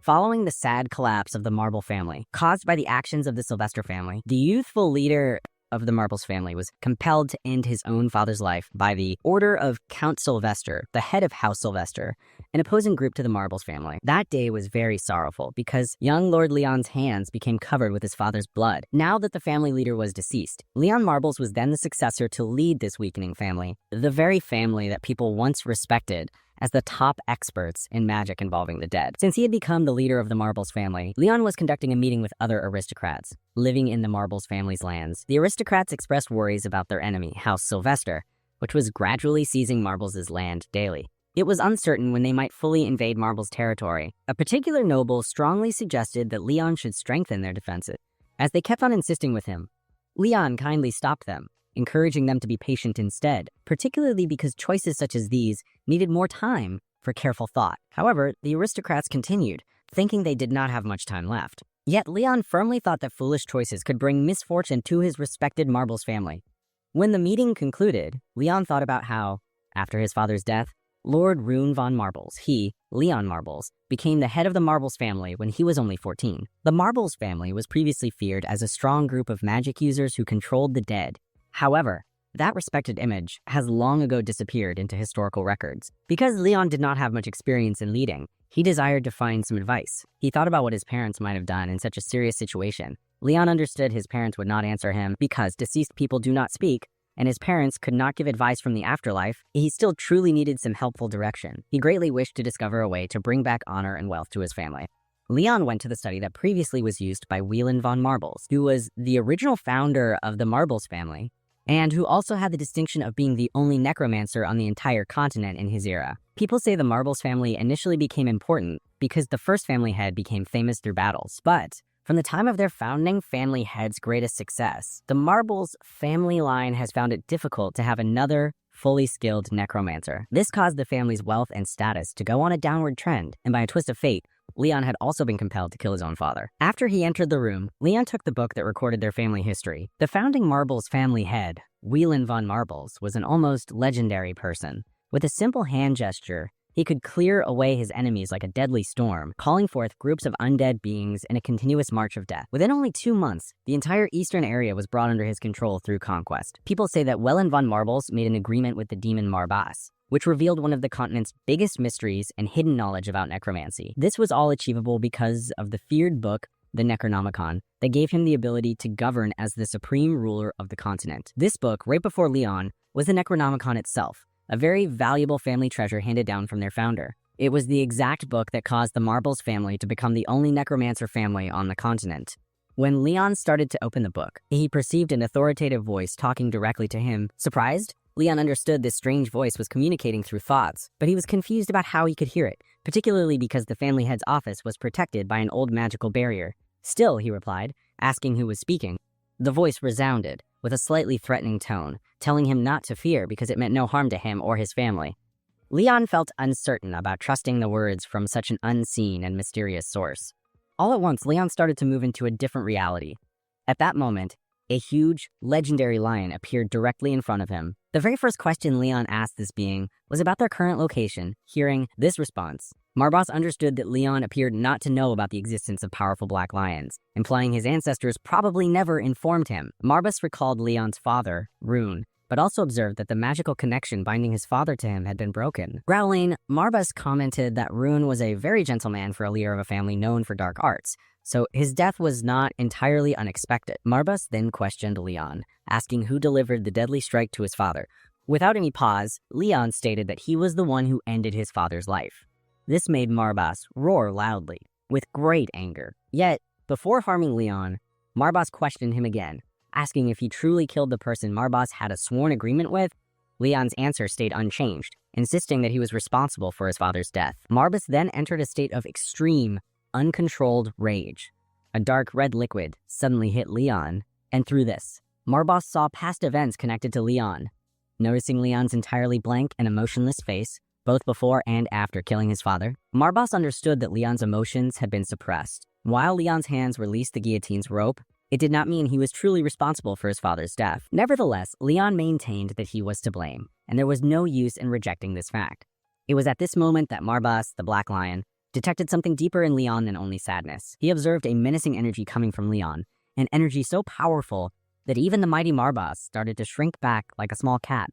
Following the sad collapse of the Marble family, caused by the actions of the Sylvester family, the youthful leader of the Marbles family was compelled to end his own father's life by the order of Count Sylvester, the head of House Sylvester, an opposing group to the Marbles family. That day was very sorrowful because young Lord Leon's hands became covered with his father's blood. Now that the family leader was deceased, Leon Marbles was then the successor to lead this weakening family, the very family that people once respected as the top experts in magic involving the dead. Since he had become the leader of the Marbles family, Leon was conducting a meeting with other aristocrats living in the Marbles family's lands. The aristocrats expressed worries about their enemy, House Sylvester, which was gradually seizing Marbles' land daily. It was uncertain when they might fully invade Marbles' territory. A particular noble strongly suggested that Leon should strengthen their defenses. As they kept on insisting with him, Leon kindly stopped them, encouraging them to be patient instead, particularly because choices such as these needed more time for careful thought. However, the aristocrats continued, thinking they did not have much time left. Yet Leon firmly thought that foolish choices could bring misfortune to his respected Marbles family. When the meeting concluded, Leon thought about how, after his father's death, Lord Rune von Marbles, Leon Marbles, became the head of the Marbles family when he was only 14. The Marbles family was previously feared as a strong group of magic users who controlled the dead. However, that respected image has long ago disappeared into historical records. Because Leon did not have much experience in leading, he desired to find some advice. He thought about what his parents might have done in such a serious situation. Leon understood his parents would not answer him because deceased people do not speak, and his parents could not give advice from the afterlife. He still truly needed some helpful direction. He greatly wished to discover a way to bring back honor and wealth to his family. Leon went to the study that previously was used by Wieland von Marbles, who was the original founder of the Marbles family, and who also had the distinction of being the only necromancer on the entire continent in his era. People say the Marbles family initially became important because the first family head became famous through battles, but from the time of their founding family head's greatest success, the Marbles family line has found it difficult to have another fully skilled necromancer. This caused the family's wealth and status to go on a downward trend, and by a twist of fate, Leon had also been compelled to kill his own father. After he entered the room, Leon took the book that recorded their family history. The founding Marbles family head, Wieland von Marbles, was an almost legendary person. With a simple hand gesture, he could clear away his enemies like a deadly storm, calling forth groups of undead beings in a continuous march of death. Within only 2 months, the entire eastern area was brought under his control through conquest. People say that Wieland von Marbles made an agreement with the demon Marbas, which revealed one of the continent's biggest mysteries and hidden knowledge about necromancy. This was all achievable because of the feared book, the Necronomicon, that gave him the ability to govern as the supreme ruler of the continent. This book, right before Leon, was the Necronomicon itself, a very valuable family treasure handed down from their founder. It was the exact book that caused the Marbles family to become the only necromancer family on the continent. When Leon started to open the book, he perceived an authoritative voice talking directly to him. Surprised, Leon understood this strange voice was communicating through thoughts, but he was confused about how he could hear it, particularly because the family head's office was protected by an old magical barrier. Still, he replied, asking who was speaking. The voice resounded, with a slightly threatening tone, telling him not to fear because it meant no harm to him or his family. Leon felt uncertain about trusting the words from such an unseen and mysterious source. All at once, Leon started to move into a different reality. At that moment, a huge, legendary lion appeared directly in front of him. The very first question Leon asked this being was about their current location. Hearing this response, Marbas understood that Leon appeared not to know about the existence of powerful black lions, implying his ancestors probably never informed him. Marbas recalled Leon's father, Rune, but also observed that the magical connection binding his father to him had been broken. Growling, Marbas commented that Rune was a very gentle man for a leader of a family known for dark arts, so his death was not entirely unexpected. Marbas then questioned Leon, asking who delivered the deadly strike to his father. Without any pause, Leon stated that he was the one who ended his father's life. This made Marbas roar loudly, with great anger. Yet, before harming Leon, Marbas questioned him again, asking if he truly killed the person Marbas had a sworn agreement with. Leon's answer stayed unchanged, insisting that he was responsible for his father's death. Marbas then entered a state of extreme, uncontrolled rage. A dark red liquid suddenly hit Leon, and through this, Marbas saw past events connected to Leon. Noticing Leon's entirely blank and emotionless face, both before and after killing his father, Marbas understood that Leon's emotions had been suppressed. While Leon's hands released the guillotine's rope, it did not mean he was truly responsible for his father's death. Nevertheless, Leon maintained that he was to blame, and there was no use in rejecting this fact. It was at this moment that Marbas, the Black Lion, detected something deeper in Leon than only sadness. He observed a menacing energy coming from Leon, an energy so powerful that even the mighty Marbas started to shrink back like a small cat.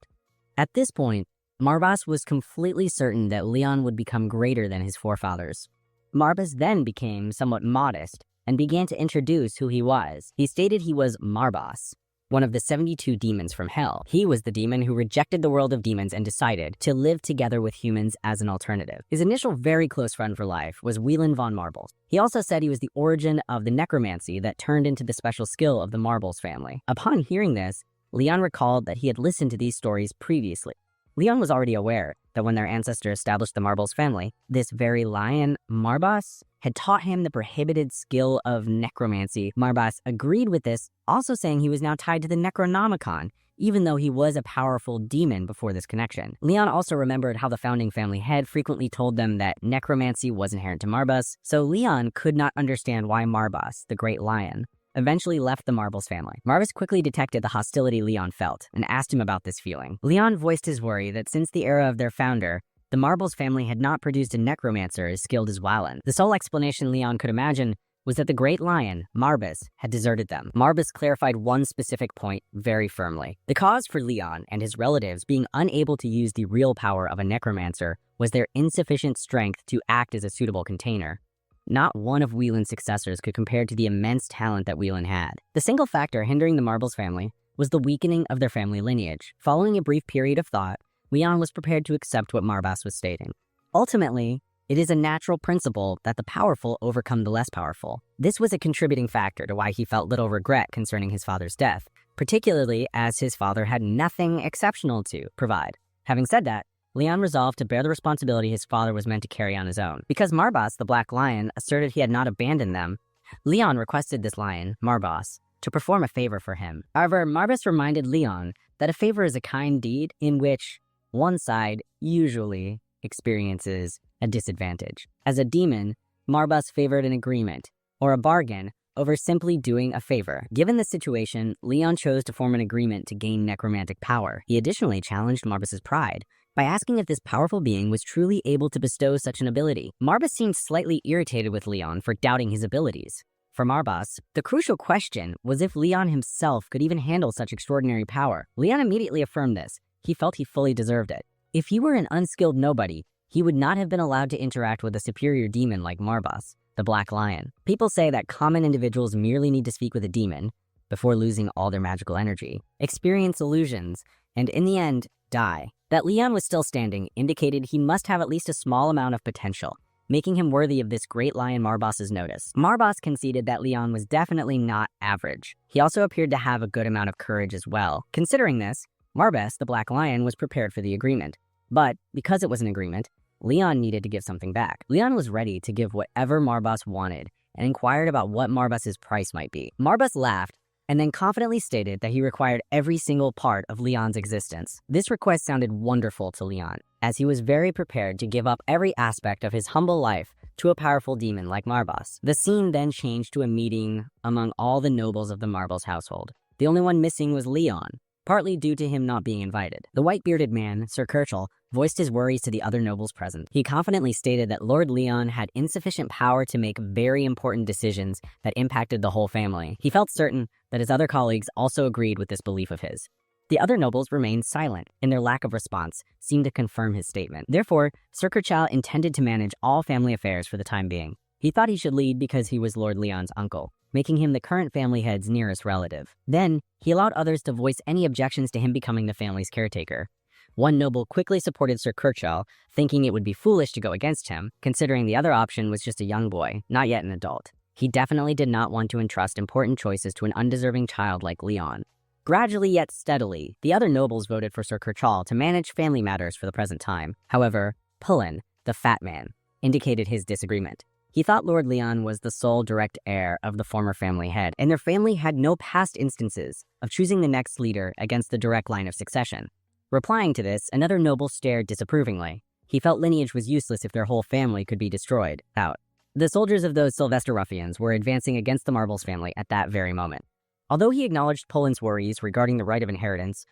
At this point, Marbas was completely certain that Leon would become greater than his forefathers. Marbas then became somewhat modest and began to introduce who he was. He stated he was Marbas, one of the 72 demons from hell. He was the demon who rejected the world of demons and decided to live together with humans as an alternative. His initial very close friend for life was Wieland von Marbles. He also said he was the origin of the necromancy that turned into the special skill of the Marbles family. Upon hearing this, Leon recalled that he had listened to these stories previously. Leon was already aware that when their ancestor established the Marbles family, this very lion, Marbas, had taught him the prohibited skill of necromancy. Marbas agreed with this, also saying he was now tied to the Necronomicon, even though he was a powerful demon before this connection. Leon also remembered how the founding family head frequently told them that necromancy was inherent to Marbas, so Leon could not understand why Marbas, the great lion, eventually left the Marbles family. Marbas quickly detected the hostility Leon felt and asked him about this feeling. Leon voiced his worry that since the era of their founder, the Marbles family had not produced a necromancer as skilled as Wieland. The sole explanation Leon could imagine was that the great lion, Marbas, had deserted them. Marbas clarified one specific point very firmly. The cause for Leon and his relatives being unable to use the real power of a necromancer was their insufficient strength to act as a suitable container. Not one of Wieland's successors could compare to the immense talent that Wieland had. The single factor hindering the Marbles family was the weakening of their family lineage. Following a brief period of thought, Leon was prepared to accept what Marbas was stating. Ultimately, it is a natural principle that the powerful overcome the less powerful. This was a contributing factor to why he felt little regret concerning his father's death, particularly as his father had nothing exceptional to provide. Having said that, Leon resolved to bear the responsibility his father was meant to carry on his own. Because Marbas, the Black Lion, asserted he had not abandoned them, Leon requested this lion, Marbas, to perform a favor for him. However, Marbas reminded Leon that a favor is a kind deed in which one side usually experiences a disadvantage. As a demon, Marbas favored an agreement, or a bargain, over simply doing a favor. Given the situation, Leon chose to form an agreement to gain necromantic power. He additionally challenged Marbas's pride by asking if this powerful being was truly able to bestow such an ability. Marbas seemed slightly irritated with Leon for doubting his abilities. For Marbas, the crucial question was if Leon himself could even handle such extraordinary power. Leon immediately affirmed this. He felt he fully deserved it. If he were an unskilled nobody, he would not have been allowed to interact with a superior demon like Marbas, the Black Lion. People say that common individuals merely need to speak with a demon before losing all their magical energy, experience illusions, and in the end, die. That Leon was still standing indicated he must have at least a small amount of potential, making him worthy of this great lion Marbas's notice. Marbas conceded that Leon was definitely not average. He also appeared to have a good amount of courage as well. Considering this, Marbas, the Black Lion, was prepared for the agreement. But because it was an agreement, Leon needed to give something back. Leon was ready to give whatever Marbas wanted and inquired about what Marbas's price might be. Marbas laughed and then confidently stated that he required every single part of Leon's existence. This request sounded wonderful to Leon, as he was very prepared to give up every aspect of his humble life to a powerful demon like Marbas. The scene then changed to a meeting among all the nobles of the Marbles household. The only one missing was Leon, partly due to him not being invited. The white-bearded man, Sir Kirchall, voiced his worries to the other nobles present. He confidently stated that Lord Leon had insufficient power to make very important decisions that impacted the whole family. He felt certain that his other colleagues also agreed with this belief of his. The other nobles remained silent, and their lack of response seemed to confirm his statement. Therefore, Sir Kirchall intended to manage all family affairs for the time being. He thought he should lead because he was Lord Leon's uncle, making him the current family head's nearest relative. Then, he allowed others to voice any objections to him becoming the family's caretaker. One noble quickly supported Sir Kirchall, thinking it would be foolish to go against him, considering the other option was just a young boy, not yet an adult. He definitely did not want to entrust important choices to an undeserving child like Leon. Gradually yet steadily, the other nobles voted for Sir Kirchall to manage family matters for the present time. However, Pullen, the fat man, indicated his disagreement. He thought Lord Leon was the sole direct heir of the former family head, and their family had no past instances of choosing the next leader against the direct line of succession. Replying to this, another noble stared disapprovingly. He felt lineage was useless if their whole family could be destroyed. Out. The soldiers of those Sylvester ruffians were advancing against the Marbles family at that very moment. Although he acknowledged Pullen's worries regarding the right of inheritance,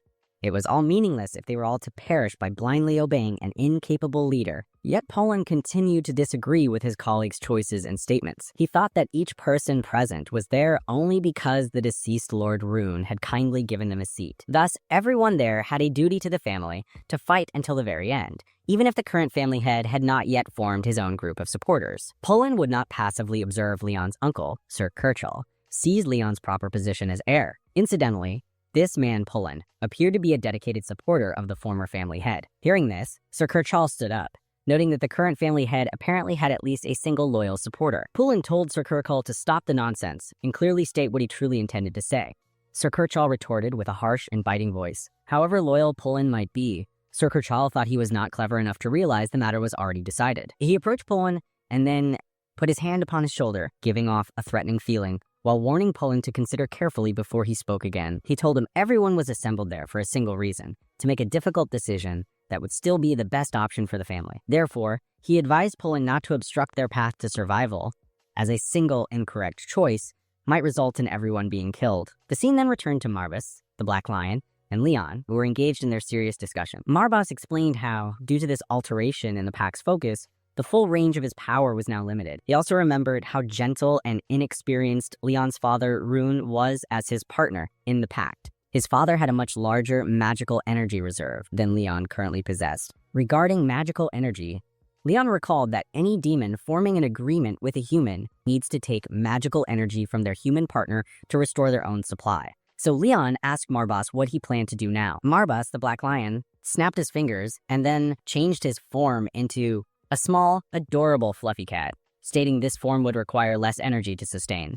It was all meaningless if they were all to perish by blindly obeying an incapable leader. Yet Poland continued to disagree with his colleagues' choices and statements. He thought that each person present was there only because the deceased Lord Rune had kindly given them a seat. Thus, everyone there had a duty to the family to fight until the very end, even if the current family head had not yet formed his own group of supporters. Poland would not passively observe Leon's uncle, Sir Kirchall, seize Leon's proper position as heir. Incidentally, this man, Poland, appeared to be a dedicated supporter of the former family head. Hearing this, Sir Kirchall stood up, noting that the current family head apparently had at least a single loyal supporter. Poland told Sir Kirchall to stop the nonsense and clearly state what he truly intended to say. Sir Kirchall retorted with a harsh and biting voice. However loyal Poland might be, Sir Kirchall thought he was not clever enough to realize the matter was already decided. He approached Poland and then put his hand upon his shoulder, giving off a threatening feeling, while warning Poland to consider carefully before he spoke again. He told him everyone was assembled there for a single reason, to make a difficult decision that would still be the best option for the family. Therefore, he advised Poland not to obstruct their path to survival, as a single incorrect choice might result in everyone being killed. The scene then returned to Marbas, the Black Lion, and Leon, who were engaged in their serious discussion. Marbas explained how, due to this alteration in the pack's focus, the full range of his power was now limited. He also remembered how gentle and inexperienced Leon's father, Rune, was as his partner in the pact. His father had a much larger magical energy reserve than Leon currently possessed. Regarding magical energy, Leon recalled that any demon forming an agreement with a human needs to take magical energy from their human partner to restore their own supply. So Leon asked Marbas what he planned to do now. Marbas, the Black Lion, snapped his fingers and then changed his form into a small, adorable fluffy cat, stating this form would require less energy to sustain.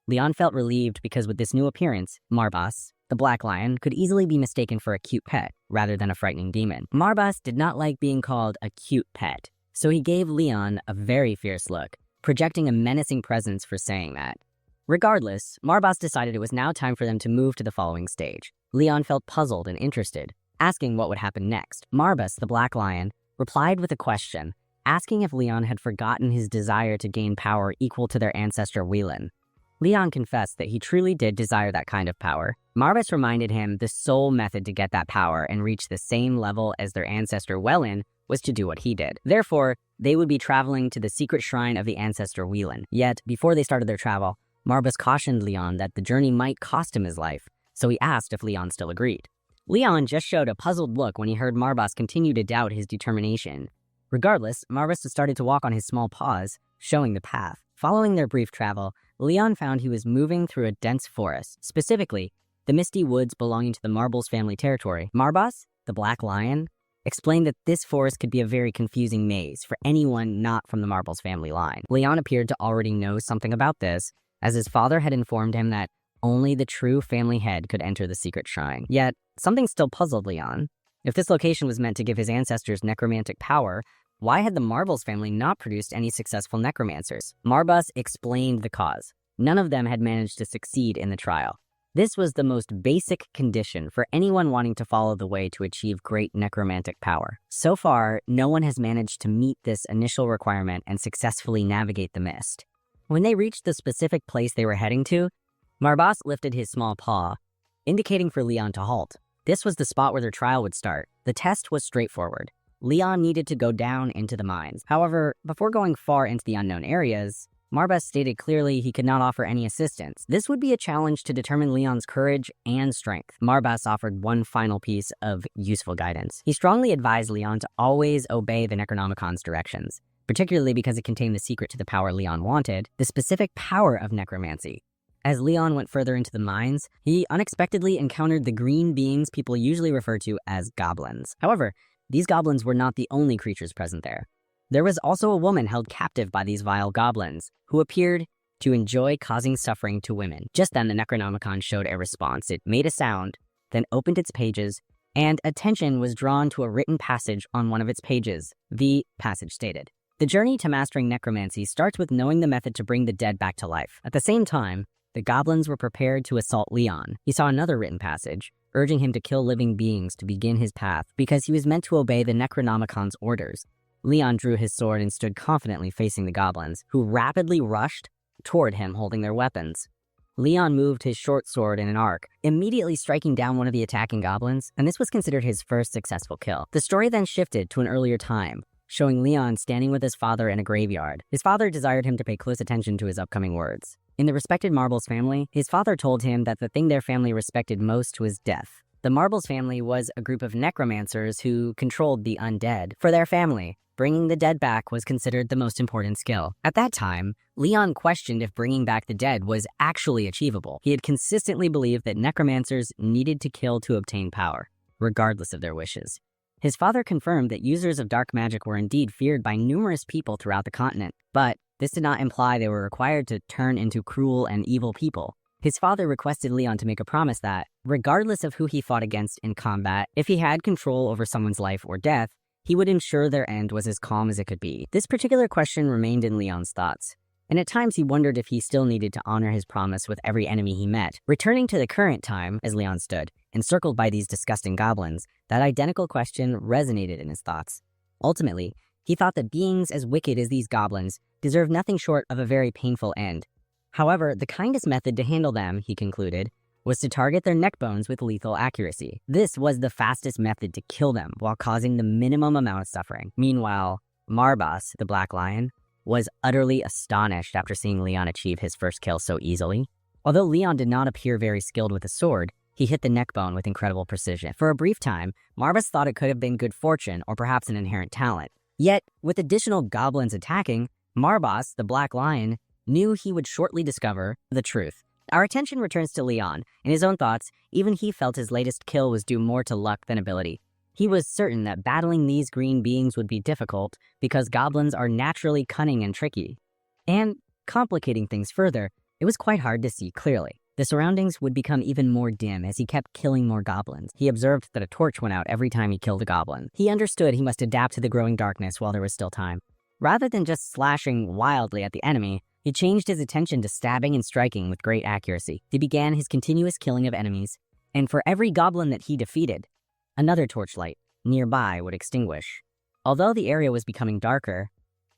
Leon felt relieved because with this new appearance, Marbas, the Black Lion, could easily be mistaken for a cute pet rather than a frightening demon. Marbas did not like being called a cute pet, so he gave Leon a very fierce look, projecting a menacing presence for saying that. Regardless, Marbas decided it was now time for them to move to the following stage. Leon felt puzzled and interested, asking what would happen next. Marbas, the Black Lion, replied with a question, asking if Leon had forgotten his desire to gain power equal to their ancestor Whelan. Leon confessed that he truly did desire that kind of power. Marbas reminded him the sole method to get that power and reach the same level as their ancestor Whelan was to do what he did. Therefore, they would be traveling to the secret shrine of the ancestor Whelan. Yet, before they started their travel, Marbas cautioned Leon that the journey might cost him his life, so he asked if Leon still agreed. Leon just showed a puzzled look when he heard Marbas continue to doubt his determination. Regardless, Marbas started to walk on his small paws, showing the path. Following their brief travel, Leon found he was moving through a dense forest, specifically the misty woods belonging to the Marbles family territory. Marbas, the Black Lion, explained that this forest could be a very confusing maze for anyone not from the Marbles family line. Leon appeared to already know something about this, as his father had informed him that only the true family head could enter the secret shrine. Yet, something still puzzled Leon. If this location was meant to give his ancestors necromantic power, why had the Marbles family not produced any successful necromancers? Marbas explained the cause. None of them had managed to succeed in the trial. This was the most basic condition for anyone wanting to follow the way to achieve great necromantic power. So far, no one has managed to meet this initial requirement and successfully navigate the mist. When they reached the specific place they were heading to, Marbas lifted his small paw, indicating for Leon to halt. This was the spot where their trial would start. The test was straightforward. Leon needed to go down into the mines. However, before going far into the unknown areas, Marbas stated clearly he could not offer any assistance. This would be a challenge to determine Leon's courage and strength. Marbas offered one final piece of useful guidance. He strongly advised Leon to always obey the Necronomicon's directions, particularly because it contained the secret to the power Leon wanted, the specific power of necromancy. As Leon went further into the mines, he unexpectedly encountered the green beings people usually refer to as goblins. However, these goblins were not the only creatures present there. There was also a woman held captive by these vile goblins, who appeared to enjoy causing suffering to women. Just then, the Necronomicon showed a response. It made a sound, then opened its pages, and attention was drawn to a written passage on one of its pages. The passage stated, "The journey to mastering necromancy starts with knowing the method to bring the dead back to life." At the same time, the goblins were prepared to assault Leon. He saw another written passage, urging him to kill living beings to begin his path because he was meant to obey the Necronomicon's orders. Leon drew his sword and stood confidently facing the goblins, who rapidly rushed toward him holding their weapons. Leon moved his short sword in an arc, immediately striking down one of the attacking goblins, and this was considered his first successful kill. The story then shifted to an earlier time, showing Leon standing with his father in a graveyard. His father desired him to pay close attention to his upcoming words. In the respected Marbles family, his father told him that the thing their family respected most was death. The Marbles family was a group of necromancers who controlled the undead. For their family, bringing the dead back was considered the most important skill. At that time, Leon questioned if bringing back the dead was actually achievable. He had consistently believed that necromancers needed to kill to obtain power, regardless of their wishes. His father confirmed that users of dark magic were indeed feared by numerous people throughout the continent, but this did not imply they were required to turn into cruel and evil people. His father requested Leon to make a promise that, regardless of who he fought against in combat, if he had control over someone's life or death, he would ensure their end was as calm as it could be. This particular question remained in Leon's thoughts, and at times he wondered if he still needed to honor his promise with every enemy he met. Returning to the current time, as Leon stood, encircled by these disgusting goblins, that identical question resonated in his thoughts. Ultimately, he thought that beings as wicked as these goblins deserved nothing short of a very painful end. However, the kindest method to handle them, he concluded, was to target their neck bones with lethal accuracy. This was the fastest method to kill them while causing the minimum amount of suffering. Meanwhile, Marbas, the Black Lion, was utterly astonished after seeing Leon achieve his first kill so easily. Although Leon did not appear very skilled with a sword, he hit the neck bone with incredible precision. For a brief time, Marbas thought it could have been good fortune or perhaps an inherent talent. Yet, with additional goblins attacking, Marbas, the Black Lion, knew he would shortly discover the truth. Our attention returns to Leon. In his own thoughts, even he felt his latest kill was due more to luck than ability. He was certain that battling these green beings would be difficult because goblins are naturally cunning and tricky. And, complicating things further, it was quite hard to see clearly. The surroundings would become even more dim as he kept killing more goblins. He observed that a torch went out every time he killed a goblin. He understood he must adapt to the growing darkness while there was still time. Rather than just slashing wildly at the enemy, he changed his attention to stabbing and striking with great accuracy. He began his continuous killing of enemies, and for every goblin that he defeated, another torchlight nearby would extinguish. Although the area was becoming darker,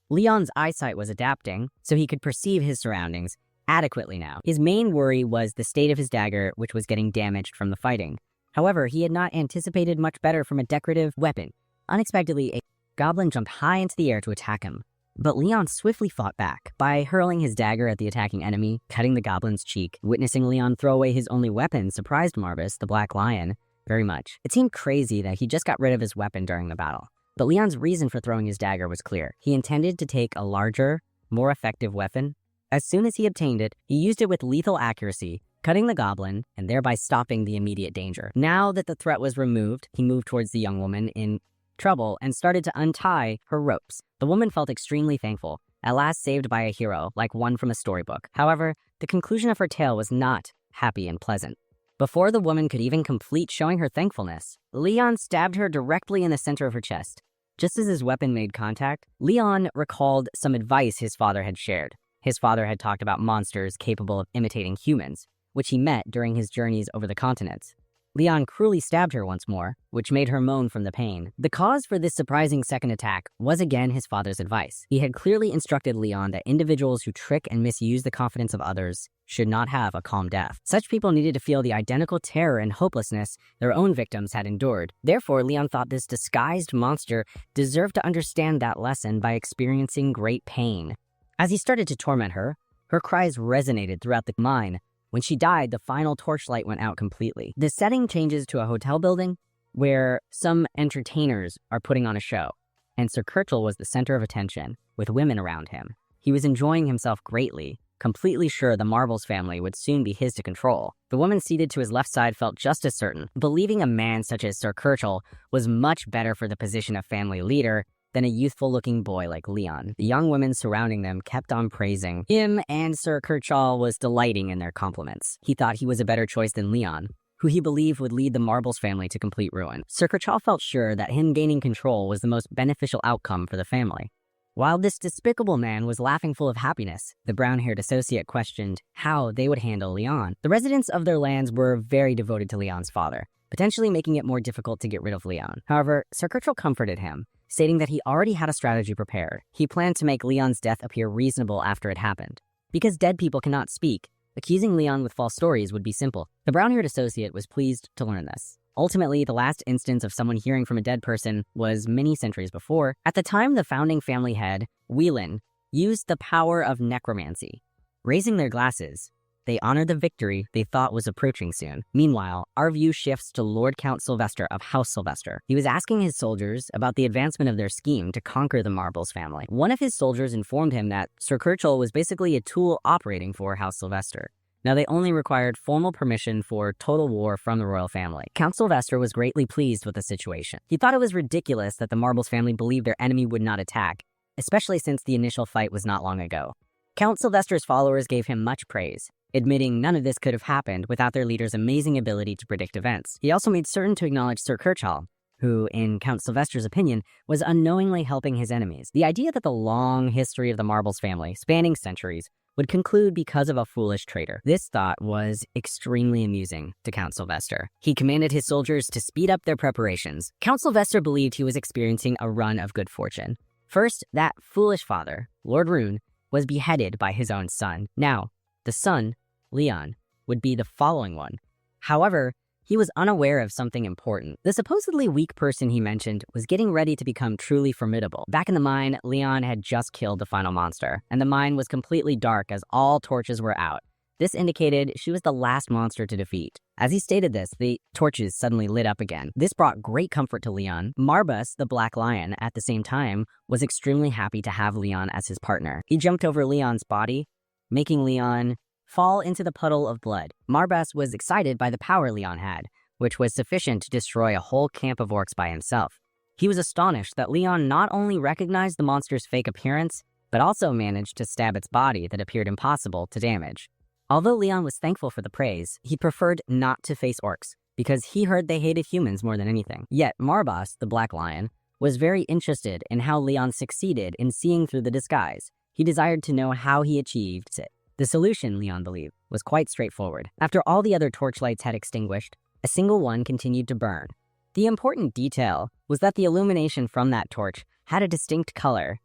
Leon's eyesight was adapting, so he could perceive his surroundings adequately now. His main worry was the state of his dagger, which was getting damaged from the fighting. However, he had not anticipated much better from a decorative weapon. Unexpectedly, a goblin jumped high into the air to attack him. But Leon swiftly fought back by hurling his dagger at the attacking enemy, cutting the goblin's cheek. Witnessing Leon throw away his only weapon surprised Marbas, the Black Lion, very much. It seemed crazy that he just got rid of his weapon during the battle. But Leon's reason for throwing his dagger was clear. He intended to take a larger, more effective weapon. As soon as he obtained it, he used it with lethal accuracy, cutting the goblin and thereby stopping the immediate danger. Now that the threat was removed, he moved towards the young woman in trouble and started to untie her ropes. The woman felt extremely thankful, at last saved by a hero, like one from a storybook. However, the conclusion of her tale was not happy and pleasant. Before the woman could even complete showing her thankfulness, Leon stabbed her directly in the center of her chest. Just as his weapon made contact, Leon recalled some advice his father had shared. His father had talked about monsters capable of imitating humans, which he met during his journeys over the continents. Leon cruelly stabbed her once more, which made her moan from the pain. The cause for this surprising second attack was again his father's advice. He had clearly instructed Leon that individuals who trick and misuse the confidence of others should not have a calm death. Such people needed to feel the identical terror and hopelessness their own victims had endured. Therefore, Leon thought this disguised monster deserved to understand that lesson by experiencing great pain. As he started to torment her, her cries resonated throughout the mine. When she died, the final torchlight went out completely. The setting changes to a hotel building where some entertainers are putting on a show, and Sir Kirtle was the center of attention, with women around him. He was enjoying himself greatly, completely sure the Marbles family would soon be his to control. The woman seated to his left side felt just as certain, believing a man such as Sir Kirtle was much better for the position of family leader than a youthful-looking boy like Leon. The young women surrounding them kept on praising him, and Sir Kirtle was delighting in their compliments. He thought he was a better choice than Leon, who he believed would lead the Marbles family to complete ruin. Sir Kirtle felt sure that him gaining control was the most beneficial outcome for the family. While this despicable man was laughing full of happiness, the brown-haired associate questioned how they would handle Leon. The residents of their lands were very devoted to Leon's father, potentially making it more difficult to get rid of Leon. However, Sir Kirtle comforted him, stating that he already had a strategy prepared. He planned to make Leon's death appear reasonable after it happened. Because dead people cannot speak, Accusing Leon with false stories would be simple. The brown-haired associate was pleased to learn this. Ultimately, the last instance of someone hearing from a dead person was many centuries before. At the time, the founding family head, Whelan, used the power of necromancy. Raising their glasses, they honored the victory they thought was approaching soon. Meanwhile, our view shifts to Lord Count Sylvester of House Sylvester. He was asking his soldiers about the advancement of their scheme to conquer the Marbles family. One of his soldiers informed him that Sir Kirchhoff was basically a tool operating for House Sylvester. Now, they only required formal permission for total war from the royal family. Count Sylvester was greatly pleased with the situation. He thought it was ridiculous that the Marbles family believed their enemy would not attack, especially since the initial fight was not long ago. Count Sylvester's followers gave him much praise, admitting none of this could have happened without their leader's amazing ability to predict events. He also made certain to acknowledge Sir Kirchhoff, who, in Count Sylvester's opinion, was unknowingly helping his enemies. The idea that the long history of the Marbles family, spanning centuries, would conclude because of a foolish traitor. This thought was extremely amusing to Count Sylvester. He commanded his soldiers to speed up their preparations. Count Sylvester believed he was experiencing a run of good fortune. First, that foolish father, Lord Rune, was beheaded by his own son. Now, the son, Leon, would be the following one. However, he was unaware of something important. The supposedly weak person he mentioned was getting ready to become truly formidable. Back in the mine, Leon had just killed the final monster, and the mine was completely dark as all torches were out. This indicated she was the last monster to defeat. As he stated this, the torches suddenly lit up again. This brought great comfort to Leon. Marbas, the Black Lion, at the same time, was extremely happy to have Leon as his partner. He jumped over Leon's body, making Leon fall into the puddle of blood. Marbas was excited by the power Leon had, which was sufficient to destroy a whole camp of orcs by himself. He was astonished that Leon not only recognized the monster's fake appearance, but also managed to stab its body that appeared impossible to damage. Although Leon was thankful for the praise, he preferred not to face orcs, because he heard they hated humans more than anything. Yet Marbas, the Black Lion, was very interested in how Leon succeeded in seeing through the disguise. He desired to know how he achieved it. The solution, Leon believed, was quite straightforward. After all the other torchlights had extinguished, a single one continued to burn. The important detail was that the illumination from that torch had a distinct color.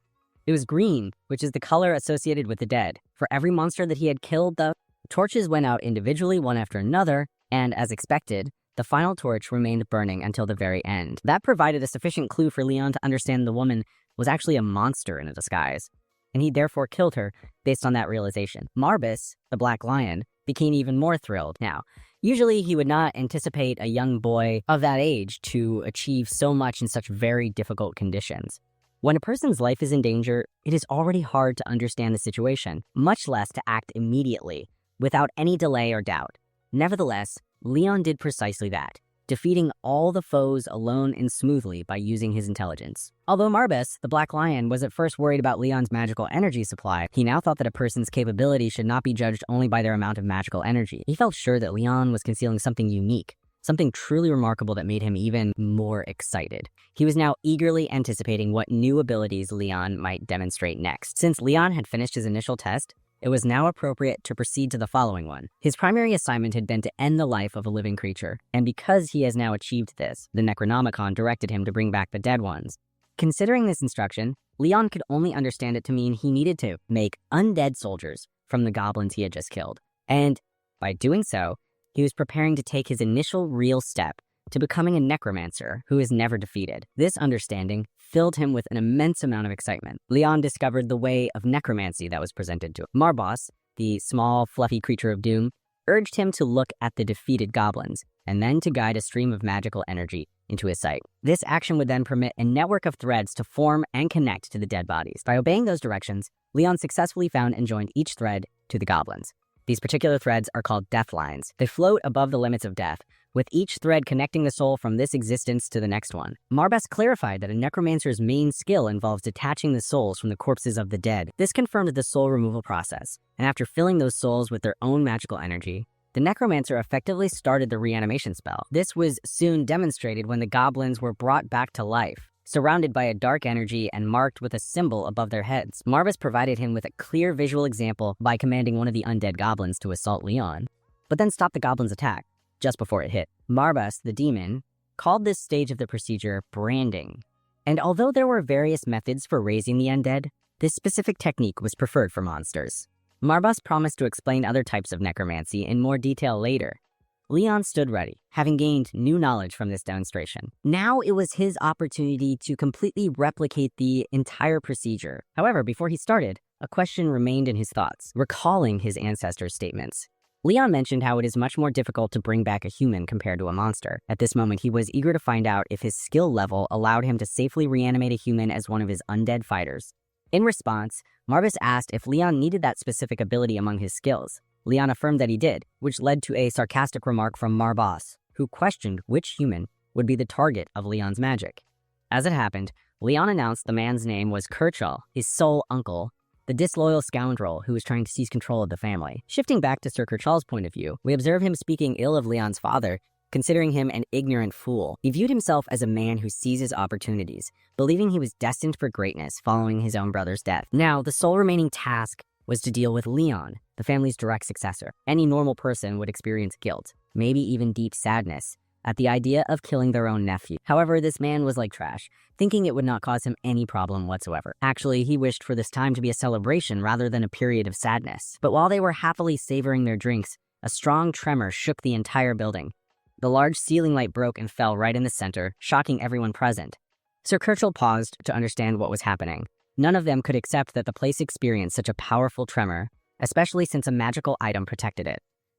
It was green, which is the color associated with the dead. For every monster that he had killed, the torches went out individually one after another, and as expected, the final torch remained burning until the very end. That provided a sufficient clue for Leon to understand the woman was actually a monster in a disguise, and he therefore killed her based on that realization. Marbas, the Black Lion, became even more thrilled. Now, usually he would not anticipate a young boy of that age to achieve so much in such very difficult conditions. When a person's life is in danger, it is already hard to understand the situation, much less to act immediately, without any delay or doubt. Nevertheless, Leon did precisely that, defeating all the foes alone and smoothly by using his intelligence. Although Marbas, the Black Lion, was at first worried about Leon's magical energy supply, he now thought that a person's capability should not be judged only by their amount of magical energy. He felt sure that Leon was concealing something unique, something truly remarkable that made him even more excited. He was now eagerly anticipating what new abilities Leon might demonstrate next. Since Leon had finished his initial test, it was now appropriate to proceed to the following one. His primary assignment had been to end the life of a living creature, and because he has now achieved this, the Necronomicon directed him to bring back the dead ones. Considering this instruction, Leon could only understand it to mean he needed to make undead soldiers from the goblins he had just killed. And by doing so, he was preparing to take his initial real step to becoming a necromancer who is never defeated. This understanding filled him with an immense amount of excitement. Leon discovered the way of necromancy that was presented to him. Marbas, the small, fluffy creature of doom, urged him to look at the defeated goblins, and then to guide a stream of magical energy into his sight. This action would then permit a network of threads to form and connect to the dead bodies. By obeying those directions, Leon successfully found and joined each thread to the goblins. These particular threads are called death lines. They float above the limits of death, with each thread connecting the soul from this existence to the next one. Marbas clarified that a necromancer's main skill involves detaching the souls from the corpses of the dead. This confirmed the soul removal process, and after filling those souls with their own magical energy, the necromancer effectively started the reanimation spell. This was soon demonstrated when the goblins were brought back to life, surrounded by a dark energy and marked with a symbol above their heads. Marbas provided him with a clear visual example by commanding one of the undead goblins to assault Leon, but then stopped the goblin's attack just before it hit. Marbas, the demon, called this stage of the procedure branding. And although there were various methods for raising the undead, this specific technique was preferred for monsters. Marbas promised to explain other types of necromancy in more detail later. Leon stood ready, having gained new knowledge from this demonstration. Now it was his opportunity to completely replicate the entire procedure. However, before he started, a question remained in his thoughts, recalling his ancestors' statements. Leon mentioned how it is much more difficult to bring back a human compared to a monster. At this moment, he was eager to find out if his skill level allowed him to safely reanimate a human as one of his undead fighters. In response, Marbas asked if Leon needed that specific ability among his skills. Leon affirmed that he did, which led to a sarcastic remark from Marbas, who questioned which human would be the target of Leon's magic. As it happened, Leon announced the man's name was Kirchall, his sole uncle, the disloyal scoundrel who was trying to seize control of the family. Shifting back to Sir Kirchall's point of view, we observe him speaking ill of Leon's father, considering him an ignorant fool. He viewed himself as a man who seizes opportunities, believing he was destined for greatness following his own brother's death. Now, the sole remaining task was to deal with Leon, the family's direct successor. Any normal person would experience guilt, maybe even deep sadness, at the idea of killing their own nephew. However, this man was like trash, thinking it would not cause him any problem whatsoever. Actually, he wished for this time to be a celebration rather than a period of sadness. But while they were happily savoring their drinks, a strong tremor shook the entire building. The large ceiling light broke and fell right in the center, shocking everyone present. Sir Kirchall paused to understand what was happening. None of them could accept that the place experienced such a powerful tremor, especially since a magical item protected it.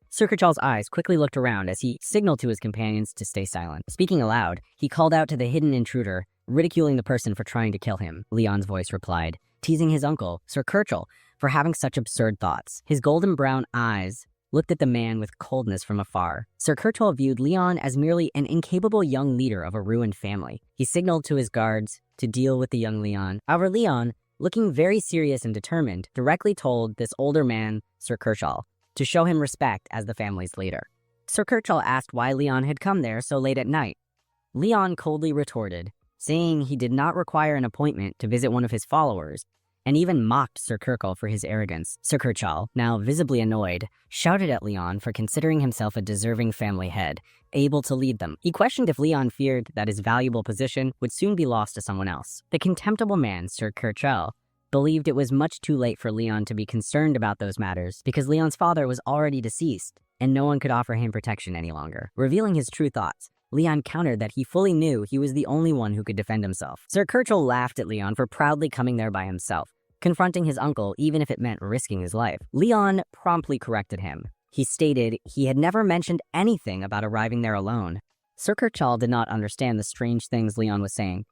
Sir Kirchall's eyes quickly looked around as he signaled to his companions to stay silent. Speaking aloud, he called out to the hidden intruder, ridiculing the person for trying to kill him. Leon's voice replied, teasing his uncle, Sir Kirchall, for having such absurd thoughts. His golden brown eyes looked at the man with coldness from afar. Sir Kirchall viewed Leon as merely an incapable young leader of a ruined family. He signaled to his guards to deal with the young Leon. However, Leon, looking very serious and determined, directly told this older man, Sir Kirchall, to show him respect as the family's leader. Sir Kirchall asked why Leon had come there so late at night. Leon coldly retorted, saying he did not require an appointment to visit one of his followers, and even mocked Sir Kirchall for his arrogance. Sir Kirchall, now visibly annoyed, shouted at Leon for considering himself a deserving family head, able to lead them. He questioned if Leon feared that his valuable position would soon be lost to someone else. The contemptible man, Sir Kirchall, believed it was much too late for Leon to be concerned about those matters because Leon's father was already deceased, and no one could offer him protection any longer. Revealing his true thoughts, Leon countered that he fully knew he was the only one who could defend himself. Sir Kirchall laughed at Leon for proudly coming there by himself, confronting his uncle even if it meant risking his life. Leon promptly corrected him. He stated he had never mentioned anything about arriving there alone. Sir Kirchall did not understand the strange things Leon was saying,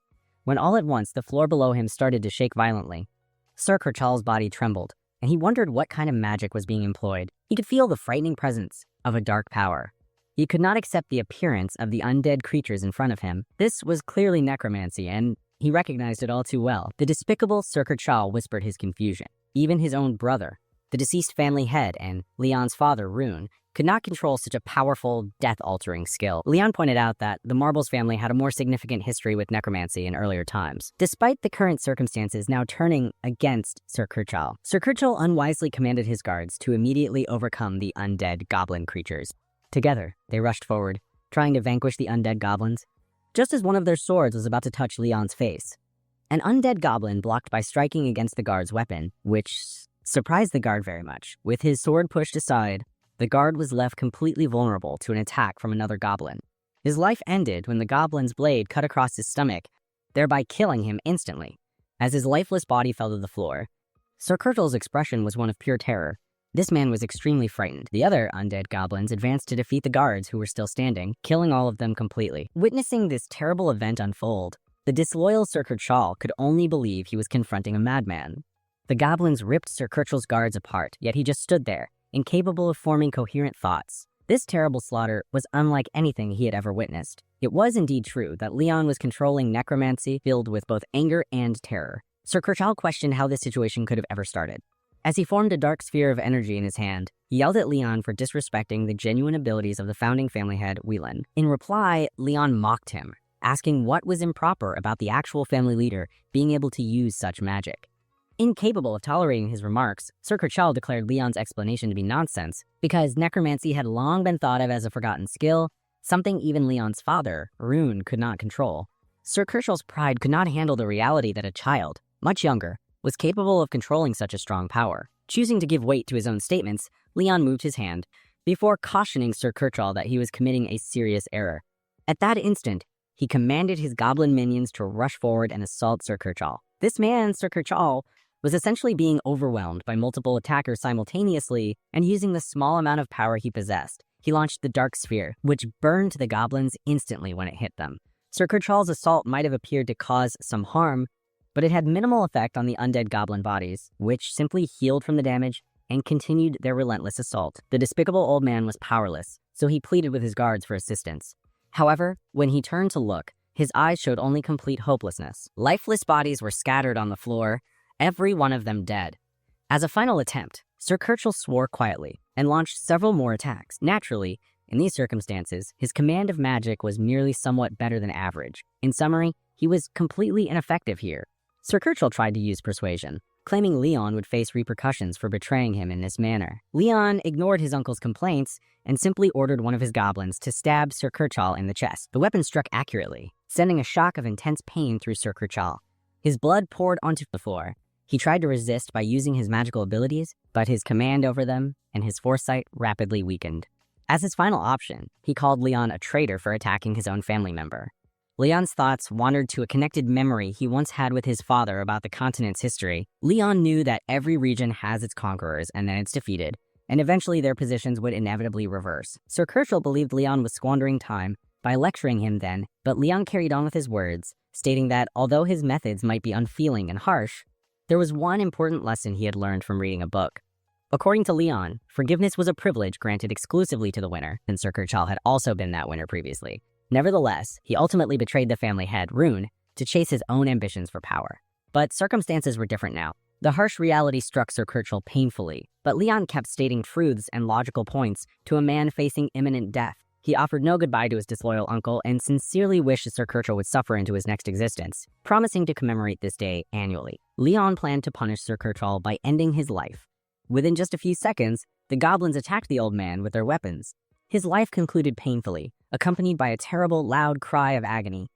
when all at once the floor below him started to shake violently. Sir Kirchall's body trembled, and he wondered what kind of magic was being employed. He could feel the frightening presence of a dark power. He could not accept the appearance of the undead creatures in front of him. This was clearly necromancy, and he recognized it all too well. The despicable Sir Kirchall whispered his confusion. Even his own brother, the deceased family head, and Leon's father, Rune, could not control such a powerful, death-altering skill. Leon pointed out that the Marbles family had a more significant history with necromancy in earlier times. Despite the current circumstances now turning against Sir Kirchall unwisely commanded his guards to immediately overcome the undead goblin creatures. Together, they rushed forward, trying to vanquish the undead goblins. Just as one of their swords was about to touch Leon's face, an undead goblin blocked by striking against the guard's weapon, which surprised the guard very much. With his sword pushed aside, the guard was left completely vulnerable to an attack from another goblin. His life ended when the goblin's blade cut across his stomach, thereby killing him instantly. As his lifeless body fell to the floor, Sir Kirchall's expression was one of pure terror. This man was extremely frightened. The other undead goblins advanced to defeat the guards who were still standing, killing all of them completely. Witnessing this terrible event unfold, the disloyal Sir Kirchall could only believe he was confronting a madman. The goblins ripped Sir Kirchall's guards apart, yet he just stood there, incapable of forming coherent thoughts. This terrible slaughter was unlike anything he had ever witnessed. It was indeed true that Leon was controlling necromancy filled with both anger and terror. Sir Kirchall questioned how this situation could have ever started. As he formed a dark sphere of energy in his hand, he yelled at Leon for disrespecting the genuine abilities of the founding family head, Whelan. In reply, Leon mocked him, asking what was improper about the actual family leader being able to use such magic. Incapable of tolerating his remarks, Sir Kirchall declared Leon's explanation to be nonsense, because necromancy had long been thought of as a forgotten skill, something even Leon's father, Rune, could not control. Sir Kirchall's pride could not handle the reality that a child, much younger, was capable of controlling such a strong power. Choosing to give weight to his own statements, Leon moved his hand before cautioning Sir Kirchall that he was committing a serious error. At that instant, he commanded his goblin minions to rush forward and assault Sir Kirchall. This man, Sir Kirchall, was essentially being overwhelmed by multiple attackers simultaneously, and using the small amount of power he possessed, he launched the Dark Sphere, which burned the goblins instantly when it hit them. Sir Kirchall's assault might have appeared to cause some harm, but it had minimal effect on the undead goblin bodies, which simply healed from the damage and continued their relentless assault. The despicable old man was powerless, so he pleaded with his guards for assistance. However, when he turned to look, his eyes showed only complete hopelessness. Lifeless bodies were scattered on the floor, every one of them dead. As a final attempt, Sir Kirchall swore quietly and launched several more attacks. Naturally, in these circumstances, his command of magic was merely somewhat better than average. In summary, he was completely ineffective here. Sir Kirchall tried to use persuasion, claiming Leon would face repercussions for betraying him in this manner. Leon ignored his uncle's complaints and simply ordered one of his goblins to stab Sir Kirchall in the chest. The weapon struck accurately, sending a shock of intense pain through Sir Kirchall. His blood poured onto the floor. He tried to resist by using his magical abilities, but his command over them and his foresight rapidly weakened. As his final option, he called Leon a traitor for attacking his own family member. Leon's thoughts wandered to a connected memory he once had with his father about the continent's history. Leon knew that every region has its conquerors and then it's defeated, and eventually their positions would inevitably reverse. Sir Kirchall believed Leon was squandering time by lecturing him then, but Leon carried on with his words, stating that although his methods might be unfeeling and harsh, there was one important lesson he had learned from reading a book. According to Leon, forgiveness was a privilege granted exclusively to the winner, and Sir Kirchall had also been that winner previously. Nevertheless, he ultimately betrayed the family head, Rune, to chase his own ambitions for power. But circumstances were different now. The harsh reality struck Sir Kirchall painfully, but Leon kept stating truths and logical points to a man facing imminent death. He offered no goodbye to his disloyal uncle and sincerely wished Sir Kirchall would suffer into his next existence, promising to commemorate this day annually. Leon planned to punish Sir Kirchall by ending his life. Within just a few seconds, the goblins attacked the old man with their weapons. His life concluded painfully, accompanied by a terrible, loud cry of agony.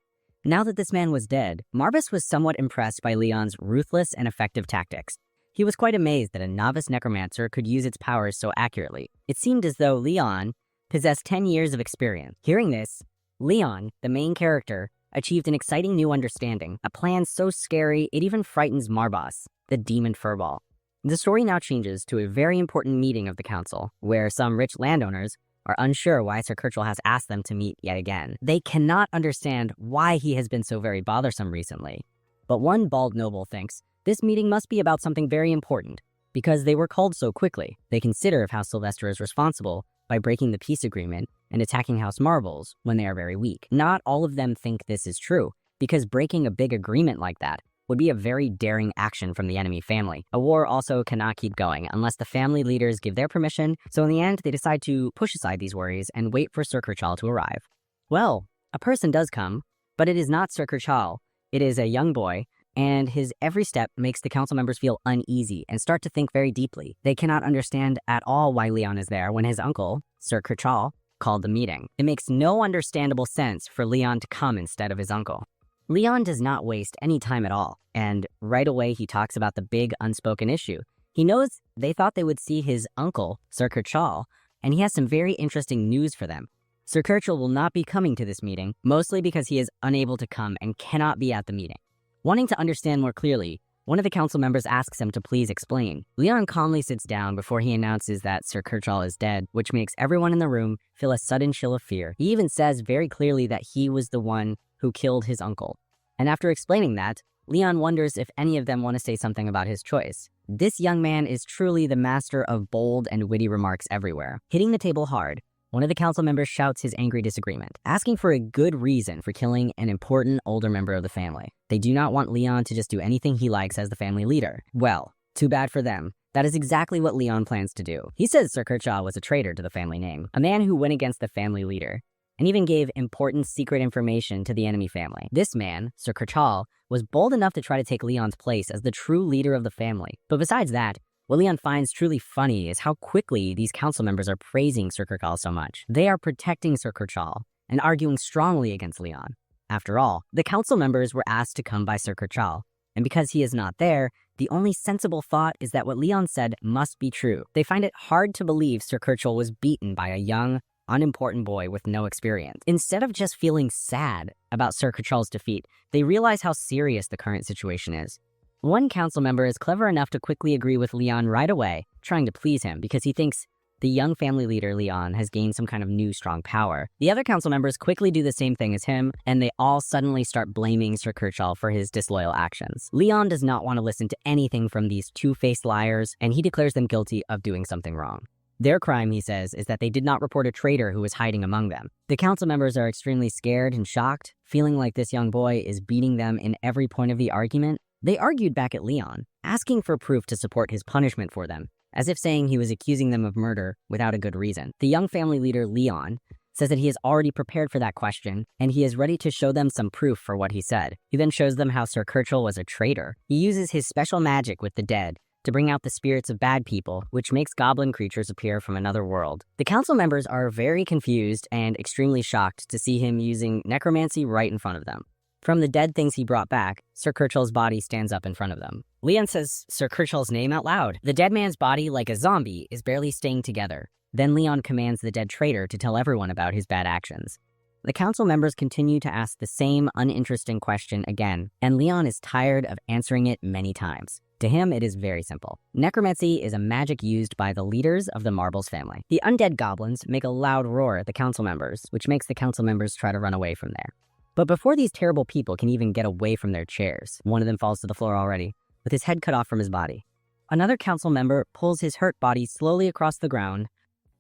Now that this man was dead, Marbus was somewhat impressed by Leon's ruthless and effective tactics. He was quite amazed that a novice necromancer could use its powers so accurately. It seemed as though Leon possessed 10 years of experience. Hearing this, Leon, the main character, achieved an exciting new understanding, a plan so scary it even frightens Marbus, the demon furball. The story now changes to a very important meeting of the council, where some rich landowners are unsure why Sir Kirchall has asked them to meet yet again. They cannot understand why he has been so very bothersome recently. But one bald noble thinks this meeting must be about something very important, because they were called so quickly. They consider if House Sylvester is responsible by breaking the peace agreement and attacking House Marbles when they are very weak. Not all of them think this is true, because breaking a big agreement like that would be a very daring action from the enemy family. A war also cannot keep going unless the family leaders give their permission, so in the end, they decide to push aside these worries and wait for Sir Kirchall to arrive. Well, a person does come, but it is not Sir Kirchall. It is a young boy, and his every step makes the council members feel uneasy and start to think very deeply. They cannot understand at all why Leon is there when his uncle, Sir Kirchall, called the meeting. It makes no understandable sense for Leon to come instead of his uncle. Leon does not waste any time at all, and right away he talks about the big unspoken issue. He knows they thought they would see his uncle, Sir Kirchall, and he has some very interesting news for them. Sir Kirchall will not be coming to this meeting, mostly because he is unable to come and cannot be at the meeting. Wanting to understand more clearly, one of the council members asks him to please explain. Leon calmly sits down before he announces that Sir Kirchall is dead, which makes everyone in the room feel a sudden chill of fear. He even says very clearly that he was the one who killed his uncle. And after explaining that, Leon wonders if any of them want to say something about his choice. This young man is truly the master of bold and witty remarks everywhere. Hitting the table hard, one of the council members shouts his angry disagreement, asking for a good reason for killing an important older member of the family. They do not want Leon to just do anything he likes as the family leader. Well, too bad for them. That is exactly what Leon plans to do. He says Sir Kirchall was a traitor to the family name, a man who went against the family leader, and even gave important secret information to the enemy family. This man, Sir Kirchall, was bold enough to try to take Leon's place as the true leader of the family. But besides that, what Leon finds truly funny is how quickly these council members are praising Sir Kirchall so much. They are protecting Sir Kirchall and arguing strongly against Leon. After all, the council members were asked to come by Sir Kirchall, And because he is not there, the only sensible thought is that what Leon said must be true. They find it hard to believe Sir Kirchhoff was beaten by a young, unimportant boy with no experience. Instead of just feeling sad about Sir Kirchhoff's defeat, they realize how serious the current situation is. One council member is clever enough to quickly agree with Leon right away, trying to please him because he thinks the young family leader, Leon, has gained some kind of new strong power. The other council members quickly do the same thing as him, and they all suddenly start blaming Sir Kirchhoff for his disloyal actions. Leon does not want to listen to anything from these two-faced liars, and he declares them guilty of doing something wrong. Their crime, he says, is that they did not report a traitor who was hiding among them. The council members are extremely scared and shocked, feeling like this young boy is beating them in every point of the argument. They argued back at Leon, asking for proof to support his punishment for them, as if saying he was accusing them of murder without a good reason. The young family leader, Leon, says that he is already prepared for that question, and he is ready to show them some proof for what he said. He then shows them how Sir Kirchhoff was a traitor. He uses his special magic with the dead to bring out the spirits of bad people, which makes goblin creatures appear from another world. The council members are very confused and extremely shocked to see him using necromancy right in front of them. From the dead things he brought back, Sir Kirchhoff's body stands up in front of them. Leon says Sir Kirchhoff's name out loud. The dead man's body, like a zombie, is barely staying together. Then Leon commands the dead traitor to tell everyone about his bad actions. The council members continue to ask the same uninteresting question again, and Leon is tired of answering it many times. To him, it is very simple. Necromancy is a magic used by the leaders of the Marbles family. The undead goblins make a loud roar at the council members, which makes the council members try to run away from there. But before these terrible people can even get away from their chairs, one of them falls to the floor already, with his head cut off from his body. Another council member pulls his hurt body slowly across the ground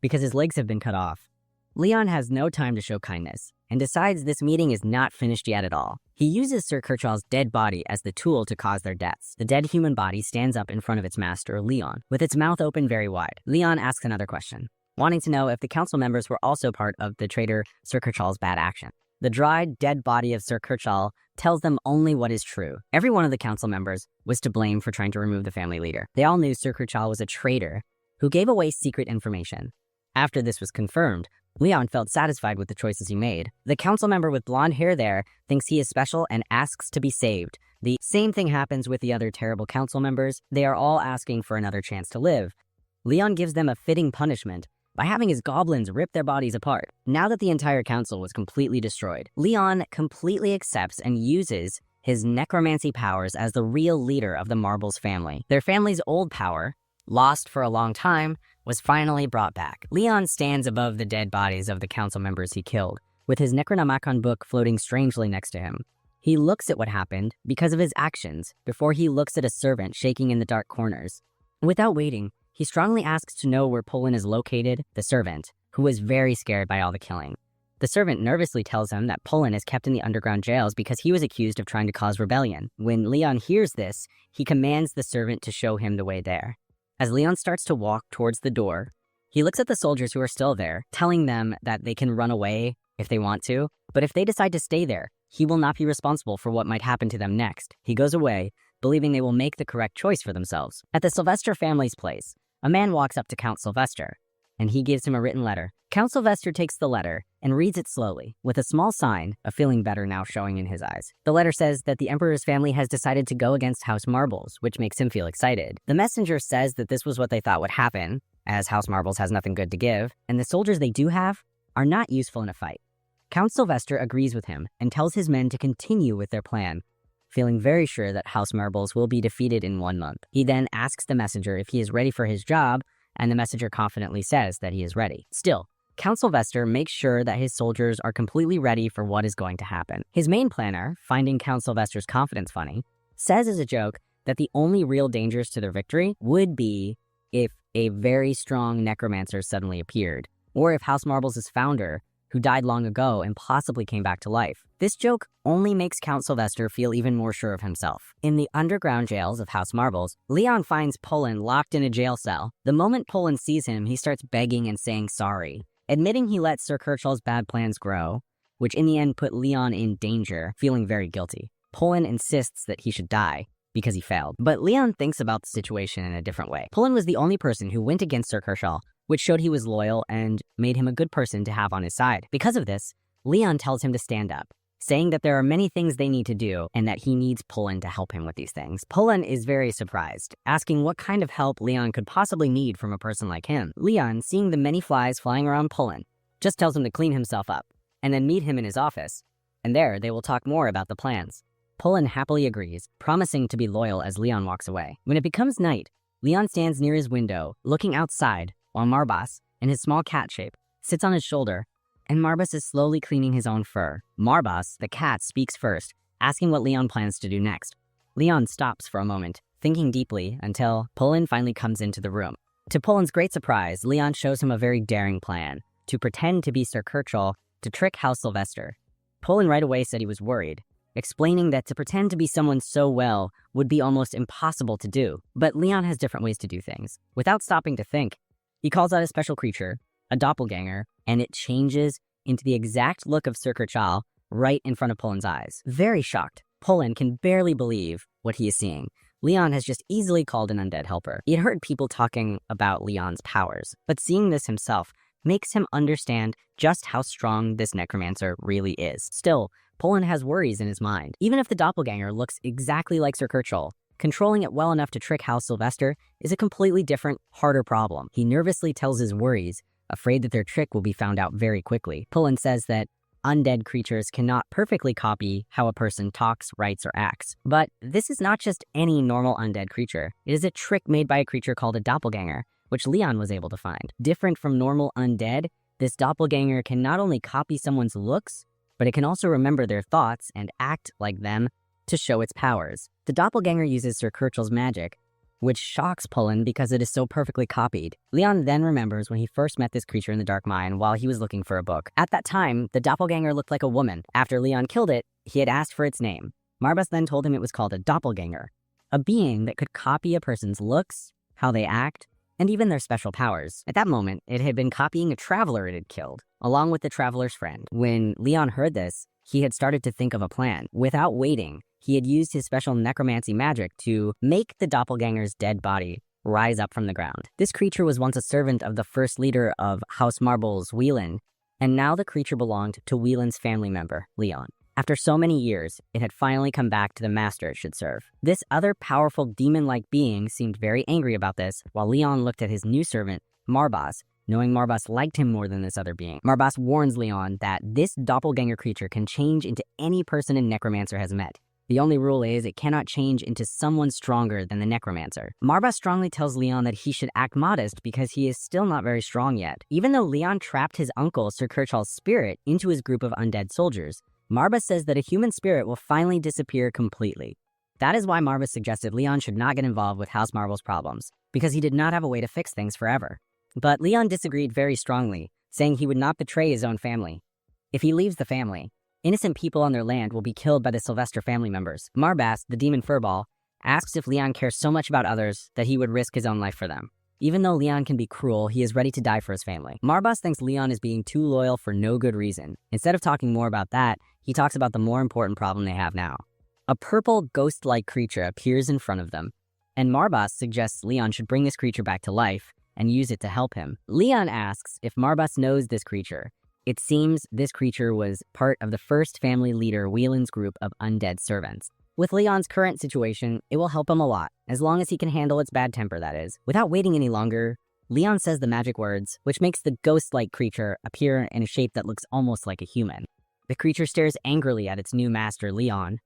because his legs have been cut off. Leon has no time to show kindness and decides this meeting is not finished yet at all. He uses Sir Kirchhoff's dead body as the tool to cause their deaths. The dead human body stands up in front of its master, Leon, with its mouth open very wide. Leon asks another question, wanting to know if the council members were also part of the traitor Sir Kirchhoff's bad action. The dried, dead body of Sir Kirchhoff tells them only what is true. Every one of the council members was to blame for trying to remove the family leader. They all knew Sir Kirchhoff was a traitor who gave away secret information. After this was confirmed, Leon felt satisfied with the choices he made. The council member with blonde hair there thinks he is special and asks to be saved. The same thing happens with the other terrible council members. They are all asking for another chance to live. Leon gives them a fitting punishment by having his goblins rip their bodies apart. Now that the entire council was completely destroyed, Leon completely accepts and uses his necromancy powers as the real leader of the Marbles family. Their family's old power, lost for a long time, was finally brought back. Leon stands above the dead bodies of the council members he killed, with his Necronomicon book floating strangely next to him. He looks at what happened because of his actions before he looks at a servant shaking in the dark corners. Without waiting, he strongly asks to know where Poland is located, the servant, who is very scared by all the killing. The servant nervously tells him that Poland is kept in the underground jails because he was accused of trying to cause rebellion. When Leon hears this, he commands the servant to show him the way there. As Leon starts to walk towards the door, he looks at the soldiers who are still there, telling them that they can run away if they want to, but if they decide to stay there, he will not be responsible for what might happen to them next. He goes away, believing they will make the correct choice for themselves. At the Sylvester family's place, a man walks up to Count Sylvester, and he gives him a written letter. Count Sylvester takes the letter and reads it slowly, with a small sign of feeling better now showing in his eyes. The letter says that the Emperor's family has decided to go against House Marbles, which makes him feel excited. The messenger says that this was what they thought would happen, as House Marbles has nothing good to give, and the soldiers they do have are not useful in a fight. Count Sylvester agrees with him and tells his men to continue with their plan, feeling very sure that House Marbles will be defeated in 1 month. He then asks the messenger if he is ready for his job, and the messenger confidently says that he is ready. Still, Count Sylvester makes sure that his soldiers are completely ready for what is going to happen. His main planner, finding Count Sylvester's confidence funny, says as a joke that the only real dangers to their victory would be if a very strong necromancer suddenly appeared, or if House Marbles' founder, who died long ago and possibly came back to life. This joke only makes Count Sylvester feel even more sure of himself. In the underground jails of House Marbles, Leon finds Poland locked in a jail cell. The moment Poland sees him, he starts begging and saying sorry, admitting he let Sir Kirchhoff's bad plans grow, which in the end put Leon in danger, feeling very guilty. Poland insists that he should die because he failed. But Leon thinks about the situation in a different way. Poland was the only person who went against Sir Kirchhoff, which showed he was loyal and made him a good person to have on his side. Because of this, Leon tells him to stand up, saying that there are many things they need to do and that he needs Pullen to help him with these things. Pullen is very surprised, asking what kind of help Leon could possibly need from a person like him. Leon, seeing the many flies flying around Pullen, just tells him to clean himself up and then meet him in his office, and there they will talk more about the plans. Pullen happily agrees, promising to be loyal as Leon walks away. When it becomes night, Leon stands near his window, looking outside, while Marbas, in his small cat shape, sits on his shoulder, and Marbas is slowly cleaning his own fur. Marbas, the cat, speaks first, asking what Leon plans to do next. Leon stops for a moment, thinking deeply until Pullen finally comes into the room. To Pullen's great surprise, Leon shows him a very daring plan, to pretend to be Sir Kirchhoff to trick House Sylvester. Pullen right away said he was worried, explaining that to pretend to be someone so well would be almost impossible to do. But Leon has different ways to do things. Without stopping to think, he calls out a special creature, a doppelganger, and it changes into the exact look of Sir Kirchhoff right in front of Pullen's eyes. Very shocked, Pullen can barely believe what he is seeing. Leon has just easily called an undead helper. He had heard people talking about Leon's powers, but seeing this himself makes him understand just how strong this necromancer really is. Still, Pullen has worries in his mind. Even if the doppelganger looks exactly like Sir Kirchhoff, controlling it well enough to trick House Sylvester is a completely different, harder problem. He nervously tells his worries, afraid that their trick will be found out very quickly. Pullen says that undead creatures cannot perfectly copy how a person talks, writes, or acts. But this is not just any normal undead creature. It is a trick made by a creature called a doppelganger, which Leon was able to find. Different from normal undead, this doppelganger can not only copy someone's looks, but it can also remember their thoughts and act like them to show its powers. The doppelganger uses Sir Kirchhoff's magic, which shocks Pullen because it is so perfectly copied. Leon then remembers when he first met this creature in the Dark Mine while he was looking for a book. At that time, the doppelganger looked like a woman. After Leon killed it, he had asked for its name. Marbas then told him it was called a doppelganger, a being that could copy a person's looks, how they act, and even their special powers. At that moment, it had been copying a traveler it had killed, along with the traveler's friend. When Leon heard this, he had started to think of a plan. Without waiting, he had used his special necromancy magic to make the doppelganger's dead body rise up from the ground. This creature was once a servant of the first leader of House Marble's, Whelan, and now the creature belonged to Whelan's family member, Leon. After so many years, it had finally come back to the master it should serve. This other powerful demon-like being seemed very angry about this, while Leon looked at his new servant, Marbas, knowing Marbas liked him more than this other being. Marbas warns Leon that this doppelganger creature can change into any person a necromancer has met. The only rule is it cannot change into someone stronger than the necromancer. Marbas strongly tells Leon that he should act modest because he is still not very strong yet. Even though Leon trapped his uncle, Sir Kirchhoff's spirit, into his group of undead soldiers, Marbas says that a human spirit will finally disappear completely. That is why Marbas suggested Leon should not get involved with House Marble's problems, because he did not have a way to fix things forever. But Leon disagreed very strongly, saying he would not betray his own family. If he leaves the family, innocent people on their land will be killed by the Sylvester family members. Marbas, the demon furball, asks if Leon cares so much about others that he would risk his own life for them. Even though Leon can be cruel, he is ready to die for his family. Marbas thinks Leon is being too loyal for no good reason. Instead of talking more about that, he talks about the more important problem they have now. A purple ghost-like creature appears in front of them, and Marbas suggests Leon should bring this creature back to life and use it to help him. Leon asks if Marbas knows this creature. It seems this creature was part of the first family leader Whelan's group of undead servants. With Leon's current situation, it will help him a lot, as long as he can handle its bad temper, that is. Without waiting any longer, Leon says the magic words, which makes the ghost-like creature appear in a shape that looks almost like a human. The creature stares angrily at its new master, Leon,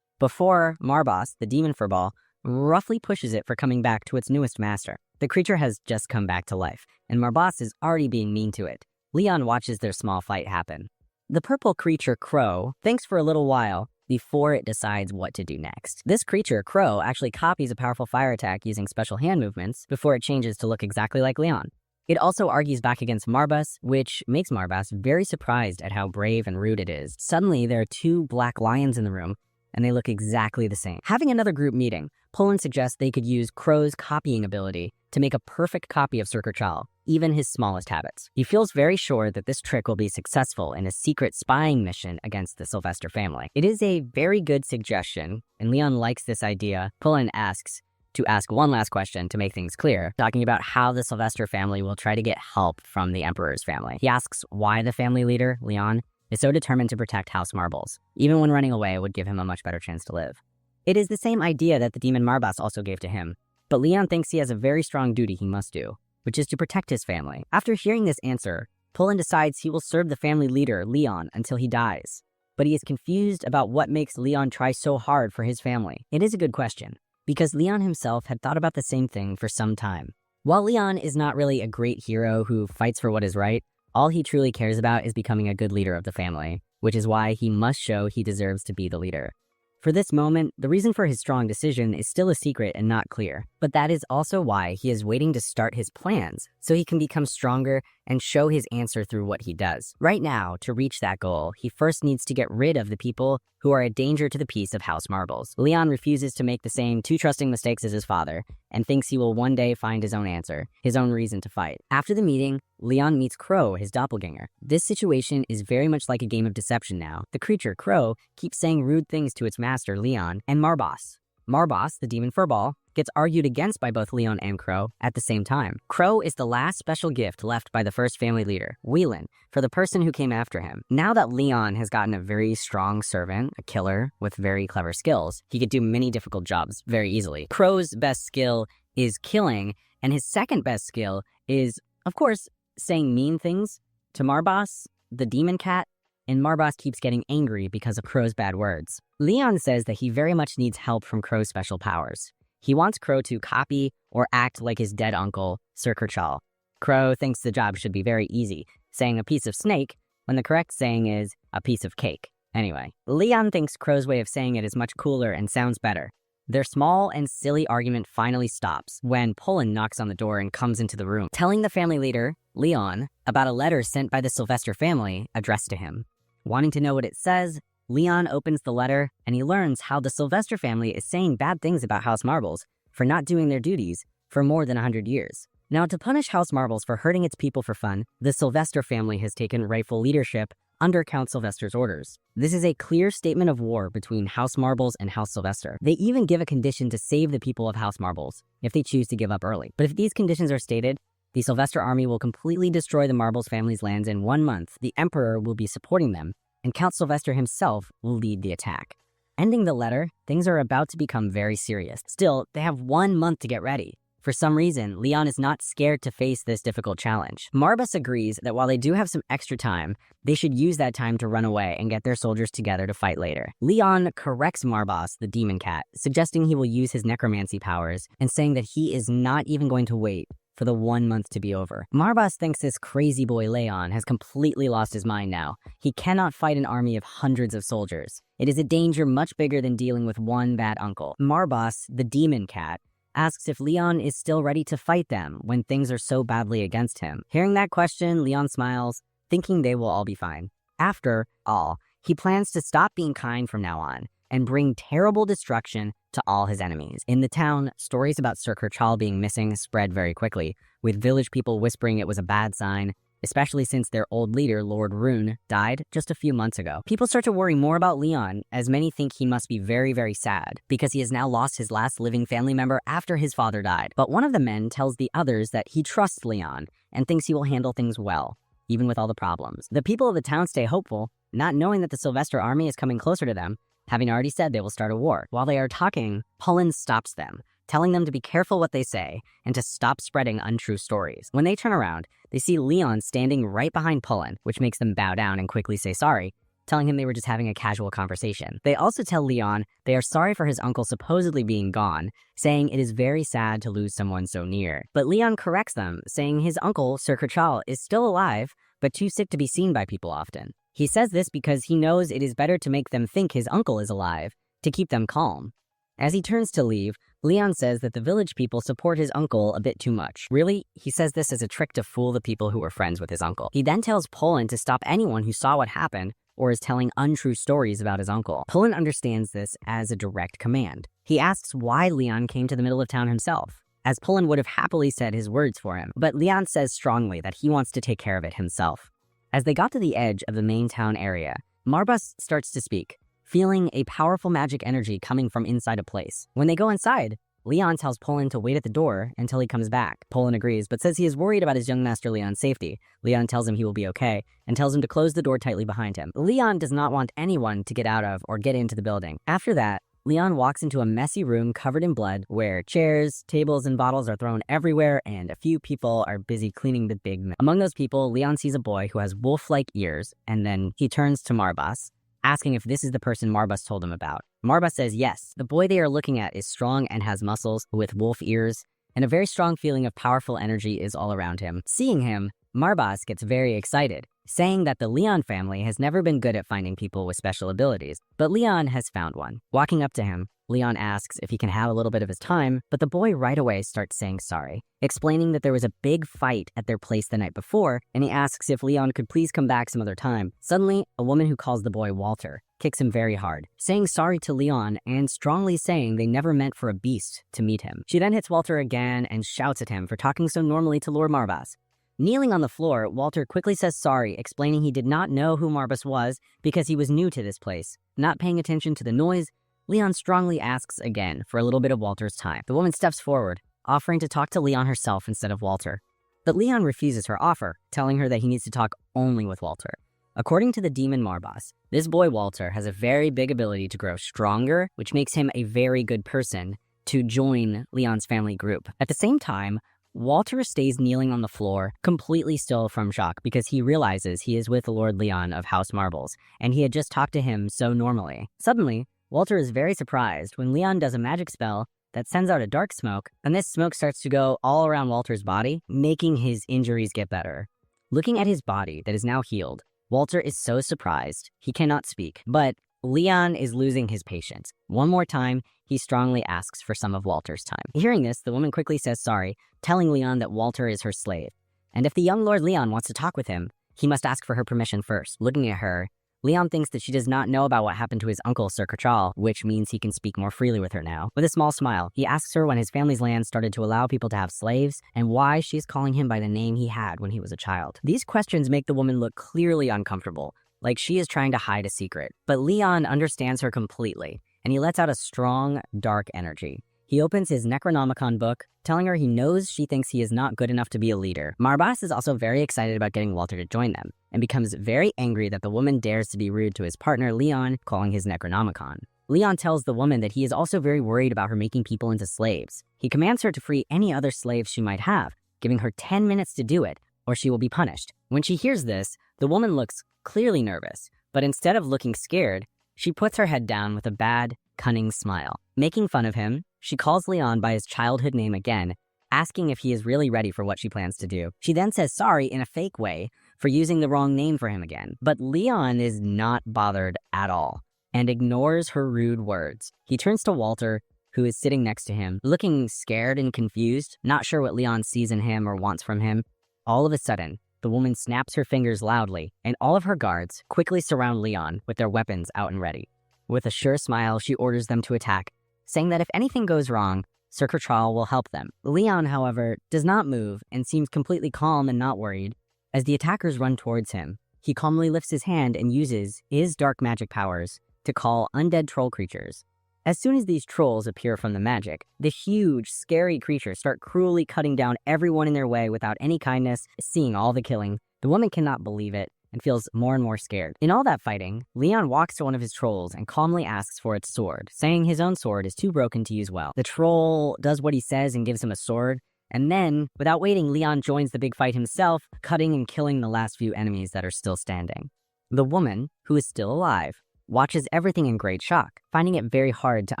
before Marbas, the demon furball, roughly pushes it for coming back to its newest master. The creature has just come back to life, and Marbas is already being mean to it. Leon watches their small fight happen. The purple creature, Crow, thinks for a little while before it decides what to do next. This creature, Crow, actually copies a powerful fire attack using special hand movements before it changes to look exactly like Leon. It also argues back against Marbas, which makes Marbas very surprised at how brave and rude it is. Suddenly, there are two black lions in the room, and they look exactly the same. Having another group meeting, Pullen suggests they could use Crow's copying ability to make a perfect copy of Sir Kirchhoff, even his smallest habits. He feels very sure that this trick will be successful in a secret spying mission against the Sylvester family. It is a very good suggestion, and Leon likes this idea. Pullen asks to ask one last question to make things clear, talking about how the Sylvester family will try to get help from the Emperor's family. He asks why the family leader, Leon, is so determined to protect House Marbles. Even when running away would give him a much better chance to live. It is the same idea that the demon Marbas also gave to him, but Leon thinks he has a very strong duty he must do, which is to protect his family. After hearing this answer, Pullen decides he will serve the family leader, Leon, until he dies. But he is confused about what makes Leon try so hard for his family. It is a good question, because Leon himself had thought about the same thing for some time. While Leon is not really a great hero who fights for what is right, all he truly cares about is becoming a good leader of the family, which is why he must show he deserves to be the leader. For this moment, the reason for his strong decision is still a secret and not clear, but that is also why he is waiting to start his plans, so he can become stronger and show his answer through what he does. Right now, to reach that goal, he first needs to get rid of the people who are a danger to the peace of House Marbles. Leon refuses to make the same too trusting mistakes as his father, and thinks he will one day find his own answer, his own reason to fight. After the meeting, Leon meets Crow, his doppelganger. This situation is very much like a game of deception now. The creature, Crow, keeps saying rude things to its master, Leon, and Marbas. Marbas, the demon furball, gets argued against by both Leon and Crow at the same time. Crow is the last special gift left by the first family leader, Whelan, for the person who came after him. Now that Leon has gotten a very strong servant, a killer with very clever skills, he could do many difficult jobs very easily. Crow's best skill is killing, and his second best skill is, of course, saying mean things to Marbas, the demon cat, and Marbas keeps getting angry because of Crow's bad words. Leon says that he very much needs help from Crow's special powers. He wants Crow to copy or act like his dead uncle, Sir Kerchal. Crow thinks the job should be very easy, saying a piece of snake when the correct saying is a piece of cake. Anyway, Leon thinks Crow's way of saying it is much cooler and sounds better. Their small and silly argument finally stops when Pullen knocks on the door and comes into the room, telling the family leader, Leon, about a letter sent by the Sylvester family addressed to him. Wanting to know what it says, Leon opens the letter and he learns how the Sylvester family is saying bad things about House Marbles for not doing their duties for more than 100 years. Now, to punish House Marbles for hurting its people for fun, the Sylvester family has taken rightful leadership under Count Sylvester's orders. This is a clear statement of war between House Marbles and House Sylvester. They even give a condition to save the people of House Marbles if they choose to give up early. But if these conditions are stated, the Sylvester army will completely destroy the Marbles family's lands in 1 month. The Emperor will be supporting them, and Count Sylvester himself will lead the attack. Ending the letter, things are about to become very serious. Still, they have 1 month to get ready. For some reason, Leon is not scared to face this difficult challenge. Marbas agrees that while they do have some extra time, they should use that time to run away and get their soldiers together to fight later. Leon corrects Marbas, the demon cat, suggesting he will use his necromancy powers and saying that he is not even going to wait for the 1 month to be over. Marbas thinks this crazy boy Leon has completely lost his mind now. He cannot fight an army of hundreds of soldiers. It is a danger much bigger than dealing with one bad uncle. Marbas, the demon cat, asks if Leon is still ready to fight them when things are so badly against him. Hearing that question, Leon smiles, thinking they will all be fine. After all, he plans to stop being kind from now on and bring terrible destruction to all his enemies. In the town, stories about Sir Kerchal being missing spread very quickly, with village people whispering it was a bad sign, especially since their old leader, Lord Rune, died just a few months ago. People start to worry more about Leon, as many think he must be very, very sad, because he has now lost his last living family member after his father died. But one of the men tells the others that he trusts Leon, and thinks he will handle things well, even with all the problems. The people of the town stay hopeful, not knowing that the Sylvester army is coming closer to them, having already said they will start a war. While they are talking, Pullen stops them, telling them to be careful what they say and to stop spreading untrue stories. When they turn around, they see Leon standing right behind Pullen, which makes them bow down and quickly say sorry, telling him they were just having a casual conversation. They also tell Leon they are sorry for his uncle supposedly being gone, saying it is very sad to lose someone so near. But Leon corrects them, saying his uncle, Sir Kerchal, is still alive, but too sick to be seen by people often. He says this because he knows it is better to make them think his uncle is alive, to keep them calm. As he turns to leave, Leon says that the village people support his uncle a bit too much. Really, he says this as a trick to fool the people who were friends with his uncle. He then tells Pullen to stop anyone who saw what happened or is telling untrue stories about his uncle. Pullen understands this as a direct command. He asks why Leon came to the middle of town himself, as Pullen would have happily said his words for him, but Leon says strongly that he wants to take care of it himself. As they got to the edge of the main town area, Marbas starts to speak, feeling a powerful magic energy coming from inside a place. When they go inside, Leon tells Poland to wait at the door until he comes back. Poland agrees, but says he is worried about his young master Leon's safety. Leon tells him he will be okay, and tells him to close the door tightly behind him. Leon does not want anyone to get out of or get into the building. After that, Leon walks into a messy room covered in blood where chairs, tables, and bottles are thrown everywhere, and a few people are busy cleaning the big mess. Among those people, Leon sees a boy who has wolf-like ears, and then he turns to Marbas, asking if this is the person Marbas told him about. Marbas says yes. The boy they are looking at is strong and has muscles with wolf ears, and a very strong feeling of powerful energy is all around him. Seeing him, Marbas gets very excited, saying that the Leon family has never been good at finding people with special abilities, but Leon has found one. Walking up to him, Leon asks if he can have a little bit of his time, but the boy right away starts saying sorry, explaining that there was a big fight at their place the night before, and he asks if Leon could please come back some other time. Suddenly, a woman who calls the boy Walter kicks him very hard, saying sorry to Leon and strongly saying they never meant for a beast to meet him. She then hits Walter again and shouts at him for talking so normally to Lord Marbas. Kneeling on the floor, Walter quickly says sorry, explaining he did not know who Marbas was because he was new to this place. Not paying attention to the noise, Leon strongly asks again for a little bit of Walter's time. The woman steps forward, offering to talk to Leon herself instead of Walter. But Leon refuses her offer, telling her that he needs to talk only with Walter. According to the demon Marbas, this boy Walter has a very big ability to grow stronger, which makes him a very good person to join Leon's family group. At the same time, Walter stays kneeling on the floor, completely still from shock because he realizes he is with Lord Leon of House Marbles, and he had just talked to him so normally. Suddenly, Walter is very surprised when Leon does a magic spell that sends out a dark smoke, and this smoke starts to go all around Walter's body, making his injuries get better. Looking at his body that is now healed, Walter is so surprised he cannot speak, but Leon is losing his patience. One more time, he strongly asks for some of Walter's time. Hearing this, the woman quickly says sorry, telling Leon that Walter is her slave, and if the young Lord Leon wants to talk with him, he must ask for her permission first. Looking at her, Leon thinks that she does not know about what happened to his uncle, Sir Catral, which means he can speak more freely with her now. With a small smile, he asks her when his family's land started to allow people to have slaves, and why she is calling him by the name he had when he was a child. These questions make the woman look clearly uncomfortable, like she is trying to hide a secret. But Leon understands her completely, and he lets out a strong, dark energy. He opens his Necronomicon book, telling her he knows she thinks he is not good enough to be a leader. Marbas is also very excited about getting Walter to join them, and becomes very angry that the woman dares to be rude to his partner Leon, calling his Necronomicon. Leon tells the woman that he is also very worried about her making people into slaves. He commands her to free any other slaves she might have, giving her 10 minutes to do it, or she will be punished. When she hears this, the woman looks clearly nervous, but instead of looking scared, she puts her head down with a bad, cunning smile. Making fun of him, she calls Leon by his childhood name again, asking if he is really ready for what she plans to do. She then says sorry in a fake way for using the wrong name for him again. But Leon is not bothered at all and ignores her rude words. He turns to Walter, who is sitting next to him, looking scared and confused, not sure what Leon sees in him or wants from him. All of a sudden, the woman snaps her fingers loudly, and all of her guards quickly surround Leon with their weapons out and ready. With a sure smile, she orders them to attack, saying that if anything goes wrong, Sir Catral will help them. Leon, however, does not move and seems completely calm and not worried. As the attackers run towards him, he calmly lifts his hand and uses his dark magic powers to call undead troll creatures. As soon as these trolls appear from the magic, the huge, scary creatures start cruelly cutting down everyone in their way without any kindness. Seeing all the killing, the woman cannot believe it and feels more and more scared. In all that fighting, Leon walks to one of his trolls and calmly asks for its sword, saying his own sword is too broken to use well. The troll does what he says and gives him a sword, and then, without waiting, Leon joins the big fight himself, cutting and killing the last few enemies that are still standing. The woman, who is still alive, watches everything in great shock, finding it very hard to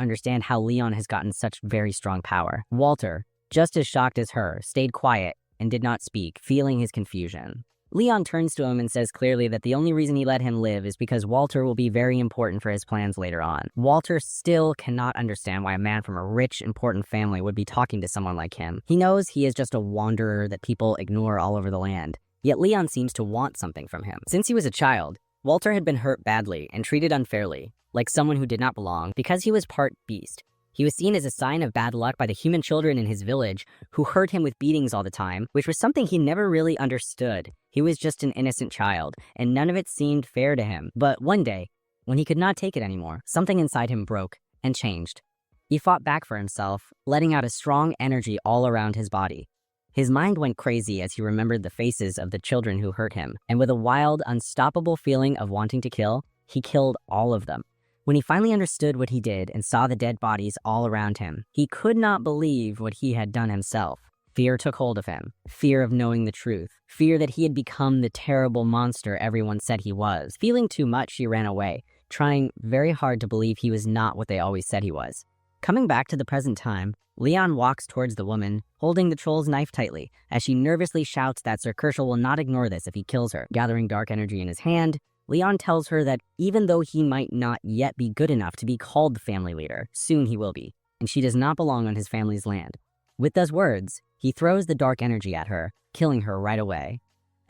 understand how Leon has gotten such very strong power. Walter, just as shocked as her, stayed quiet and did not speak, feeling his confusion. Leon turns to him and says clearly that the only reason he let him live is because Walter will be very important for his plans later on. Walter still cannot understand why a man from a rich, important family would be talking to someone like him. He knows he is just a wanderer that people ignore all over the land, yet Leon seems to want something from him. Since he was a child, Walter had been hurt badly and treated unfairly, like someone who did not belong, because he was part beast. He was seen as a sign of bad luck by the human children in his village who hurt him with beatings all the time, which was something he never really understood. He was just an innocent child, and none of it seemed fair to him. But one day, when he could not take it anymore, something inside him broke and changed. He fought back for himself, letting out a strong energy all around his body. His mind went crazy as he remembered the faces of the children who hurt him, and with a wild, unstoppable feeling of wanting to kill, he killed all of them. When he finally understood what he did and saw the dead bodies all around him, he could not believe what he had done himself. Fear took hold of him, fear of knowing the truth, fear that he had become the terrible monster everyone said he was. Feeling too much, he ran away, trying very hard to believe he was not what they always said he was. Coming back to the present time, Leon walks towards the woman, holding the troll's knife tightly, as she nervously shouts that Sir Kershal will not ignore this if he kills her. Gathering dark energy in his hand, Leon tells her that even though he might not yet be good enough to be called the family leader, soon he will be, and she does not belong on his family's land. With those words, he throws the dark energy at her, killing her right away.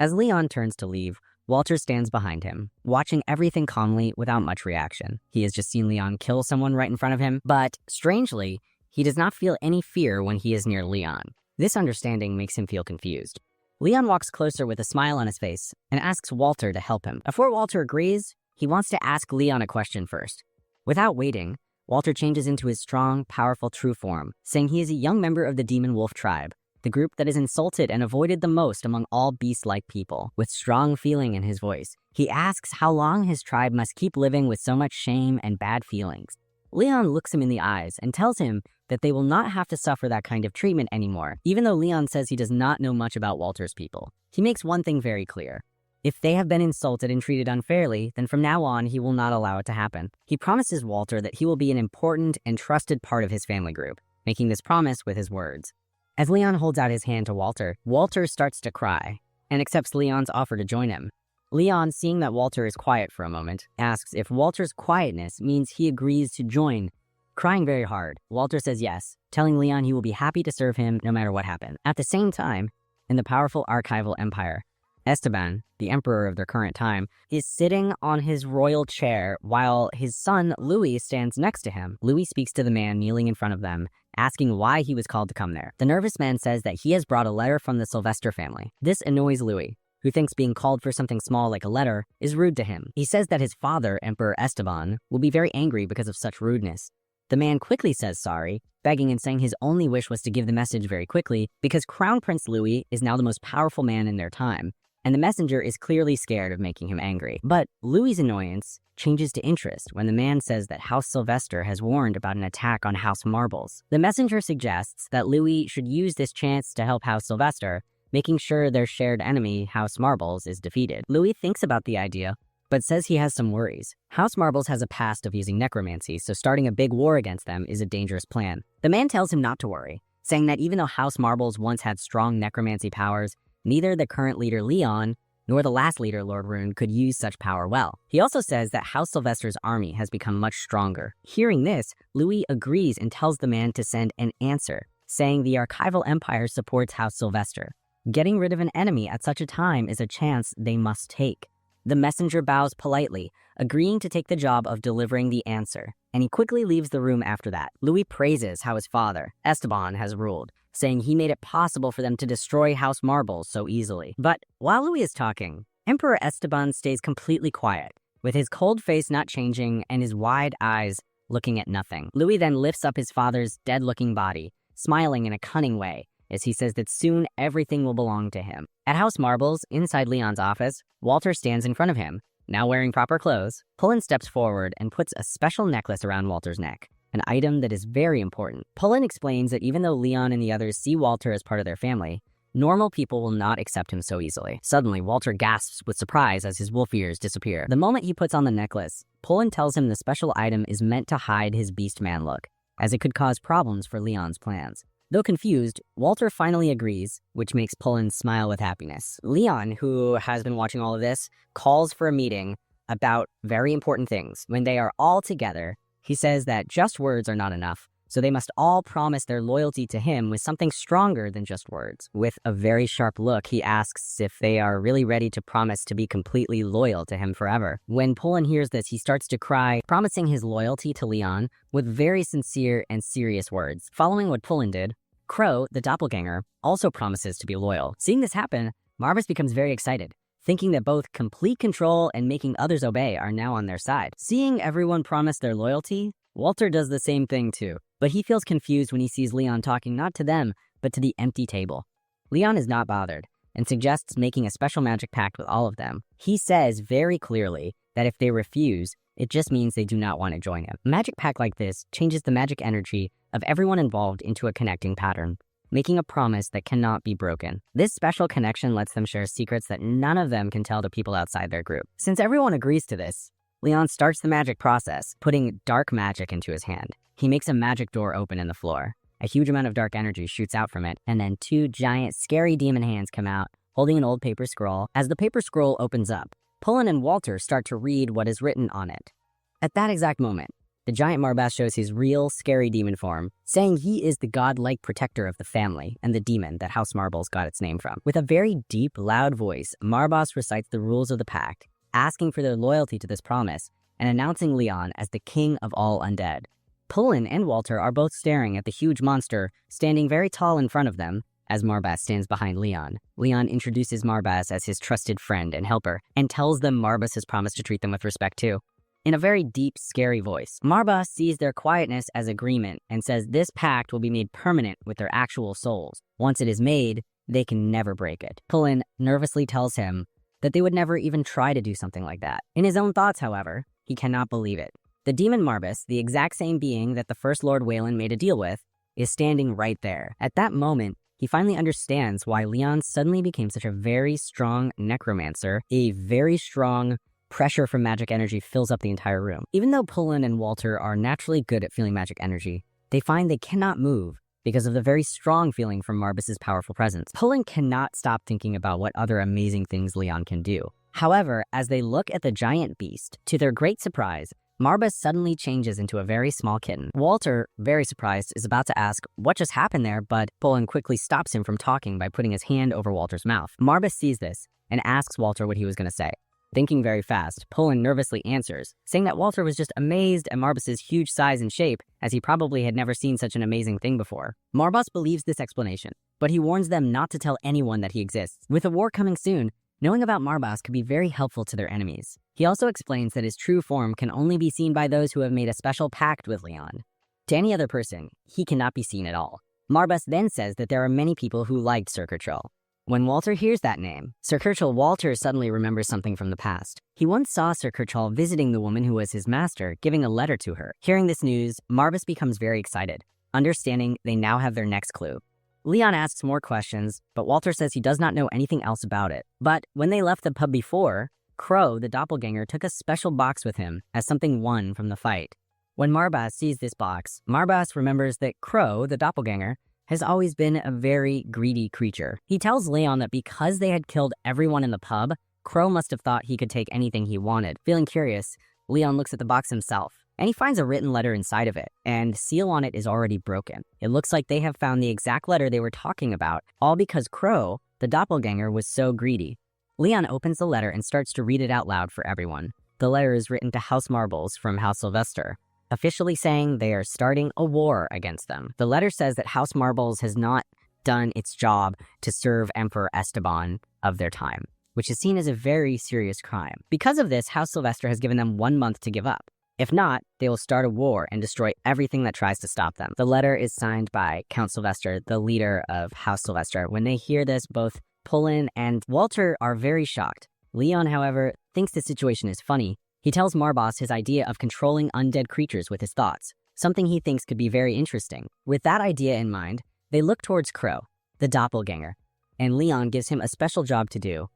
As Leon turns to leave, Walter stands behind him, watching everything calmly without much reaction. He has just seen Leon kill someone right in front of him, but strangely, he does not feel any fear when he is near Leon. This understanding makes him feel confused. Leon walks closer with a smile on his face and asks Walter to help him. Before Walter agrees, he wants to ask Leon a question first. Without waiting, Walter changes into his strong, powerful true form, saying he is a young member of the Demon Wolf tribe, the group that is insulted and avoided the most among all beast-like people. With strong feeling in his voice, he asks how long his tribe must keep living with so much shame and bad feelings. Leon looks him in the eyes and tells him that they will not have to suffer that kind of treatment anymore, even though Leon says he does not know much about Walter's people. He makes one thing very clear. If they have been insulted and treated unfairly, then from now on, he will not allow it to happen. He promises Walter that he will be an important and trusted part of his family group, making this promise with his words. As Leon holds out his hand to Walter, Walter starts to cry and accepts Leon's offer to join him. Leon, seeing that Walter is quiet for a moment, asks if Walter's quietness means he agrees to join. Crying very hard, Walter says yes, telling Leon he will be happy to serve him no matter what happens. At the same time, in the powerful archival empire, Esteban, the emperor of their current time, is sitting on his royal chair while his son Louis stands next to him. Louis speaks to the man kneeling in front of them, asking why he was called to come there. The nervous man says that he has brought a letter from the Sylvester family. This annoys Louis, who thinks being called for something small like a letter is rude to him. He says that his father, Emperor Esteban, will be very angry because of such rudeness. The man quickly says sorry, begging and saying his only wish was to give the message very quickly because Crown Prince Louis is now the most powerful man in their time, and the messenger is clearly scared of making him angry. But Louis's annoyance changes to interest when the man says that House Sylvester has warned about an attack on House Marbles. The messenger suggests that Louis should use this chance to help House Sylvester, making sure their shared enemy, House Marbles, is defeated. Louis thinks about the idea, but says he has some worries. House Marbles has a past of using necromancy, so starting a big war against them is a dangerous plan. The man tells him not to worry, saying that even though House Marbles once had strong necromancy powers, neither the current leader Leon nor the last leader Lord Rune could use such power well. He also says that House Sylvester's army has become much stronger. Hearing this, Louis agrees and tells the man to send an answer, saying the archival empire supports House Sylvester. Getting rid of an enemy at such a time is a chance they must take. The messenger bows politely, agreeing to take the job of delivering the answer, and he quickly leaves the room after that. Louis praises how his father, Esteban, has ruled, saying he made it possible for them to destroy House Marbles so easily. But while Louis is talking, Emperor Esteban stays completely quiet, with his cold face not changing and his wide eyes looking at nothing. Louis then lifts up his father's dead-looking body, smiling in a cunning way, as he says that soon everything will belong to him. At House Marbles, inside Leon's office, Walter stands in front of him, now wearing proper clothes. Pullen steps forward and puts a special necklace around Walter's neck, an item that is very important. Pullen explains that even though Leon and the others see Walter as part of their family, normal people will not accept him so easily. Suddenly, Walter gasps with surprise as his wolf ears disappear. The moment he puts on the necklace, Pullen tells him the special item is meant to hide his beast man look, as it could cause problems for Leon's plans. Though confused, Walter finally agrees, which makes Pullen smile with happiness. Leon, who has been watching all of this, calls for a meeting about very important things. When they are all together, he says that just words are not enough, so they must all promise their loyalty to him with something stronger than just words. With a very sharp look, he asks if they are really ready to promise to be completely loyal to him forever. When Pullen hears this, he starts to cry, promising his loyalty to Leon with very sincere and serious words. Following what Pullen did, Crow, the doppelganger, also promises to be loyal. Seeing this happen, Marvis becomes very excited, thinking that both complete control and making others obey are now on their side. Seeing everyone promise their loyalty, Walter does the same thing too, But he feels confused when he sees Leon talking not to them, but to the empty table. Leon is not bothered and suggests making a special magic pact with all of them. He says very clearly that if they refuse, it just means they do not want to join him. A magic pact like this changes the magic energy of everyone involved into a connecting pattern, making a promise that cannot be broken. This special connection lets them share secrets that none of them can tell to people outside their group. Since everyone agrees to this, Leon starts the magic process, putting dark magic into his hand. He makes a magic door open in the floor. A huge amount of dark energy shoots out from it, and then two giant, scary demon hands come out, holding an old paper scroll. As the paper scroll opens up, Pullen and Walter start to read what is written on it. At that exact moment, the giant Marbas shows his real, scary demon form, saying he is the godlike protector of the family and the demon that House Marbles got its name from. With a very deep, loud voice, Marbas recites the rules of the pact, asking for their loyalty to this promise, and announcing Leon as the king of all undead. Pullen and Walter are both staring at the huge monster standing very tall in front of them as Marbas stands behind Leon. Leon introduces Marbas as his trusted friend and helper and tells them Marbas has promised to treat them with respect too. In a very deep, scary voice, Marbas sees their quietness as agreement and says this pact will be made permanent with their actual souls. Once it is made, they can never break it. Pullen nervously tells him that they would never even try to do something like that. In his own thoughts, however, he cannot believe it. The demon Marbas, the exact same being that the First Lord Wayland made a deal with, is standing right there. At that moment, he finally understands why Leon suddenly became such a very strong necromancer. A very strong pressure from magic energy fills up the entire room. Even though Pullen and Walter are naturally good at feeling magic energy, they find they cannot move because of the very strong feeling from Marbas' powerful presence. Pullen cannot stop thinking about what other amazing things Leon can do. However, as they look at the giant beast, to their great surprise, Marbas suddenly changes into a very small kitten. Walter, very surprised, is about to ask what just happened there, but Pullen quickly stops him from talking by putting his hand over Walter's mouth. Marbas sees this and asks Walter what he was going to say. Thinking very fast, Pullen nervously answers, saying that Walter was just amazed at Marbas' huge size and shape, as he probably had never seen such an amazing thing before. Marbas believes this explanation, but he warns them not to tell anyone that he exists. With a war coming soon, knowing about Marbas could be very helpful to their enemies. He also explains that his true form can only be seen by those who have made a special pact with Leon. To any other person, he cannot be seen at all. Marbas then says that there are many people who liked Sir Kurtrell. When Walter hears that name, Sir Kurtrell, Walter suddenly remembers something from the past. He once saw Sir Kurtrell visiting the woman who was his master, giving a letter to her. Hearing this news, Marbas becomes very excited, understanding they now have their next clue. Leon asks more questions, but Walter says he does not know anything else about it. But when they left the pub before, Crow, the doppelganger, took a special box with him as something won from the fight. When Marbas sees this box, Marbas remembers that Crow, the doppelganger, has always been a very greedy creature. He tells Leon that because they had killed everyone in the pub, Crow must have thought he could take anything he wanted. Feeling curious, Leon looks at the box himself, and he finds a written letter inside of it, and the seal on it is already broken. It looks like they have found the exact letter they were talking about, all because Crow, the doppelganger, was so greedy. Leon opens the letter and starts to read it out loud for everyone. The letter is written to House Marbles from House Sylvester, officially saying they are starting a war against them. The letter says that House Marbles has not done its job to serve Emperor Esteban of their time, which is seen as a very serious crime. Because of this, House Sylvester has given them 1 month to give up. If not, they will start a war and destroy everything that tries to stop them. The letter is signed by Count Sylvester, the leader of House Sylvester. When they hear this, both Pullen and Walter are very shocked. Leon, however, thinks the situation is funny. He tells Marbas his idea of controlling undead creatures with his thoughts, something he thinks could be very interesting. With that idea in mind, they look towards Crow, the doppelganger, and Leon gives him a special job to do.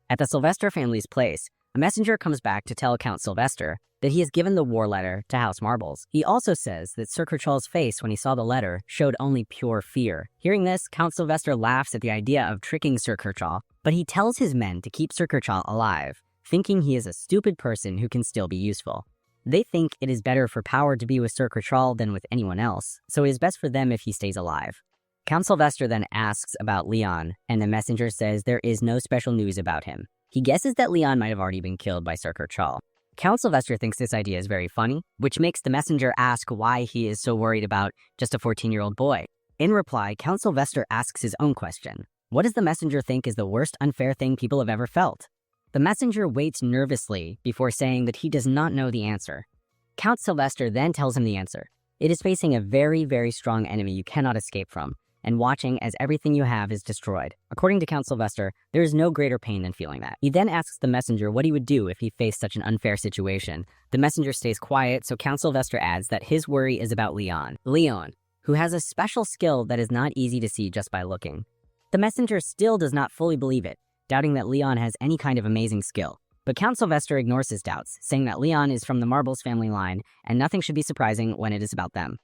At the Sylvester family's place, a messenger comes back to tell Count Sylvester that he has given the war letter to House Marbles. He also says that Sir Kurtrell's face when he saw the letter showed only pure fear. Hearing this, Count Sylvester laughs at the idea of tricking Sir Kurtrell, but he tells his men to keep Sir Kurtrell alive, thinking he is a stupid person who can still be useful. They think it is better for power to be with Sir Kurtrell than with anyone else, so it is best for them if he stays alive. Count Sylvester then asks about Leon, and the messenger says there is no special news about him. He guesses that Leon might have already been killed by Sir Kurtrell. Count Sylvester thinks this idea is very funny, which makes the messenger ask why he is so worried about just a 14-year-old boy. In reply, Count Sylvester asks his own question. What does the messenger think is the worst unfair thing people have ever felt? The messenger waits nervously before saying that he does not know the answer. Count Sylvester then tells him the answer. It is facing a very, very strong enemy you cannot escape from, and watching as everything you have is destroyed. According to Count Sylvester, there is no greater pain than feeling that. He then asks the messenger what he would do if he faced such an unfair situation. The messenger stays quiet, so Count Sylvester adds that his worry is about Leon. Leon, who has a special skill that is not easy to see just by looking. The messenger still does not fully believe it, doubting that Leon has any kind of amazing skill. But Count Sylvester ignores his doubts, saying that Leon is from the Marbles family line, and nothing should be surprising when it is about them.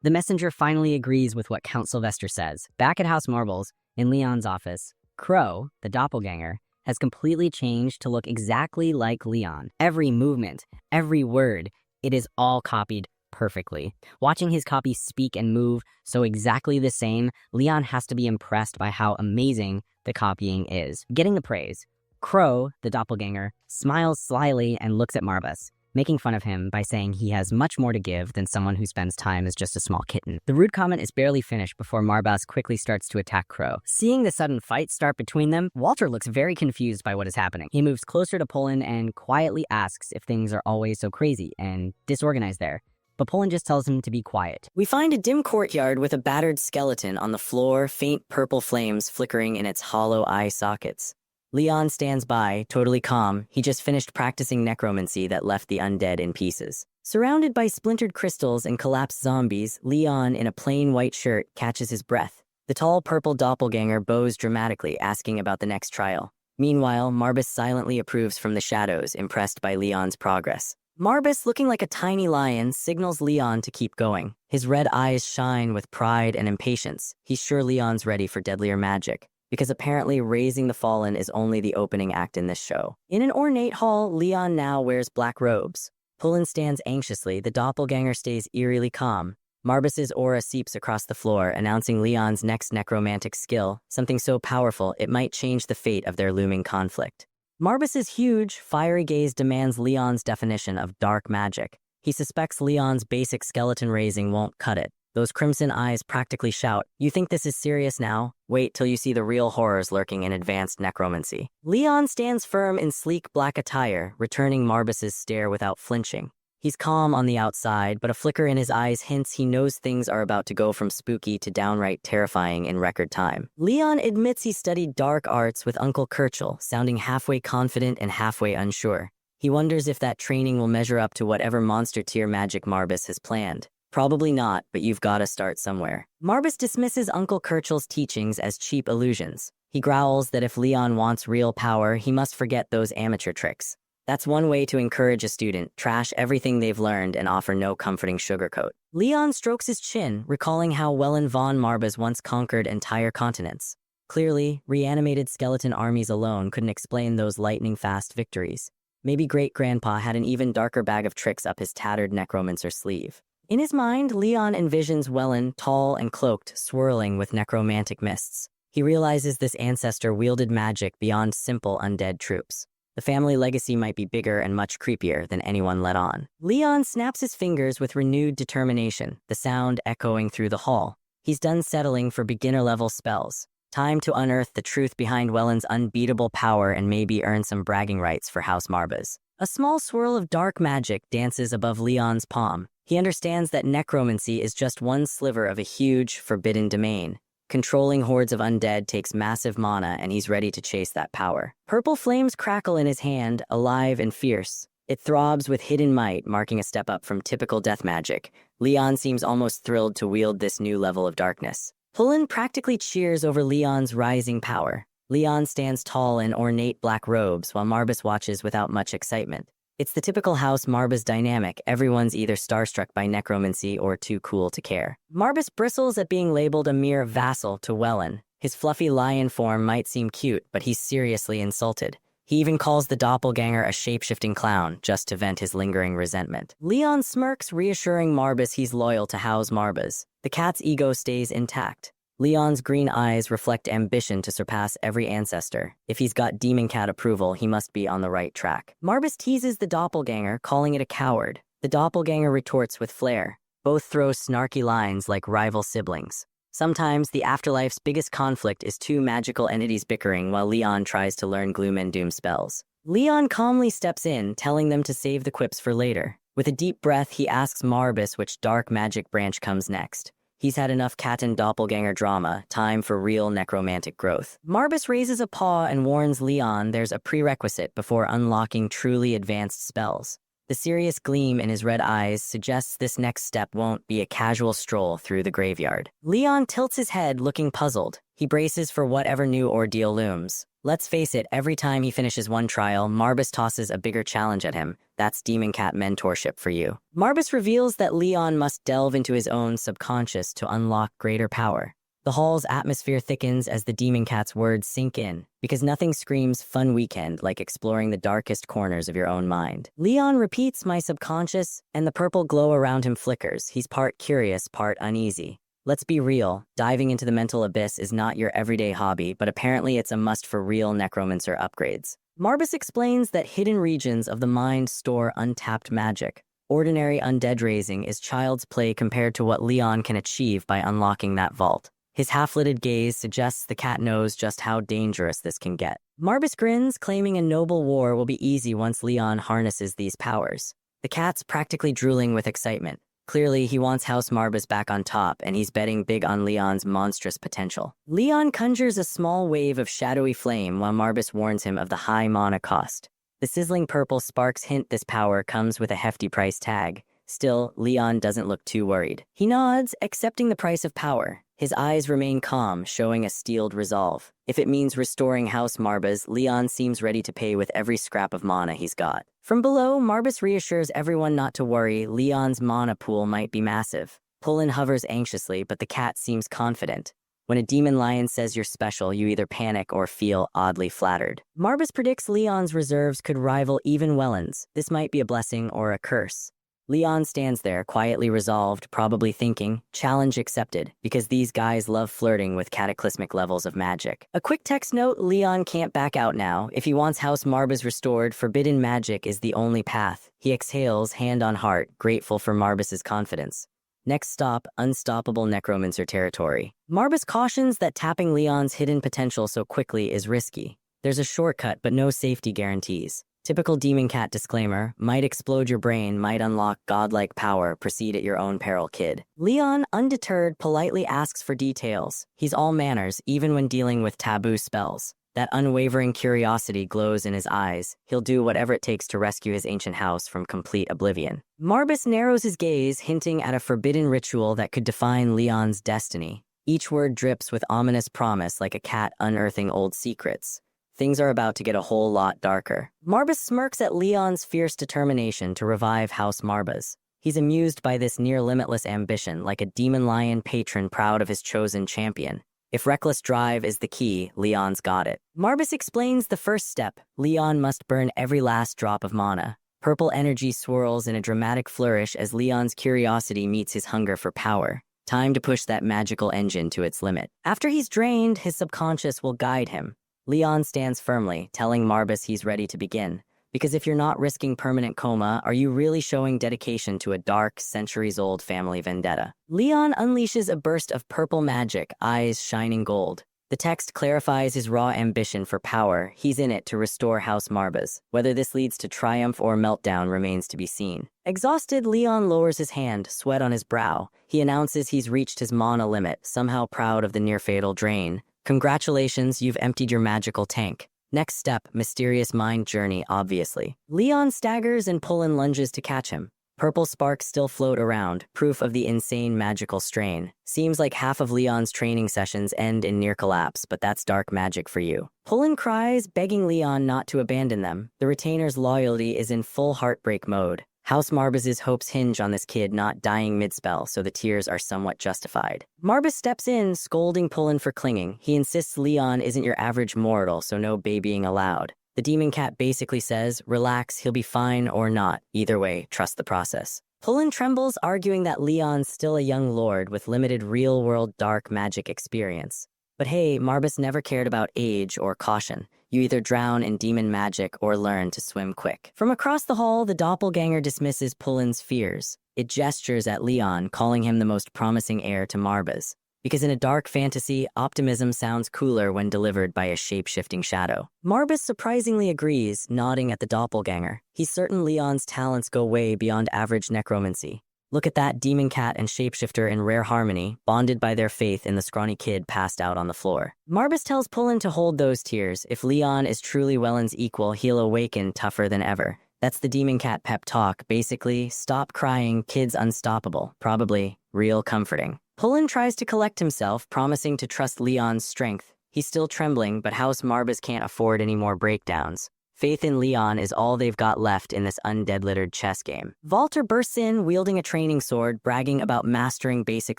The messenger finally agrees with what Count Sylvester says. Back at House Marbles, in Leon's office, Crow, the doppelganger, has completely changed to look exactly like Leon. Every movement, every word, it is all copied perfectly. Watching his copy speak and move so exactly the same, Leon has to be impressed by how amazing the copying is. Getting the praise, Crow, the doppelganger, smiles slyly and looks at Marbus, making fun of him by saying he has much more to give than someone who spends time as just a small kitten. The rude comment is barely finished before Marbus quickly starts to attack Crow. Seeing the sudden fight start between them, Walter looks very confused by what is happening. He moves closer to Poland and quietly asks if things are always so crazy and disorganized there. But Poland just tells him to be quiet. We find a dim courtyard with a battered skeleton on the floor, faint purple flames flickering in its hollow eye sockets. Leon stands by, totally calm. He just finished practicing necromancy that left the undead in pieces. Surrounded by splintered crystals and collapsed zombies, Leon, in a plain white shirt, catches his breath. The tall purple doppelganger bows dramatically, asking about the next trial. Meanwhile, Marbus silently approves from the shadows, impressed by Leon's progress. Marbus, looking like a tiny lion, signals Leon to keep going. His red eyes shine with pride and impatience. He's sure Leon's ready for deadlier magic, because apparently raising the fallen is only the opening act in this show. In an ornate hall, Leon now wears black robes. Pullen stands anxiously, the doppelganger stays eerily calm. Marbus's aura seeps across the floor, announcing Leon's next necromantic skill, something so powerful it might change the fate of their looming conflict. Marbus's huge, fiery gaze demands Leon's definition of dark magic. He suspects Leon's basic skeleton raising won't cut it. Those crimson eyes practically shout, "You think this is serious now? Wait till you see the real horrors lurking in advanced necromancy." Leon stands firm in sleek black attire, returning Marbus's stare without flinching. He's calm on the outside, but a flicker in his eyes hints he knows things are about to go from spooky to downright terrifying in record time. Leon admits he studied dark arts with Uncle Kirchel, sounding halfway confident and halfway unsure. He wonders if that training will measure up to whatever monster-tier magic Marbus has planned. Probably not, but you've got to start somewhere. Marbus dismisses Uncle Kirchel's teachings as cheap illusions. He growls that if Leon wants real power, he must forget those amateur tricks. That's one way to encourage a student, trash everything they've learned and offer no comforting sugarcoat. Leon strokes his chin, recalling how Wellen von Marbus once conquered entire continents. Clearly, reanimated skeleton armies alone couldn't explain those lightning-fast victories. Maybe Great-Grandpa had an even darker bag of tricks up his tattered necromancer sleeve. In his mind, Leon envisions Wellen, tall and cloaked, swirling with necromantic mists. He realizes this ancestor wielded magic beyond simple undead troops. The family legacy might be bigger and much creepier than anyone let on. Leon snaps his fingers with renewed determination, the sound echoing through the hall. He's done settling for beginner-level spells. Time to unearth the truth behind Wellen's unbeatable power and maybe earn some bragging rights for House Marbus. A small swirl of dark magic dances above Leon's palm. He understands that necromancy is just one sliver of a huge, forbidden domain. Controlling hordes of undead takes massive mana, and he's ready to chase that power. Purple flames crackle in his hand, alive and fierce. It throbs with hidden might, marking a step up from typical death magic. Leon seems almost thrilled to wield this new level of darkness. Pullen practically cheers over Leon's rising power. Leon stands tall in ornate black robes, while Marbus watches without much excitement. It's the typical House Marbus dynamic. Everyone's either starstruck by necromancy or too cool to care. Marbus bristles at being labeled a mere vassal to Wellen. His fluffy lion form might seem cute, but he's seriously insulted. He even calls the doppelganger a shape-shifting clown, just to vent his lingering resentment. Leon smirks, reassuring Marbus he's loyal to House Marbus. The cat's ego stays intact. Leon's green eyes reflect ambition to surpass every ancestor. If he's got demon cat approval, he must be on the right track. Marbus teases the doppelganger, calling it a coward. The doppelganger retorts with flair. Both throw snarky lines like rival siblings. Sometimes the afterlife's biggest conflict is two magical entities bickering while Leon tries to learn gloom and doom spells. Leon calmly steps in, telling them to save the quips for later. With a deep breath, he asks Marbus which dark magic branch comes next. He's had enough cat and doppelganger drama, time for real necromantic growth. Marbus raises a paw and warns Leon there's a prerequisite before unlocking truly advanced spells. The serious gleam in his red eyes suggests this next step won't be a casual stroll through the graveyard. Leon tilts his head, looking puzzled. He braces for whatever new ordeal looms. Let's face it, every time he finishes one trial, Marbus tosses a bigger challenge at him. That's Demon Cat mentorship for you. Marbus reveals that Leon must delve into his own subconscious to unlock greater power. The hall's atmosphere thickens as the Demon Cat's words sink in, because nothing screams fun weekend like exploring the darkest corners of your own mind. Leon repeats my subconscious, and the purple glow around him flickers. He's part curious, part uneasy. Let's be real, diving into the mental abyss is not your everyday hobby, but apparently it's a must for real Necromancer upgrades. Marbus explains that hidden regions of the mind store untapped magic. Ordinary undead raising is child's play compared to what Leon can achieve by unlocking that vault. His half-lidded gaze suggests the cat knows just how dangerous this can get. Marbus grins, claiming a noble war will be easy once Leon harnesses these powers. The cat's practically drooling with excitement. Clearly, he wants House Marbus back on top, and he's betting big on Leon's monstrous potential. Leon conjures a small wave of shadowy flame while Marbus warns him of the high mana cost. The sizzling purple sparks hint this power comes with a hefty price tag. Still, Leon doesn't look too worried. He nods, accepting the price of power. His eyes remain calm, showing a steeled resolve. If it means restoring House Marbus, Leon seems ready to pay with every scrap of mana he's got. From below, Marbus reassures everyone not to worry. Leon's mana pool might be massive. Pullen hovers anxiously, but the cat seems confident. When a demon lion says you're special, you either panic or feel oddly flattered. Marbus predicts Leon's reserves could rival even Welland's. This might be a blessing or a curse. Leon stands there, quietly resolved, probably thinking, challenge accepted, because these guys love flirting with cataclysmic levels of magic. A quick text note, Leon can't back out now. If he wants House Marbus restored, forbidden magic is the only path. He exhales, hand on heart, grateful for Marbus's confidence. Next stop, unstoppable Necromancer territory. Marbus cautions that tapping Leon's hidden potential so quickly is risky. There's a shortcut, but no safety guarantees. Typical Demon Cat disclaimer, might explode your brain, might unlock godlike power, proceed at your own peril, kid. Leon, undeterred, politely asks for details. He's all manners, even when dealing with taboo spells. That unwavering curiosity glows in his eyes. He'll do whatever it takes to rescue his ancient house from complete oblivion. Marbus narrows his gaze, hinting at a forbidden ritual that could define Leon's destiny. Each word drips with ominous promise like a cat unearthing old secrets. Things are about to get a whole lot darker. Marbus smirks at Leon's fierce determination to revive House Marbus. He's amused by this near-limitless ambition, like a demon lion patron proud of his chosen champion. If reckless drive is the key, Leon's got it. Marbus explains the first step. Leon must burn every last drop of mana. Purple energy swirls in a dramatic flourish as Leon's curiosity meets his hunger for power. Time to push that magical engine to its limit. After he's drained, his subconscious will guide him. Leon stands firmly, telling Marbus he's ready to begin. Because if you're not risking permanent coma, are you really showing dedication to a dark, centuries-old family vendetta? Leon unleashes a burst of purple magic, eyes shining gold. The text clarifies his raw ambition for power. He's in it to restore House Marbus. Whether this leads to triumph or meltdown remains to be seen. Exhausted, Leon lowers his hand, sweat on his brow. He announces he's reached his mana limit, somehow proud of the near-fatal drain. Congratulations, you've emptied your magical tank. Next step, mysterious mind journey, obviously. Leon staggers and Pullen lunges to catch him. Purple sparks still float around, proof of the insane magical strain. Seems like half of Leon's training sessions end in near collapse, but that's dark magic for you. Pullen cries, begging Leon not to abandon them. The retainer's loyalty is in full heartbreak mode. House Marbus's hopes hinge on this kid not dying mid-spell, so the tears are somewhat justified. Marbus steps in, scolding Pullen for clinging. He insists Leon isn't your average mortal, so no babying allowed. The Demon Cat basically says, relax, he'll be fine or not. Either way, trust the process. Pullen trembles, arguing that Leon's still a young lord with limited real-world dark magic experience. But hey, Marbus never cared about age or caution. You either drown in demon magic or learn to swim quick. From across the hall, the doppelganger dismisses Pullen's fears. It gestures at Leon, calling him the most promising heir to Marbus. Because in a dark fantasy, optimism sounds cooler when delivered by a shape-shifting shadow. Marbus surprisingly agrees, nodding at the doppelganger. He's certain Leon's talents go way beyond average necromancy. Look at that demon cat and shapeshifter in rare harmony, bonded by their faith in the scrawny kid passed out on the floor. Marbus tells Pullen to hold those tears. If Leon is truly Welland's equal, he'll awaken tougher than ever. That's the demon cat pep talk. Basically, stop crying, kid's unstoppable. Probably real comforting. Pullen tries to collect himself, promising to trust Leon's strength. He's still trembling, but House Marbus can't afford any more breakdowns. Faith in Leon is all they've got left in this undead-littered chess game. Walter bursts in, wielding a training sword, bragging about mastering basic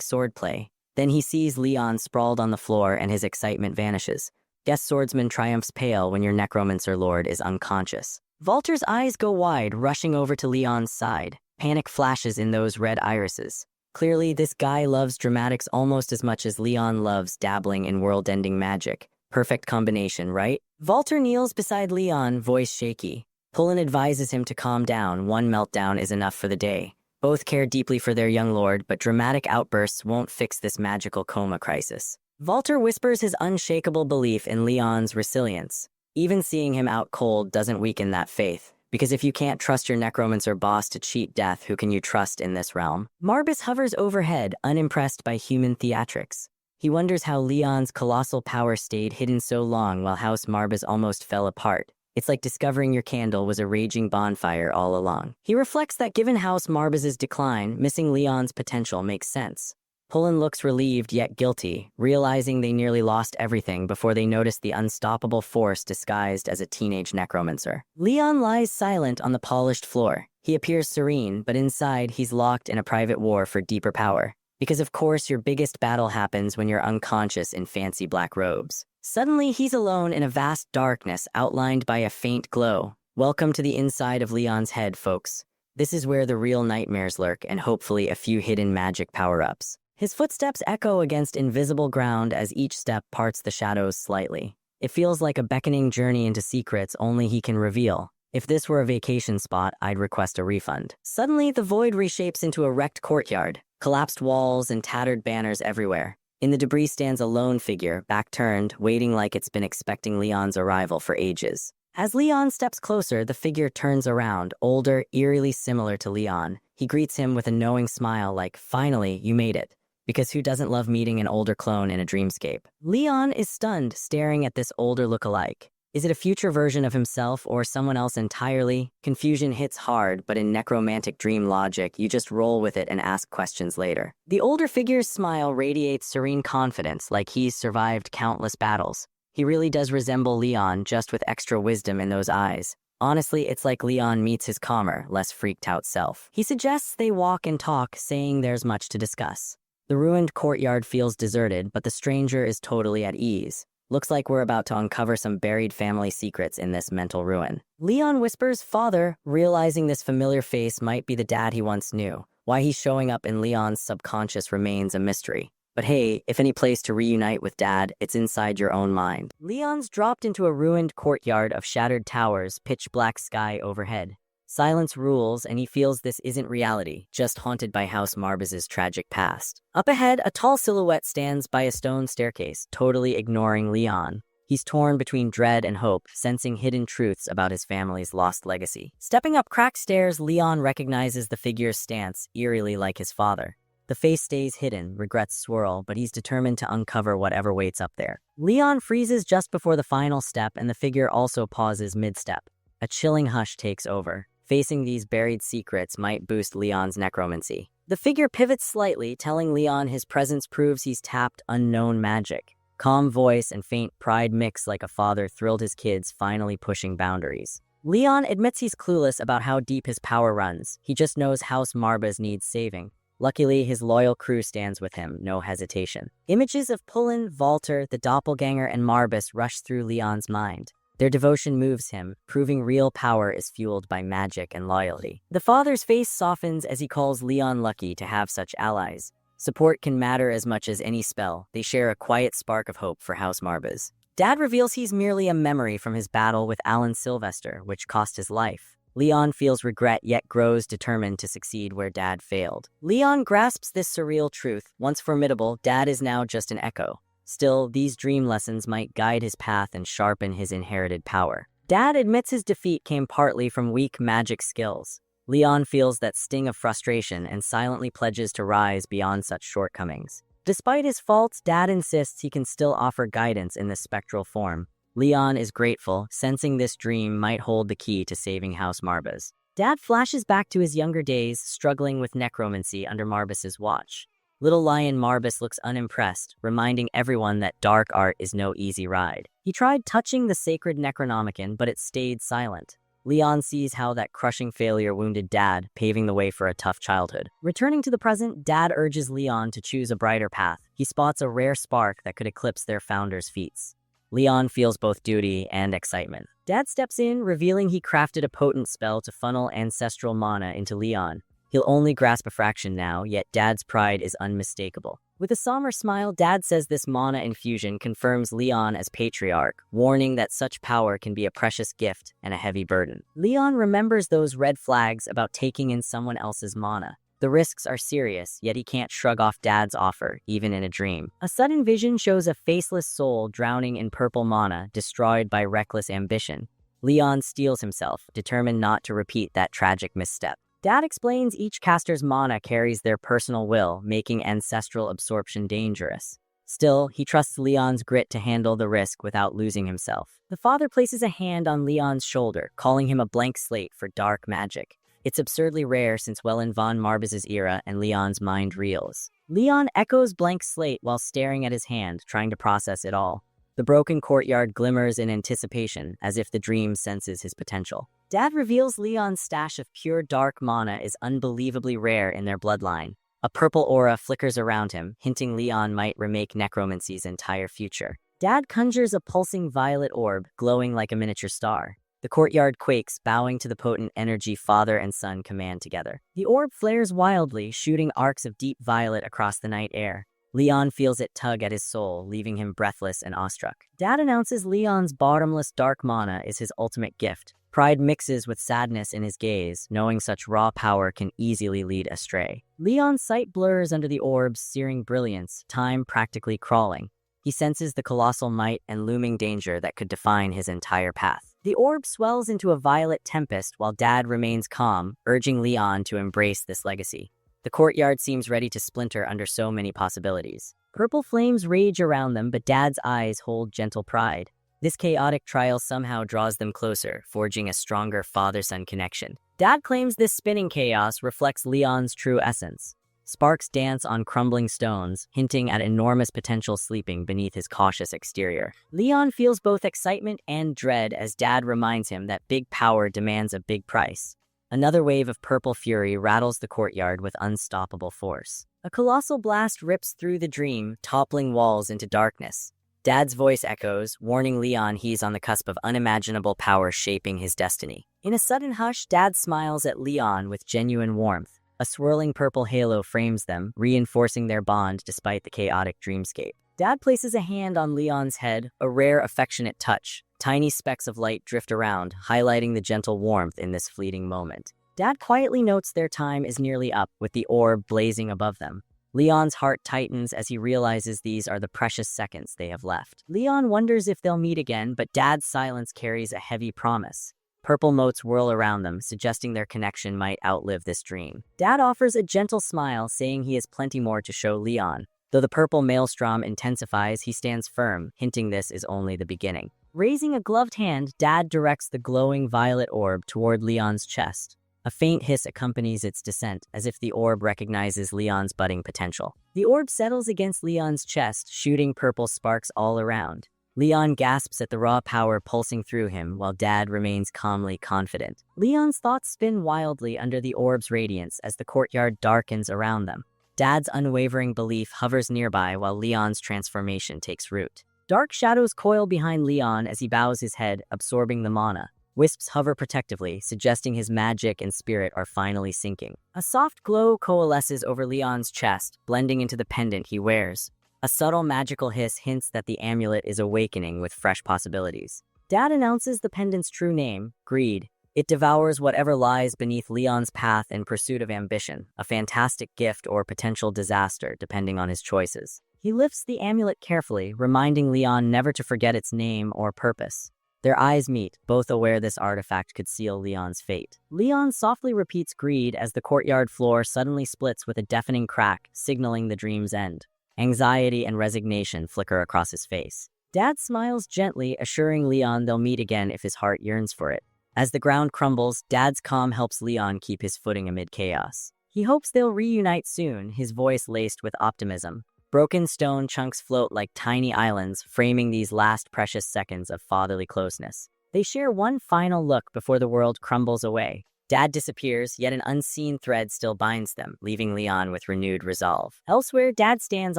swordplay. Then he sees Leon sprawled on the floor and his excitement vanishes. Guest swordsman triumphs pale when your necromancer lord is unconscious. Walter's eyes go wide, rushing over to Leon's side. Panic flashes in those red irises. Clearly, this guy loves dramatics almost as much as Leon loves dabbling in world-ending magic. Perfect combination, right? Walter kneels beside Leon, voice shaky. Pullen advises him to calm down. One meltdown is enough for the day. Both care deeply for their young lord, but dramatic outbursts won't fix this magical coma crisis. Walter whispers his unshakable belief in Leon's resilience. Even seeing him out cold doesn't weaken that faith. Because if you can't trust your necromancer boss to cheat death, who can you trust in this realm? Marbus hovers overhead, unimpressed by human theatrics. He wonders how Leon's colossal power stayed hidden so long while House Marbus almost fell apart. It's like discovering your candle was a raging bonfire all along. He reflects that given House Marbus's decline, missing Leon's potential makes sense. Pullen looks relieved yet guilty, realizing they nearly lost everything before they noticed the unstoppable force disguised as a teenage necromancer. Leon lies silent on the polished floor. He appears serene, but inside he's locked in a private war for deeper power. Because of course your biggest battle happens when you're unconscious in fancy black robes. Suddenly he's alone in a vast darkness outlined by a faint glow. Welcome to the inside of Leon's head, folks. This is where the real nightmares lurk and hopefully a few hidden magic power-ups. His footsteps echo against invisible ground as each step parts the shadows slightly. It feels like a beckoning journey into secrets only he can reveal. If this were a vacation spot, I'd request a refund. Suddenly, the void reshapes into a wrecked courtyard, collapsed walls and tattered banners everywhere. In the debris stands a lone figure, back turned, waiting like it's been expecting Leon's arrival for ages. As Leon steps closer, the figure turns around, older, eerily similar to Leon. He greets him with a knowing smile like, "Finally, you made it." Because who doesn't love meeting an older clone in a dreamscape? Leon is stunned, staring at this older look-alike. Is it a future version of himself or someone else entirely? Confusion hits hard, but in necromantic dream logic, you just roll with it and ask questions later. The older figure's smile radiates serene confidence, like he's survived countless battles. He really does resemble Leon, just with extra wisdom in those eyes. Honestly, it's like Leon meets his calmer, less freaked-out self. He suggests they walk and talk, saying there's much to discuss. The ruined courtyard feels deserted, but the stranger is totally at ease. Looks like we're about to uncover some buried family secrets in this mental ruin. Leon whispers, "Father," realizing this familiar face might be the dad he once knew. Why he's showing up in Leon's subconscious remains a mystery. But hey, if any place to reunite with Dad, it's inside your own mind. Leon's dropped into a ruined courtyard of shattered towers, pitch black sky overhead. Silence rules, and he feels this isn't reality, just haunted by House Marbus's tragic past. Up ahead, a tall silhouette stands by a stone staircase, totally ignoring Leon. He's torn between dread and hope, sensing hidden truths about his family's lost legacy. Stepping up cracked stairs, Leon recognizes the figure's stance, eerily like his father. The face stays hidden, regrets swirl, but he's determined to uncover whatever waits up there. Leon freezes just before the final step, and the figure also pauses mid-step. A chilling hush takes over. Facing these buried secrets might boost Leon's necromancy. The figure pivots slightly, telling Leon his presence proves he's tapped unknown magic. Calm voice and faint pride mix like a father thrilled his kids finally pushing boundaries. Leon admits he's clueless about how deep his power runs. He just knows House Marbus needs saving. Luckily, his loyal crew stands with him, no hesitation. Images of Pullen, Walter, the doppelganger, and Marbus rush through Leon's mind. Their devotion moves him, proving real power is fueled by magic and loyalty. The father's face softens as he calls Leon lucky to have such allies. Support can matter as much as any spell. They share a quiet spark of hope for House Marbus. Dad reveals he's merely a memory from his battle with Alan Sylvester, which cost his life. Leon feels regret yet grows determined to succeed where Dad failed. Leon grasps this surreal truth. Once formidable, Dad is now just an echo. Still, these dream lessons might guide his path and sharpen his inherited power. Dad admits his defeat came partly from weak magic skills. Leon feels that sting of frustration and silently pledges to rise beyond such shortcomings. Despite his faults, Dad insists he can still offer guidance in this spectral form. Leon is grateful, sensing this dream might hold the key to saving House Marbas. Dad flashes back to his younger days, struggling with necromancy under Marbas's watch. Little Lion Marbas looks unimpressed, reminding everyone that dark art is no easy ride. He tried touching the sacred Necronomicon, but it stayed silent. Leon sees how that crushing failure wounded Dad, paving the way for a tough childhood. Returning to the present, Dad urges Leon to choose a brighter path. He spots a rare spark that could eclipse their founder's feats. Leon feels both duty and excitement. Dad steps in, revealing he crafted a potent spell to funnel ancestral mana into Leon. He'll only grasp a fraction now, yet Dad's pride is unmistakable. With a somber smile, Dad says this mana infusion confirms Leon as patriarch, warning that such power can be a precious gift and a heavy burden. Leon remembers those red flags about taking in someone else's mana. The risks are serious, yet he can't shrug off Dad's offer, even in a dream. A sudden vision shows a faceless soul drowning in purple mana, destroyed by reckless ambition. Leon steels himself, determined not to repeat that tragic misstep. Dad explains each caster's mana carries their personal will, making ancestral absorption dangerous. Still, he trusts Leon's grit to handle the risk without losing himself. The father places a hand on Leon's shoulder, calling him a blank slate for dark magic. It's absurdly rare since well in Von Marbas's era and Leon's mind reels. Leon echoes blank slate while staring at his hand, trying to process it all. The broken courtyard glimmers in anticipation, as if the dream senses his potential. Dad reveals Leon's stash of pure dark mana is unbelievably rare in their bloodline. A purple aura flickers around him, hinting Leon might remake necromancy's entire future. Dad conjures a pulsing violet orb, glowing like a miniature star. The courtyard quakes, bowing to the potent energy father and son command together. The orb flares wildly, shooting arcs of deep violet across the night air. Leon feels it tug at his soul, leaving him breathless and awestruck. Dad announces Leon's bottomless dark mana is his ultimate gift. Pride mixes with sadness in his gaze, knowing such raw power can easily lead astray. Leon's sight blurs under the orb's searing brilliance, time practically crawling. He senses the colossal might and looming danger that could define his entire path. The orb swells into a violet tempest while Dad remains calm, urging Leon to embrace this legacy. The courtyard seems ready to splinter under so many possibilities. Purple flames rage around them, but Dad's eyes hold gentle pride. This chaotic trial somehow draws them closer, forging a stronger father-son connection. Dad claims this spinning chaos reflects Leon's true essence. Sparks dance on crumbling stones, hinting at enormous potential sleeping beneath his cautious exterior. Leon feels both excitement and dread as Dad reminds him that big power demands a big price. Another wave of purple fury rattles the courtyard with unstoppable force. A colossal blast rips through the dream, toppling walls into darkness. Dad's voice echoes, warning Leon he's on the cusp of unimaginable power shaping his destiny. In a sudden hush, Dad smiles at Leon with genuine warmth. A swirling purple halo frames them, reinforcing their bond despite the chaotic dreamscape. Dad places a hand on Leon's head, a rare affectionate touch. Tiny specks of light drift around, highlighting the gentle warmth in this fleeting moment. Dad quietly notes their time is nearly up, with the orb blazing above them. Leon's heart tightens as he realizes these are the precious seconds they have left. Leon wonders if they'll meet again, but Dad's silence carries a heavy promise. Purple motes whirl around them, suggesting their connection might outlive this dream. Dad offers a gentle smile, saying he has plenty more to show Leon. Though the purple maelstrom intensifies, he stands firm, hinting this is only the beginning. Raising a gloved hand, Dad directs the glowing violet orb toward Leon's chest. A faint hiss accompanies its descent, as if the orb recognizes Leon's budding potential. The orb settles against Leon's chest, shooting purple sparks all around. Leon gasps at the raw power pulsing through him, while Dad remains calmly confident. Leon's thoughts spin wildly under the orb's radiance as the courtyard darkens around them. Dad's unwavering belief hovers nearby while Leon's transformation takes root. Dark shadows coil behind Leon as he bows his head, absorbing the mana. Wisps hover protectively, suggesting his magic and spirit are finally sinking. A soft glow coalesces over Leon's chest, blending into the pendant he wears. A subtle magical hiss hints that the amulet is awakening with fresh possibilities. Dad announces the pendant's true name, Greed. It devours whatever lies beneath Leon's path in pursuit of ambition, a fantastic gift or potential disaster depending on his choices. He lifts the amulet carefully, reminding Leon never to forget its name or purpose. Their eyes meet, both aware this artifact could seal Leon's fate. Leon softly repeats greed as the courtyard floor suddenly splits with a deafening crack, signaling the dream's end. Anxiety and resignation flicker across his face. Dad smiles gently, assuring Leon they'll meet again if his heart yearns for it. As the ground crumbles, Dad's calm helps Leon keep his footing amid chaos. He hopes they'll reunite soon, his voice laced with optimism. Broken stone chunks float like tiny islands, framing these last precious seconds of fatherly closeness. They share one final look before the world crumbles away. Dad disappears, yet an unseen thread still binds them, leaving Leon with renewed resolve. Elsewhere, Dad stands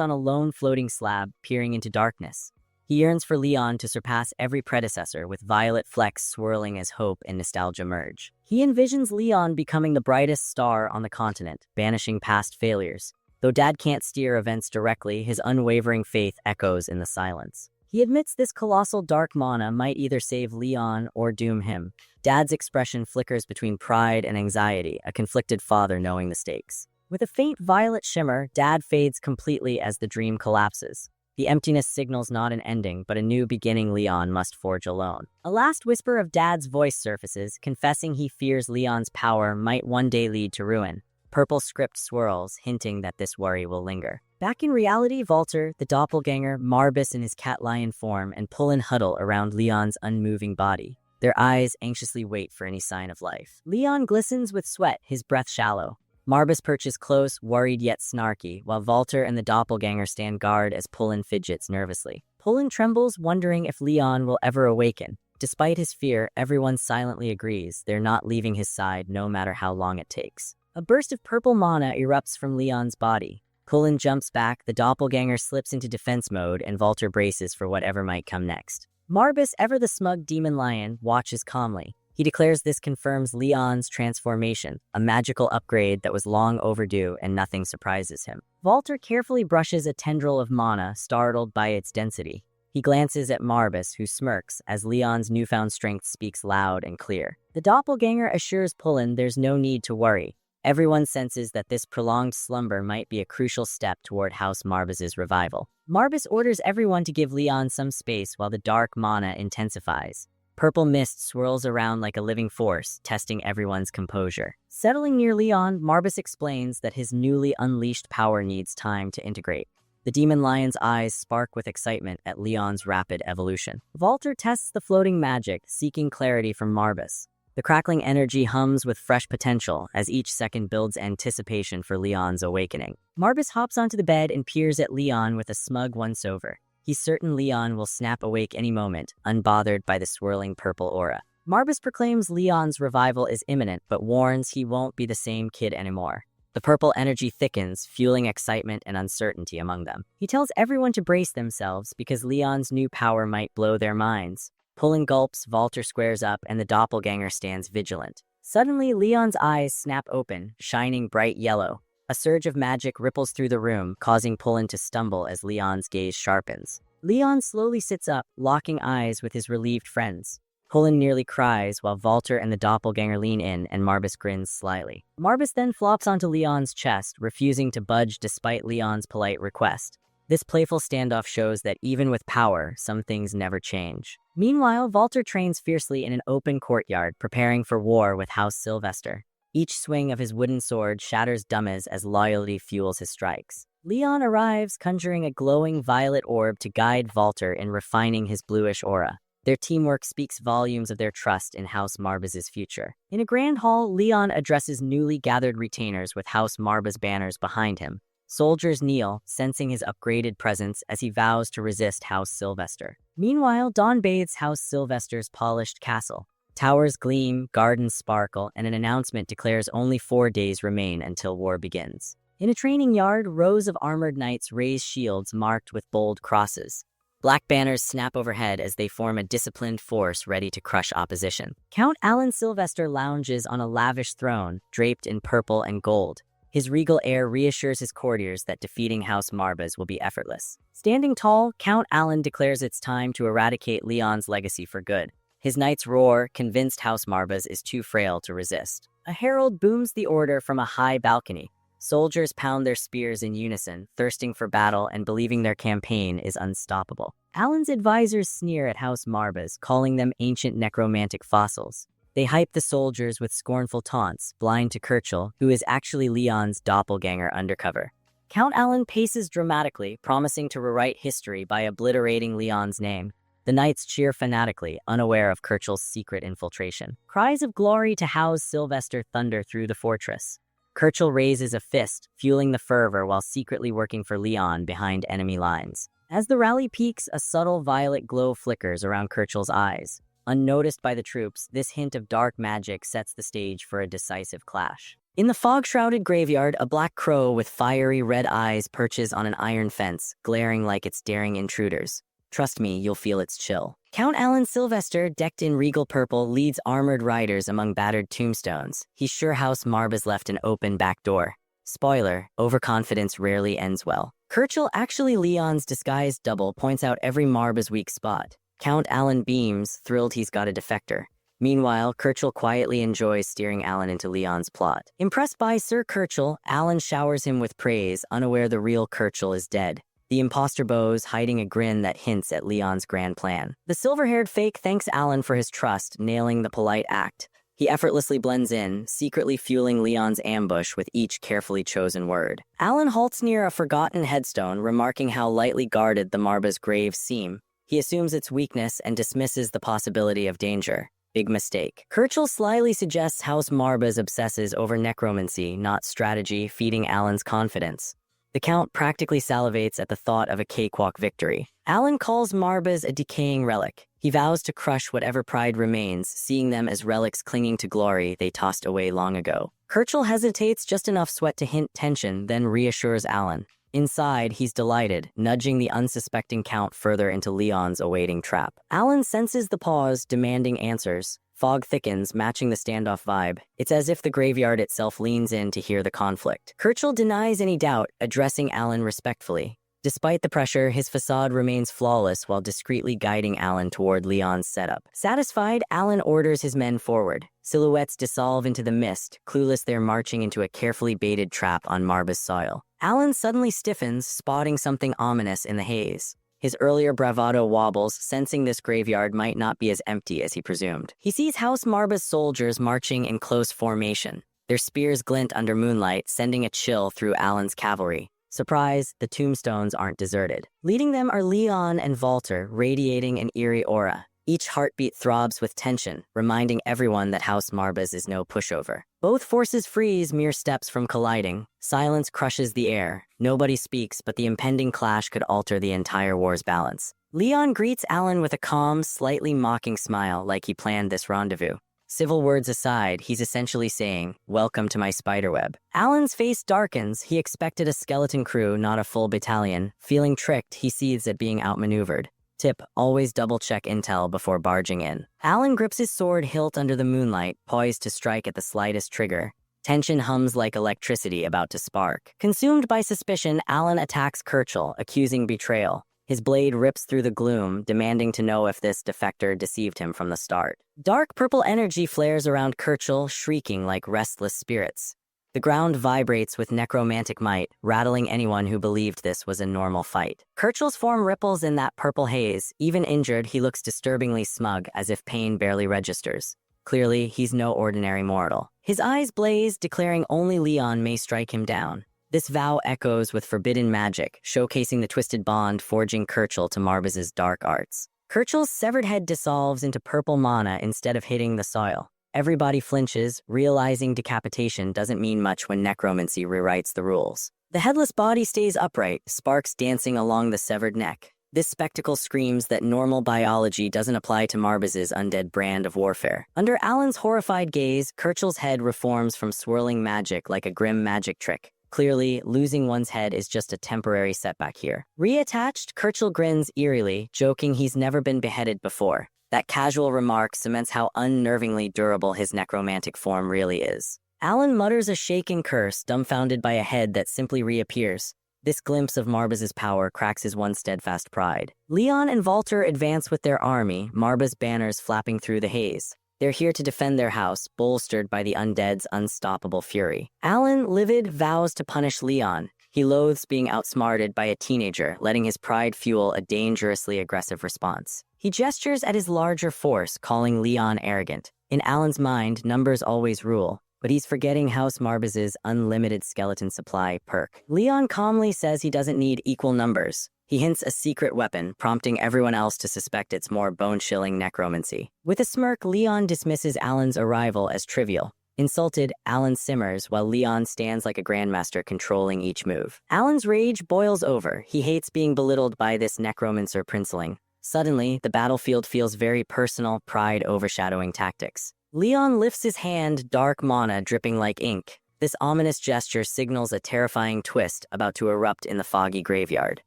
on a lone floating slab, peering into darkness. He yearns for Leon to surpass every predecessor, with violet flecks swirling as hope and nostalgia merge. He envisions Leon becoming the brightest star on the continent, banishing past failures. Though Dad can't steer events directly, his unwavering faith echoes in the silence. He admits this colossal dark mana might either save Leon or doom him. Dad's expression flickers between pride and anxiety, a conflicted father knowing the stakes. With a faint violet shimmer, Dad fades completely as the dream collapses. The emptiness signals not an ending, but a new beginning Leon must forge alone. A last whisper of Dad's voice surfaces, confessing he fears Leon's power might one day lead to ruin. Purple script swirls, hinting that this worry will linger. Back in reality, Walter, the doppelganger, Marbus in his cat-lion form, and Pullen huddle around Leon's unmoving body. Their eyes anxiously wait for any sign of life. Leon glistens with sweat, his breath shallow. Marbus perches close, worried yet snarky, while Walter and the doppelganger stand guard as Pullen fidgets nervously. Pullen trembles, wondering if Leon will ever awaken. Despite his fear, everyone silently agrees they're not leaving his side no matter how long it takes. A burst of purple mana erupts from Leon's body. Pullen jumps back, the doppelganger slips into defense mode, and Walter braces for whatever might come next. Marbus, ever the smug demon lion, watches calmly. He declares this confirms Leon's transformation, a magical upgrade that was long overdue, and nothing surprises him. Walter carefully brushes a tendril of mana, startled by its density. He glances at Marbus, who smirks, as Leon's newfound strength speaks loud and clear. The doppelganger assures Pullen there's no need to worry. Everyone senses that this prolonged slumber might be a crucial step toward House Marbus's revival. Marbus orders everyone to give Leon some space while the dark mana intensifies. Purple mist swirls around like a living force, testing everyone's composure. Settling near Leon, Marbus explains that his newly unleashed power needs time to integrate. The demon lion's eyes spark with excitement at Leon's rapid evolution. Walter tests the floating magic, seeking clarity from Marbus. The crackling energy hums with fresh potential as each second builds anticipation for Leon's awakening. Marbus hops onto the bed and peers at Leon with a smug once-over. He's certain Leon will snap awake any moment, unbothered by the swirling purple aura. Marbus proclaims Leon's revival is imminent, but warns he won't be the same kid anymore. The purple energy thickens, fueling excitement and uncertainty among them. He tells everyone to brace themselves because Leon's new power might blow their minds. Pullen gulps, Walter squares up, and the doppelganger stands vigilant. Suddenly, Leon's eyes snap open, shining bright yellow. A surge of magic ripples through the room, causing Pullen to stumble as Leon's gaze sharpens. Leon slowly sits up, locking eyes with his relieved friends. Pullen nearly cries, while Walter and the doppelganger lean in, and Marbus grins slyly. Marbus then flops onto Leon's chest, refusing to budge despite Leon's polite request. This playful standoff shows that even with power, some things never change. Meanwhile, Walter trains fiercely in an open courtyard, preparing for war with House Sylvester. Each swing of his wooden sword shatters dummies as loyalty fuels his strikes. Leon arrives, conjuring a glowing violet orb to guide Walter in refining his bluish aura. Their teamwork speaks volumes of their trust in House Marbus's future. In a grand hall, Leon addresses newly gathered retainers with House Marbus banners behind him. Soldiers kneel, sensing his upgraded presence as he vows to resist House Sylvester. Meanwhile, dawn bathes House Sylvester's polished castle. Towers gleam, gardens sparkle, and an announcement declares only 4 days remain until war begins. In a training yard, rows of armored knights raise shields marked with bold crosses. Black banners snap overhead as they form a disciplined force ready to crush opposition. Count Alan Sylvester lounges on a lavish throne, draped in purple and gold. His regal air reassures his courtiers that defeating House Marbus will be effortless. Standing tall, Count Alan declares it's time to eradicate Leon's legacy for good. His knights roar, convinced House Marbas is too frail to resist. A herald booms the order from a high balcony. Soldiers pound their spears in unison, thirsting for battle and believing their campaign is unstoppable. Alan's advisors sneer at House Marbas, calling them ancient necromantic fossils. They hype the soldiers with scornful taunts, blind to Kirchel, who is actually Leon's doppelganger undercover. Count Alan paces dramatically, promising to rewrite history by obliterating Leon's name. The knights cheer fanatically, unaware of Kirchel's secret infiltration. Cries of glory to House Sylvester thunder through the fortress. Kirchel raises a fist, fueling the fervor while secretly working for Leon behind enemy lines. As the rally peaks, a subtle violet glow flickers around Kirchel's eyes. Unnoticed by the troops, this hint of dark magic sets the stage for a decisive clash. In the fog-shrouded graveyard, a black crow with fiery red eyes perches on an iron fence, glaring like it's daring intruders. Trust me, you'll feel its chill. Count Alan Sylvester, decked in regal purple, leads armored riders among battered tombstones. He's sure House Marbas left an open back door. Spoiler, overconfidence rarely ends well. Kirchel, actually Leon's disguised double, points out every Marba's weak spot. Count Alan beams, thrilled he's got a defector. Meanwhile, Kirchel quietly enjoys steering Alan into Leon's plot. Impressed by Sir Kirchel, Alan showers him with praise, unaware the real Kirchel is dead. The imposter bows, hiding a grin that hints at Leon's grand plan. The silver-haired fake thanks Alan for his trust, nailing the polite act. He effortlessly blends in, secretly fueling Leon's ambush with each carefully chosen word. Alan halts near a forgotten headstone, remarking how lightly guarded the Marba's graves seem. He assumes its weakness and dismisses the possibility of danger. Big mistake. Kirchel slyly suggests House Marbas obsesses over necromancy, not strategy, feeding Alan's confidence. The Count practically salivates at the thought of a cakewalk victory. Alan calls Marbas a decaying relic. He vows to crush whatever pride remains, seeing them as relics clinging to glory they tossed away long ago. Kirchel hesitates just enough sweat to hint tension, then reassures Alan. Inside, he's delighted, nudging the unsuspecting Count further into Leon's awaiting trap. Alan senses the pause, demanding answers. Fog thickens, matching the standoff vibe. It's as if the graveyard itself leans in to hear the conflict. Kirchel denies any doubt, addressing Alan respectfully. Despite the pressure, his facade remains flawless while discreetly guiding Alan toward Leon's setup. Satisfied, Alan orders his men forward. Silhouettes dissolve into the mist, clueless they're marching into a carefully baited trap on Marba's soil. Alan suddenly stiffens, spotting something ominous in the haze. His earlier bravado wobbles, sensing this graveyard might not be as empty as he presumed. He sees House Marba's soldiers marching in close formation. Their spears glint under moonlight, sending a chill through Alan's cavalry. Surprise, the tombstones aren't deserted. Leading them are Leon and Walter, radiating an eerie aura. Each heartbeat throbs with tension, reminding everyone that House Marbas is no pushover. Both forces freeze mere steps from colliding. Silence crushes the air. Nobody speaks, but the impending clash could alter the entire war's balance. Leon greets Alan with a calm, slightly mocking smile, like he planned this rendezvous. Civil words aside, he's essentially saying, "Welcome to my spiderweb." Alan's face darkens. He expected a skeleton crew, not a full battalion. Feeling tricked, he seethes at being outmaneuvered. Tip, always double-check intel before barging in. Alan grips his sword hilt under the moonlight, poised to strike at the slightest trigger. Tension hums like electricity about to spark. Consumed by suspicion, Alan attacks Kirchel, accusing betrayal. His blade rips through the gloom, demanding to know if this defector deceived him from the start. Dark purple energy flares around Kirchel, shrieking like restless spirits. The ground vibrates with necromantic might, rattling anyone who believed this was a normal fight. Kirchel's form ripples in that purple haze. Even injured, he looks disturbingly smug, as if pain barely registers. Clearly, he's no ordinary mortal. His eyes blaze, declaring only Leon may strike him down. This vow echoes with forbidden magic, showcasing the twisted bond forging Kirchel to Marbas's dark arts. Kirchel's severed head dissolves into purple mana instead of hitting the soil. Everybody flinches, realizing decapitation doesn't mean much when necromancy rewrites the rules. The headless body stays upright, sparks dancing along the severed neck. This spectacle screams that normal biology doesn't apply to Marbas's undead brand of warfare. Under Alan's horrified gaze, Kirchel's head reforms from swirling magic like a grim magic trick. Clearly, losing one's head is just a temporary setback here. Reattached, Kirchel grins eerily, joking he's never been beheaded before. That casual remark cements how unnervingly durable his necromantic form really is. Alan mutters a shaken curse, dumbfounded by a head that simply reappears. This glimpse of Marbaz's power cracks his once steadfast pride. Leon and Walter advance with their army, Marbaz banners flapping through the haze. They're here to defend their house, bolstered by the undead's unstoppable fury. Alan, livid, vows to punish Leon. He loathes being outsmarted by a teenager, letting his pride fuel a dangerously aggressive response. He gestures at his larger force, calling Leon arrogant. In Alan's mind, numbers always rule, but he's forgetting House Marbaz's unlimited skeleton supply perk. Leon calmly says he doesn't need equal numbers. He hints a secret weapon, prompting everyone else to suspect it's more bone-chilling necromancy. With a smirk, Leon dismisses Alan's arrival as trivial. Insulted, Alan simmers while Leon stands like a grandmaster controlling each move. Alan's rage boils over. He hates being belittled by this necromancer princeling. Suddenly, the battlefield feels very personal, pride overshadowing tactics. Leon lifts his hand, dark mana dripping like ink. This ominous gesture signals a terrifying twist about to erupt in the foggy graveyard.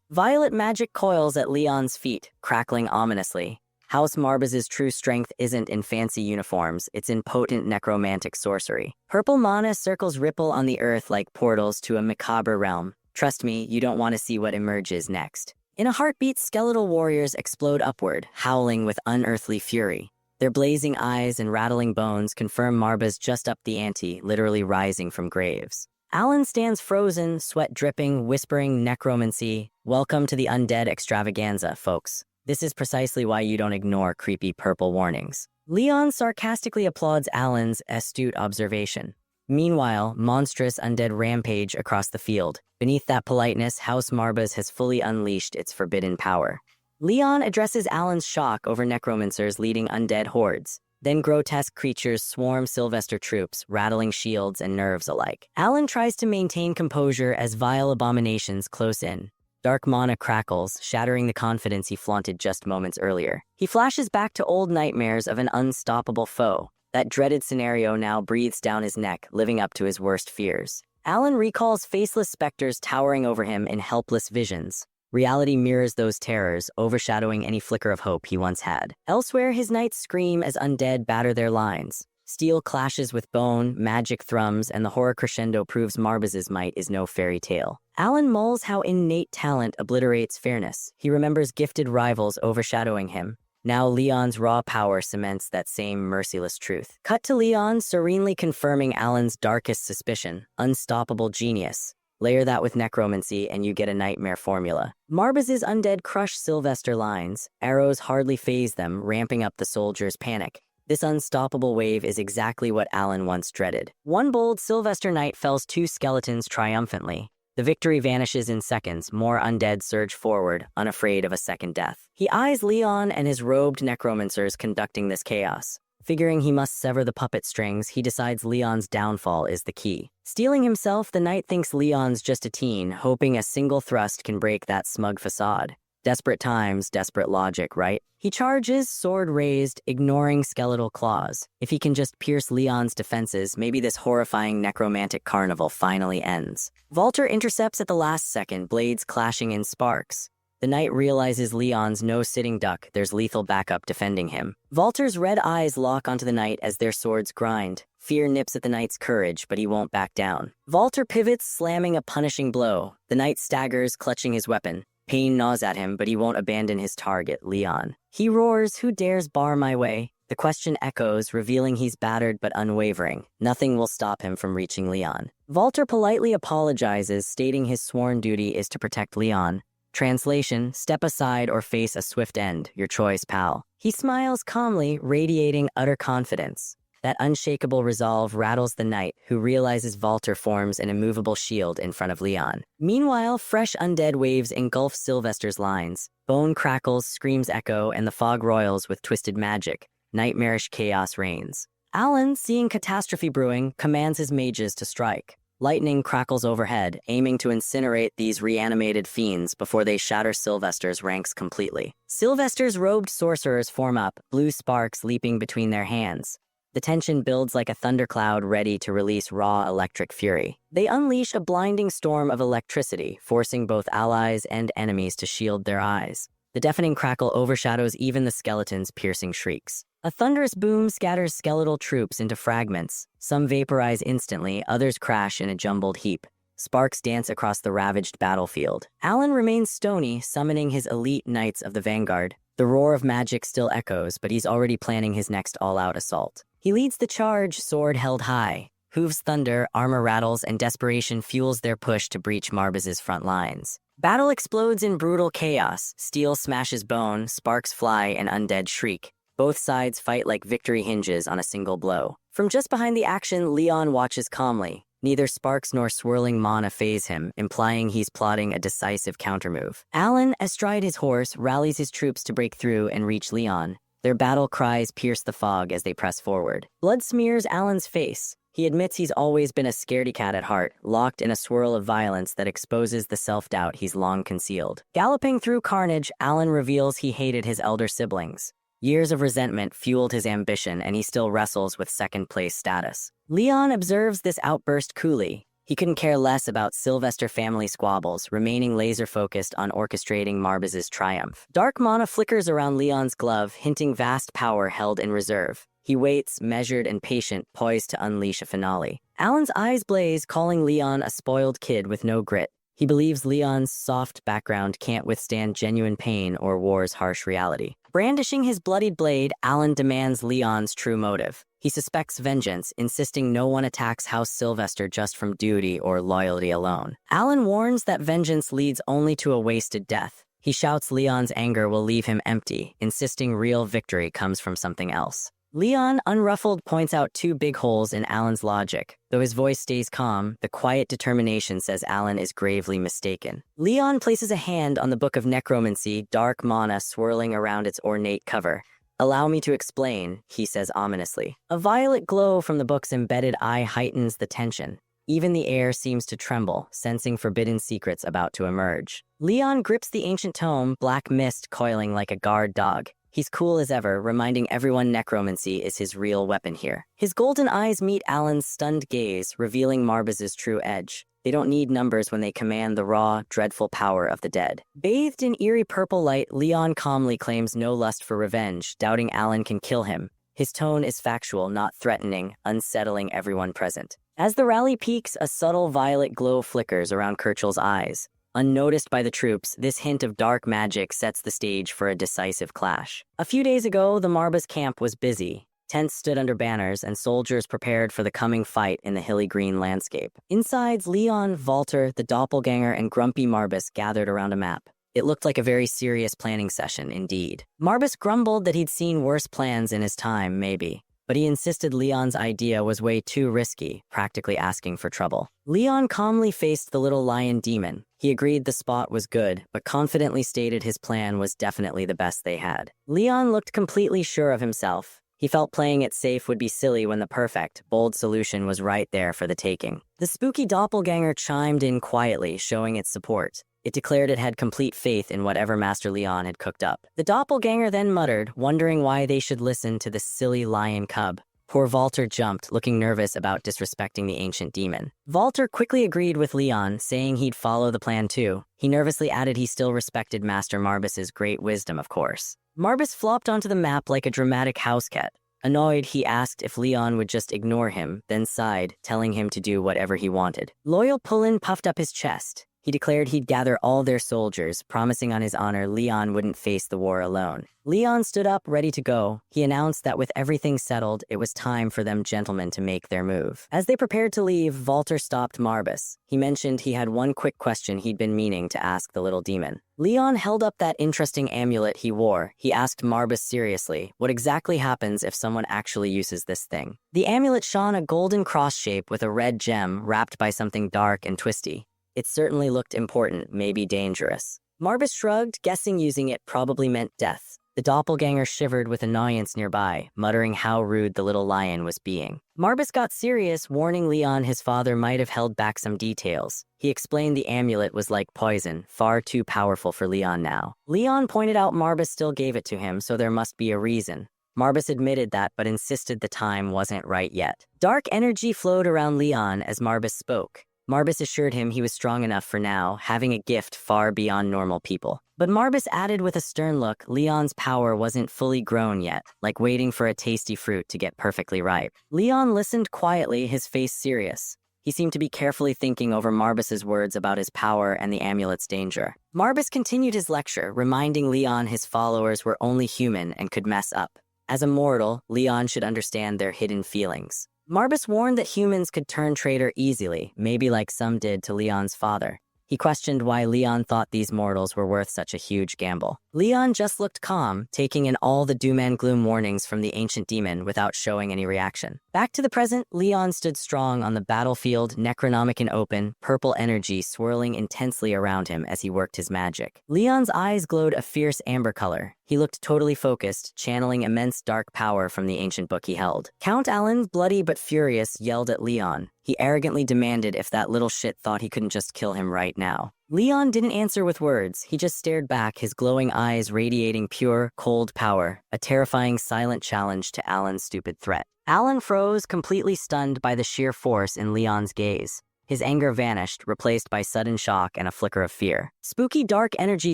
Violet magic coils at Leon's feet, crackling ominously. House Marbaz's true strength isn't in fancy uniforms, it's in potent necromantic sorcery. Purple mana circles ripple on the earth like portals to a macabre realm. Trust me, you don't want to see what emerges next. In a heartbeat, skeletal warriors explode upward, howling with unearthly fury. Their blazing eyes and rattling bones confirm Marbaz just upped the ante, literally rising from graves. Alan stands frozen, sweat dripping, whispering necromancy. Welcome to the undead extravaganza, folks. This is precisely why you don't ignore creepy purple warnings. Leon sarcastically applauds Alan's astute observation. Meanwhile, monstrous undead rampage across the field. Beneath that politeness, House Marbaz has fully unleashed its forbidden power. Leon addresses Alan's shock over necromancers leading undead hordes. Then grotesque creatures swarm Sylvester troops, rattling shields and nerves alike. Alan tries to maintain composure as vile abominations close in. Dark mana crackles, shattering the confidence he flaunted just moments earlier. He flashes back to old nightmares of an unstoppable foe. That dreaded scenario now breathes down his neck, living up to his worst fears. Alan recalls faceless specters towering over him in helpless visions. Reality mirrors those terrors, overshadowing any flicker of hope he once had. Elsewhere, his knights scream as undead batter their lines. Steel clashes with bone, magic thrums, and the horror crescendo proves Marbaz's might is no fairy tale. Alan mulls how innate talent obliterates fairness. He remembers gifted rivals overshadowing him. Now Leon's raw power cements that same merciless truth. Cut to Leon serenely confirming Alan's darkest suspicion, unstoppable genius. Layer that with necromancy and you get a nightmare formula. Marbaz's undead crush Sylvester lines. Arrows hardly faze them, ramping up the soldiers' panic. This unstoppable wave is exactly what Alan once dreaded. One bold Sylvester knight fells two skeletons triumphantly. The victory vanishes in seconds, more undead surge forward, unafraid of a second death. He eyes Leon and his robed necromancers conducting this chaos. Figuring he must sever the puppet strings, he decides Leon's downfall is the key. Steeling himself, the knight thinks Leon's just a teen, hoping a single thrust can break that smug facade. Desperate times, desperate logic, right? He charges, sword raised, ignoring skeletal claws. If he can just pierce Leon's defenses, maybe this horrifying necromantic carnival finally ends. Walter intercepts at the last second, blades clashing in sparks. The knight realizes Leon's no sitting duck, there's lethal backup defending him. Walter's red eyes lock onto the knight as their swords grind. Fear nips at the knight's courage, but he won't back down. Walter pivots, slamming a punishing blow. The knight staggers, clutching his weapon. Pain gnaws at him, but he won't abandon his target, Leon. He roars, "Who dares bar my way?" The question echoes, revealing he's battered but unwavering. Nothing will stop him from reaching Leon. Walter politely apologizes, stating his sworn duty is to protect Leon. Translation, step aside or face a swift end. Your choice, pal. He smiles calmly, radiating utter confidence. That unshakable resolve rattles the knight, who realizes Walter forms an immovable shield in front of Leon. Meanwhile, fresh undead waves engulf Sylvester's lines. Bone crackles, screams echo, and the fog roils with twisted magic. Nightmarish chaos reigns. Alan, seeing catastrophe brewing, commands his mages to strike. Lightning crackles overhead, aiming to incinerate these reanimated fiends before they shatter Sylvester's ranks completely. Sylvester's robed sorcerers form up, blue sparks leaping between their hands. The tension builds like a thundercloud ready to release raw electric fury. They unleash a blinding storm of electricity, forcing both allies and enemies to shield their eyes. The deafening crackle overshadows even the skeleton's piercing shrieks. A thunderous boom scatters skeletal troops into fragments. Some vaporize instantly, others crash in a jumbled heap. Sparks dance across the ravaged battlefield. Alan remains stony, summoning his elite knights of the vanguard. The roar of magic still echoes, but he's already planning his next all-out assault. He leads the charge, sword held high. Hooves thunder, armor rattles, and desperation fuels their push to breach Marbaz's front lines. Battle explodes in brutal chaos. Steel smashes bone, sparks fly, and undead shriek. Both sides fight like victory hinges on a single blow. From just behind the action, Leon watches calmly. Neither sparks nor swirling mana faze him, implying he's plotting a decisive countermove. Alan, astride his horse, rallies his troops to break through and reach Leon. Their battle cries pierce the fog as they press forward. Blood smears Alan's face. He admits he's always been a scaredy cat at heart, locked in a swirl of violence that exposes the self-doubt he's long concealed. Galloping through carnage, Alan reveals he hated his elder siblings. Years of resentment fueled his ambition, and he still wrestles with second-place status. Leon observes this outburst coolly. He couldn't care less about Sylvester family squabbles, remaining laser-focused on orchestrating Marbaz's triumph. Dark mana flickers around Leon's glove, hinting vast power held in reserve. He waits, measured and patient, poised to unleash a finale. Alan's eyes blaze, calling Leon a spoiled kid with no grit. He believes Leon's soft background can't withstand genuine pain or war's harsh reality. Brandishing his bloodied blade, Alan demands Leon's true motive. He suspects vengeance, insisting no one attacks House Sylvester just from duty or loyalty alone. Alan warns that vengeance leads only to a wasted death. He shouts Leon's anger will leave him empty, insisting real victory comes from something else. Leon, unruffled, points out two big holes in Alan's logic. Though his voice stays calm, the quiet determination says Alan is gravely mistaken. Leon places a hand on the Book of Necromancy, dark mana swirling around its ornate cover. "Allow me to explain," he says ominously. A violet glow from the book's embedded eye heightens the tension. Even the air seems to tremble, sensing forbidden secrets about to emerge. Leon grips the ancient tome, black mist coiling like a guard dog. He's cool as ever, reminding everyone necromancy is his real weapon here. His golden eyes meet Alan's stunned gaze, revealing Marbaz's true edge. They don't need numbers when they command the raw, dreadful power of the dead. Bathed in eerie purple light, Leon calmly claims no lust for revenge, doubting Alan can kill him. His tone is factual, not threatening, unsettling everyone present. As the rally peaks, a subtle violet glow flickers around Kirchel's eyes. Unnoticed by the troops, this hint of dark magic sets the stage for a decisive clash. A few days ago, the Marbaz camp was busy. Tents stood under banners, and soldiers prepared for the coming fight in the hilly green landscape. Inside, Leon, Walter, the doppelganger, and grumpy Marbaz gathered around a map. It looked like a very serious planning session, indeed. Marbaz grumbled that he'd seen worse plans in his time, maybe. But he insisted Leon's idea was way too risky, practically asking for trouble. Leon calmly faced the little lion demon. He agreed the spot was good, but confidently stated his plan was definitely the best they had. Leon looked completely sure of himself. He felt playing it safe would be silly when the perfect, bold solution was right there for the taking. The spooky doppelganger chimed in quietly, showing its support. It declared it had complete faith in whatever Master Leon had cooked up. The doppelganger then muttered, wondering why they should listen to the silly lion cub. Poor Walter jumped, looking nervous about disrespecting the ancient demon. Walter quickly agreed with Leon, saying he'd follow the plan too. He nervously added he still respected Master Marbaz's great wisdom, of course. Marbaz flopped onto the map like a dramatic house cat. Annoyed, he asked if Leon would just ignore him, then sighed, telling him to do whatever he wanted. Loyal Pullen puffed up his chest. He declared he'd gather all their soldiers, promising on his honor Leon wouldn't face the war alone. Leon stood up, ready to go. He announced that with everything settled, it was time for them gentlemen to make their move. As they prepared to leave, Walter stopped Marbaz. He mentioned he had one quick question he'd been meaning to ask the little demon. Leon held up that interesting amulet he wore. He asked Marbaz seriously, what exactly happens if someone actually uses this thing? The amulet shone a golden cross shape with a red gem wrapped by something dark and twisty. It certainly looked important, maybe dangerous. Marbaz shrugged, guessing using it probably meant death. The doppelganger shivered with annoyance nearby, muttering how rude the little lion was being. Marbaz got serious, warning Leon his father might have held back some details. He explained the amulet was like poison, far too powerful for Leon now. Leon pointed out Marbaz still gave it to him, so there must be a reason. Marbaz admitted that, but insisted the time wasn't right yet. Dark energy flowed around Leon as Marbaz spoke. Marbaz assured him he was strong enough for now, having a gift far beyond normal people. But Marbaz added with a stern look, Leon's power wasn't fully grown yet, like waiting for a tasty fruit to get perfectly ripe. Leon listened quietly, his face serious. He seemed to be carefully thinking over Marbus's words about his power and the amulet's danger. Marbus continued his lecture, reminding Leon his followers were only human and could mess up. As a mortal, Leon should understand their hidden feelings. Marbus warned that humans could turn traitor easily, maybe like some did to Leon's father. He questioned why Leon thought these mortals were worth such a huge gamble. Leon just looked calm, taking in all the doom and gloom warnings from the ancient demon without showing any reaction. Back to the present, Leon stood strong on the battlefield, Necronomicon open, purple energy swirling intensely around him as he worked his magic. Leon's eyes glowed a fierce amber color. He looked totally focused, channeling immense dark power from the ancient book he held. Count Alan, bloody but furious, yelled at Leon. He arrogantly demanded if that little shit thought he couldn't just kill him right now. Leon didn't answer with words. He just stared back, his glowing eyes radiating pure, cold power, a terrifying silent challenge to Alan's stupid threat. Alan froze, completely stunned by the sheer force in Leon's gaze. His anger vanished, replaced by sudden shock and a flicker of fear. Spooky dark energy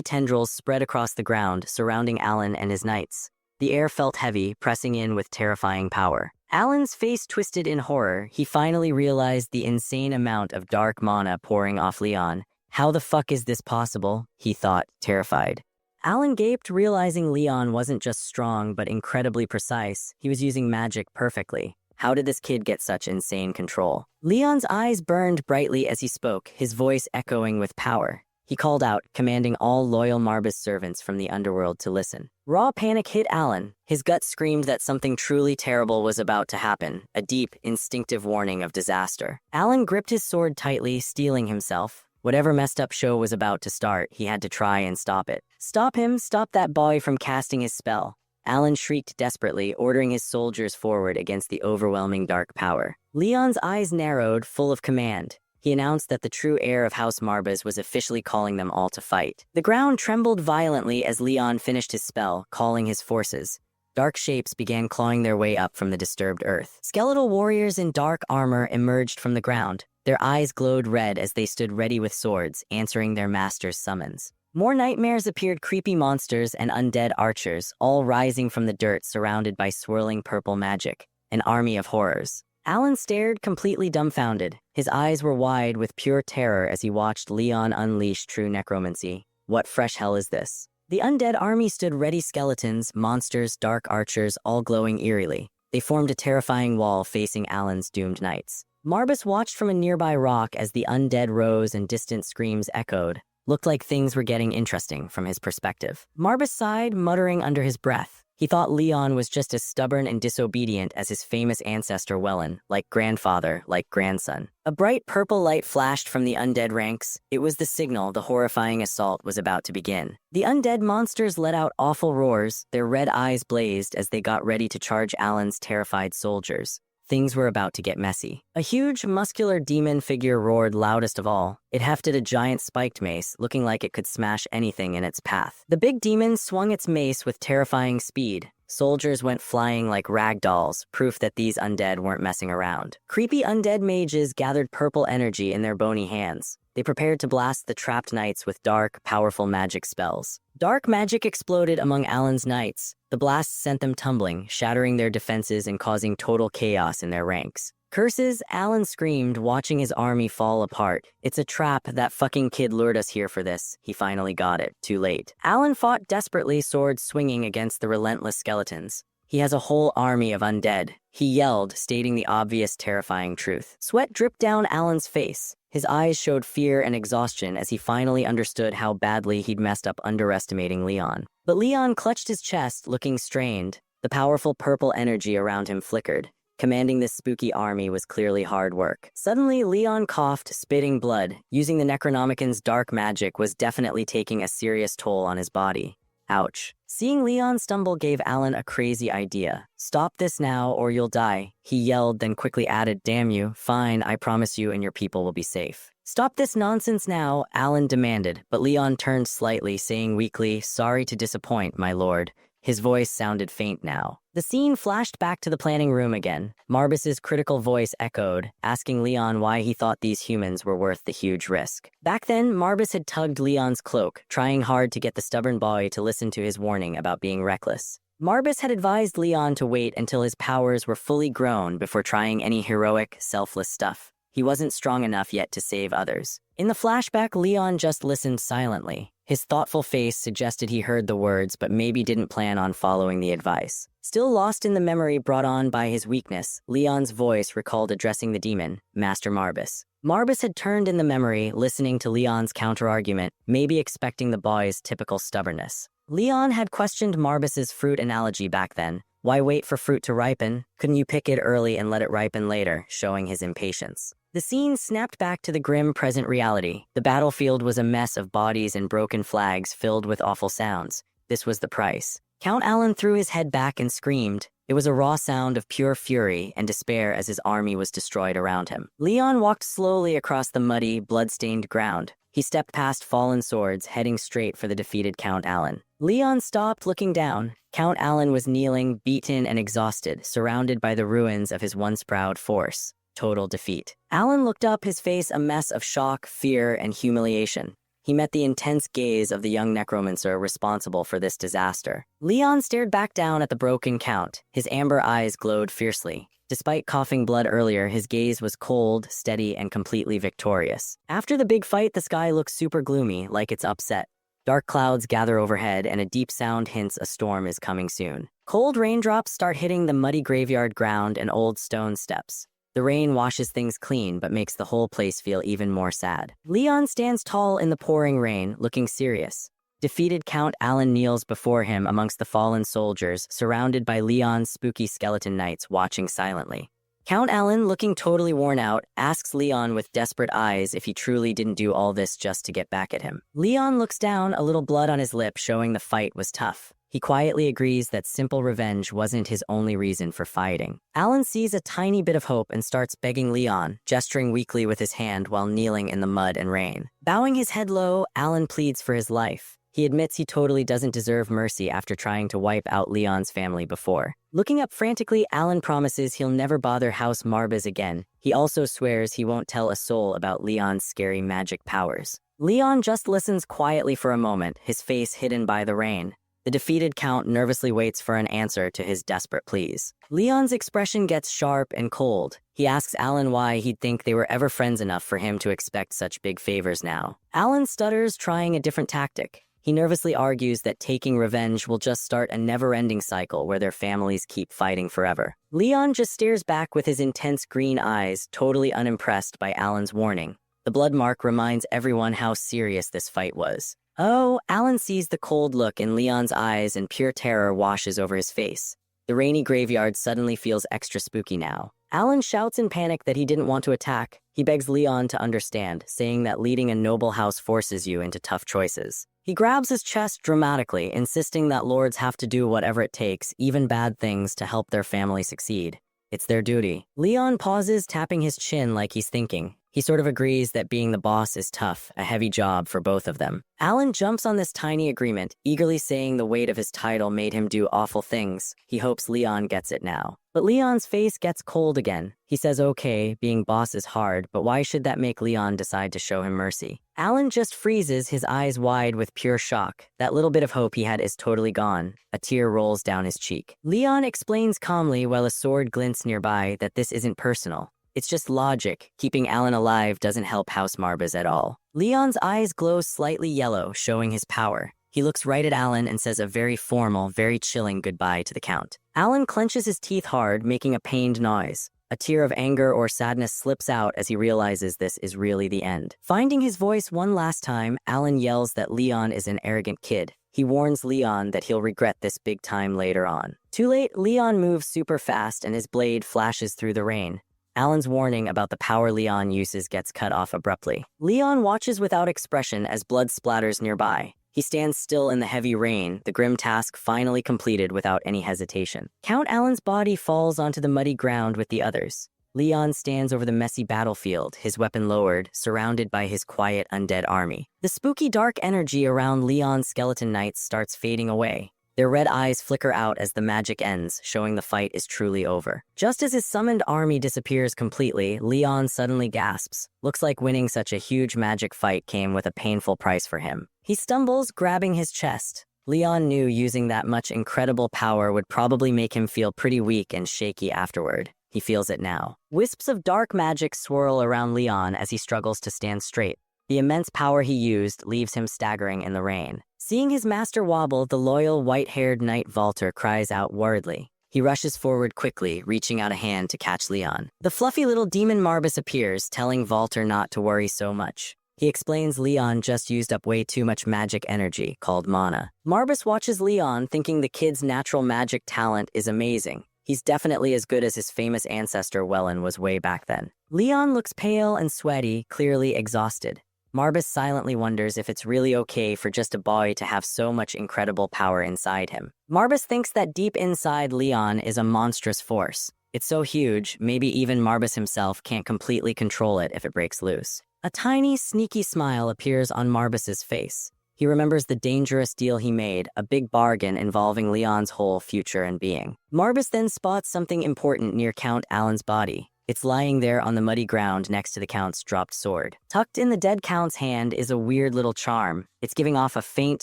tendrils spread across the ground, surrounding Alan and his knights. The air felt heavy, pressing in with terrifying power. Alan's face twisted in horror. He finally realized the insane amount of dark mana pouring off Leon. How the fuck is this possible? He thought, terrified. Alan gaped, realizing Leon wasn't just strong, but incredibly precise. He was using magic perfectly. How did this kid get such insane control? Leon's eyes burned brightly as he spoke, his voice echoing with power. He called out, commanding all loyal Marbus servants from the underworld to listen. Raw panic hit Alan. His gut screamed that something truly terrible was about to happen, a deep, instinctive warning of disaster. Alan gripped his sword tightly, steeling himself. Whatever messed up show was about to start, he had to try and stop it. Stop him, stop that boy from casting his spell. Alan shrieked desperately, ordering his soldiers forward against the overwhelming dark power. Leon's eyes narrowed, full of command. He announced that the true heir of House Marbus was officially calling them all to fight. The ground trembled violently as Leon finished his spell, calling his forces. Dark shapes began clawing their way up from the disturbed earth. Skeletal warriors in dark armor emerged from the ground. Their eyes glowed red as they stood ready with swords, answering their master's summons. More nightmares appeared, creepy monsters and undead archers, all rising from the dirt surrounded by swirling purple magic, an army of horrors. Alan stared, completely dumbfounded. His eyes were wide with pure terror as he watched Leon unleash true necromancy. What fresh hell is this? The undead army stood ready, skeletons, monsters, dark archers, all glowing eerily. They formed a terrifying wall facing Alan's doomed knights. Marbus watched from a nearby rock as the undead rose and distant screams echoed. Looked like things were getting interesting from his perspective. Marbus sighed, muttering under his breath. He thought Leon was just as stubborn and disobedient as his famous ancestor Wellen, like grandfather, like grandson. A bright purple light flashed from the undead ranks. It was the signal the horrifying assault was about to begin. The undead monsters let out awful roars. Their red eyes blazed as they got ready to charge Alan's terrified soldiers. Things were about to get messy. A huge, muscular demon figure roared loudest of all. It hefted a giant spiked mace, looking like it could smash anything in its path. The big demon swung its mace with terrifying speed. Soldiers went flying like rag dolls, proof that these undead weren't messing around. Creepy undead mages gathered purple energy in their bony hands. They prepared to blast the trapped knights with dark, powerful magic spells. Dark magic exploded among Alan's knights. The blasts sent them tumbling, shattering their defenses and causing total chaos in their ranks. Curses, Alan screamed, watching his army fall apart. It's a trap, that fucking kid lured us here for this. He finally got it, too late. Alan fought desperately, sword swinging against the relentless skeletons. He has a whole army of undead. He yelled, stating the obvious, terrifying truth. Sweat dripped down Alan's face. His eyes showed fear and exhaustion as he finally understood how badly he'd messed up underestimating Leon. But Leon clutched his chest, looking strained. The powerful purple energy around him flickered. Commanding this spooky army was clearly hard work. Suddenly, Leon coughed, spitting blood. Using the Necronomicon's dark magic was definitely taking a serious toll on his body. Ouch. Seeing Leon stumble gave Alan a crazy idea. Stop this now or you'll die. He yelled, then quickly added, damn you, fine, I promise you and your people will be safe. Stop this nonsense now, Alan demanded, but Leon turned slightly, saying weakly, sorry to disappoint, my lord. His voice sounded faint now. The scene flashed back to the planning room again. Marbus's critical voice echoed, asking Leon why he thought these humans were worth the huge risk. Back then, Marbus had tugged Leon's cloak, trying hard to get the stubborn boy to listen to his warning about being reckless. Marbus had advised Leon to wait until his powers were fully grown before trying any heroic, selfless stuff. He wasn't strong enough yet to save others. In the flashback, Leon just listened silently. His thoughtful face suggested he heard the words, but maybe didn't plan on following the advice. Still lost in the memory brought on by his weakness, Leon's voice recalled addressing the demon, Master Marbus. Marbus had turned in the memory, listening to Leon's counter-argument, maybe expecting the boy's typical stubbornness. Leon had questioned Marbus's fruit analogy back then. Why wait for fruit to ripen? Couldn't you pick it early and let it ripen later, showing his impatience? The scene snapped back to the grim present reality. The battlefield was a mess of bodies and broken flags filled with awful sounds. This was the price. Count Alan threw his head back and screamed. It was a raw sound of pure fury and despair as his army was destroyed around him. Leon walked slowly across the muddy, blood-stained ground. He stepped past fallen swords, heading straight for the defeated Count Alan. Leon stopped, looking down. Count Alan was kneeling, beaten and exhausted, surrounded by the ruins of his once proud force. Total defeat. Alan looked up, his face a mess of shock, fear, and humiliation. He met the intense gaze of the young necromancer responsible for this disaster. Leon stared back down at the broken Count. His amber eyes glowed fiercely. Despite coughing blood earlier, his gaze was cold, steady, and completely victorious. After the big fight, the sky looked super gloomy, like it's upset. Dark clouds gather overhead, and a deep sound hints a storm is coming soon. Cold raindrops start hitting the muddy graveyard ground and old stone steps. The rain washes things clean, but makes the whole place feel even more sad. Leon stands tall in the pouring rain, looking serious. Defeated Count Alan kneels before him amongst the fallen soldiers, surrounded by Leon's spooky skeleton knights watching silently. Count Alan, looking totally worn out, asks Leon with desperate eyes if he truly didn't do all this just to get back at him. Leon looks down, a little blood on his lip, showing the fight was tough. He quietly agrees that simple revenge wasn't his only reason for fighting. Alan sees a tiny bit of hope and starts begging Leon, gesturing weakly with his hand while kneeling in the mud and rain. Bowing his head low, Alan pleads for his life. He admits he totally doesn't deserve mercy after trying to wipe out Leon's family before. Looking up frantically, Alan promises he'll never bother House Marbus again. He also swears he won't tell a soul about Leon's scary magic powers. Leon just listens quietly for a moment, his face hidden by the rain. The defeated Count nervously waits for an answer to his desperate pleas. Leon's expression gets sharp and cold. He asks Alan why he'd think they were ever friends enough for him to expect such big favors now. Alan stutters, trying a different tactic. He nervously argues that taking revenge will just start a never-ending cycle where their families keep fighting forever. Leon just stares back with his intense green eyes, totally unimpressed by Alan's warning. The blood mark reminds everyone how serious this fight was. Oh, Alan sees the cold look in Leon's eyes and pure terror washes over his face. The rainy graveyard suddenly feels extra spooky now. Alan shouts in panic that he didn't want to attack. He begs Leon to understand, saying that leading a noble house forces you into tough choices. He grabs his chest dramatically, insisting that lords have to do whatever it takes, even bad things, to help their family succeed. It's their duty. Leon pauses, tapping his chin like he's thinking. He sort of agrees that being the boss is tough, a heavy job for both of them. Alan jumps on this tiny agreement, eagerly saying the weight of his title made him do awful things. He hopes Leon gets it now. But Leon's face gets cold again. He says, okay, being boss is hard, but why should that make Leon decide to show him mercy? Alan just freezes, his eyes wide with pure shock. That little bit of hope he had is totally gone. A tear rolls down his cheek. Leon explains calmly while a sword glints nearby that this isn't personal. It's just logic. Keeping Alan alive doesn't help House Marbus at all. Leon's eyes glow slightly yellow, showing his power. He looks right at Alan and says a very formal, very chilling goodbye to the Count. Alan clenches his teeth hard, making a pained noise. A tear of anger or sadness slips out as he realizes this is really the end. Finding his voice one last time, Alan yells that Leon is an arrogant kid. He warns Leon that he'll regret this big time later on. Too late, Leon moves super fast and his blade flashes through the rain. Alan's warning about the power Leon uses gets cut off abruptly. Leon watches without expression as blood splatters nearby. He stands still in the heavy rain, the grim task finally completed without any hesitation. Count Alan's body falls onto the muddy ground with the others. Leon stands over the messy battlefield, his weapon lowered, surrounded by his quiet undead army. The spooky dark energy around Leon's skeleton knights starts fading away. Their red eyes flicker out as the magic ends, showing the fight is truly over. Just as his summoned army disappears completely, Leon suddenly gasps. Looks like winning such a huge magic fight came with a painful price for him. He stumbles, grabbing his chest. Leon knew using that much incredible power would probably make him feel pretty weak and shaky afterward. He He feels it now. Wisps of dark magic swirl around Leon as he struggles to stand straight. The immense power he used leaves him staggering in the rain. Seeing his master wobble, the loyal, white-haired knight Walter cries out worriedly. He rushes forward quickly, reaching out a hand to catch Leon. The fluffy little demon Marbus appears, telling Walter not to worry so much. He explains Leon just used up way too much magic energy, called mana. Marbus watches Leon, thinking the kid's natural magic talent is amazing. He's definitely as good as his famous ancestor Wellen was way back then. Leon looks pale and sweaty, clearly exhausted. Marbus silently wonders if it's really okay for just a boy to have so much incredible power inside him. Marbus thinks that deep inside Leon is a monstrous force. It's so huge, maybe even Marbus himself can't completely control it if it breaks loose. A tiny, sneaky smile appears on Marbus's face. He remembers the dangerous deal he made, a big bargain involving Leon's whole future and being. Marbus then spots something important near Count Alan's body. It's lying there on the muddy ground next to the Count's dropped sword. Tucked in the dead Count's hand is a weird little charm. It's giving off a faint,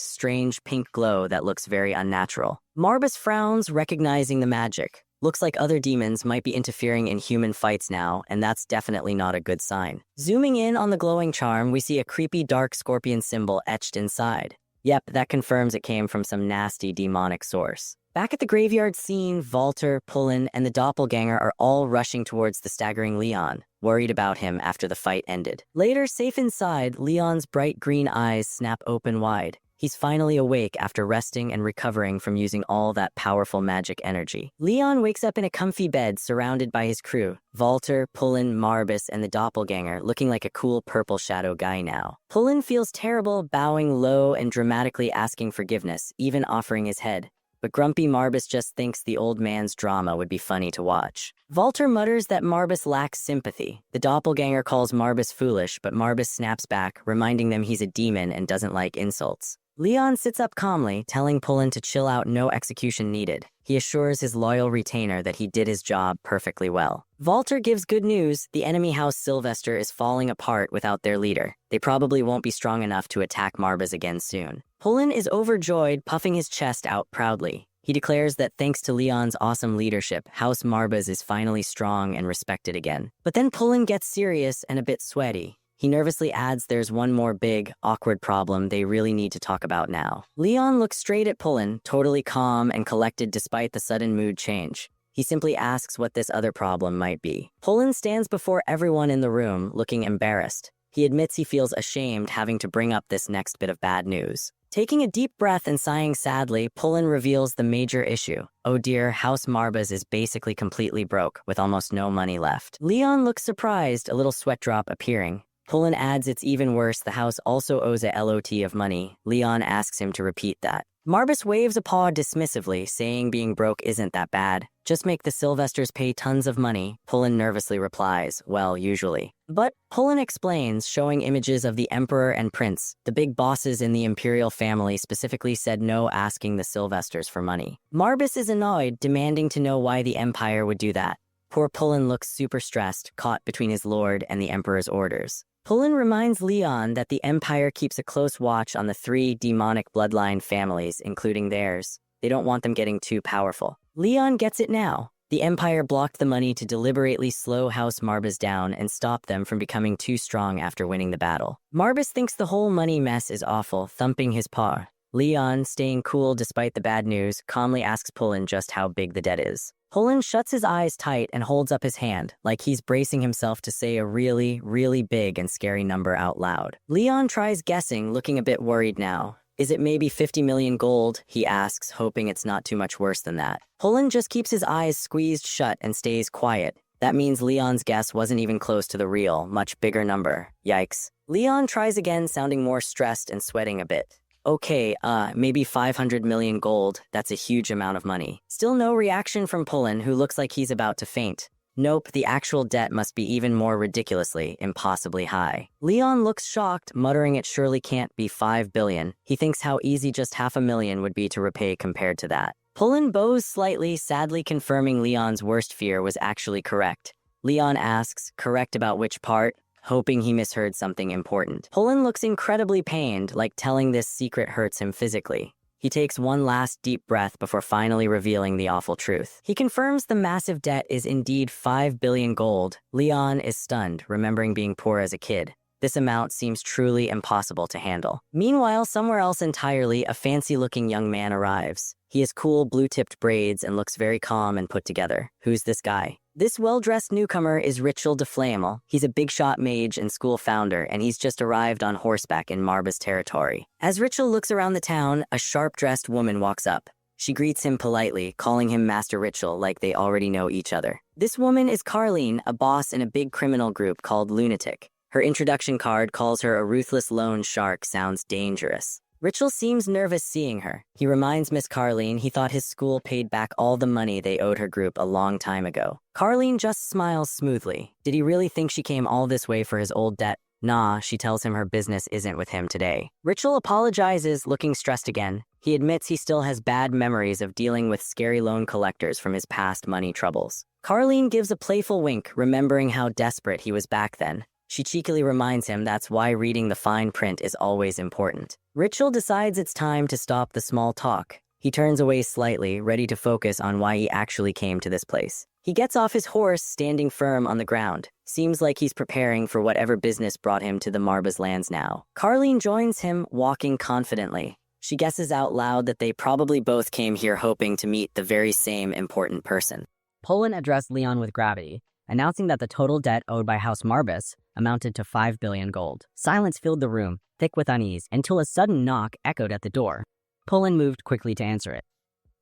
strange pink glow that looks very unnatural. Marbus frowns, recognizing the magic. Looks like other demons might be interfering in human fights now, and that's definitely not a good sign. Zooming in on the glowing charm, we see a creepy dark scorpion symbol etched inside. Yep, that confirms it came from some nasty demonic source. Back at the graveyard scene, Walter, Pullen, and the doppelganger are all rushing towards the staggering Leon, worried about him after the fight ended. Later, safe inside, Leon's bright green eyes snap open wide. He's finally awake after resting and recovering from using all that powerful magic energy. Leon wakes up in a comfy bed surrounded by his crew, Walter, Pullen, Marbus, and the doppelganger, looking like a cool purple shadow guy now. Pullen feels terrible, bowing low and dramatically asking forgiveness, even offering his head. But grumpy Marbus just thinks the old man's drama would be funny to watch. Walter mutters that Marbus lacks sympathy. The doppelganger calls Marbus foolish, but Marbus snaps back, reminding them he's a demon and doesn't like insults. Leon sits up calmly, telling Pullen to chill out, no execution needed. He assures his loyal retainer that he did his job perfectly well. Walter gives good news. The enemy house Sylvester is falling apart without their leader. They probably won't be strong enough to attack Marbus again soon. Pullen is overjoyed, puffing his chest out proudly. He declares that thanks to Leon's awesome leadership, House Marbus is finally strong and respected again. But then Pullen gets serious and a bit sweaty. He nervously adds there's one more big, awkward problem they really need to talk about now. Leon looks straight at Pullen, totally calm and collected despite the sudden mood change. He simply asks what this other problem might be. Pullen stands before everyone in the room, looking embarrassed. He admits he feels ashamed having to bring up this next bit of bad news. Taking a deep breath and sighing sadly, Pullen reveals the major issue. Oh dear, House Marbus is basically completely broke, with almost no money left. Leon looks surprised, a little sweat drop appearing. Pullen adds it's even worse, the house also owes a lot of money. Leon asks him to repeat that. Marbus waves a paw dismissively, saying being broke isn't that bad. Just make the Sylvesters pay tons of money. Pullen nervously replies, well, usually. But Pullen explains, showing images of the Emperor and Prince. The big bosses in the Imperial family specifically said no asking the Sylvesters for money. Marbus is annoyed, demanding to know why the Empire would do that. Poor Pullen looks super stressed, caught between his lord and the Emperor's orders. Pullen reminds Leon that the Empire keeps a close watch on the 3 demonic bloodline families, including theirs. They don't want them getting too powerful. Leon gets it now. The Empire blocked the money to deliberately slow House Marbus down and stop them from becoming too strong after winning the battle. Marbus thinks the whole money mess is awful, thumping his paw. Leon, staying cool despite the bad news, calmly asks Pullen just how big the debt is. Pullen shuts his eyes tight and holds up his hand, like he's bracing himself to say a really, really big and scary number out loud. Leon tries guessing, looking a bit worried now. Is it maybe 50 million gold? He asks, hoping it's not too much worse than that. Pullen just keeps his eyes squeezed shut and stays quiet. That means Leon's guess wasn't even close to the real, much bigger number. Yikes. Leon tries again, sounding more stressed and sweating a bit. Okay, maybe 500 million gold. That's a huge amount of money. Still no reaction from Pullen, who looks like he's about to faint. Nope, the actual debt must be even more ridiculously, impossibly high. Leon looks shocked, muttering it surely can't be 5 billion. He thinks how easy just 500,000 would be to repay compared to that. Pullen bows slightly, sadly confirming Leon's worst fear was actually correct. Leon asks, correct about which part? Hoping he misheard something important. Pullen looks incredibly pained, like telling this secret hurts him physically. He takes one last deep breath before finally revealing the awful truth. He confirms the massive debt is indeed 5 billion gold. Leon is stunned, remembering being poor as a kid. This amount seems truly impossible to handle. Meanwhile, somewhere else entirely, a fancy-looking young man arrives. He has cool blue-tipped braids and looks very calm and put together. Who's this guy? This well-dressed newcomer is Richel de Flamel. He's a big-shot mage and school founder, and he's just arrived on horseback in Marba's territory. As Richel looks around the town, a sharp-dressed woman walks up. She greets him politely, calling him Master Richel like they already know each other. This woman is Carleen, a boss in a big criminal group called Lunatic. Her introduction card calls her a ruthless loan shark. Sounds dangerous. Richel seems nervous seeing her. He reminds Miss Carleen he thought his school paid back all the money they owed her group a long time ago. Carleen just smiles smoothly. Did he really think she came all this way for his old debt? Nah, she tells him her business isn't with him today. Richel apologizes, looking stressed again. He admits he still has bad memories of dealing with scary loan collectors from his past money troubles. Carleen gives a playful wink, remembering how desperate he was back then. She cheekily reminds him that's why reading the fine print is always important. Richel decides it's time to stop the small talk. He turns away slightly, ready to focus on why he actually came to this place. He gets off his horse, standing firm on the ground. Seems like he's preparing for whatever business brought him to the Marba's lands now. Carleen joins him, walking confidently. She guesses out loud that they probably both came here hoping to meet the very same important person. Poland addressed Leon with gravity, announcing that the total debt owed by House Marbas amounted to 5 billion gold. Silence filled the room, thick with unease, until a sudden knock echoed at the door. Poland moved quickly to answer it.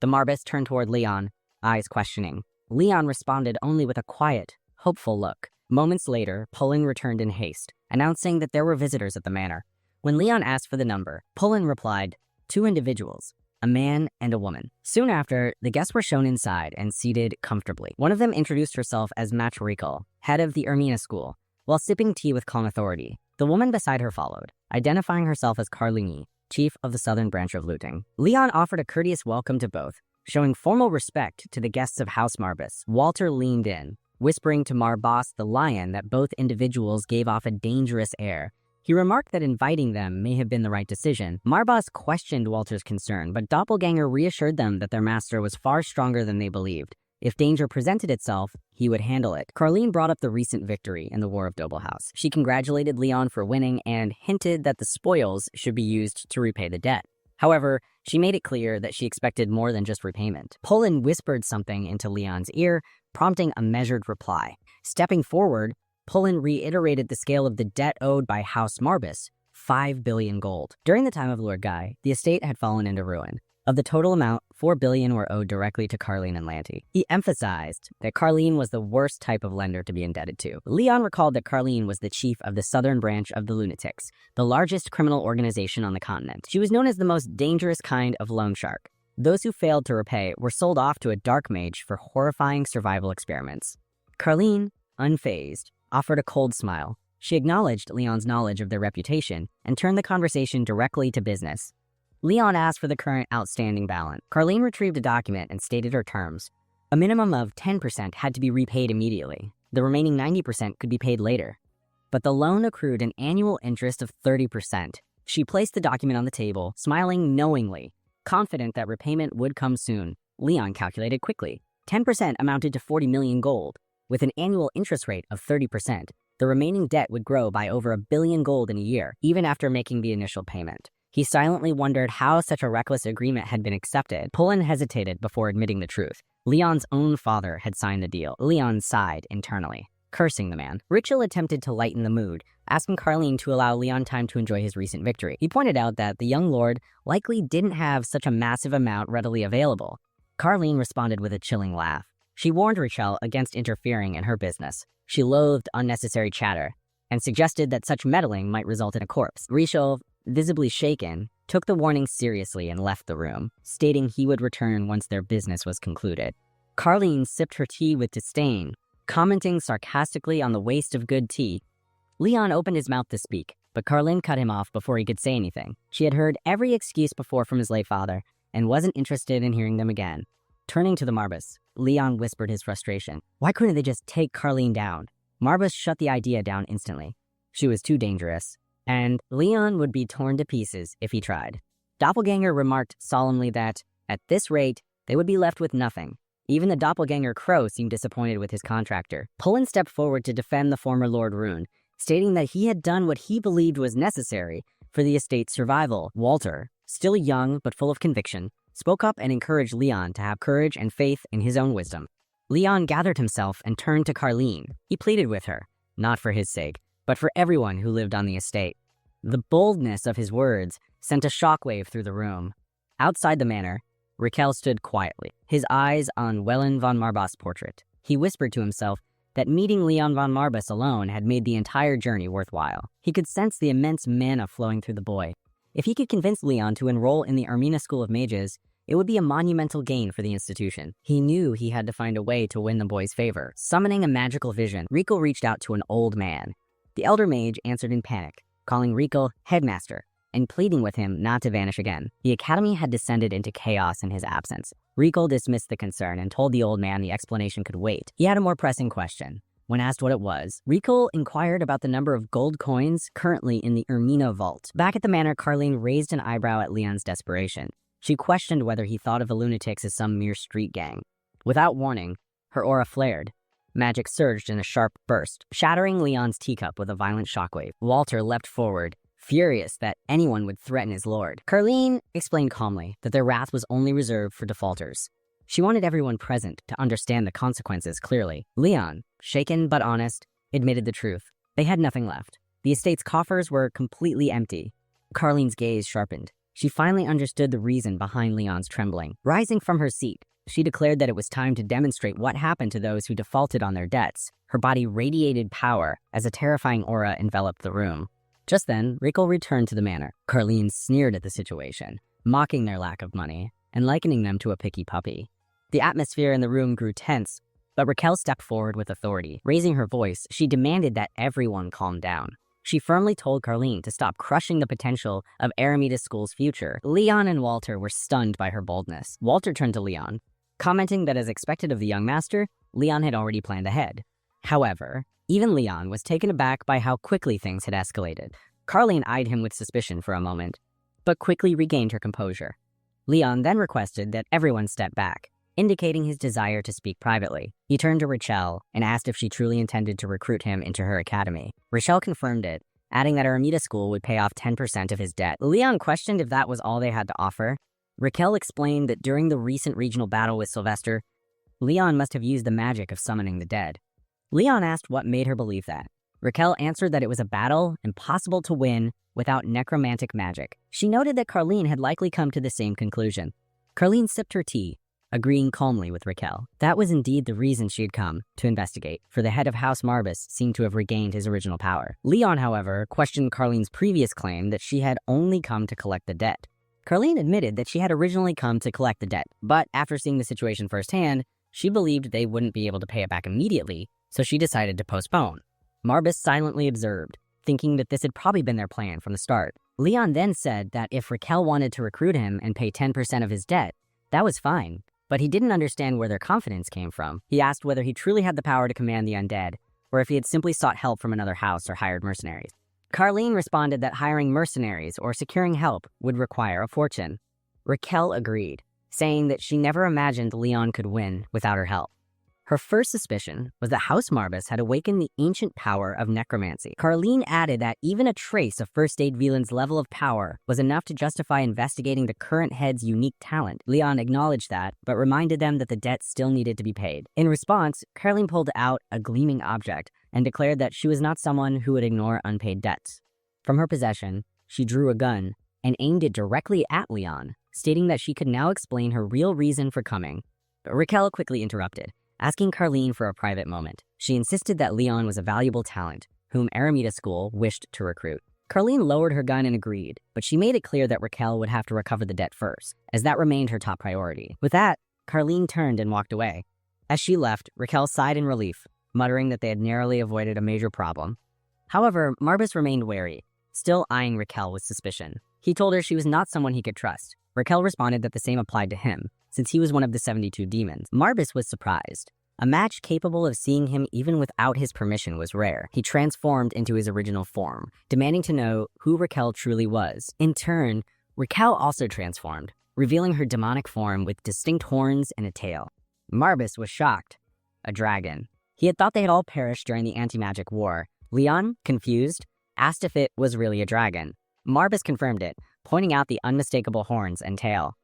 The Marbas turned toward Leon, eyes questioning. Leon responded only with a quiet, hopeful look. Moments later, Poland returned in haste, announcing that there were visitors at the manor. When Leon asked for the number, Poland replied, 2 individuals, a man and a woman. Soon after, the guests were shown inside and seated comfortably. One of them introduced herself as Matrikel, head of the Ermina school, while sipping tea with calm authority. The woman beside her followed, identifying herself as Carlini, chief of the southern branch of looting. Leon offered a courteous welcome to both, showing formal respect to the guests of House Marbas. Walter leaned in, whispering to Marbas the lion that both individuals gave off a dangerous air. He remarked that inviting them may have been the right decision. Marbas questioned Walter's concern, but Doppelganger reassured them that their master was far stronger than they believed. If danger presented itself, he would handle it. Carleen brought up the recent victory in the War of Dobelhaus. She congratulated Leon for winning and hinted that the spoils should be used to repay the debt. However, she made it clear that she expected more than just repayment. Poland whispered something into Leon's ear, prompting a measured reply. Stepping forward, Poland reiterated the scale of the debt owed by House Marbas, 5 billion gold. During the time of Lord Guy, the estate had fallen into ruin. Of the total amount, 4 billion were owed directly to Carleen and Lanty. He emphasized that Carleen was the worst type of lender to be indebted to. Leon recalled that Carleen was the chief of the southern branch of the Lunatics, the largest criminal organization on the continent. She was known as the most dangerous kind of loan shark. Those who failed to repay were sold off to a dark mage for horrifying survival experiments. Carleen, unfazed, offered a cold smile. She acknowledged Leon's knowledge of their reputation and turned the conversation directly to business. Leon asked for the current outstanding balance. Carleen retrieved a document and stated her terms. A minimum of 10% had to be repaid immediately. The remaining 90% could be paid later. But the loan accrued an annual interest of 30%. She placed the document on the table, smiling knowingly, confident that repayment would come soon. Leon calculated quickly. 10% amounted to 40 million gold. With an annual interest rate of 30%, the remaining debt would grow by over 1 billion gold in a year, even after making the initial payment. He silently wondered how such a reckless agreement had been accepted. Poland hesitated before admitting the truth. Leon's own father had signed the deal. Leon sighed internally, cursing the man. Richel attempted to lighten the mood, asking Carleen to allow Leon time to enjoy his recent victory. He pointed out that the young lord likely didn't have such a massive amount readily available. Carleen responded with a chilling laugh. She warned Richel against interfering in her business. She loathed unnecessary chatter and suggested that such meddling might result in a corpse. Richel, visibly shaken, took the warning seriously and left the room, stating he would return once their business was concluded. Carleen sipped her tea with disdain, commenting sarcastically on the waste of good tea. Leon opened his mouth to speak, but Carleen cut him off before he could say anything. She had heard every excuse before from his late father and wasn't interested in hearing them again. Turning to the Marbas, Leon whispered his frustration. Why couldn't they just take Carleen down? Marbas shut the idea down instantly. She was too dangerous, and Leon would be torn to pieces if he tried. Doppelganger remarked solemnly that, at this rate, they would be left with nothing. Even the doppelganger Crow seemed disappointed with his contractor. Pullen stepped forward to defend the former Lord Rune, stating that he had done what he believed was necessary for the estate's survival. Walter, still young but full of conviction, spoke up and encouraged Leon to have courage and faith in his own wisdom. Leon gathered himself and turned to Carlene. He pleaded with her, not for his sake, but for everyone who lived on the estate. The boldness of his words sent a shockwave through the room. Outside the manor, Raquel stood quietly, his eyes on Wellen von Marbas' portrait. He whispered to himself that meeting Leon von Marbas alone had made the entire journey worthwhile. He could sense the immense mana flowing through the boy. If he could convince Leon to enroll in the Ermina School of Mages, it would be a monumental gain for the institution. He knew he had to find a way to win the boy's favor. Summoning a magical vision, Rico reached out to an old man. The elder mage answered in panic, calling Rico headmaster and pleading with him not to vanish again. The academy had descended into chaos in his absence. Rico dismissed the concern and told the old man the explanation could wait. He had a more pressing question. When asked what it was, Rico inquired about the number of gold coins currently in the Ermina vault. Back at the manor, Carlene raised an eyebrow at Leon's desperation. She questioned whether he thought of the lunatics as some mere street gang. Without warning, her aura flared. Magic surged in a sharp burst, shattering Leon's teacup with a violent shockwave. Walter leapt forward, furious that anyone would threaten his lord. Carlene explained calmly that their wrath was only reserved for defaulters. She wanted everyone present to understand the consequences clearly. Leon, shaken but honest, admitted the truth. They had nothing left. The estate's coffers were completely empty. Carlene's gaze sharpened. She finally understood the reason behind Leon's trembling. Rising from her seat, she declared that it was time to demonstrate what happened to those who defaulted on their debts. Her body radiated power as a terrifying aura enveloped the room. Just then, Rico returned to the manor. Carlene sneered at the situation, mocking their lack of money and likening them to a picky puppy. The atmosphere in the room grew tense, but Raquel stepped forward with authority. Raising her voice, she demanded that everyone calm down. She firmly told Carlene to stop crushing the potential of Eremita School's future. Leon and Walter were stunned by her boldness. Walter turned to Leon, commenting that as expected of the young master, Leon had already planned ahead. However, even Leon was taken aback by how quickly things had escalated. Carlene eyed him with suspicion for a moment, but quickly regained her composure. Leon then requested that everyone step back, indicating his desire to speak privately. He turned to Rachel and asked if she truly intended to recruit him into her academy. Rachel confirmed it, adding that Eremita School would pay off 10% of his debt. Leon questioned if that was all they had to offer. Raquel explained that during the recent regional battle with Sylvester, Leon must have used the magic of summoning the dead. Leon asked what made her believe that. Raquel answered that it was a battle impossible to win without necromantic magic. She noted that Carlene had likely come to the same conclusion. Carlene sipped her tea, agreeing calmly with Raquel. That was indeed the reason she had come, to investigate, for the head of House Marbas seemed to have regained his original power. Leon, however, questioned Carlene's previous claim that she had only come to collect the debt. Carlene admitted that she had originally come to collect the debt, but after seeing the situation firsthand, she believed they wouldn't be able to pay it back immediately, so she decided to postpone. Marbas silently observed, thinking that this had probably been their plan from the start. Leon then said that if Raquel wanted to recruit him and pay 10% of his debt, that was fine, but he didn't understand where their confidence came from. He asked whether he truly had the power to command the undead, or if he had simply sought help from another house or hired mercenaries. Carlene responded that hiring mercenaries or securing help would require a fortune. Raquel agreed, saying that she never imagined Leon could win without her help. Her first suspicion was that House Marbas had awakened the ancient power of necromancy. Carlene added that even a trace of First Aid Wieland's level of power was enough to justify investigating the current head's unique talent. Leon acknowledged that, but reminded them that the debt still needed to be paid. In response, Carlene pulled out a gleaming object and declared that she was not someone who would ignore unpaid debts. From her possession, she drew a gun and aimed it directly at Leon, stating that she could now explain her real reason for coming. But Raquel quickly interrupted, asking Carlene for a private moment. She insisted that Leon was a valuable talent, whom Eremita School wished to recruit. Carlene lowered her gun and agreed, but she made it clear that Raquel would have to recover the debt first, as that remained her top priority. With that, Carlene turned and walked away. As she left, Raquel sighed in relief, muttering that they had narrowly avoided a major problem. However, Marbas remained wary, still eyeing Raquel with suspicion. He told her she was not someone he could trust. Raquel responded that the same applied to him, since he was one of the 72 demons. Marbas was surprised. A match capable of seeing him even without his permission was rare. He transformed into his original form, demanding to know who Raquel truly was. In turn, Raquel also transformed, revealing her demonic form with distinct horns and a tail. Marbus was shocked. A dragon. He had thought they had all perished during the anti-magic war. Leon, confused, asked if it was really a dragon. Marbus confirmed it, pointing out the unmistakable horns and tail.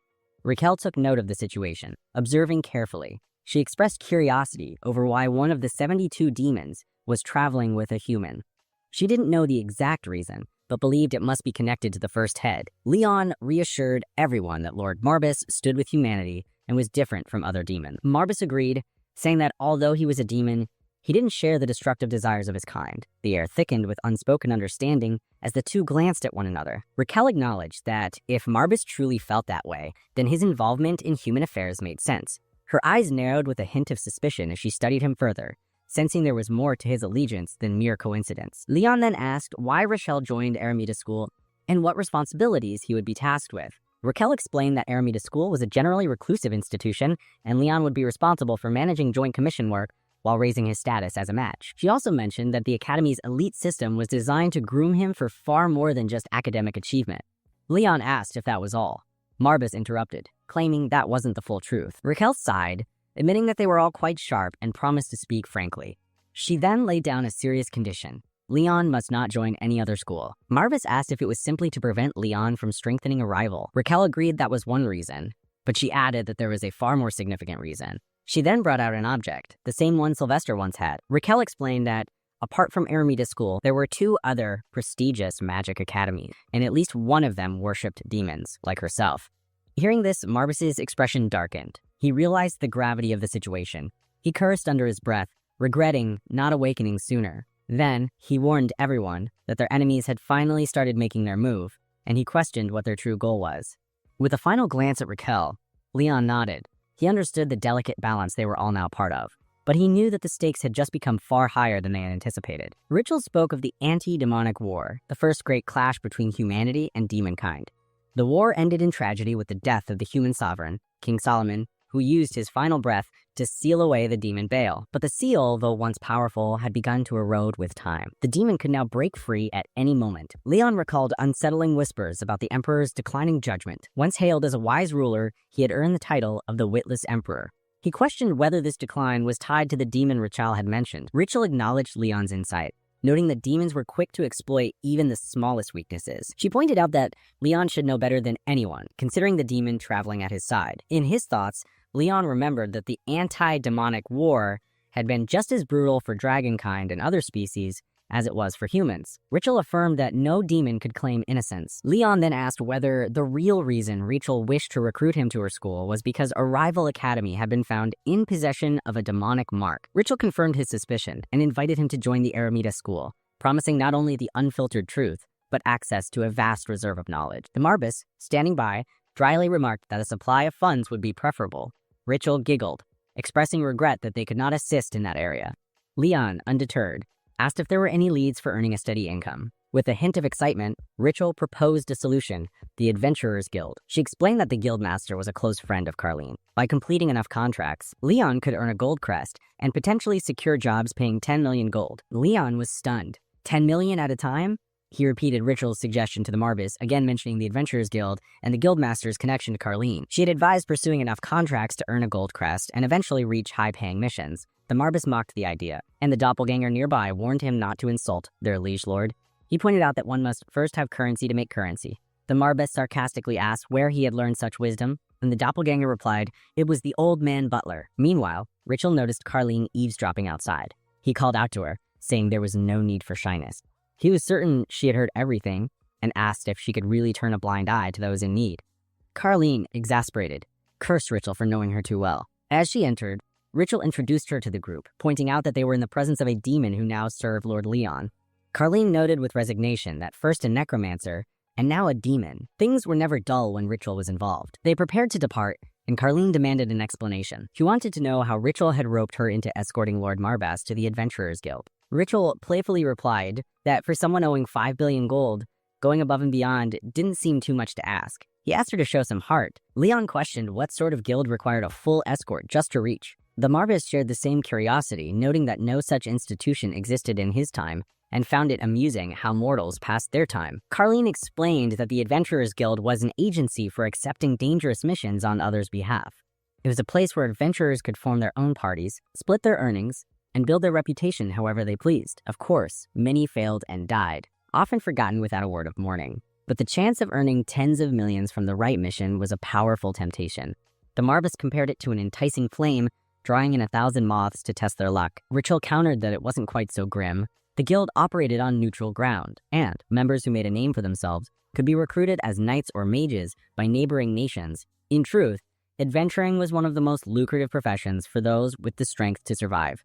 Raquel took note of the situation, observing carefully. She expressed curiosity over why one of the 72 demons was traveling with a human. She didn't know the exact reason, but believed it must be connected to the first head. Leon reassured everyone that Lord Marbus stood with humanity and was different from other demons. Marbus agreed, saying that although he was a demon, he didn't share the destructive desires of his kind. The air thickened with unspoken understanding as the two glanced at one another. Raquel acknowledged that if Marbus truly felt that way, then his involvement in human affairs made sense. Her eyes narrowed with a hint of suspicion as she studied him further, sensing there was more to his allegiance than mere coincidence. Leon then asked why Rochelle joined Aramita School and what responsibilities he would be tasked with. Raquel explained that Aramita School was a generally reclusive institution, and Leon would be responsible for managing joint commission work while raising his status as a match. She also mentioned that the Academy's elite system was designed to groom him for far more than just academic achievement. Leon asked if that was all. Marbus interrupted, claiming that wasn't the full truth. Raquel sighed, admitting that they were all quite sharp and promised to speak frankly. She then laid down a serious condition. Leon must not join any other school. Marbus asked if it was simply to prevent Leon from strengthening a rival. Raquel agreed that was one reason, but she added that there was a far more significant reason. She then brought out an object, the same one Sylvester once had. Raquel explained that, apart from Aramita School, there were 2 other prestigious magic academies, and at least one of them worshipped demons, like herself. Hearing this, Marbus's expression darkened. He realized the gravity of the situation. He cursed under his breath, regretting not awakening sooner. Then, he warned everyone that their enemies had finally started making their move, and he questioned what their true goal was. With a final glance at Raquel, Leon nodded. He understood the delicate balance they were all now part of, but he knew that the stakes had just become far higher than they had anticipated. Ritual spoke of the anti-demonic war, the first great clash between humanity and demonkind. The war ended in tragedy with the death of the human sovereign, King Solomon, who used his final breath to seal away the demon Baal. But the seal, though once powerful, had begun to erode with time. The demon could now break free at any moment. Leon recalled unsettling whispers about the Emperor's declining judgment. Once hailed as a wise ruler, he had earned the title of the Witless Emperor. He questioned whether this decline was tied to the demon Raquel had mentioned. Raquel acknowledged Leon's insight, noting that demons were quick to exploit even the smallest weaknesses. She pointed out that Leon should know better than anyone, considering the demon traveling at his side. In his thoughts, Leon remembered that the anti-demonic war had been just as brutal for dragonkind and other species as it was for humans. Rachel affirmed that no demon could claim innocence. Leon then asked whether the real reason Rachel wished to recruit him to her school was because a rival academy had been found in possession of a demonic mark. Rachel confirmed his suspicion and invited him to join the Aramita School, promising not only the unfiltered truth, but access to a vast reserve of knowledge. The Marbus, standing by, dryly remarked that a supply of funds would be preferable. Rachel giggled, expressing regret that they could not assist in that area. Leon, undeterred, asked if there were any leads for earning a steady income. With a hint of excitement, Rachel proposed a solution, the Adventurers Guild. She explained that the guildmaster was a close friend of Carlene. By completing enough contracts, Leon could earn a gold crest and potentially secure jobs paying 10 million gold. Leon was stunned. 10 million at a time? He repeated Rachel's suggestion to the Marbus, again mentioning the Adventurers Guild and the Guildmaster's connection to Carlene. She had advised pursuing enough contracts to earn a gold crest and eventually reach high-paying missions. The Marbus mocked the idea, and the doppelganger nearby warned him not to insult their liege lord. He pointed out that one must first have currency to make currency. The Marbus sarcastically asked where he had learned such wisdom, and the doppelganger replied, it was the old man butler. Meanwhile, Rachel noticed Carlene eavesdropping outside. He called out to her, saying there was no need for shyness. He was certain she had heard everything and asked if she could really turn a blind eye to those in need. Carlene, exasperated, cursed Rachel for knowing her too well. As she entered, Rachel introduced her to the group, pointing out that they were in the presence of a demon who now served Lord Leon. Carlene noted with resignation that first a necromancer and now a demon. Things were never dull when Rachel was involved. They prepared to depart, and Carlene demanded an explanation. She wanted to know how Rachel had roped her into escorting Lord Marbas to the Adventurers Guild. Rachel playfully replied that for someone owing 5 billion gold, going above and beyond didn't seem too much to ask. He asked her to show some heart. Leon questioned what sort of guild required a full escort just to reach. The Marbus shared the same curiosity, noting that no such institution existed in his time, and found it amusing how mortals passed their time. Carlene explained that the Adventurers Guild was an agency for accepting dangerous missions on others' behalf. It was a place where adventurers could form their own parties, split their earnings, and build their reputation however they pleased. Of course, many failed and died, often forgotten without a word of warning. But the chance of earning tens of millions from the right mission was a powerful temptation. The Marbus compared it to an enticing flame, drawing in 1,000 moths to test their luck. Rachel countered that it wasn't quite so grim. The guild operated on neutral ground, and members who made a name for themselves could be recruited as knights or mages by neighboring nations. In truth, adventuring was one of the most lucrative professions for those with the strength to survive.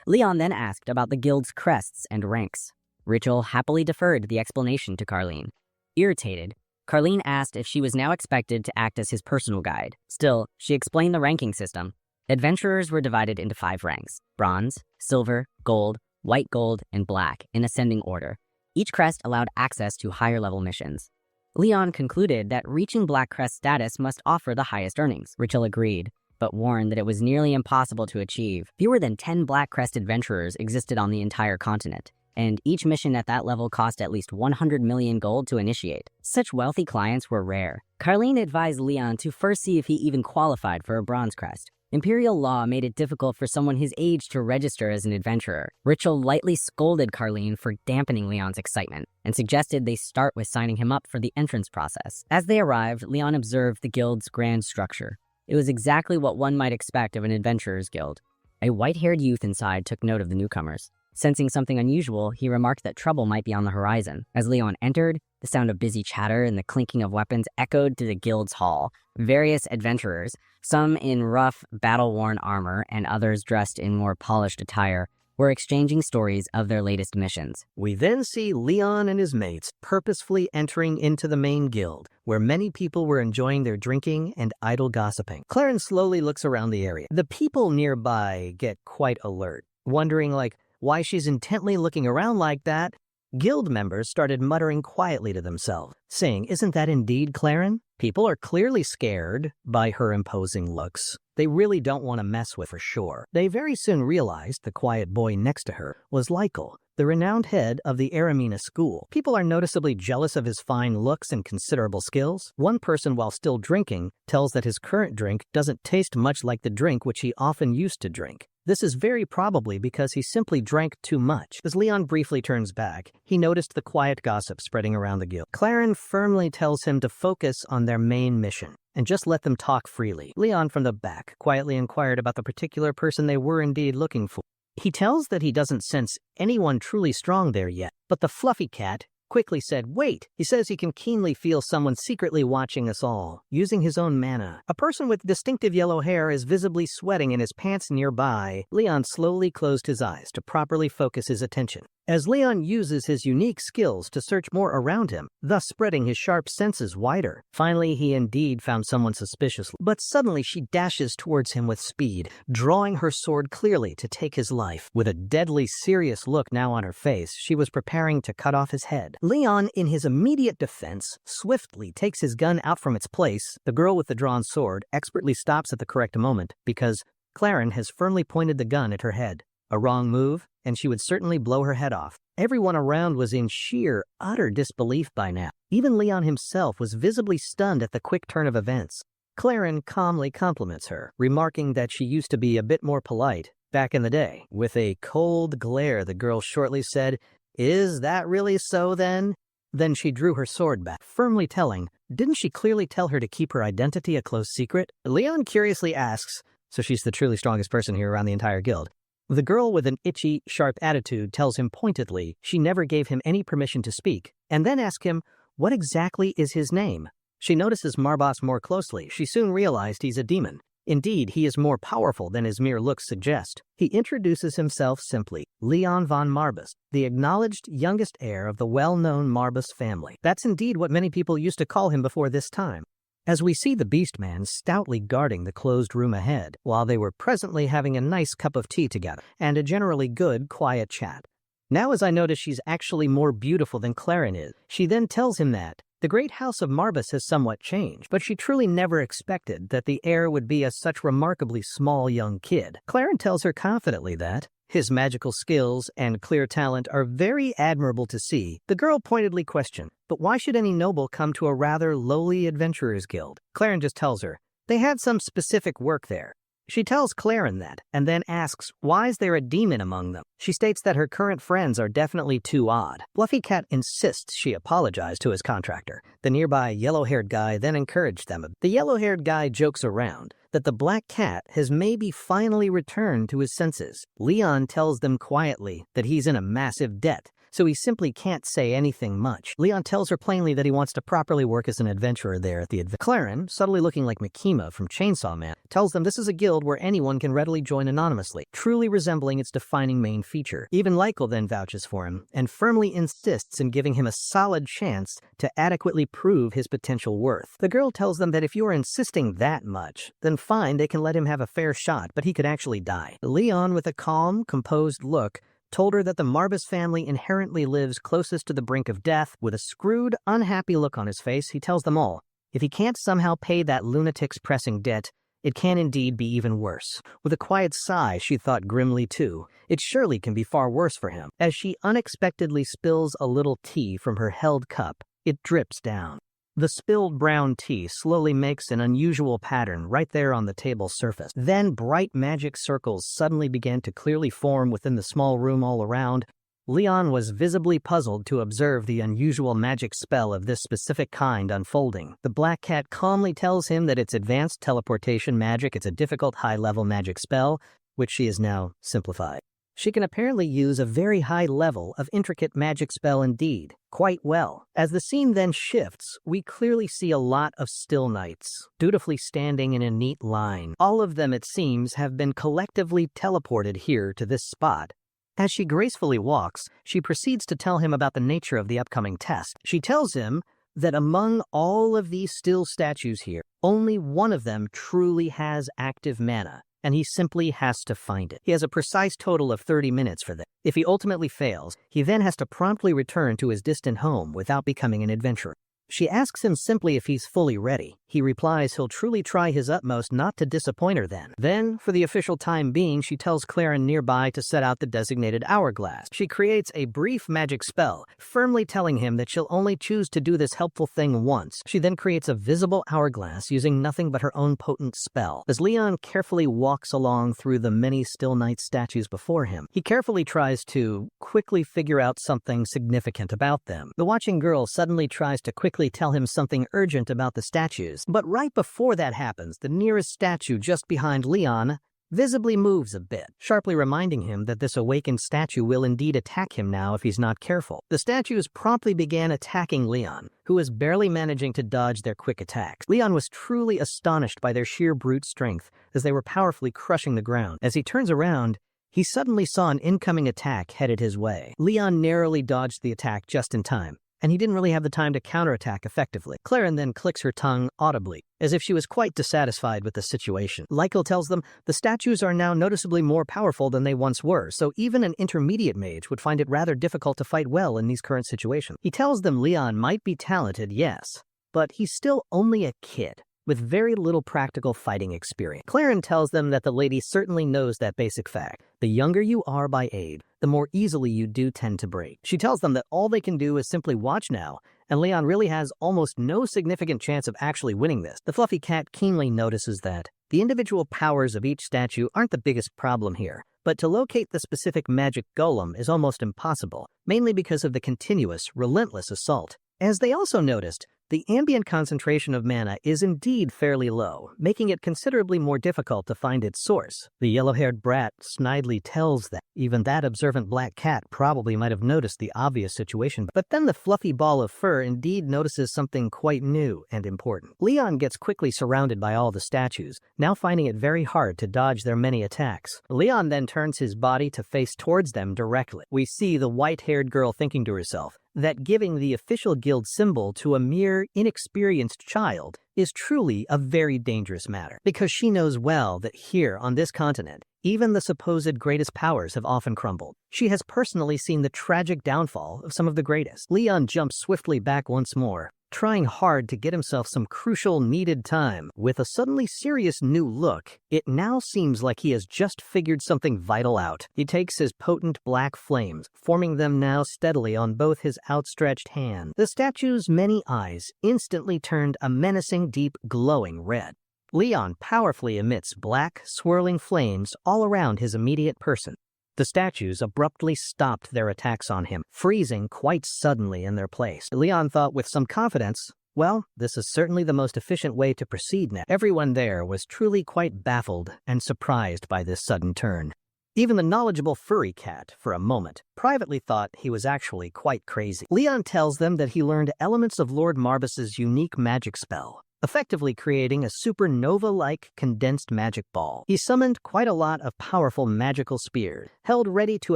Leon then asked about the guild's crests and ranks. Rachel happily deferred the explanation to Carlene. Irritated, Carlene asked if she was now expected to act as his personal guide. Still, she explained the ranking system. Adventurers were divided into 5 ranks: bronze, silver, gold, white gold, and black, in ascending order. Each crest allowed access to higher-level missions. Leon concluded that reaching Black Crest status must offer the highest earnings. Rachel agreed, but warned that it was nearly impossible to achieve. Fewer than 10 Black Crest adventurers existed on the entire continent, and each mission at that level cost at least 100 million gold to initiate. Such wealthy clients were rare. Carlene advised Leon to first see if he even qualified for a Bronze Crest. Imperial law made it difficult for someone his age to register as an adventurer. Rachel lightly scolded Carlene for dampening Leon's excitement and suggested they start with signing him up for the entrance process. As they arrived, Leon observed the guild's grand structure. It was exactly what one might expect of an adventurer's guild. A white-haired youth inside took note of the newcomers. Sensing something unusual, he remarked that trouble might be on the horizon. As Leon entered, the sound of busy chatter and the clinking of weapons echoed through the guild's hall. Various adventurers, some in rough, battle-worn armor and others dressed in more polished attire, were exchanging stories of their latest missions. We then see Leon and his mates purposefully entering into the main guild, where many people were enjoying their drinking and idle gossiping. Clarence slowly looks around the area. The people nearby get quite alert, wondering why she's intently looking around like that. Guild members started muttering quietly to themselves, saying, "Isn't that indeed Claren?" People are clearly scared by her imposing looks. They really don't want to mess with her, for sure. They very soon realized the quiet boy next to her was Lykel, the renowned head of the Aramina school. People are noticeably jealous of his fine looks and considerable skills. One person, while still drinking, tells that his current drink doesn't taste much like the drink which he often used to drink. This is very probably because he simply drank too much. As Leon briefly turns back, he noticed the quiet gossip spreading around the guild. Claren firmly tells him to focus on their main mission and just let them talk freely. Leon from the back quietly inquired about the particular person they were indeed looking for. He tells that he doesn't sense anyone truly strong there yet, but the fluffy cat quickly said, "Wait." He says he can keenly feel someone secretly watching us all, using his own mana. A person with distinctive yellow hair is visibly sweating in his pants nearby. Leon slowly closed his eyes to properly focus his attention. As Leon uses his unique skills to search more around him, thus spreading his sharp senses wider. Finally, he indeed found someone suspicious, but suddenly she dashes towards him with speed, drawing her sword clearly to take his life. With a deadly serious look now on her face, she was preparing to cut off his head. Leon, in his immediate defense, swiftly takes his gun out from its place. The girl with the drawn sword expertly stops at the correct moment because Claren has firmly pointed the gun at her head. A wrong move, and she would certainly blow her head off. Everyone around was in sheer, utter disbelief by now. Even Leon himself was visibly stunned at the quick turn of events. Claren calmly compliments her, remarking that she used to be a bit more polite back in the day. With a cold glare, the girl shortly said, "Is that really so then?" Then she drew her sword back, firmly telling, didn't she clearly tell her to keep her identity a close secret? Leon curiously asks, so she's the truly strongest person here around the entire guild. The girl with an itchy, sharp attitude tells him pointedly she never gave him any permission to speak, and then asks him, what exactly is his name? She notices Marbas more closely. She soon realized he's a demon. Indeed, he is more powerful than his mere looks suggest. He introduces himself simply, Leon von Marbas, the acknowledged youngest heir of the well-known Marbas family. That's indeed what many people used to call him before this time. As we see the Beastman stoutly guarding the closed room ahead, while they were presently having a nice cup of tea together, and a generally good, quiet chat. Now as I notice she's actually more beautiful than Claren is, she then tells him that The great house of Marbus has somewhat changed, but she truly never expected that the heir would be a such remarkably small young kid. Claren tells her confidently that his magical skills and clear talent are very admirable to see. The girl pointedly questioned, but why should any noble come to a rather lowly adventurers guild? Claren just tells her, they had some specific work there. She tells Claren that, and then asks, why is there a demon among them? She states that her current friends are definitely too odd. Fluffy Cat insists she apologize to his contractor. The nearby yellow-haired guy then encouraged them. The yellow-haired guy jokes around that the black cat has maybe finally returned to his senses. Leon tells them quietly that he's in a massive debt, so he simply can't say anything much. Leon tells her plainly that he wants to properly work as an adventurer there at the Claren, subtly looking like Makima from Chainsaw Man, tells them this is a guild where anyone can readily join anonymously, truly resembling its defining main feature. Even Lykel then vouches for him, and firmly insists in giving him a solid chance to adequately prove his potential worth. The girl tells them that if you are insisting that much, then fine, they can let him have a fair shot, but he could actually die. Leon, with a calm, composed look, told her that the Marbus family inherently lives closest to the brink of death. With a screwed, unhappy look on his face, he tells them all, if he can't somehow pay that lunatic's pressing debt, it can indeed be even worse. With a quiet sigh, she thought grimly too, it surely can be far worse for him. As she unexpectedly spills a little tea from her held cup, it drips down. The spilled brown tea slowly makes an unusual pattern right there on the table's surface. Then bright magic circles suddenly began to clearly form within the small room all around. Leon was visibly puzzled to observe the unusual magic spell of this specific kind unfolding. The black cat calmly tells him that it's advanced teleportation magic. It's a difficult high-level magic spell, which she has now simplified. She can apparently use a very high level of intricate magic spell indeed, quite well. As the scene then shifts, we clearly see a lot of still knights, dutifully standing in a neat line. All of them, it seems, have been collectively teleported here to this spot. As she gracefully walks, she proceeds to tell him about the nature of the upcoming test. She tells him that among all of these still statues here, only one of them truly has active mana, and he simply has to find it. He has a precise total of 30 minutes for this. If he ultimately fails, he then has to promptly return to his distant home without becoming an adventurer. She asks him simply if he's fully ready. He replies he'll truly try his utmost not to disappoint her then. Then, for the official time being, she tells Claren nearby to set out the designated hourglass. She creates a brief magic spell, firmly telling him that she'll only choose to do this helpful thing once. She then creates a visible hourglass using nothing but her own potent spell. As Leon carefully walks along through the many still knight statues before him, he carefully tries to quickly figure out something significant about them. The watching girl suddenly tries to quickly tell him something urgent about the statues, but right before that happens, the nearest statue just behind Leon visibly moves a bit, sharply reminding him that this awakened statue will indeed attack him now if he's not careful. The statues promptly began attacking Leon, who was barely managing to dodge their quick attacks. Leon was truly astonished by their sheer brute strength as they were powerfully crushing the ground. As he turns around, he suddenly saw an incoming attack headed his way. Leon narrowly dodged the attack just in time, and he didn't really have the time to counterattack effectively. Claren then clicks her tongue audibly, as if she was quite dissatisfied with the situation. Lykel tells them the statues are now noticeably more powerful than they once were, so even an intermediate mage would find it rather difficult to fight well in these current situations. He tells them Leon might be talented, yes, but he's still only a kid with very little practical fighting experience. Claren tells them that the lady certainly knows that basic fact. The younger you are by age, the more easily you do tend to break. She tells them that all they can do is simply watch now, and Leon really has almost no significant chance of actually winning this. The fluffy cat keenly notices that the individual powers of each statue aren't the biggest problem here, but to locate the specific magic golem is almost impossible, mainly because of the continuous, relentless assault. As they also noticed, the ambient concentration of mana is indeed fairly low, making it considerably more difficult to find its source. The yellow-haired brat snidely tells that even that observant black cat probably might have noticed the obvious situation. But then the fluffy ball of fur indeed notices something quite new and important. Leon gets quickly surrounded by all the statues, now finding it very hard to dodge their many attacks. Leon then turns his body to face towards them directly. We see the white-haired girl thinking to herself that giving the official guild symbol to a mere inexperienced child is truly a very dangerous matter, because she knows well that here on this continent, Even the supposed greatest powers have often crumbled. She has personally seen the tragic downfall of some of the greatest. Leon jumps swiftly back once more, trying hard to get himself some crucial needed time. With a suddenly serious new look, it now seems like he has just figured something vital out. He takes his potent black flames, forming them now steadily on both his outstretched hand. The statue's many eyes instantly turned a menacing, deep, glowing red. Leon powerfully emits black, swirling flames all around his immediate person. The statues abruptly stopped their attacks on him, freezing quite suddenly in their place. Leon thought with some confidence, well, this is certainly the most efficient way to proceed now. Everyone there was truly quite baffled and surprised by this sudden turn. Even the knowledgeable furry cat, for a moment, privately thought he was actually quite crazy. Leon tells them that he learned elements of Lord Marbus's unique magic spell, effectively creating a supernova-like condensed magic ball. He summoned quite a lot of powerful magical spears, held ready to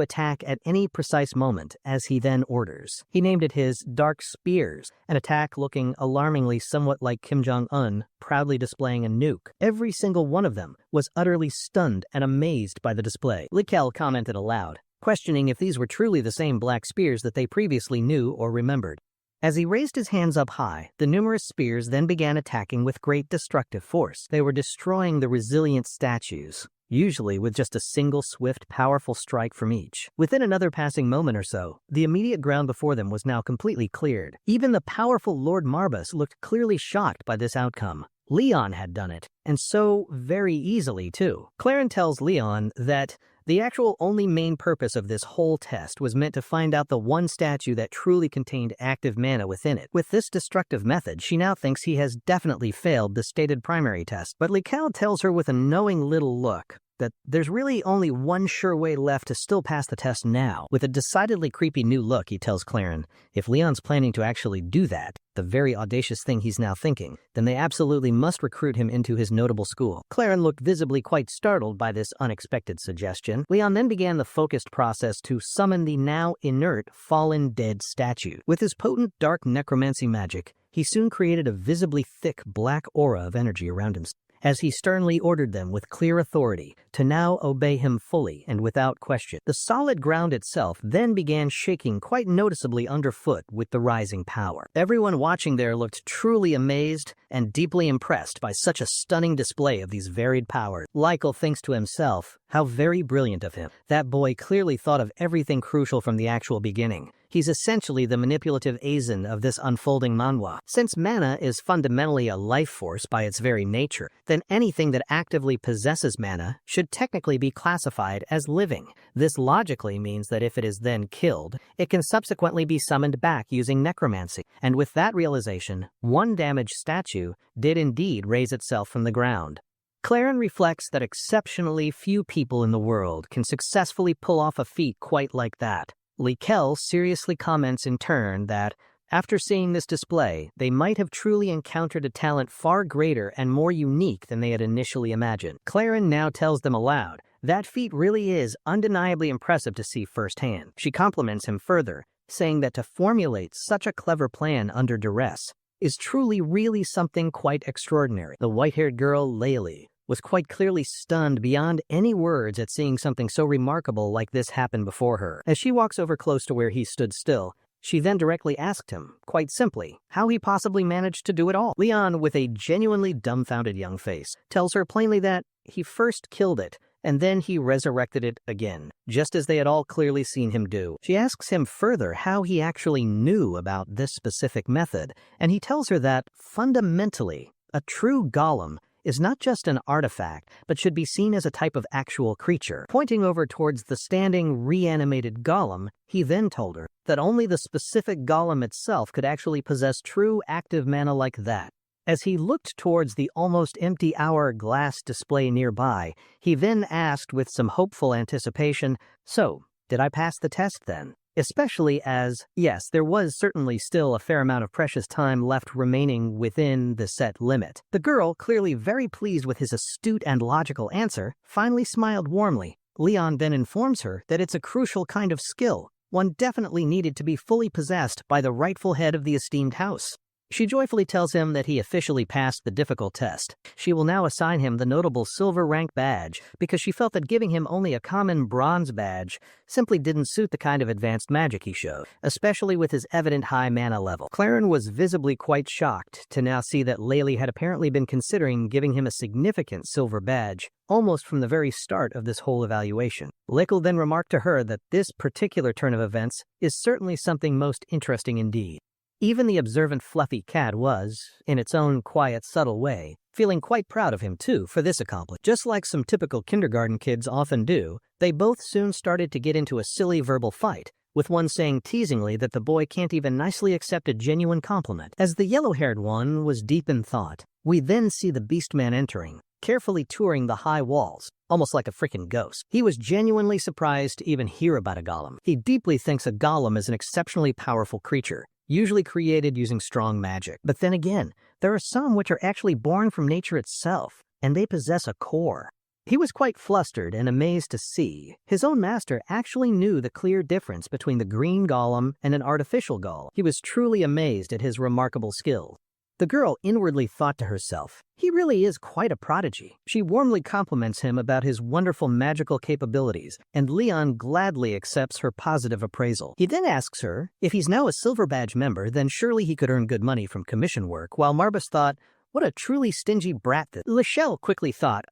attack at any precise moment, as he then orders. He named it his Dark Spears, an attack looking alarmingly somewhat like Kim Jong-un, proudly displaying a nuke. Every single one of them was utterly stunned and amazed by the display. Likel commented aloud, questioning if these were truly the same black spears that they previously knew or remembered. As he raised his hands up high, the numerous spears then began attacking with great destructive force. They were destroying the resilient statues, usually with just a single swift, powerful strike from each. Within another passing moment or so, the immediate ground before them was now completely cleared. Even the powerful Lord Marbus looked clearly shocked by this outcome. Leon had done it, and so very easily too. Claren tells Leon that the actual only main purpose of this whole test was meant to find out the one statue that truly contained active mana within it. With this destructive method, she now thinks he has definitely failed the stated primary test. But Likel tells her with a knowing little look that there's really only one sure way left to still pass the test now. With a decidedly creepy new look, he tells Claren, if Leon's planning to actually do that, the very audacious thing he's now thinking, then they absolutely must recruit him into his notable school. Claren looked visibly quite startled by this unexpected suggestion. Leon then began the focused process to summon the now inert, fallen dead statue. With his potent dark necromancy magic, he soon created a visibly thick black aura of energy around himself, as he sternly ordered them with clear authority to now obey him fully and without question. The solid ground itself then began shaking quite noticeably underfoot with the rising power. Everyone watching there looked truly amazed and deeply impressed by such a stunning display of these varied powers. Likel thinks to himself, how very brilliant of him. That boy clearly thought of everything crucial from the actual beginning. He's essentially the manipulative Aizen of this unfolding manhwa. Since mana is fundamentally a life force by its very nature, then anything that actively possesses mana should technically be classified as living. This logically means that if it is then killed, it can subsequently be summoned back using necromancy. And with that realization, one damaged statue did indeed raise itself from the ground. Claren reflects that exceptionally few people in the world can successfully pull off a feat quite like that. Likel seriously comments in turn that, after seeing this display, they might have truly encountered a talent far greater and more unique than they had initially imagined. Claren now tells them aloud, that feat really is undeniably impressive to see firsthand. She compliments him further, saying that to formulate such a clever plan under duress is truly really something quite extraordinary. The white-haired girl, Layli, was quite clearly stunned beyond any words at seeing something so remarkable like this happen before her. As she walks over close to where he stood still, she then directly asked him, quite simply, how he possibly managed to do it all. Leon, with a genuinely dumbfounded young face, tells her plainly that he first killed it, and then he resurrected it again, just as they had all clearly seen him do. She asks him further how he actually knew about this specific method, and he tells her that, fundamentally, a true golem is not just an artifact, but should be seen as a type of actual creature. Pointing over towards the standing, reanimated golem, he then told her that only the specific golem itself could actually possess true active mana like that. As he looked towards the almost empty hourglass display nearby, he then asked with some hopeful anticipation, so, did I pass the test then? Especially as, yes, there was certainly still a fair amount of precious time left remaining within the set limit. The girl, clearly very pleased with his astute and logical answer, finally smiled warmly. Leon then informs her that it's a crucial kind of skill, one definitely needed to be fully possessed by the rightful head of the esteemed house. She joyfully tells him that he officially passed the difficult test. She will now assign him the notable silver rank badge because she felt that giving him only a common bronze badge simply didn't suit the kind of advanced magic he showed, especially with his evident high mana level. Claren was visibly quite shocked to now see that Laylee had apparently been considering giving him a significant silver badge almost from the very start of this whole evaluation. Lickle then remarked to her that this particular turn of events is certainly something most interesting indeed. Even the observant fluffy cat was, in its own quiet, subtle way, feeling quite proud of him too for this accomplishment. Just like some typical kindergarten kids often do, they both soon started to get into a silly verbal fight, with one saying teasingly that the boy can't even nicely accept a genuine compliment. As the yellow-haired one was deep in thought, we then see the Beastman entering, carefully touring the high walls, almost like a freaking ghost. He was genuinely surprised to even hear about a golem. He deeply thinks a golem is an exceptionally powerful creature, usually created using strong magic. But then again, there are some which are actually born from nature itself, and they possess a core. He was quite flustered and amazed to see his own master actually knew the clear difference between the green golem and an artificial golem. He was truly amazed at his remarkable skill. The girl inwardly thought to herself, he really is quite a prodigy. She warmly compliments him about his wonderful magical capabilities, and Leon gladly accepts her positive appraisal. He then asks her, if he's now a Silver Badge member, then surely he could earn good money from commission work, while Marbus thought, what a truly stingy brat that. Lachelle quickly thought,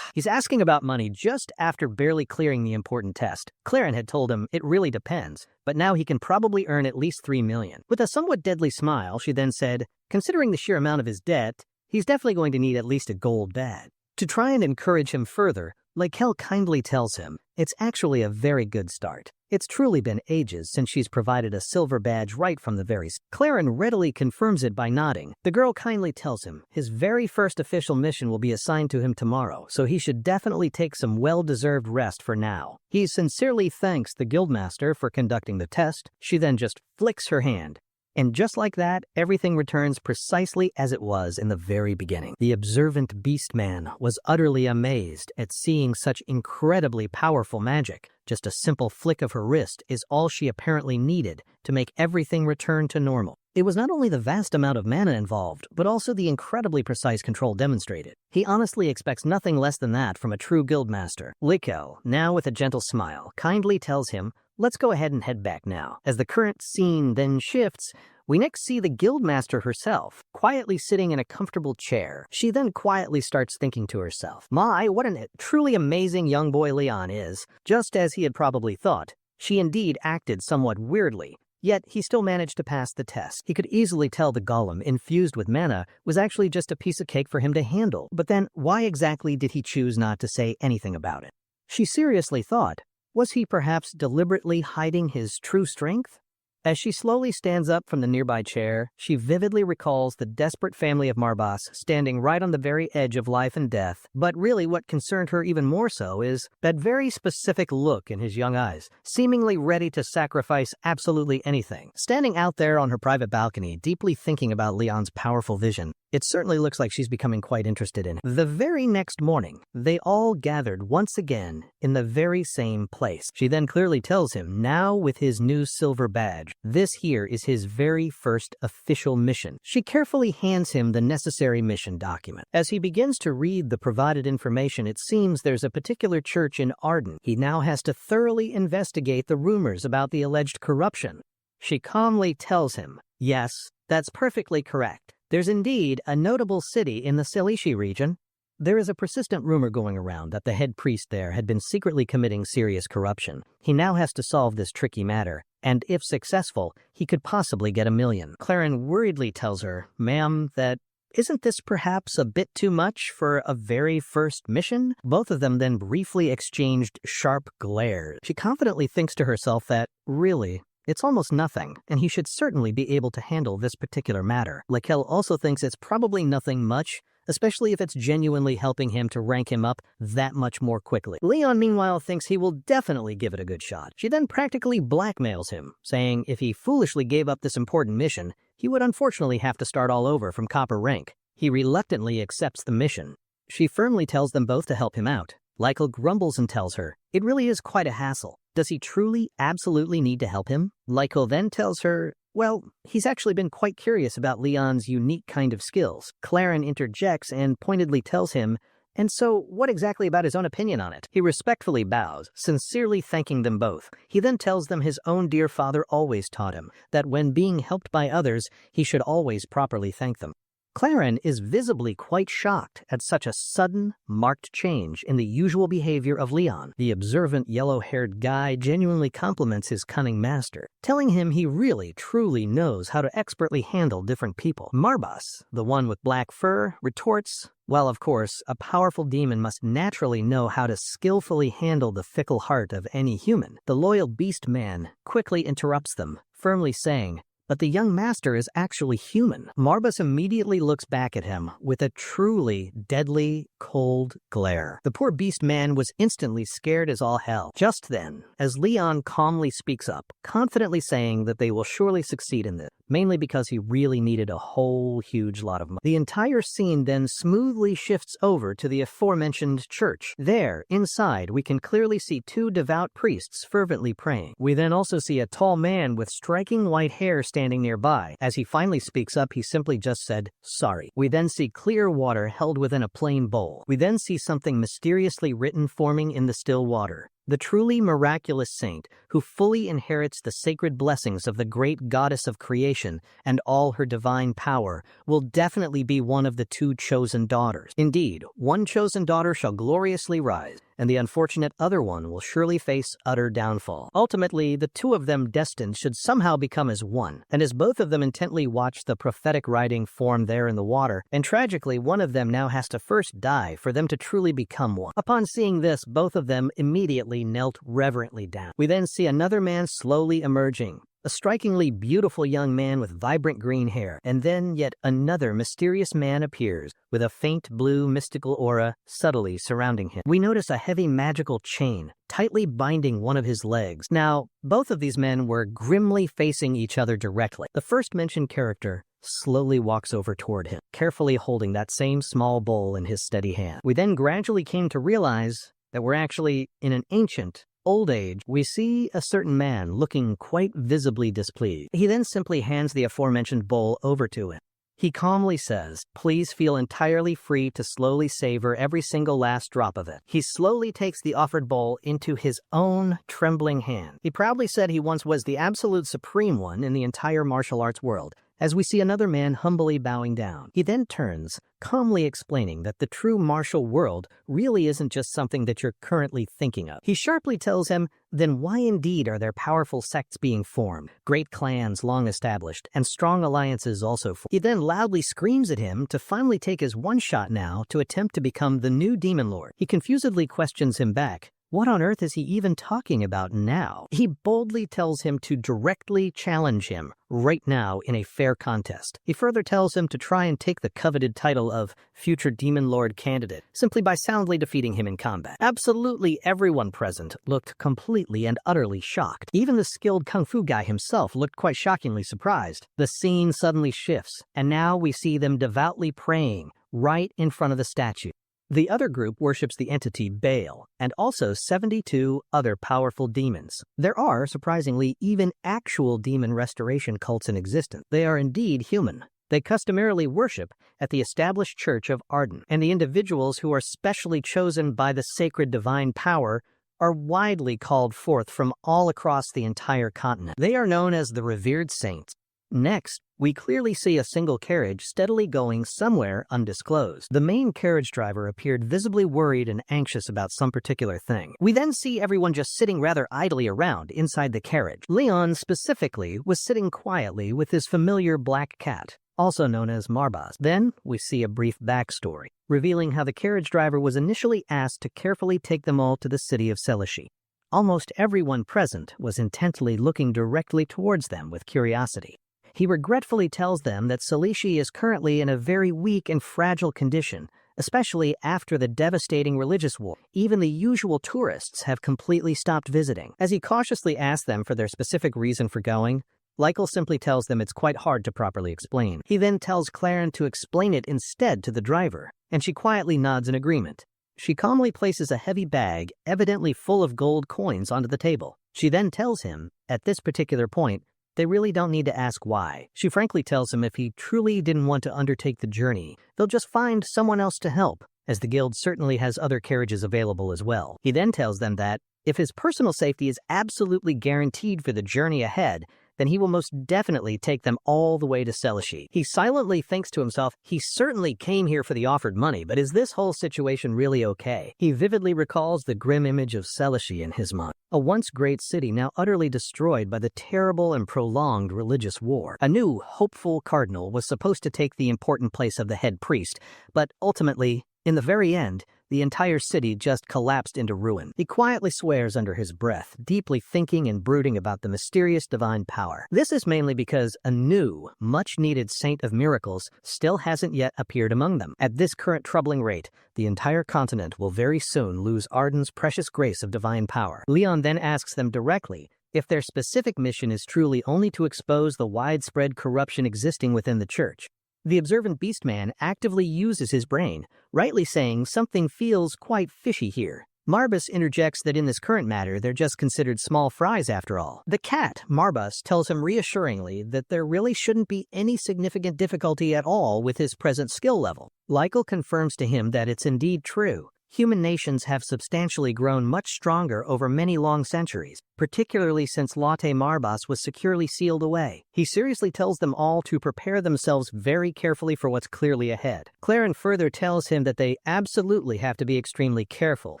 he's asking about money just after barely clearing the important test. Claren had told him it really depends, but now he can probably earn at least 3 million. With a somewhat deadly smile, she then said, considering the sheer amount of his debt, he's definitely going to need at least a gold badge. To try and encourage him further, Lachelle kindly tells him, it's actually a very good start. It's truly been ages since she's provided a silver badge right from the very start. Claren readily confirms it by nodding. The girl kindly tells him his very first official mission will be assigned to him tomorrow, so he should definitely take some well-deserved rest for now. He sincerely thanks the guildmaster for conducting the test. She then just flicks her hand. And just like that, everything returns precisely as it was in the very beginning. The observant Beastman was utterly amazed at seeing such incredibly powerful magic. Just a simple flick of her wrist is all she apparently needed to make everything return to normal. It was not only the vast amount of mana involved, but also the incredibly precise control demonstrated. He honestly expects nothing less than that from a true guildmaster. Likel, now with a gentle smile, kindly tells him, let's go ahead and head back now. As the current scene then shifts, we next see the guildmaster herself, quietly sitting in a comfortable chair. She then quietly starts thinking to herself, my, what a truly amazing young boy Leon is. Just as he had probably thought, she indeed acted somewhat weirdly, yet he still managed to pass the test. He could easily tell the golem, infused with mana, was actually just a piece of cake for him to handle. But then, why exactly did he choose not to say anything about it? She seriously thought, was he perhaps deliberately hiding his true strength? As she slowly stands up from the nearby chair, she vividly recalls the desperate family of Marbas standing right on the very edge of life and death. But really what concerned her even more so is that very specific look in his young eyes, seemingly ready to sacrifice absolutely anything. Standing out there on her private balcony, deeply thinking about Leon's powerful vision, it certainly looks like she's becoming quite interested in him. The very next morning, they all gathered once again in the very same place. She then clearly tells him, now with his new silver badge, this here is his very first official mission. She carefully hands him the necessary mission document. As he begins to read the provided information, it seems there's a particular church in Arden. He now has to thoroughly investigate the rumors about the alleged corruption. She calmly tells him, yes, that's perfectly correct. There's indeed a notable city in the Selishi region. There is a persistent rumor going around that the head priest there had been secretly committing serious corruption. He now has to solve this tricky matter, and if successful, he could possibly get 1 million. Claren worriedly tells her, ma'am, that isn't this perhaps a bit too much for a very first mission? Both of them then briefly exchanged sharp glares. She confidently thinks to herself that, really, it's almost nothing, and he should certainly be able to handle this particular matter. Lachelle also thinks it's probably nothing much, especially if it's genuinely helping him to rank him up that much more quickly. Leon, meanwhile, thinks he will definitely give it a good shot. She then practically blackmails him, saying if he foolishly gave up this important mission, he would unfortunately have to start all over from copper rank. He reluctantly accepts the mission. She firmly tells them both to help him out. Lykel grumbles and tells her, it really is quite a hassle. Does he truly, absolutely need to help him? Lykel then tells her, Well, he's actually been quite curious about Leon's unique kind of skills. Claren interjects and pointedly tells him, "And so, what exactly about his own opinion on it?" He respectfully bows, sincerely thanking them both. He then tells them his own dear father always taught him that when being helped by others, he should always properly thank them. Claren is visibly quite shocked at such a sudden, marked change in the usual behavior of Leon. The observant, yellow-haired guy genuinely compliments his cunning master, telling him he really, truly knows how to expertly handle different people. Marbas, the one with black fur, retorts, well, of course, a powerful demon must naturally know how to skillfully handle the fickle heart of any human. The loyal beast man quickly interrupts them, firmly saying, "But the young master is actually human." Marbas immediately looks back at him with a truly deadly, cold glare. The poor beast man was instantly scared as all hell. Just then, as Leon calmly speaks up, confidently saying that they will surely succeed in this, mainly because he really needed a whole huge lot of money. The entire scene then smoothly shifts over to the aforementioned church. There, inside, we can clearly see two devout priests fervently praying. We then also see a tall man with striking white hair standing nearby. As he finally speaks up, he simply just said, "Sorry." We then see clear water held within a plain bowl. We then see something mysteriously written forming in the still water. The truly miraculous saint, who fully inherits the sacred blessings of the great goddess of creation and all her divine power, will definitely be one of the two chosen daughters. Indeed, one chosen daughter shall gloriously rise, and the unfortunate other one will surely face utter downfall. Ultimately, the two of them destined should somehow become as one, and as both of them intently watch the prophetic writing form there in the water, and tragically one of them now has to first die for them to truly become one. Upon seeing this, both of them immediately knelt reverently down. We then see another man slowly emerging, a strikingly beautiful young man with vibrant green hair, and then yet another mysterious man appears with a faint blue mystical aura subtly surrounding him. We notice a heavy magical chain tightly binding one of his legs. Now, both of these men were grimly facing each other directly. The first mentioned character slowly walks over toward him, carefully holding that same small bowl in his steady hand. We then gradually came to realize that we're actually in an ancient, old age. We see a certain man looking quite visibly displeased. He then simply hands the aforementioned bowl over to him. He calmly says, "Please feel entirely free to slowly savor every single last drop of it." He slowly takes the offered bowl into his own trembling hand. He proudly said he once was the absolute supreme one in the entire martial arts world, as we see another man humbly bowing down. He then turns, calmly explaining that the true martial world really isn't just something that you're currently thinking of. He sharply tells him, then why indeed are there powerful sects being formed, great clans long established, and strong alliances also formed? He then loudly screams at him to finally take his one shot now to attempt to become the new demon lord. He confusedly questions him back. What on earth is he even talking about now? He boldly tells him to directly challenge him right now in a fair contest. He further tells him to try and take the coveted title of future Demon Lord candidate simply by soundly defeating him in combat. Absolutely everyone present looked completely and utterly shocked. Even the skilled kung fu guy himself looked quite shockingly surprised. The scene suddenly shifts, and now we see them devoutly praying right in front of the statue. The other group worships the entity Baal, and also 72 other powerful demons. There are, surprisingly, even actual demon restoration cults in existence. They are indeed human. They customarily worship at the established Church of Arden, and the individuals who are specially chosen by the sacred divine power are widely called forth from all across the entire continent. They are known as the revered saints. Next, we clearly see a single carriage steadily going somewhere undisclosed. The main carriage driver appeared visibly worried and anxious about some particular thing. We then see everyone just sitting rather idly around inside the carriage. Leon, specifically, was sitting quietly with his familiar black cat, also known as Marbas. Then, we see a brief backstory, revealing how the carriage driver was initially asked to carefully take them all to the city of Selishi. Almost everyone present was intently looking directly towards them with curiosity. He regretfully tells them that Selishi is currently in a very weak and fragile condition, especially after the devastating religious war. Even the usual tourists have completely stopped visiting. As he cautiously asks them for their specific reason for going, Lykel simply tells them it's quite hard to properly explain. He then tells Claren to explain it instead to the driver, and she quietly nods in agreement. She calmly places a heavy bag, evidently full of gold coins, onto the table. She then tells him, at this particular point, they really don't need to ask why. She frankly tells him if he truly didn't want to undertake the journey, they'll just find someone else to help, as the guild certainly has other carriages available as well. He then tells them that if his personal safety is absolutely guaranteed for the journey ahead, then he will most definitely take them all the way to Selashi. He silently thinks to himself, he certainly came here for the offered money, but is this whole situation really okay? He vividly recalls the grim image of Selashi in his mind, a once great city now utterly destroyed by the terrible and prolonged religious war. A new, hopeful cardinal was supposed to take the important place of the head priest, but ultimately, in the very end, the entire city just collapsed into ruin. He quietly swears under his breath, deeply thinking and brooding about the mysterious divine power. This is mainly because a new, much-needed saint of miracles still hasn't yet appeared among them. At this current troubling rate, the entire continent will very soon lose Arden's precious grace of divine power. Leon then asks them directly if their specific mission is truly only to expose the widespread corruption existing within the church. The observant beastman actively uses his brain, rightly saying something feels quite fishy here. Marbus interjects that in this current matter, they're just considered small fries after all. The cat, Marbus, tells him reassuringly that there really shouldn't be any significant difficulty at all with his present skill level. Lykel confirms to him that it's indeed true. Human nations have substantially grown much stronger over many long centuries, particularly since Latte Marbas was securely sealed away. He seriously tells them all to prepare themselves very carefully for what's clearly ahead. Claren further tells him that they absolutely have to be extremely careful,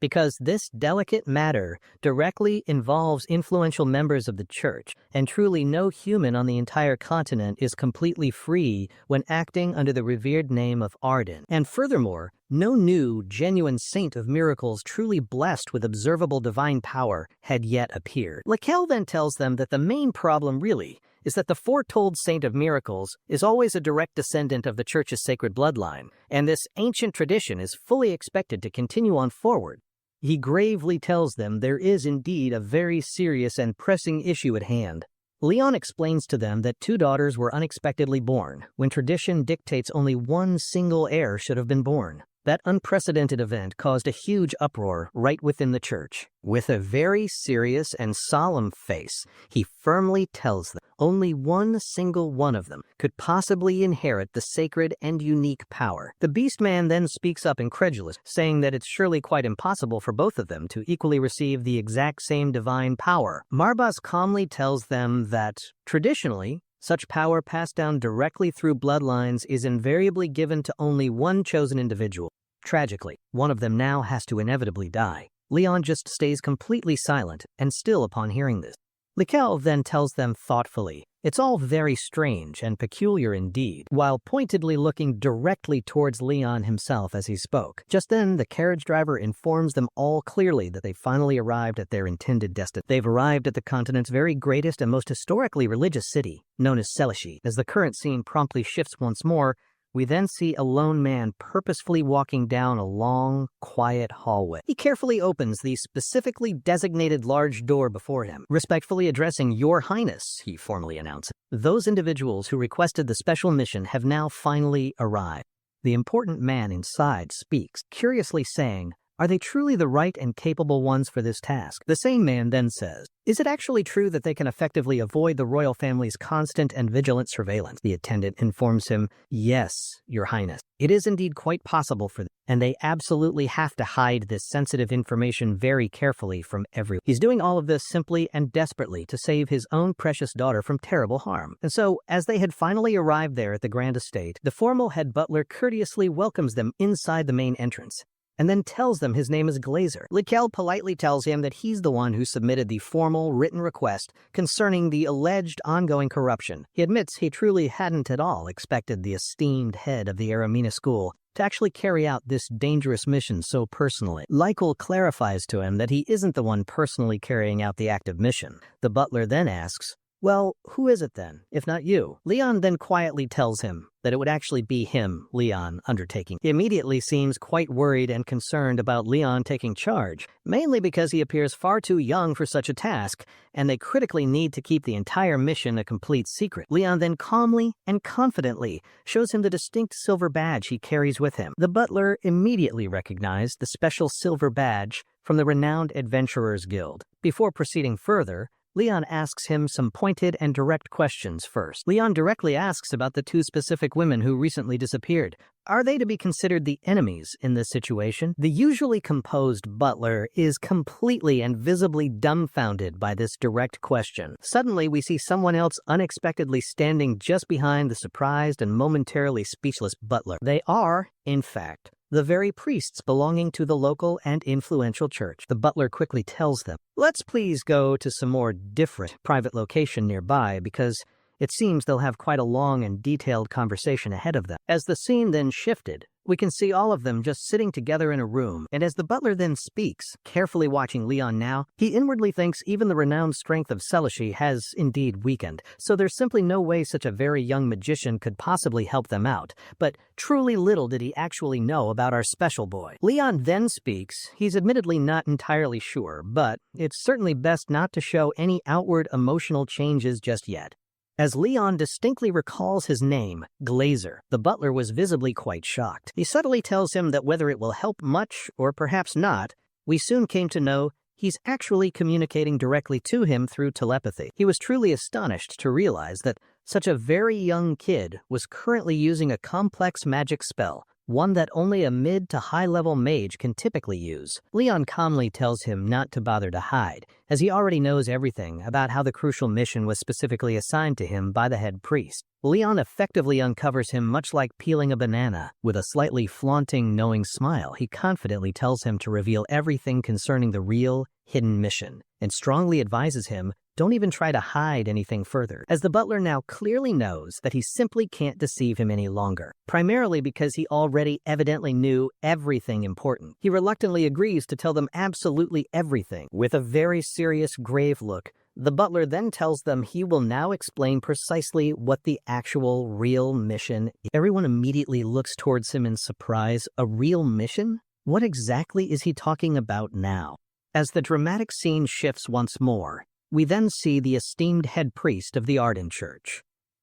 because this delicate matter directly involves influential members of the church, and truly no human on the entire continent is completely free when acting under the revered name of Arden. And furthermore, no new, genuine saint of miracles truly blessed with observable divine power had yet appeared. Lakel then tells them that the main problem really is that the foretold saint of miracles is always a direct descendant of the church's sacred bloodline, and this ancient tradition is fully expected to continue on forward. He gravely tells them there is indeed a very serious and pressing issue at hand. Leon explains to them that 2 daughters were unexpectedly born, when tradition dictates only one single heir should have been born. That unprecedented event caused a huge uproar right within the church. With a very serious and solemn face, he firmly tells them only one single one of them could possibly inherit the sacred and unique power. The Beastman then speaks up incredulous, saying that it's surely quite impossible for both of them to equally receive the exact same divine power. Marbas calmly tells them that, traditionally, such power passed down directly through bloodlines is invariably given to only one chosen individual. Tragically, one of them now has to inevitably die. Leon just stays completely silent and still upon hearing this. Lakel then tells them thoughtfully, it's all very strange and peculiar indeed, while pointedly looking directly towards Leon himself as he spoke. Just then, the carriage driver informs them all clearly that they finally arrived at their intended destination. They've arrived at the continent's very greatest and most historically religious city, known as Selashi. As the current scene promptly shifts once more, we then see a lone man purposefully walking down a long, quiet hallway. He carefully opens the specifically designated large door before him. Respectfully addressing Your Highness, he formally announces, those individuals who requested the special mission have now finally arrived. The important man inside speaks, curiously saying, are they truly the right and capable ones for this task? The same man then says, is it actually true that they can effectively avoid the royal family's constant and vigilant surveillance? The attendant informs him, yes, Your Highness. It is indeed quite possible for them, and they absolutely have to hide this sensitive information very carefully from everyone. He's doing all of this simply and desperately to save his own precious daughter from terrible harm. And so, as they had finally arrived there at the grand estate, the formal head butler courteously welcomes them inside the main entrance, and then tells them his name is Glazer. Lakel politely tells him that he's the one who submitted the formal written request concerning the alleged ongoing corruption. He admits he truly hadn't at all expected the esteemed head of the Aramina school to actually carry out this dangerous mission so personally. Lykel clarifies to him that he isn't the one personally carrying out the active mission. The butler then asks, well, who is it then, if not you? Leon then quietly tells him that it would actually be him, Leon, undertaking. He immediately seems quite worried and concerned about Leon taking charge, mainly because he appears far too young for such a task, and they critically need to keep the entire mission a complete secret. Leon then calmly and confidently shows him the distinct silver badge he carries with him. The butler immediately recognized the special silver badge from the renowned Adventurers Guild. Before proceeding further, Leon asks him some pointed and direct questions first. Leon directly asks about the two specific women who recently disappeared. Are they to be considered the enemies in this situation? The usually composed butler is completely and visibly dumbfounded by this direct question. Suddenly, we see someone else unexpectedly standing just behind the surprised and momentarily speechless butler. They are, in fact, the very priests belonging to the local and influential church. The butler quickly tells them, "Let's please go to some more different private location nearby because it seems they'll have quite a long and detailed conversation ahead of them." As the scene then shifted, we can see all of them just sitting together in a room, and as the butler then speaks, carefully watching Leon now, he inwardly thinks even the renowned strength of Celishi has indeed weakened, so there's simply no way such a very young magician could possibly help them out. But truly little did he actually know about our special boy. Leon then speaks. He's admittedly not entirely sure, but it's certainly best not to show any outward emotional changes just yet. As Leon distinctly recalls his name, Glazer, the butler was visibly quite shocked. He subtly tells him that whether it will help much or perhaps not, we soon came to know he's actually communicating directly to him through telepathy. He was truly astonished to realize that such a very young kid was currently using a complex magic spell, one that only a mid to high-level mage can typically use. Leon calmly tells him not to bother to hide, as he already knows everything about how the crucial mission was specifically assigned to him by the head priest. Leon effectively uncovers him much like peeling a banana. With a slightly flaunting, knowing smile, he confidently tells him to reveal everything concerning the real, hidden mission, and strongly advises him, don't even try to hide anything further, as the butler now clearly knows that he simply can't deceive him any longer, primarily because he already evidently knew everything important. He reluctantly agrees to tell them absolutely everything. With a very serious, grave look, the butler then tells them he will now explain precisely what the actual real mission is. Everyone immediately looks towards him in surprise. A real mission? What exactly is he talking about now? As the dramatic scene shifts once more, we then see the esteemed head priest of the Arden Church,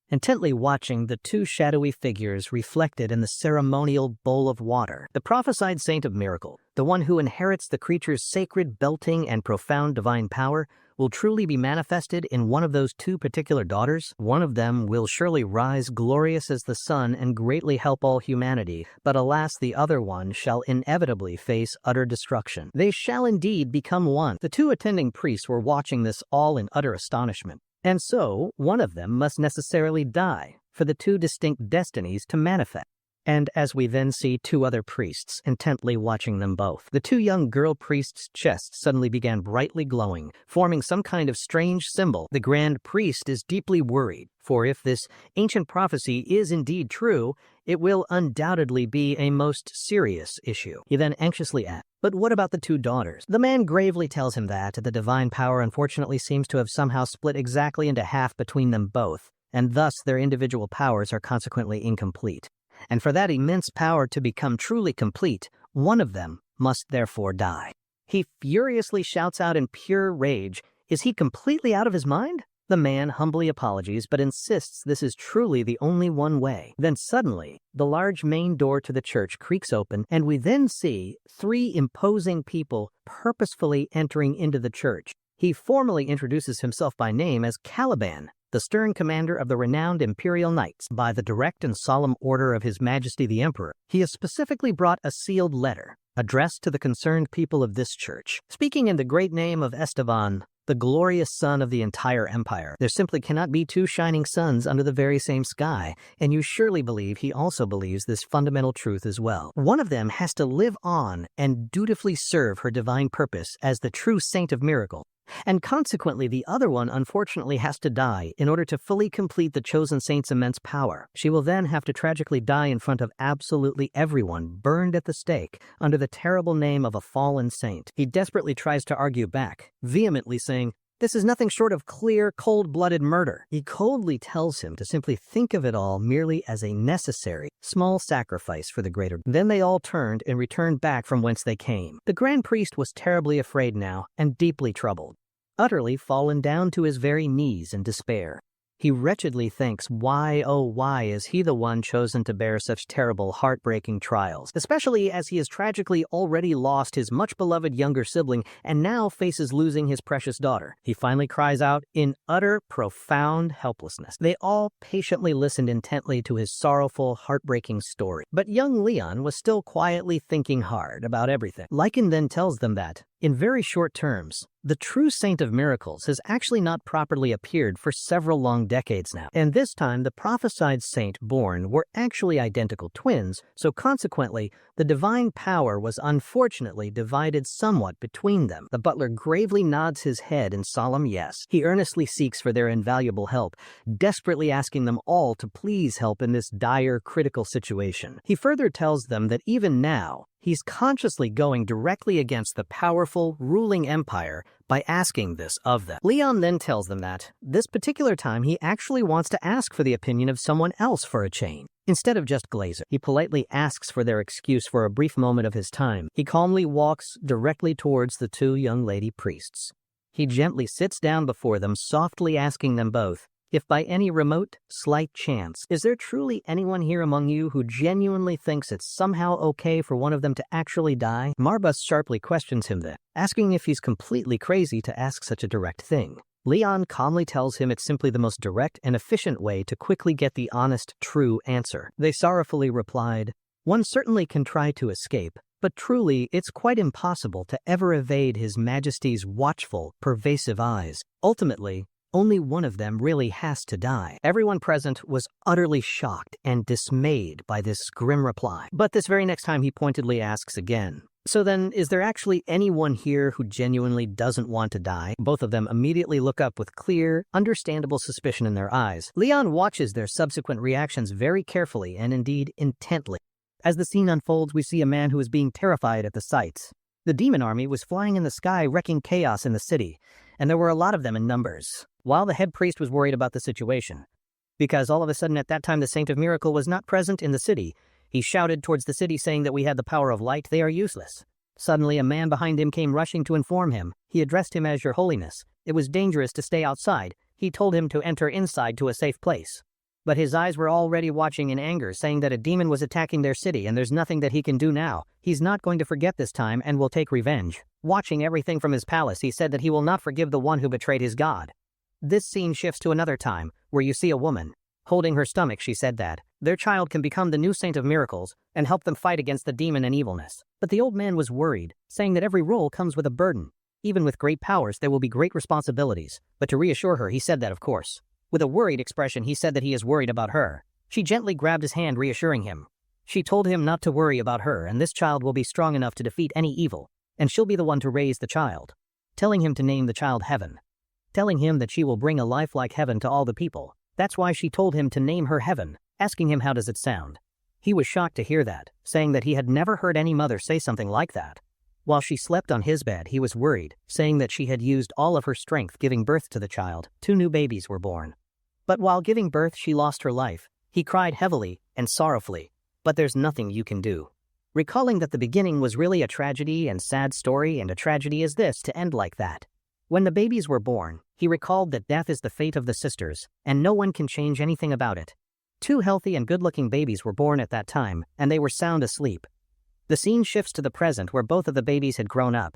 intently watching the two shadowy figures reflected in the ceremonial bowl of water. The prophesied saint of miracle, the one who inherits the creature's sacred belting and profound divine power, will truly be manifested in one of those two particular daughters. One of them will surely rise glorious as the sun and greatly help all humanity, but alas, the other one shall inevitably face utter destruction. They shall indeed become one. The two attending priests were watching this all in utter astonishment. And so, one of them must necessarily die for the two distinct destinies to manifest. And as we then see two other priests intently watching them both, the two young girl priests' chests suddenly began brightly glowing, forming some kind of strange symbol. The grand priest is deeply worried, for if this ancient prophecy is indeed true, it will undoubtedly be a most serious issue. He then anxiously asks, "But what about the two daughters?" The man gravely tells him that the divine power unfortunately seems to have somehow split exactly into half between them both, and thus their individual powers are consequently incomplete. And for that immense power to become truly complete, one of them must therefore die. He furiously shouts out in pure rage, "Is he completely out of his mind?" The man humbly apologizes, but insists this is truly the only one way. Then suddenly, the large main door to the church creaks open, and we then see three imposing people purposefully entering into the church. He formally introduces himself by name as Caliban, the stern commander of the renowned Imperial Knights. By the direct and solemn order of His Majesty the Emperor, he has specifically brought a sealed letter addressed to the concerned people of this church. Speaking in the great name of Esteban, the glorious sun of the entire empire, there simply cannot be two shining suns under the very same sky, and you surely believe he also believes this fundamental truth as well. One of them has to live on and dutifully serve her divine purpose as the true saint of miracle, and consequently the other one unfortunately has to die in order to fully complete the chosen saint's immense power. She will then have to tragically die in front of absolutely everyone, burned at the stake under the terrible name of a fallen saint. He desperately tries to argue back, vehemently saying, "This is nothing short of clear, cold-blooded murder." He coldly tells him to simply think of it all merely as a necessary, small sacrifice for the greater. Then they all turned and returned back from whence they came. The Grand Priest was terribly afraid now and deeply troubled, utterly fallen down to his very knees in despair. He wretchedly thinks, why, oh why is he the one chosen to bear such terrible, heartbreaking trials, especially as he has tragically already lost his much-beloved younger sibling and now faces losing his precious daughter. He finally cries out in utter, profound helplessness. They all patiently listened intently to his sorrowful, heartbreaking story. But young Leon was still quietly thinking hard about everything. Lycan then tells them that, in very short terms, the true Saint of Miracles has actually not properly appeared for several long decades now. And this time, the prophesied saint born were actually identical twins, so consequently, the divine power was unfortunately divided somewhat between them. The butler gravely nods his head in solemn yes. He earnestly seeks for their invaluable help, desperately asking them all to please help in this dire, critical situation. He further tells them that even now, he's consciously going directly against the powerful, ruling empire by asking this of them. Leon then tells them that, this particular time, he actually wants to ask for the opinion of someone else for a change. Instead of just Glazer, he politely asks for their excuse for a brief moment of his time. He calmly walks directly towards the two young lady priests. He gently sits down before them, softly asking them both, if by any remote, slight chance, is there truly anyone here among you who genuinely thinks it's somehow okay for one of them to actually die? Marbus sharply questions him then, asking if he's completely crazy to ask such a direct thing. Leon calmly tells him it's simply the most direct and efficient way to quickly get the honest, true answer. They sorrowfully replied, one certainly can try to escape, but truly it's quite impossible to ever evade His Majesty's watchful, pervasive eyes. Ultimately, only one of them really has to die. Everyone present was utterly shocked and dismayed by this grim reply. But this very next time he pointedly asks again, so then, is there actually anyone here who genuinely doesn't want to die? Both of them immediately look up with clear, understandable suspicion in their eyes. Leon watches their subsequent reactions very carefully and indeed intently. As the scene unfolds, we see a man who is being terrified at the sights. The demon army was flying in the sky, wreaking chaos in the city, and there were a lot of them in numbers, while the head priest was worried about the situation. Because all of a sudden at that time the Saint of Miracle was not present in the city, he shouted towards the city saying that we had the power of light, they are useless. Suddenly a man behind him came rushing to inform him. He addressed him as Your Holiness. It was dangerous to stay outside. He told him to enter inside to a safe place. But his eyes were already watching in anger, saying that a demon was attacking their city and there's nothing that he can do now. He's not going to forget this time and will take revenge. Watching everything from his palace, he said that he will not forgive the one who betrayed his god. This scene shifts to another time, where you see a woman. Holding her stomach, she said that their child can become the new Saint of Miracles and help them fight against the demon and evilness. But the old man was worried, saying that every role comes with a burden. Even with great powers, there will be great responsibilities. But to reassure her, he said that, of course. With a worried expression, he said that he is worried about her. She gently grabbed his hand, reassuring him. She told him not to worry about her, and this child will be strong enough to defeat any evil, and she'll be the one to raise the child. Telling him to name the child Heaven. Telling him that she will bring a life like heaven to all the people. That's why she told him to name her Heaven, asking him how does it sound. He was shocked to hear that, saying that he had never heard any mother say something like that. While she slept on his bed, he was worried, saying that she had used all of her strength giving birth to the child. 2 new babies were born. But while giving birth, she lost her life. He cried heavily and sorrowfully, but there's nothing you can do. Recalling that the beginning was really a tragedy and sad story, and a tragedy is this to end like that. When the babies were born, he recalled that death is the fate of the sisters, and no one can change anything about it. 2 healthy and good-looking babies were born at that time, and they were sound asleep. The scene shifts to the present where both of the babies had grown up.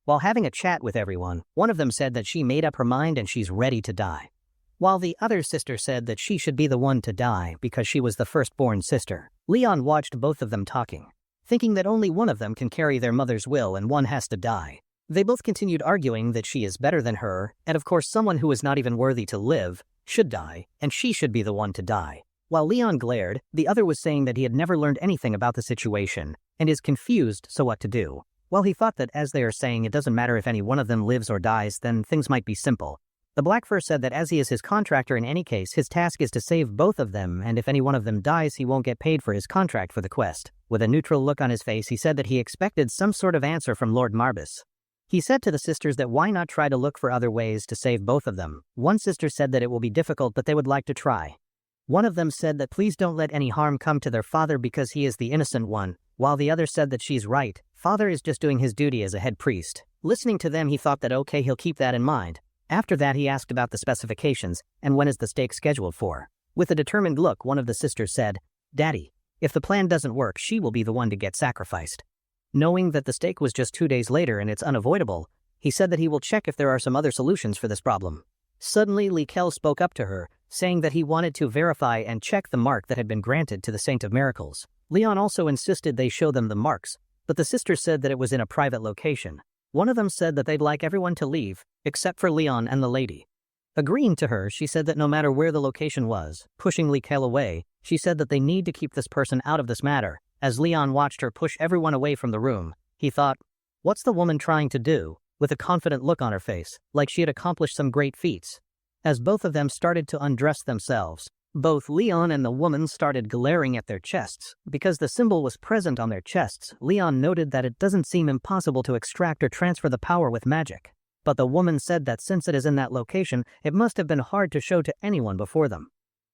While having a chat with everyone, one of them said that she made up her mind and she's ready to die, while the other sister said that she should be the one to die because she was the firstborn sister. Leon watched both of them talking, thinking that only one of them can carry their mother's will and one has to die. They both continued arguing that she is better than her, and of course someone who is not even worthy to live should die, and she should be the one to die. While Leon glared, the other was saying that he had never learned anything about the situation, and is confused, so what to do. While he thought that as they are saying it doesn't matter if any one of them lives or dies, then things might be simple. The Black Fur said that as he is his contractor in any case, his task is to save both of them, and if any one of them dies, he won't get paid for his contract for the quest. With a neutral look on his face, he said that he expected some sort of answer from Lord Marbus. He said to the sisters that why not try to look for other ways to save both of them. One sister said that it will be difficult, but they would like to try. One of them said that please don't let any harm come to their father because he is the innocent one, while the other said that she's right. Father is just doing his duty as a head priest. Listening to them, he thought that okay, he'll keep that in mind. After that, he asked about the specifications and when is the stake scheduled for. With a determined look, one of the sisters said, "Daddy, if the plan doesn't work, she will be the one to get sacrificed." Knowing that the stake was just 2 days later and it's unavoidable, he said that he will check if there are some other solutions for this problem. Suddenly, Li Kel spoke up to her, saying that he wanted to verify and check the mark that had been granted to the Saint of Miracles. Leon also insisted they show them the marks, but the sisters said that it was in a private location. One of them said that they'd like everyone to leave, except for Leon and the lady. Agreeing to her, she said that no matter where the location was, pushing Li Kel away, she said that they need to keep this person out of this matter. As Leon watched her push everyone away from the room, he thought, "What's the woman trying to do?" with a confident look on her face, like she had accomplished some great feats. As both of them started to undress themselves, both Leon and the woman started glaring at their chests. Because the symbol was present on their chests, Leon noted that it doesn't seem impossible to extract or transfer the power with magic. But the woman said that since it is in that location, it must have been hard to show to anyone before them.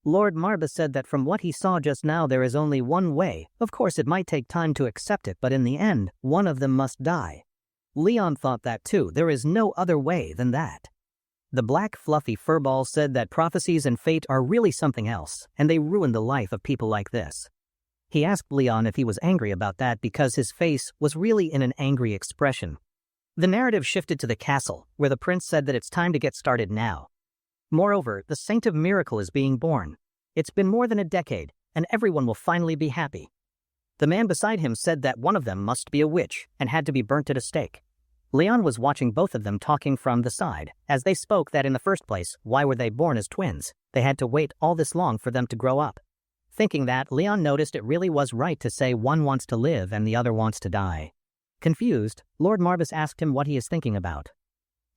Lord Marba said that from what he saw just now, there is only one way. Of course, it might take time to accept it, but in the end, one of them must die. Leon thought that too. There is no other way than that. The black fluffy furball said that prophecies and fate are really something else, and they ruin the life of people like this. He asked Leon if he was angry about that because his face was really in an angry expression. The narrative shifted to the castle, where the prince said that it's time to get started now. Moreover, the Saint of Miracle is being born. It's been more than a decade, and everyone will finally be happy. The man beside him said that one of them must be a witch and had to be burnt at a stake. Leon was watching both of them talking from the side. As they spoke that in the first place, why were they born as twins? They had to wait all this long for them to grow up. Thinking that, Leon noticed it really was right to say one wants to live and the other wants to die. Confused, Lord Marvis asked him what he is thinking about,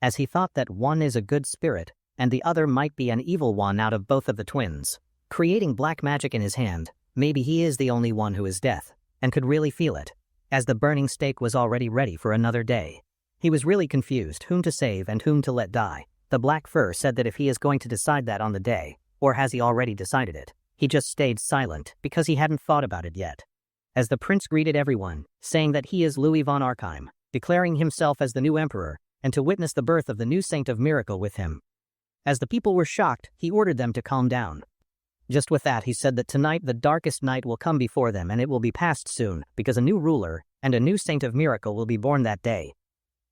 as he thought that one is a good spirit and the other might be an evil one out of both of the twins. Creating black magic in his hand, maybe he is the only one who is death, and could really feel it, as the burning stake was already ready for another day. He was really confused whom to save and whom to let die. The black fur said that if he is going to decide that on the day, or has he already decided it, he just stayed silent because he hadn't thought about it yet. As the prince greeted everyone, saying that he is Louis von Archheim, declaring himself as the new emperor, and to witness the birth of the new Saint of Miracle with him. As the people were shocked, he ordered them to calm down. Just with that, he said that tonight the darkest night will come before them and it will be past soon, because a new ruler and a new Saint of Miracle will be born that day.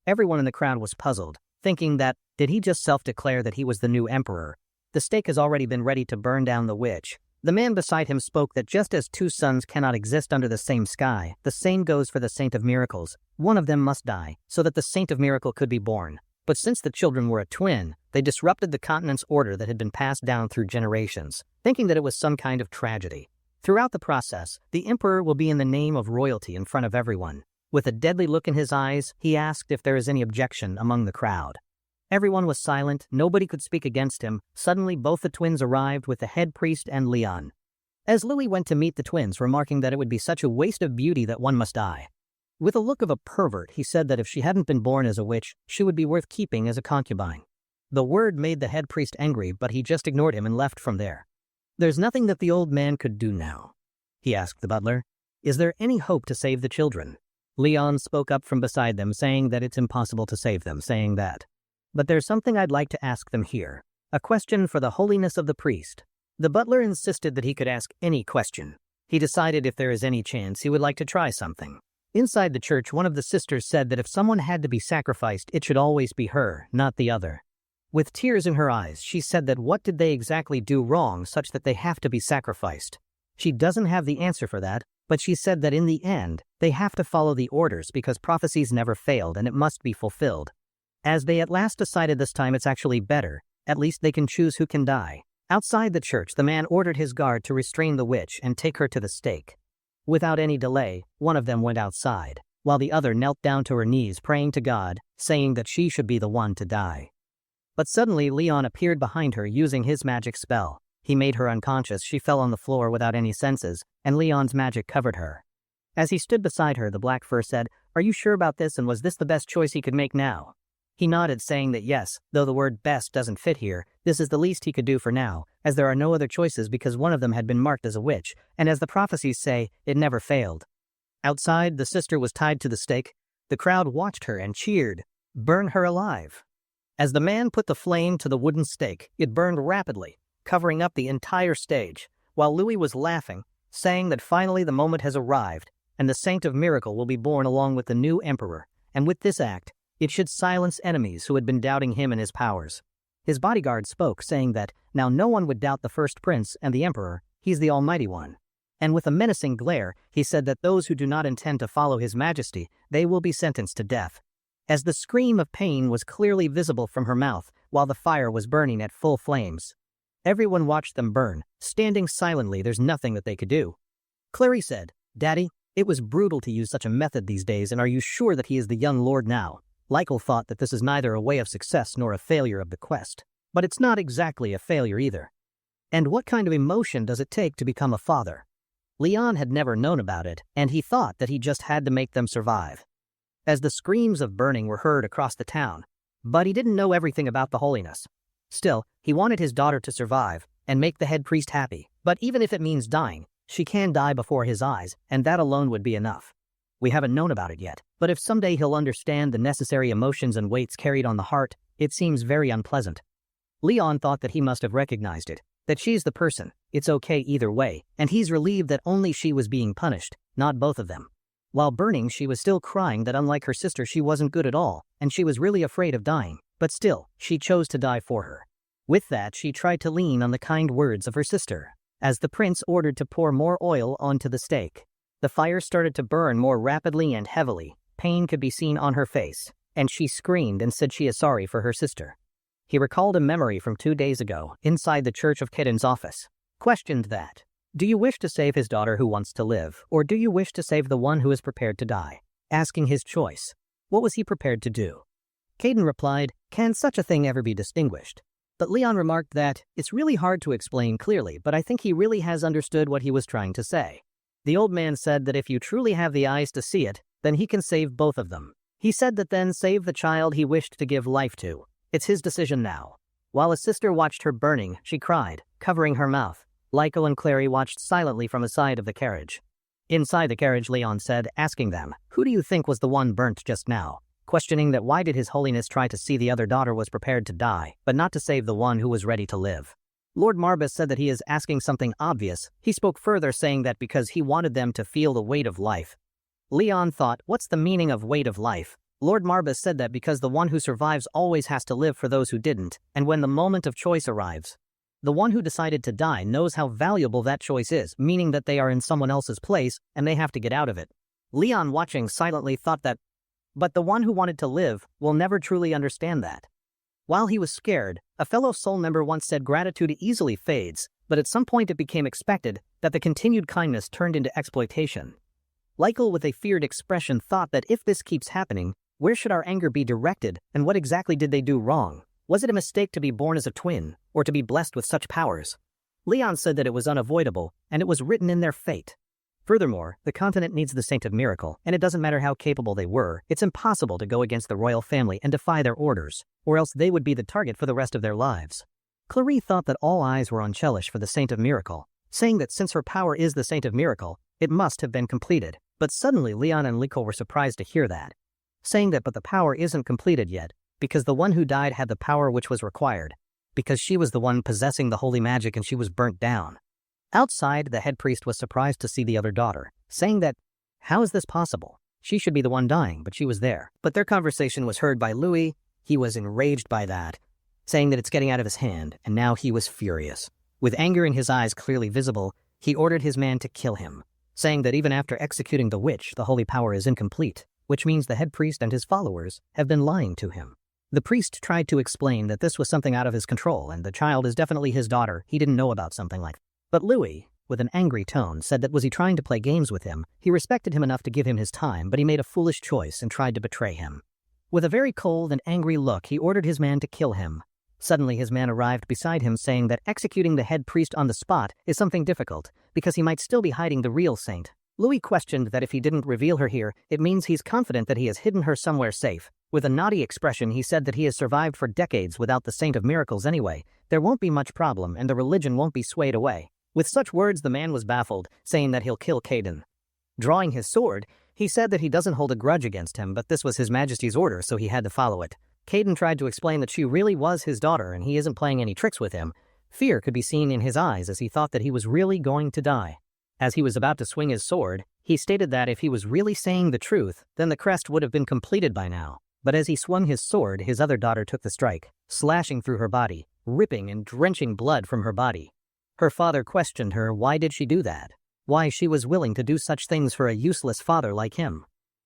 Everyone in the crowd was puzzled, thinking that, did he just self-declare that he was the new emperor? The stake has already been ready to burn down the witch. The man beside him spoke that just as two suns cannot exist under the same sky, the same goes for the Saint of Miracles. One of them must die, so that the Saint of Miracle could be born. But since the children were a twin, they disrupted the continent's order that had been passed down through generations, thinking that it was some kind of tragedy. Throughout the process, the emperor will be in the name of royalty in front of everyone. With a deadly look in his eyes, he asked if there is any objection among the crowd. Everyone was silent, nobody could speak against him. Suddenly both the twins arrived with the head priest and Leon. As Louis went to meet the twins, remarking that it would be such a waste of beauty that one must die. With a look of a pervert, he said that if she hadn't been born as a witch, she would be worth keeping as a concubine. The word made the head priest angry, but he just ignored him and left from there. "There's nothing that the old man could do now," he asked the butler. "Is there any hope to save the children?" Leon spoke up from beside them, saying that it's impossible to save them, saying that. "But there's something I'd like to ask them here. A question for the holiness of the priest." The butler insisted that he could ask any question. He decided if there is any chance he would like to try something. Inside the church, one of the sisters said that if someone had to be sacrificed, it should always be her, not the other. With tears in her eyes, she said that what did they exactly do wrong such that they have to be sacrificed? She doesn't have the answer for that, but she said that in the end, they have to follow the orders because prophecies never failed and it must be fulfilled. As they at last decided this time it's actually better, at least they can choose who can die. Outside the church, the man ordered his guard to restrain the witch and take her to the stake. Without any delay, one of them went outside, while the other knelt down to her knees praying to God, saying that she should be the one to die. But suddenly Leon appeared behind her using his magic spell. He made her unconscious. She fell on the floor without any senses, and Leon's magic covered her. As he stood beside her, the black fur said, "Are you sure about this, and was this the best choice he could make now?" He nodded, saying that yes, though the word best doesn't fit here, this is the least he could do for now, as there are no other choices because one of them had been marked as a witch, and as the prophecies say, it never failed. Outside, the sister was tied to the stake. The crowd watched her and cheered, "Burn her alive." As the man put the flame to the wooden stake, it burned rapidly, covering up the entire stage, while Louis was laughing, saying that finally the moment has arrived, and the Saint of Miracle will be born along with the new emperor, and with this act, it should silence enemies who had been doubting him and his powers. His bodyguard spoke, saying that now no one would doubt the first prince and the emperor, he's the Almighty One. And with a menacing glare, he said that those who do not intend to follow his majesty, they will be sentenced to death. As the scream of pain was clearly visible from her mouth, while the fire was burning at full flames. Everyone watched them burn, standing silently. There's nothing that they could do. Clary said, "Daddy, it was brutal to use such a method these days, and are you sure that he is the young lord now?" Lykel thought that this is neither a way of success nor a failure of the quest. But it's not exactly a failure either. And what kind of emotion does it take to become a father? Leon had never known about it, and he thought that he just had to make them survive. As the screams of burning were heard across the town, but he didn't know everything about the holiness. Still, he wanted his daughter to survive and make the head priest happy. But even if it means dying, she can die before his eyes, and that alone would be enough. We haven't known about it yet, but if someday he'll understand the necessary emotions and weights carried on the heart, it seems very unpleasant. Leon thought that he must have recognized it, that she's the person, it's okay either way, and he's relieved that only she was being punished, not both of them. While burning, she was still crying that unlike her sister she wasn't good at all, and she was really afraid of dying, but still, she chose to die for her. With that, she tried to lean on the kind words of her sister. As the prince ordered to pour more oil onto the stake, the fire started to burn more rapidly and heavily. Pain could be seen on her face, and she screamed and said she is sorry for her sister. He recalled a memory from 2 days ago, inside the Church of Keden's office. Questioned that. Do you wish to save his daughter who wants to live, or do you wish to save the one who is prepared to die? Asking his choice. What was he prepared to do? Keden replied, "Can such a thing ever be distinguished?" But Leon remarked that, "It's really hard to explain clearly, but I think he really has understood what he was trying to say." The old man said that if you truly have the eyes to see it, then he can save both of them. He said that then save the child he wished to give life to. It's his decision now. While his sister watched her burning, she cried, covering her mouth. Lykel and Clary watched silently from the side of the carriage. Inside the carriage, Leon said, asking them, "Who do you think was the one burnt just now?" Questioning that why did His Holiness try to see the other daughter was prepared to die, but not to save the one who was ready to live. Lord Marbus said that he is asking something obvious. He spoke further, saying that because he wanted them to feel the weight of life. Leon thought, what's the meaning of weight of life? Lord Marbus said that because the one who survives always has to live for those who didn't, and when the moment of choice arrives, the one who decided to die knows how valuable that choice is, meaning that they are in someone else's place and they have to get out of it. Leon, watching silently, thought that, but the one who wanted to live will never truly understand that. While he was scared, a fellow soul member once said gratitude easily fades, but at some point it became expected that the continued kindness turned into exploitation. Lykel, with a feared expression, thought that if this keeps happening, where should our anger be directed, and what exactly did they do wrong? Was it a mistake to be born as a twin, or to be blessed with such powers? Leon said that it was unavoidable, and it was written in their fate. Furthermore, the continent needs the Saint of Miracle, and it doesn't matter how capable they were, it's impossible to go against the royal family and defy their orders, or else they would be the target for the rest of their lives. Clary thought that all eyes were on Chelish for the Saint of Miracle, saying that since her power is the Saint of Miracle, it must have been completed. But suddenly Leon and Lykel were surprised to hear that, saying that but the power isn't completed yet, because the one who died had the power which was required, because she was the one possessing the holy magic and she was burnt down. Outside, the head priest was surprised to see the other daughter, saying that, how is this possible? She should be the one dying, but she was there. But their conversation was heard by Louis. He was enraged by that, saying that it's getting out of his hand, and now he was furious. With anger in his eyes clearly visible, he ordered his man to kill him, saying that even after executing the witch, the holy power is incomplete, which means the head priest and his followers have been lying to him. The priest tried to explain that this was something out of his control, and the child is definitely his daughter. He didn't know about something like that. But Louis, with an angry tone, said that was he trying to play games with him? He respected him enough to give him his time, but he made a foolish choice and tried to betray him. With a very cold and angry look, he ordered his man to kill him. Suddenly his man arrived beside him, saying that executing the head priest on the spot is something difficult, because he might still be hiding the real saint. Louis questioned that if he didn't reveal her here, it means he's confident that he has hidden her somewhere safe. With a naughty expression, he said that he has survived for decades without the Saint of Miracles anyway. There won't be much problem, and the religion won't be swayed away. With such words, the man was baffled, saying that he'll kill Keden. Drawing his sword, he said that he doesn't hold a grudge against him, but this was His Majesty's order, so he had to follow it. Caden tried to explain that she really was his daughter and he isn't playing any tricks with him. Fear could be seen in his eyes as he thought that he was really going to die. As he was about to swing his sword, he stated that if he was really saying the truth, then the crest would have been completed by now. But as he swung his sword, his other daughter took the strike, slashing through her body, ripping and drenching blood from her body. Her father questioned her why did she do that, why she was willing to do such things for a useless father like him.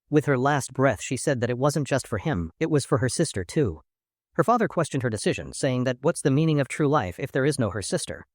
With her last breath, she said that it wasn't just for him, it was for her sister too. Her father questioned her decision, saying that what's the meaning of true life if there is no her sister?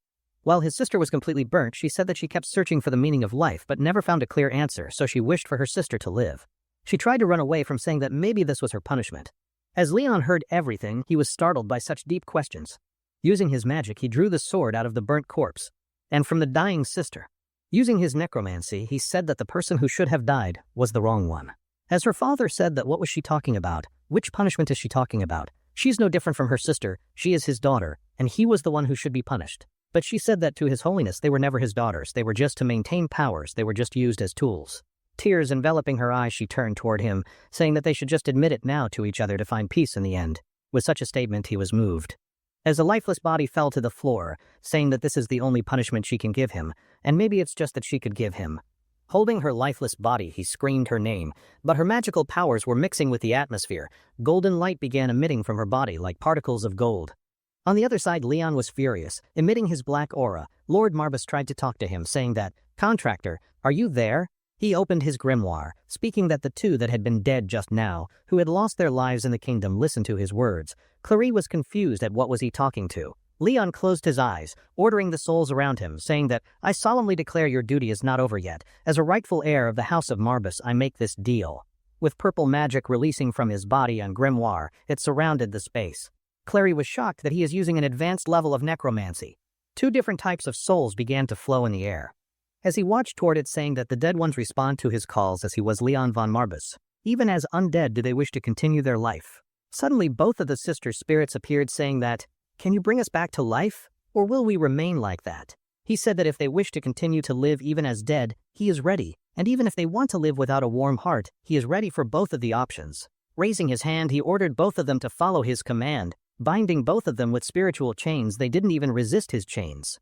While his sister was completely burnt, she said that she kept searching for the meaning of life but never found a clear answer, so she wished for her sister to live. She tried to run away from saying that maybe this was her punishment. As Leon heard everything, he was startled by such deep questions. Using his magic, he drew the sword out of the burnt corpse, and from the dying sister. Using his necromancy, he said that the person who should have died was the wrong one. As her father said that what was she talking about? Which punishment is she talking about? She's no different from her sister, she is his daughter, and he was the one who should be punished. But she said that to His Holiness they were never his daughters, they were just to maintain powers, they were just used as tools. Tears enveloping her eyes, she turned toward him, saying that they should just admit it now to each other to find peace in the end. With such a statement, he was moved. As a lifeless body fell to the floor, saying that this is the only punishment she can give him, and maybe it's just that she could give him. Holding her lifeless body, he screamed her name, but her magical powers were mixing with the atmosphere. Golden light began emitting from her body like particles of gold. On the other side, Leon was furious. Emitting his black aura, Lord Marbus tried to talk to him, saying that, "Contractor, are you there?" He opened his grimoire, speaking that the two that had been dead just now, who had lost their lives in the kingdom, listened to his words. Clary was confused at what was he talking to. Leon closed his eyes, ordering the souls around him, saying that, "I solemnly declare your duty is not over yet. As a rightful heir of the House of Marbus, I make this deal." With purple magic releasing from his body and grimoire, it surrounded the space. Clary was shocked that he is using an advanced level of necromancy. 2 different types of souls began to flow in the air. As he watched toward it, saying that the dead ones respond to his calls as he was Leon von Marbus. Even as undead do they wish to continue their life. Suddenly both of the sisters' spirits appeared, saying that, "Can you bring us back to life? Or will we remain like that?" He said that if they wish to continue to live even as dead, he is ready, and even if they want to live without a warm heart, he is ready for both of the options. Raising his hand, he ordered both of them to follow his command, binding both of them with spiritual chains. They didn't even resist his chains.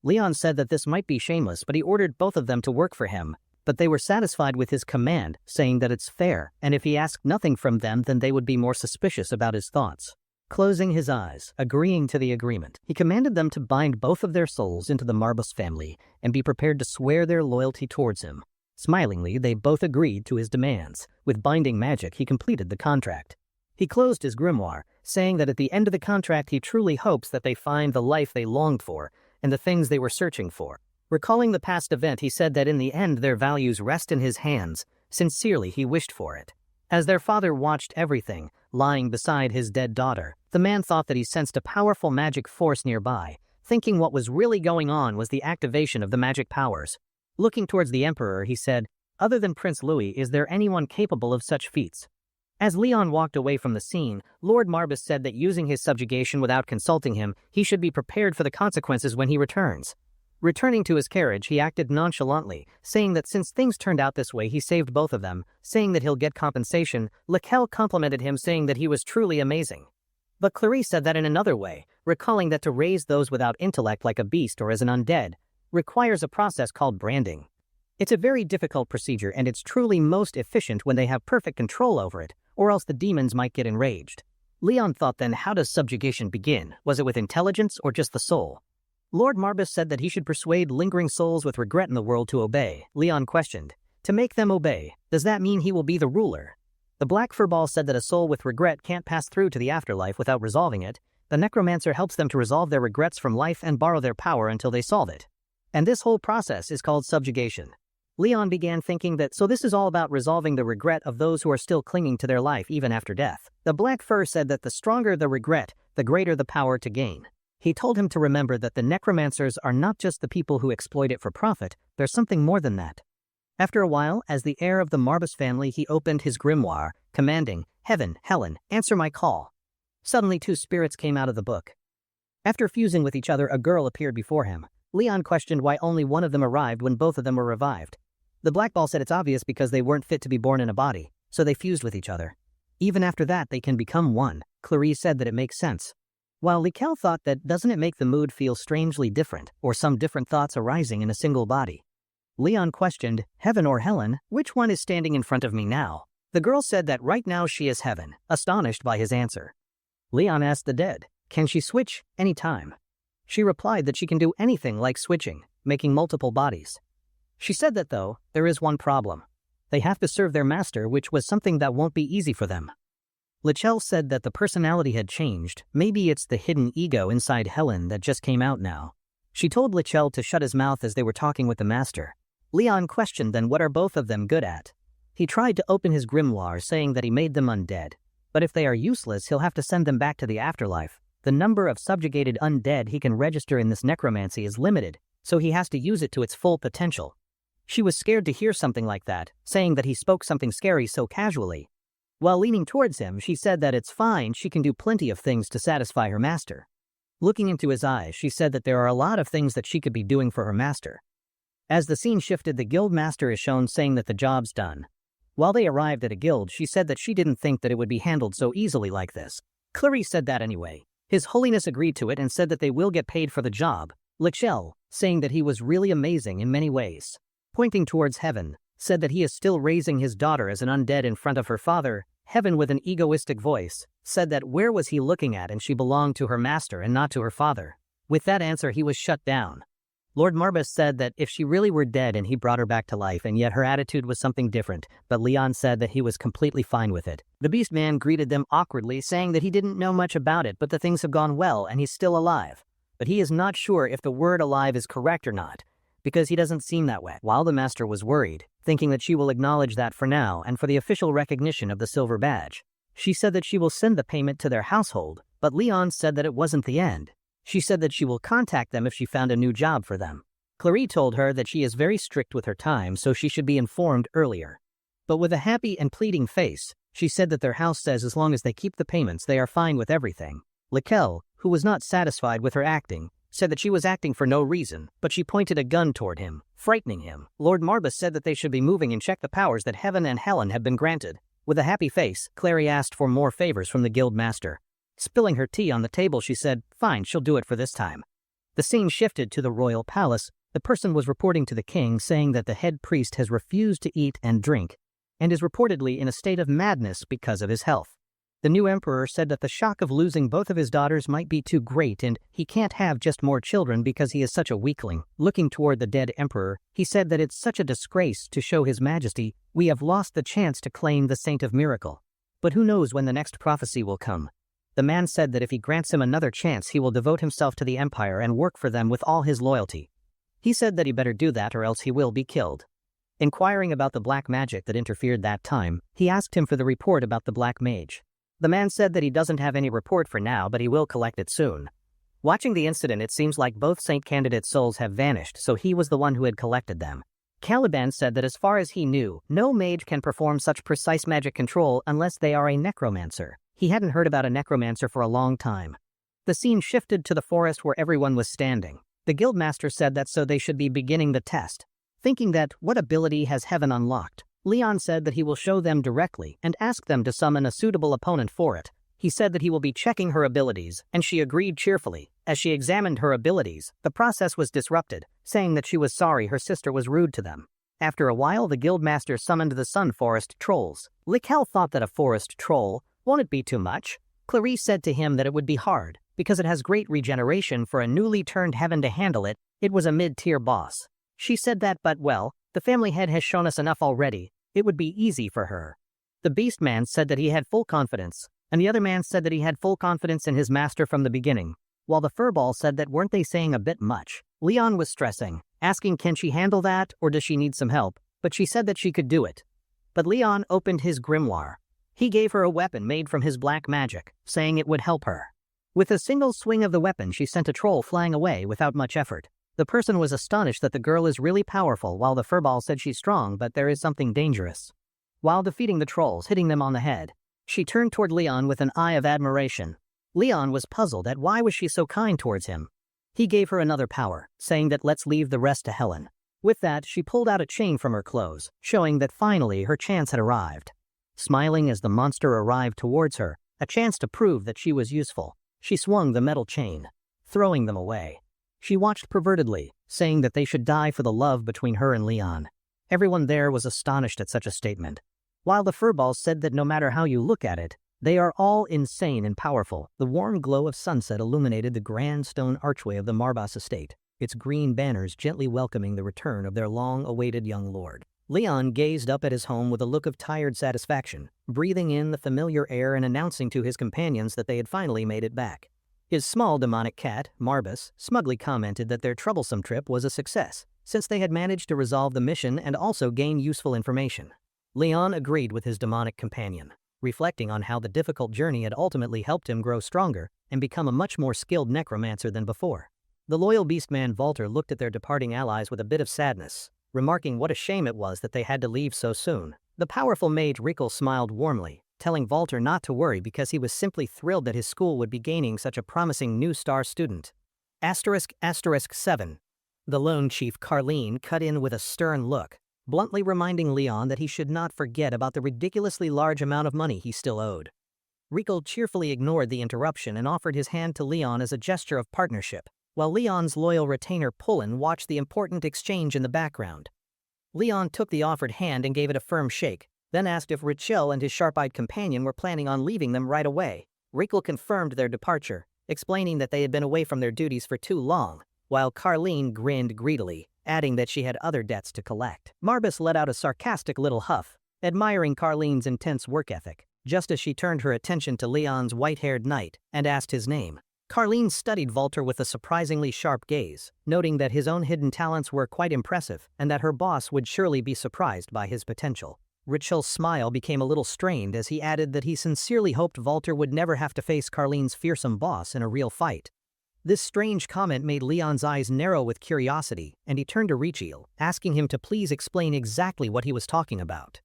Leon said that this might be shameless, but he ordered both of them to work for him. But they were satisfied with his command, saying that it's fair, and if he asked nothing from them, then they would be more suspicious about his thoughts. Closing his eyes, agreeing to the agreement, he commanded them to bind both of their souls into the Marbus family and be prepared to swear their loyalty towards him. Smilingly, they both agreed to his demands. With binding magic, he completed the contract. He closed his grimoire, saying that at the end of the contract he truly hopes that they find the life they longed for and the things they were searching for. Recalling the past event, he said that in the end their values rest in his hands. Sincerely, he wished for it. As their father watched everything, lying beside his dead daughter, the man thought that he sensed a powerful magic force nearby, thinking what was really going on was the activation of the magic powers. Looking towards the Emperor, he said, "Other than Prince Louis, is there anyone capable of such feats?" As Leon walked away from the scene, Lord Marbus said that using his subjugation without consulting him, he should be prepared for the consequences when he returns. Returning to his carriage, he acted nonchalantly, saying that since things turned out this way, he saved both of them, saying that he'll get compensation. Laquelle complimented him, saying that he was truly amazing. But Clarice said that in another way, recalling that to raise those without intellect like a beast or as an undead requires a process called branding. It's a very difficult procedure, and it's truly most efficient when they have perfect control over it, or else the demons might get enraged. Leon thought then, how does subjugation begin? Was it with intelligence or just the soul? Lord Marbus said that he should persuade lingering souls with regret in the world to obey. Leon questioned, "To make them obey, does that mean he will be the ruler?" The Black Furball said that a soul with regret can't pass through to the afterlife without resolving it. The Necromancer helps them to resolve their regrets from life and borrow their power until they solve it. And this whole process is called subjugation. Leon began thinking that so this is all about resolving the regret of those who are still clinging to their life even after death. The Black Fur said that the stronger the regret, the greater the power to gain. He told him to remember that the Necromancers are not just the people who exploit it for profit, there's something more than that. After a while, as the heir of the Marbus family, he opened his grimoire, commanding, "Heaven, Helen, answer my call." Suddenly 2 spirits came out of the book. After fusing with each other, a girl appeared before him. Leon questioned why only one of them arrived when both of them were revived. The Black Ball said it's obvious because they weren't fit to be born in a body, so they fused with each other. Even after that, they can become one. Clarice said that it makes sense. While Likel thought that doesn't it make the mood feel strangely different, or some different thoughts arising in a single body? Leon questioned, Heaven or Helen, which one is standing in front of me now? The girl said that right now she is Heaven, astonished by his answer. Leon asked the dead, can she switch any time? She replied that she can do anything like switching, making multiple bodies. She said that though, there is one problem. They have to serve their master, which was something that won't be easy for them. Lichel said that the personality had changed. Maybe it's the hidden ego inside Helen that just came out now. She told Lichel to shut his mouth as they were talking with the master. Leon questioned then what are both of them good at. He tried to open his grimoire saying that he made them undead. But if they are useless, he'll have to send them back to the afterlife. The number of subjugated undead he can register in this necromancy is limited, so he has to use it to its full potential. She was scared to hear something like that, saying that he spoke something scary so casually. While leaning towards him, she said that it's fine, she can do plenty of things to satisfy her master. Looking into his eyes, she said that there are a lot of things that she could be doing for her master. As the scene shifted, the guild master is shown saying that the job's done. While they arrived at a guild, she said that she didn't think that it would be handled so easily like this. Clarice said that anyway. His Holiness agreed to it and said that they will get paid for the job. Lichel, saying that he was really amazing in many ways. Pointing towards Heaven, said that he is still raising his daughter as an undead in front of her father. Heaven, with an egoistic voice, said that where was he looking at and she belonged to her master and not to her father. With that answer, he was shut down. Lord Marbus said that if she really were dead and he brought her back to life, and yet her attitude was something different, but Leon said that he was completely fine with it. The beast man greeted them awkwardly, saying that he didn't know much about it, but the things have gone well and he's still alive. But he is not sure if the word alive is correct or not, because he doesn't seem that way. While the master was worried, thinking that she will acknowledge that for now and for the official recognition of the silver badge. She said that she will send the payment to their household, but Leon said that it wasn't the end. She said that she will contact them if she found a new job for them. Clarice told her that she is very strict with her time, so she should be informed earlier. But with a happy and pleading face, she said that their house says as long as they keep the payments, they are fine with everything. Likel, who was not satisfied with her acting, said that she was acting for no reason, but she pointed a gun toward him, frightening him. Lord Marbus said that they should be moving and check the powers that Heaven and Helen have been granted. With a happy face, Clary asked for more favors from the guild master. Spilling her tea on the table, she said, fine, she'll do it for this time. The scene shifted to the royal palace. The person was reporting to the king, saying that the head priest has refused to eat and drink, and is reportedly in a state of madness because of his health. The new emperor said that the shock of losing both of his daughters might be too great and he can't have just more children because he is such a weakling. Looking toward the dead emperor, he said that it's such a disgrace to show his majesty. We have lost the chance to claim the Saint of Miracle. But who knows when the next prophecy will come. The man said that if he grants him another chance, he will devote himself to the empire and work for them with all his loyalty. He said that he better do that or else he will be killed. Inquiring about the black magic that interfered that time, he asked him for the report about the black mage. The man said that he doesn't have any report for now, but he will collect it soon. Watching the incident, it seems like both Saint candidate souls have vanished, so he was the one who had collected them. Caliban said that as far as he knew, no mage can perform such precise magic control unless they are a necromancer. He hadn't heard about a necromancer for a long time. The scene shifted to the forest where everyone was standing. The guildmaster said that so they should be beginning the test. Thinking that what ability has Heaven unlocked, Leon said that he will show them directly and ask them to summon a suitable opponent for it. He said that he will be checking her abilities, and she agreed cheerfully. As she examined her abilities, the process was disrupted, saying that she was sorry her sister was rude to them. After a while, the guildmaster summoned the Sun Forest Trolls. Likel thought that a forest troll, won't it be too much? Clarice said to him that it would be hard, because it has great regeneration for a newly turned Heaven to handle it. It was a mid-tier boss. She said that, but well, the family head has shown us enough already. It would be easy for her. The beast man said that he had full confidence, and the other man said that he had full confidence in his master from the beginning, while the furball said that weren't they saying a bit much? Leon was stressing, asking can she handle that or does she need some help, but she said that she could do it. But Leon opened his grimoire. He gave her a weapon made from his black magic, saying it would help her. With a single swing of the weapon, she sent a troll flying away without much effort. The person was astonished that the girl is really powerful, while the furball said she's strong, but there is something dangerous. While defeating the trolls, hitting them on the head, she turned toward Leon with an eye of admiration. Leon was puzzled at why was she so kind towards him. He gave her another power, saying that let's leave the rest to Helen. With that, she pulled out a chain from her clothes, showing that finally her chance had arrived. Smiling as the monster arrived towards her, a chance to prove that she was useful, she swung the metal chain, throwing them away. She watched pervertedly, saying that they should die for the love between her and Leon. Everyone there was astonished at such a statement. While the furballs said that no matter how you look at it, they are all insane and powerful, the warm glow of sunset illuminated the grand stone archway of the Marbas estate, its green banners gently welcoming the return of their long-awaited young lord. Leon gazed up at his home with a look of tired satisfaction, breathing in the familiar air and announcing to his companions that they had finally made it back. His small demonic cat, Marbas, smugly commented that their troublesome trip was a success, since they had managed to resolve the mission and also gain useful information. Leon agreed with his demonic companion, reflecting on how the difficult journey had ultimately helped him grow stronger and become a much more skilled necromancer than before. The loyal beastman Walter looked at their departing allies with a bit of sadness, remarking what a shame it was that they had to leave so soon. The powerful mage Rikel smiled warmly, telling Walter not to worry because he was simply thrilled that his school would be gaining such a promising new star student. **7. The lone chief Carleen cut in with a stern look, bluntly reminding Leon that he should not forget about the ridiculously large amount of money he still owed. Rikel cheerfully ignored the interruption and offered his hand to Leon as a gesture of partnership, while Leon's loyal retainer Pullen watched the important exchange in the background. Leon took the offered hand and gave it a firm shake, then asked if Richel and his sharp-eyed companion were planning on leaving them right away. Rikel confirmed their departure, explaining that they had been away from their duties for too long, while Carleen grinned greedily, adding that she had other debts to collect. Marbas let out a sarcastic little huff, admiring Carleen's intense work ethic, just as she turned her attention to Leon's white-haired knight and asked his name. Carleen studied Walter with a surprisingly sharp gaze, noting that his own hidden talents were quite impressive and that her boss would surely be surprised by his potential. Richel's smile became a little strained as he added that he sincerely hoped Walter would never have to face Carleen's fearsome boss in a real fight. This strange comment made Leon's eyes narrow with curiosity, and he turned to Richel, asking him to please explain exactly what he was talking about.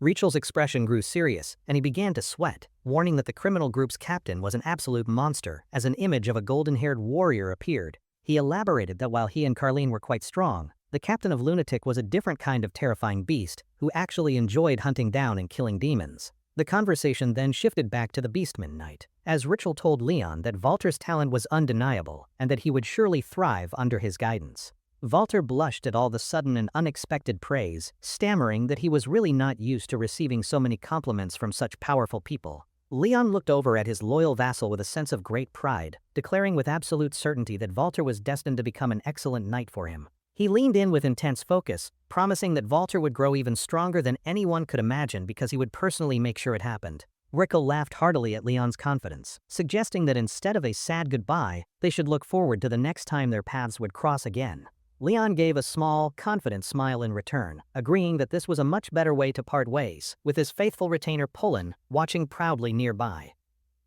Richel's expression grew serious, and he began to sweat, warning that the criminal group's captain was an absolute monster as an image of a golden-haired warrior appeared. He elaborated that while he and Carleen were quite strong, the captain of Lunatic was a different kind of terrifying beast who actually enjoyed hunting down and killing demons. The conversation then shifted back to the Beastman Knight, as Richel told Leon that Walter's talent was undeniable and that he would surely thrive under his guidance. Walter blushed at all the sudden and unexpected praise, stammering that he was really not used to receiving so many compliments from such powerful people. Leon looked over at his loyal vassal with a sense of great pride, declaring with absolute certainty that Walter was destined to become an excellent knight for him. He leaned in with intense focus, promising that Walter would grow even stronger than anyone could imagine because he would personally make sure it happened. Rikel laughed heartily at Leon's confidence, suggesting that instead of a sad goodbye, they should look forward to the next time their paths would cross again. Leon gave a small, confident smile in return, agreeing that this was a much better way to part ways, with his faithful retainer Pullen watching proudly nearby.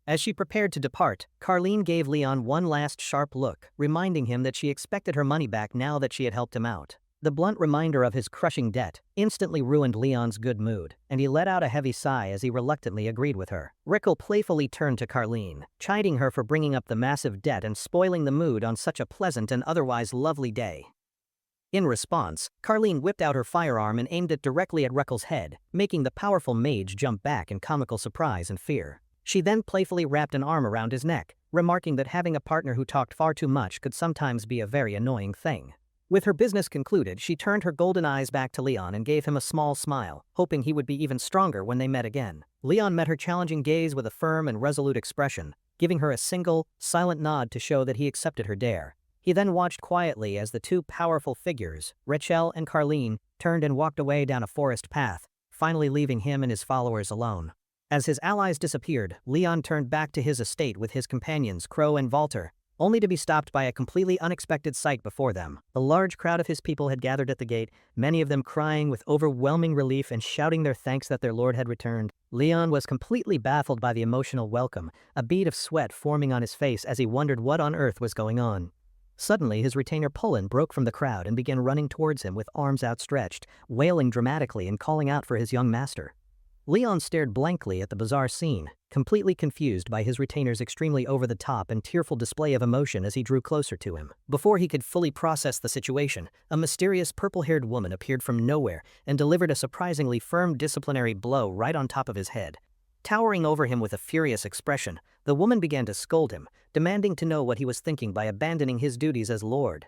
As she prepared to depart, Carleen gave Leon one last sharp look, reminding him that she expected her money back now that she had helped him out. The blunt reminder of his crushing debt instantly ruined Leon's good mood, and he let out a heavy sigh as he reluctantly agreed with her. Rikel playfully turned to Carleen, chiding her for bringing up the massive debt and spoiling the mood on such a pleasant and otherwise lovely day. In response, Carleen whipped out her firearm and aimed it directly at Rikel's head, making the powerful mage jump back in comical surprise and fear. She then playfully wrapped an arm around his neck, remarking that having a partner who talked far too much could sometimes be a very annoying thing. With her business concluded, she turned her golden eyes back to Leon and gave him a small smile, hoping he would be even stronger when they met again. Leon met her challenging gaze with a firm and resolute expression, giving her a single, silent nod to show that he accepted her dare. He then watched quietly as the two powerful figures, Richel and Carleen, turned and walked away down a forest path, finally leaving him and his followers alone. As his allies disappeared, Leon turned back to his estate with his companions Crow and Walter, only to be stopped by a completely unexpected sight before them. A large crowd of his people had gathered at the gate, many of them crying with overwhelming relief and shouting their thanks that their lord had returned. Leon was completely baffled by the emotional welcome, a bead of sweat forming on his face as he wondered what on earth was going on. Suddenly, his retainer Pullen broke from the crowd and began running towards him with arms outstretched, wailing dramatically and calling out for his young master. Leon stared blankly at the bizarre scene, completely confused by his retainer's extremely over-the-top and tearful display of emotion as he drew closer to him. Before he could fully process the situation, a mysterious purple-haired woman appeared from nowhere and delivered a surprisingly firm disciplinary blow right on top of his head. Towering over him with a furious expression, the woman began to scold him, demanding to know what he was thinking by abandoning his duties as lord.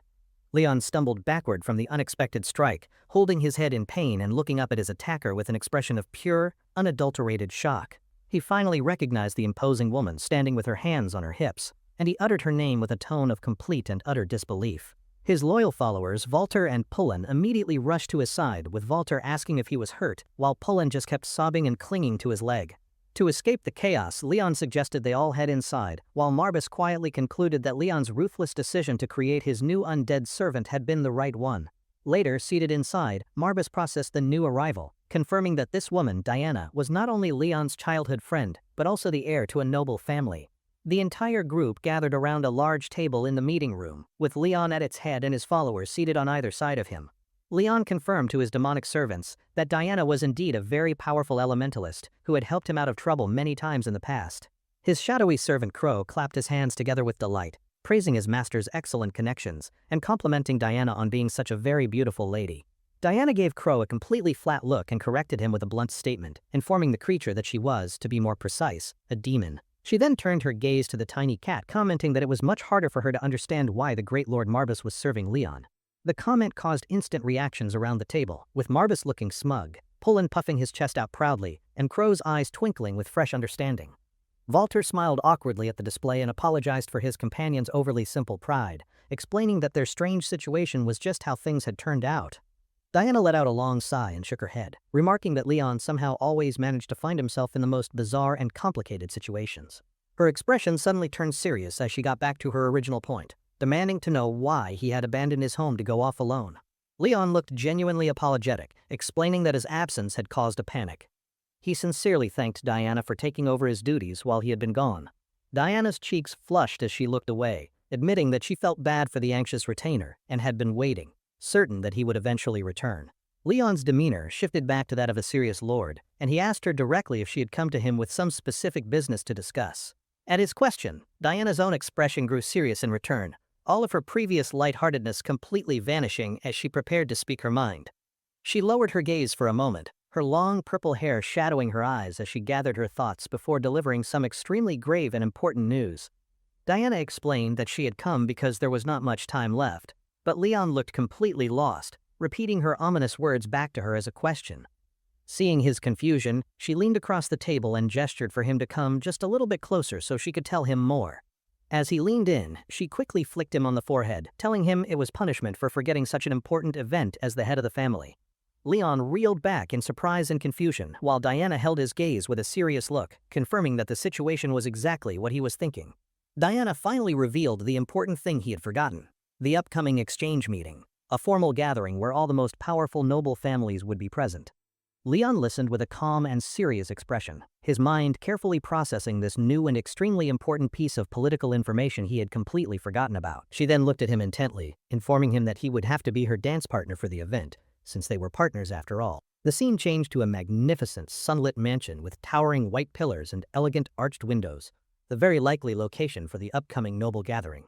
Leon stumbled backward from the unexpected strike, holding his head in pain and looking up at his attacker with an expression of pure, unadulterated shock. He finally recognized the imposing woman standing with her hands on her hips, and he uttered her name with a tone of complete and utter disbelief. His loyal followers, Walter and Pullen, immediately rushed to his side, with Walter asking if he was hurt, while Pullen just kept sobbing and clinging to his leg. To escape the chaos, Leon suggested they all head inside, while Marbus quietly concluded that Leon's ruthless decision to create his new undead servant had been the right one. Later, seated inside, Marbus processed the new arrival, confirming that this woman, Diana, was not only Leon's childhood friend, but also the heir to a noble family. The entire group gathered around a large table in the meeting room, with Leon at its head and his followers seated on either side of him. Leon confirmed to his demonic servants that Diana was indeed a very powerful elementalist who had helped him out of trouble many times in the past. His shadowy servant Crow clapped his hands together with delight, praising his master's excellent connections and complimenting Diana on being such a very beautiful lady. Diana gave Crow a completely flat look and corrected him with a blunt statement, informing the creature that she was, to be more precise, a demon. She then turned her gaze to the tiny cat, commenting that it was much harder for her to understand why the great Lord Marbus was serving Leon. The comment caused instant reactions around the table, with Marbus looking smug, Pullen puffing his chest out proudly, and Crow's eyes twinkling with fresh understanding. Walter smiled awkwardly at the display and apologized for his companion's overly simple pride, explaining that their strange situation was just how things had turned out. Diana let out a long sigh and shook her head, remarking that Leon somehow always managed to find himself in the most bizarre and complicated situations. Her expression suddenly turned serious as she got back to her original point, demanding to know why he had abandoned his home to go off alone. Leon looked genuinely apologetic, explaining that his absence had caused a panic. He sincerely thanked Diana for taking over his duties while he had been gone. Diana's cheeks flushed as she looked away, admitting that she felt bad for the anxious retainer and had been waiting, certain that he would eventually return. Leon's demeanor shifted back to that of a serious lord, and he asked her directly if she had come to him with some specific business to discuss. At his question, Diana's own expression grew serious in return, all of her previous lightheartedness completely vanishing as she prepared to speak her mind. She lowered her gaze for a moment, her long purple hair shadowing her eyes as she gathered her thoughts before delivering some extremely grave and important news. Diana explained that she had come because there was not much time left, but Leon looked completely lost, repeating her ominous words back to her as a question. Seeing his confusion, she leaned across the table and gestured for him to come just a little bit closer so she could tell him more. As he leaned in, she quickly flicked him on the forehead, telling him it was punishment for forgetting such an important event as the head of the family. Leon reeled back in surprise and confusion, while Diana held his gaze with a serious look, confirming that the situation was exactly what he was thinking. Diana finally revealed the important thing he had forgotten: the upcoming exchange meeting, a formal gathering where all the most powerful noble families would be present. Leon listened with a calm and serious expression, his mind carefully processing this new and extremely important piece of political information he had completely forgotten about. She then looked at him intently, informing him that he would have to be her dance partner for the event, since they were partners after all. The scene changed to a magnificent, sunlit mansion with towering white pillars and elegant arched windows, the very likely location for the upcoming noble gathering.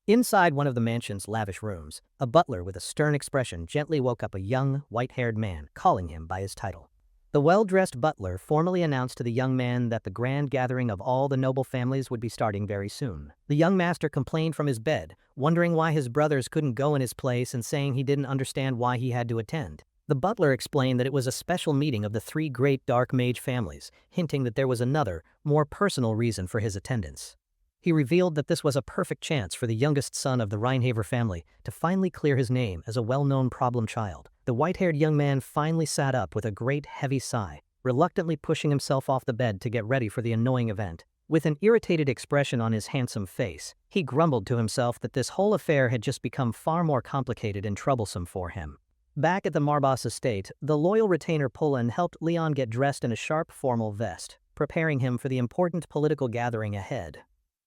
Inside one of the mansion's lavish rooms, a butler with a stern expression gently woke up a young, white-haired man, calling him by his title. The well-dressed butler formally announced to the young man that the grand gathering of all the noble families would be starting very soon. The young master complained from his bed, wondering why his brothers couldn't go in his place and saying he didn't understand why he had to attend. The butler explained that it was a special meeting of the three great dark mage families, hinting that there was another, more personal reason for his attendance. He revealed that this was a perfect chance for the youngest son of the Reinhaver family to finally clear his name as a well-known problem child. The white-haired young man finally sat up with a great heavy sigh, reluctantly pushing himself off the bed to get ready for the annoying event. With an irritated expression on his handsome face, he grumbled to himself that this whole affair had just become far more complicated and troublesome for him. Back at the Marbas estate, the loyal retainer Pullen helped Leon get dressed in a sharp formal vest, preparing him for the important political gathering ahead.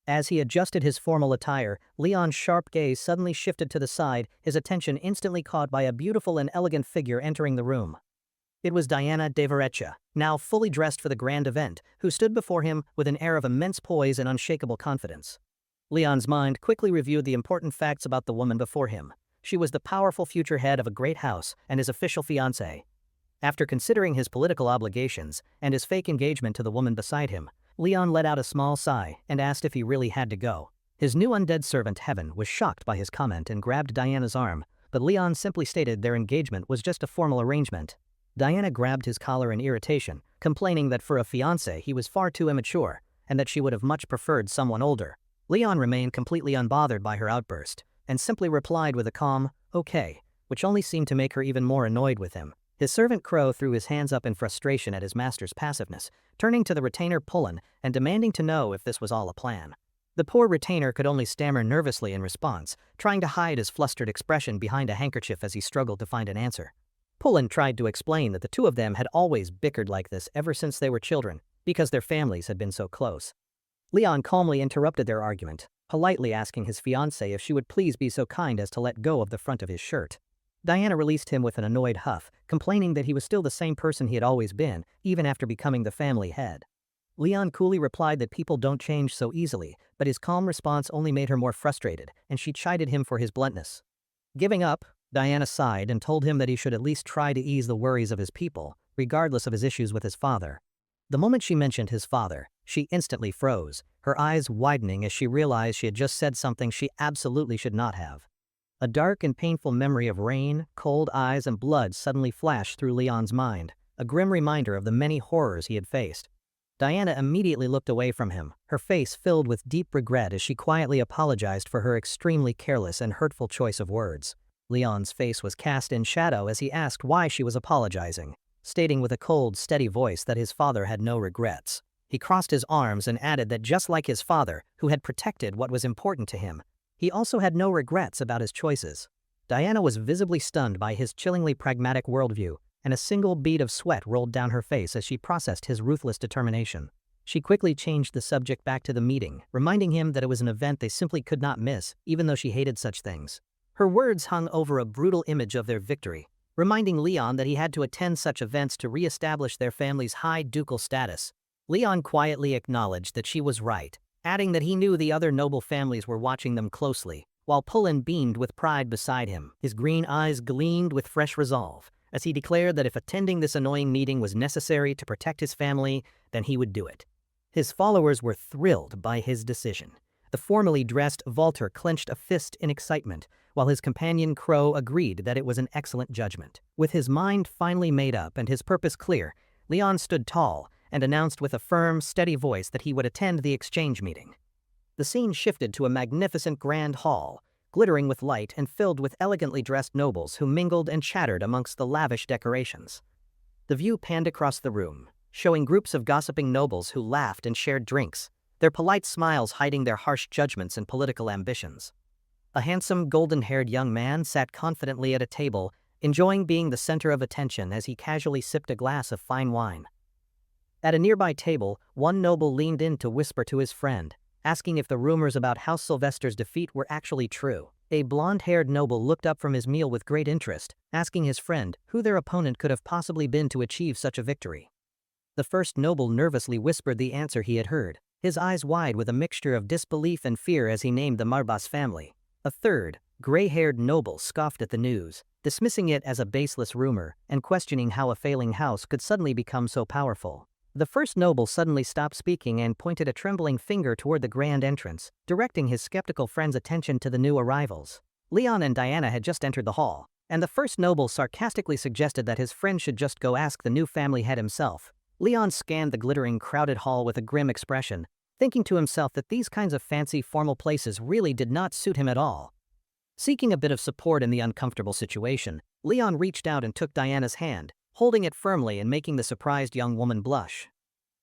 As he adjusted his formal attire, Leon's sharp gaze suddenly shifted to the side, his attention instantly caught by a beautiful and elegant figure entering the room. It was Diana de Varecha, now fully dressed for the grand event, who stood before him with an air of immense poise and unshakable confidence. Leon's mind quickly reviewed the important facts about the woman before him. She was the powerful future head of a great house and his official fiancée. After considering his political obligations and his fake engagement to the woman beside him, Leon let out a small sigh and asked if he really had to go. His new undead servant Heaven was shocked by his comment and grabbed Diana's arm, but Leon simply stated their engagement was just a formal arrangement. Diana grabbed his collar in irritation, complaining that for a fiancé he was far too immature, and that she would have much preferred someone older. Leon remained completely unbothered by her outburst, and simply replied with a calm, "Okay," which only seemed to make her even more annoyed with him. His servant Crow threw his hands up in frustration at his master's passiveness, turning to the retainer Pullen and demanding to know if this was all a plan. The poor retainer could only stammer nervously in response, trying to hide his flustered expression behind a handkerchief as he struggled to find an answer. Pullen tried to explain that the two of them had always bickered like this ever since they were children, because their families had been so close. Leon calmly interrupted their argument, politely asking his fiancée if she would please be so kind as to let go of the front of his shirt. Diana released him with an annoyed huff, complaining that he was still the same person he had always been, even after becoming the family head. Leon coolly replied that people don't change so easily, but his calm response only made her more frustrated, and she chided him for his bluntness. Giving up, Diana sighed and told him that he should at least try to ease the worries of his people, regardless of his issues with his father. The moment she mentioned his father, she instantly froze, her eyes widening as she realized she had just said something she absolutely should not have. A dark and painful memory of rain, cold eyes, and blood suddenly flashed through Leon's mind, a grim reminder of the many horrors he had faced. Diana immediately looked away from him, her face filled with deep regret as she quietly apologized for her extremely careless and hurtful choice of words. Leon's face was cast in shadow as he asked why she was apologizing, stating with a cold, steady voice that his father had no regrets. He crossed his arms and added that just like his father, who had protected what was important to him, he also had no regrets about his choices. Diana was visibly stunned by his chillingly pragmatic worldview, and a single bead of sweat rolled down her face as she processed his ruthless determination. She quickly changed the subject back to the meeting, reminding him that it was an event they simply could not miss, even though she hated such things. Her words hung over a brutal image of their victory, reminding Leon that he had to attend such events to re-establish their family's high ducal status. Leon quietly acknowledged that she was right, adding that he knew the other noble families were watching them closely, while Pullen beamed with pride beside him. His green eyes gleamed with fresh resolve, as he declared that if attending this annoying meeting was necessary to protect his family, then he would do it. His followers were thrilled by his decision. The formally dressed Walter clenched a fist in excitement, while his companion Crow agreed that it was an excellent judgment. With his mind finally made up and his purpose clear, Leon stood tall and announced with a firm, steady voice that he would attend the exchange meeting. The scene shifted to a magnificent grand hall, glittering with light and filled with elegantly dressed nobles who mingled and chattered amongst the lavish decorations. The view panned across the room, showing groups of gossiping nobles who laughed and shared drinks, their polite smiles hiding their harsh judgments and political ambitions. A handsome, golden-haired young man sat confidently at a table, enjoying being the center of attention as he casually sipped a glass of fine wine. At a nearby table, one noble leaned in to whisper to his friend, asking if the rumors about House Sylvester's defeat were actually true. A blonde-haired noble looked up from his meal with great interest, asking his friend who their opponent could have possibly been to achieve such a victory. The first noble nervously whispered the answer he had heard, his eyes wide with a mixture of disbelief and fear as he named the Marbas family. A third, gray-haired noble scoffed at the news, dismissing it as a baseless rumor and questioning how a failing house could suddenly become so powerful. The first noble suddenly stopped speaking and pointed a trembling finger toward the grand entrance, directing his skeptical friend's attention to the new arrivals. Leon and Diana had just entered the hall, and the first noble sarcastically suggested that his friend should just go ask the new family head himself. Leon scanned the glittering, crowded hall with a grim expression, thinking to himself that these kinds of fancy, formal places really did not suit him at all. Seeking a bit of support in the uncomfortable situation, Leon reached out and took Diana's hand, holding it firmly and making the surprised young woman blush.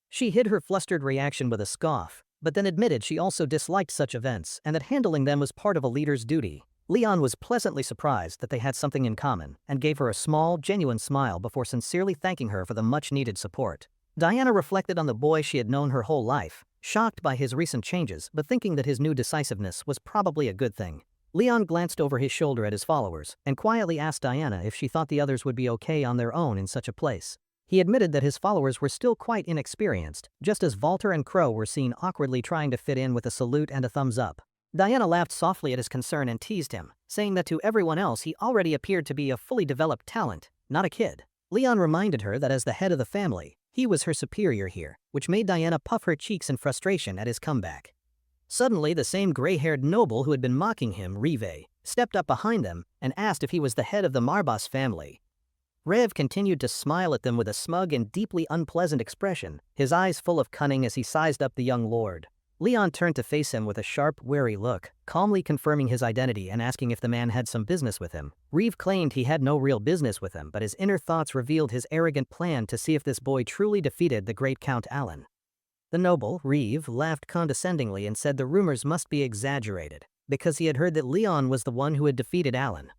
She hid her flustered reaction with a scoff, but then admitted she also disliked such events and that handling them was part of a leader's duty. Leon was pleasantly surprised that they had something in common and gave her a small, genuine smile before sincerely thanking her for the much-needed support. Diana reflected on the boy she had known her whole life, shocked by his recent changes but thinking that his new decisiveness was probably a good thing. Leon glanced over his shoulder at his followers and quietly asked Diana if she thought the others would be okay on their own in such a place. He admitted that his followers were still quite inexperienced, just as Walter and Crow were seen awkwardly trying to fit in with a salute and a thumbs up. Diana laughed softly at his concern and teased him, saying that to everyone else he already appeared to be a fully developed talent, not a kid. Leon reminded her that as the head of the family, he was her superior here, which made Diana puff her cheeks in frustration at his comeback. Suddenly, the same gray-haired noble who had been mocking him, Rive, stepped up behind them and asked if he was the head of the Marbas family. Rev continued to smile at them with a smug and deeply unpleasant expression, his eyes full of cunning as he sized up the young lord. Leon turned to face him with a sharp, wary look, calmly confirming his identity and asking if the man had some business with him. Reeve claimed he had no real business with him, but his inner thoughts revealed his arrogant plan to see if this boy truly defeated the great Count Alan. The noble, Reeve, laughed condescendingly and said the rumors must be exaggerated, because he had heard that Leon was the one who had defeated Alan.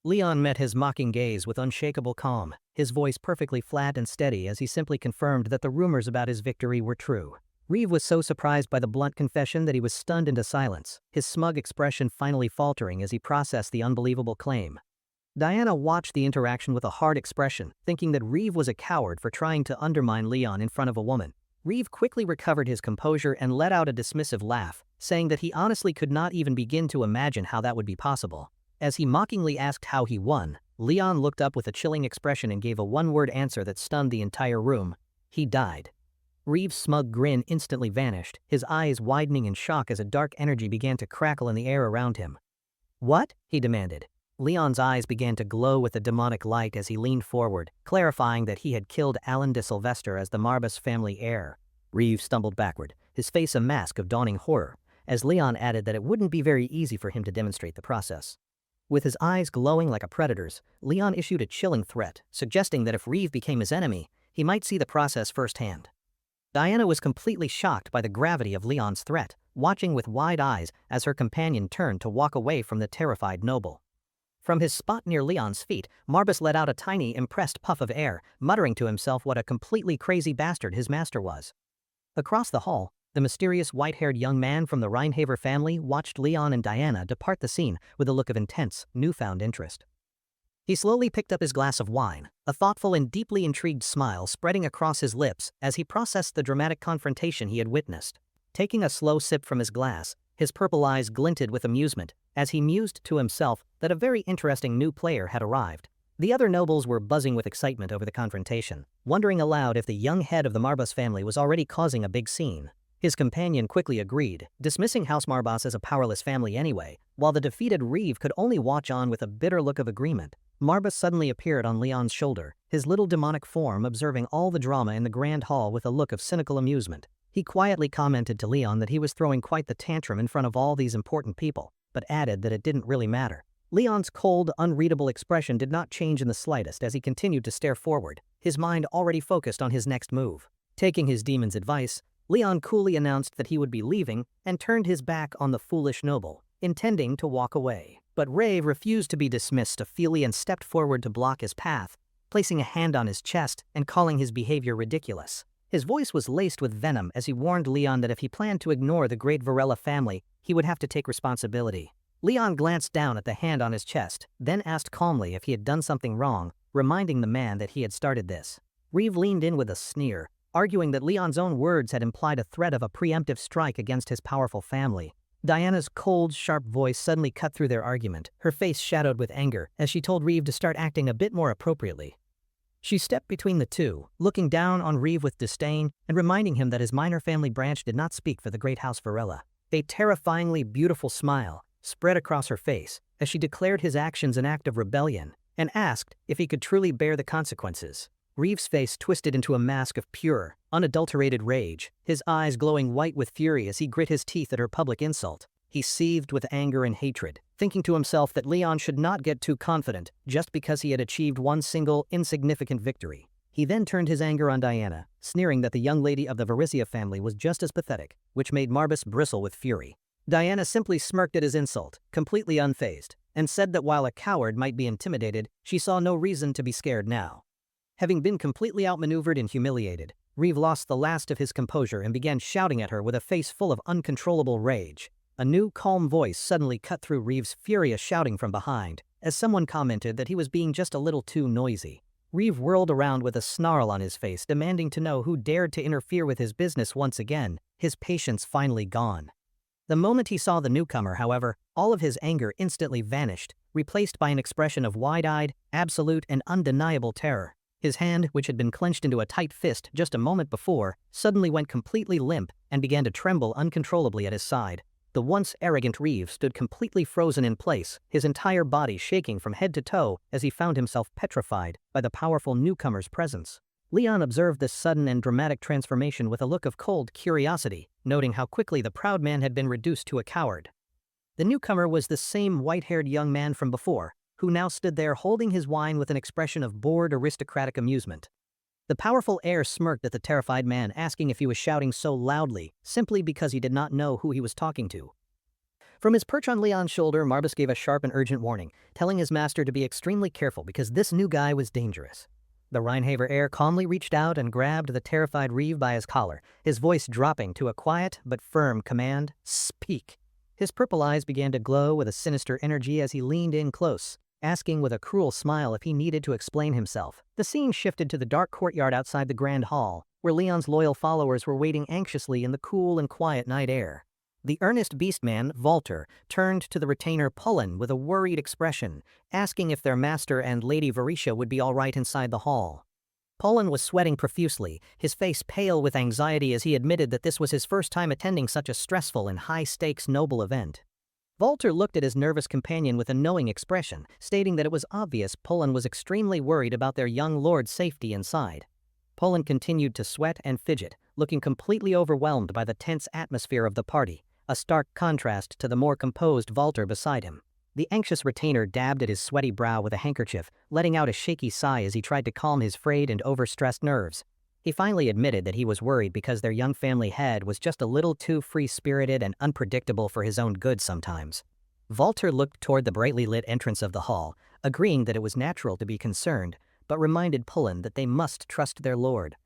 Leon met his mocking gaze with unshakable calm, his voice perfectly flat and steady as he simply confirmed that the rumors about his victory were true. Reeve was so surprised by the blunt confession that he was stunned into silence, his smug expression finally faltering as he processed the unbelievable claim. Diana watched the interaction with a hard expression, thinking that Reeve was a coward for trying to undermine Leon in front of a woman. Reeve quickly recovered his composure and let out a dismissive laugh, saying that he honestly could not even begin to imagine how that would be possible. As he mockingly asked how he won, Leon looked up with a chilling expression and gave a one-word answer that stunned the entire room. He died. Reeve's smug grin instantly vanished, his eyes widening in shock as a dark energy began to crackle in the air around him. "What?" he demanded. Leon's eyes began to glow with a demonic light as he leaned forward, clarifying that he had killed Alan de Sylvester as the Marbas family heir. Reeve stumbled backward, his face a mask of dawning horror, as Leon added that it wouldn't be very easy for him to demonstrate the process. With his eyes glowing like a predator's, Leon issued a chilling threat, suggesting that if Reeve became his enemy, he might see the process firsthand. Diana was completely shocked by the gravity of Leon's threat, watching with wide eyes as her companion turned to walk away from the terrified noble. From his spot near Leon's feet, Marbas let out a tiny, impressed puff of air, muttering to himself what a completely crazy bastard his master was. Across the hall, the mysterious white-haired young man from the Reinhaver family watched Leon and Diana depart the scene with a look of intense, newfound interest. He slowly picked up his glass of wine, a thoughtful and deeply intrigued smile spreading across his lips as he processed the dramatic confrontation he had witnessed. Taking a slow sip from his glass, his purple eyes glinted with amusement as he mused to himself that a very interesting new player had arrived. The other nobles were buzzing with excitement over the confrontation, wondering aloud if the young head of the Marbas family was already causing a big scene. His companion quickly agreed, dismissing House Marbas as a powerless family anyway, while the defeated Reeve could only watch on with a bitter look of agreement. Marbas suddenly appeared on Leon's shoulder, his little demonic form observing all the drama in the grand hall with a look of cynical amusement. He quietly commented to Leon that he was throwing quite the tantrum in front of all these important people, but added that it didn't really matter. Leon's cold, unreadable expression did not change in the slightest as he continued to stare forward, his mind already focused on his next move. Taking his demon's advice, Leon coolly announced that he would be leaving and turned his back on the foolish noble, intending to walk away. But Ray refused to be dismissed affectedly and stepped forward to block his path, placing a hand on his chest and calling his behavior ridiculous. His voice was laced with venom as he warned Leon that if he planned to ignore the great Varela family, he would have to take responsibility. Leon glanced down at the hand on his chest, then asked calmly if he had done something wrong, reminding the man that he had started this. Reeve leaned in with a sneer, arguing that Leon's own words had implied a threat of a preemptive strike against his powerful family. Diana's cold, sharp voice suddenly cut through their argument, her face shadowed with anger as she told Reeve to start acting a bit more appropriately. She stepped between the two, looking down on Reeve with disdain and reminding him that his minor family branch did not speak for the great House Varela. A terrifyingly beautiful smile spread across her face as she declared his actions an act of rebellion and asked if he could truly bear the consequences. Reeve's face twisted into a mask of pure, unadulterated rage, his eyes glowing white with fury as he grit his teeth at her public insult. He seethed with anger and hatred, thinking to himself that Leon should not get too confident just because he had achieved one single, insignificant victory. He then turned his anger on Diana, sneering that the young lady of the Varisia family was just as pathetic, which made Marbas bristle with fury. Diana simply smirked at his insult, completely unfazed, and said that while a coward might be intimidated, she saw no reason to be scared now. Having been completely outmaneuvered and humiliated, Reeve lost the last of his composure and began shouting at her with a face full of uncontrollable rage. A new, calm voice suddenly cut through Reeve's furious shouting from behind, as someone commented that he was being just a little too noisy. Reeve whirled around with a snarl on his face, demanding to know who dared to interfere with his business once again, his patience finally gone. The moment he saw the newcomer, however, all of his anger instantly vanished, replaced by an expression of wide-eyed, absolute, and undeniable terror. His hand, which had been clenched into a tight fist just a moment before, suddenly went completely limp and began to tremble uncontrollably at his side. The once arrogant Reeve stood completely frozen in place, his entire body shaking from head to toe as he found himself petrified by the powerful newcomer's presence. Leon observed this sudden and dramatic transformation with a look of cold curiosity, noting how quickly the proud man had been reduced to a coward. The newcomer was the same white-haired young man from before, who now stood there holding his wine with an expression of bored aristocratic amusement. The powerful heir smirked at the terrified man, asking if he was shouting so loudly, simply because he did not know who he was talking to. From his perch on Leon's shoulder, Marbus gave a sharp and urgent warning, telling his master to be extremely careful because this new guy was dangerous. The Rheinhaver heir calmly reached out and grabbed the terrified Reeve by his collar, his voice dropping to a quiet but firm command, "Speak." His purple eyes began to glow with a sinister energy as he leaned in close, asking with a cruel smile if he needed to explain himself. The scene shifted to the dark courtyard outside the Grand Hall, where Leon's loyal followers were waiting anxiously in the cool and quiet night air. The earnest beastman, Walter, turned to the retainer Pullen with a worried expression, asking if their master and Lady Varisha would be all right inside the hall. Pullen was sweating profusely, his face pale with anxiety as he admitted that this was his first time attending such a stressful and high-stakes noble event. Walter looked at his nervous companion with a knowing expression, stating that it was obvious Pullen was extremely worried about their young lord's safety inside. Pullen continued to sweat and fidget, looking completely overwhelmed by the tense atmosphere of the party, a stark contrast to the more composed Walter beside him. The anxious retainer dabbed at his sweaty brow with a handkerchief, letting out a shaky sigh as he tried to calm his frayed and overstressed nerves. He finally admitted that he was worried because their young family head was just a little too free-spirited and unpredictable for his own good sometimes. Walter looked toward the brightly lit entrance of the hall, agreeing that it was natural to be concerned, but reminded Pullen that they must trust their lord.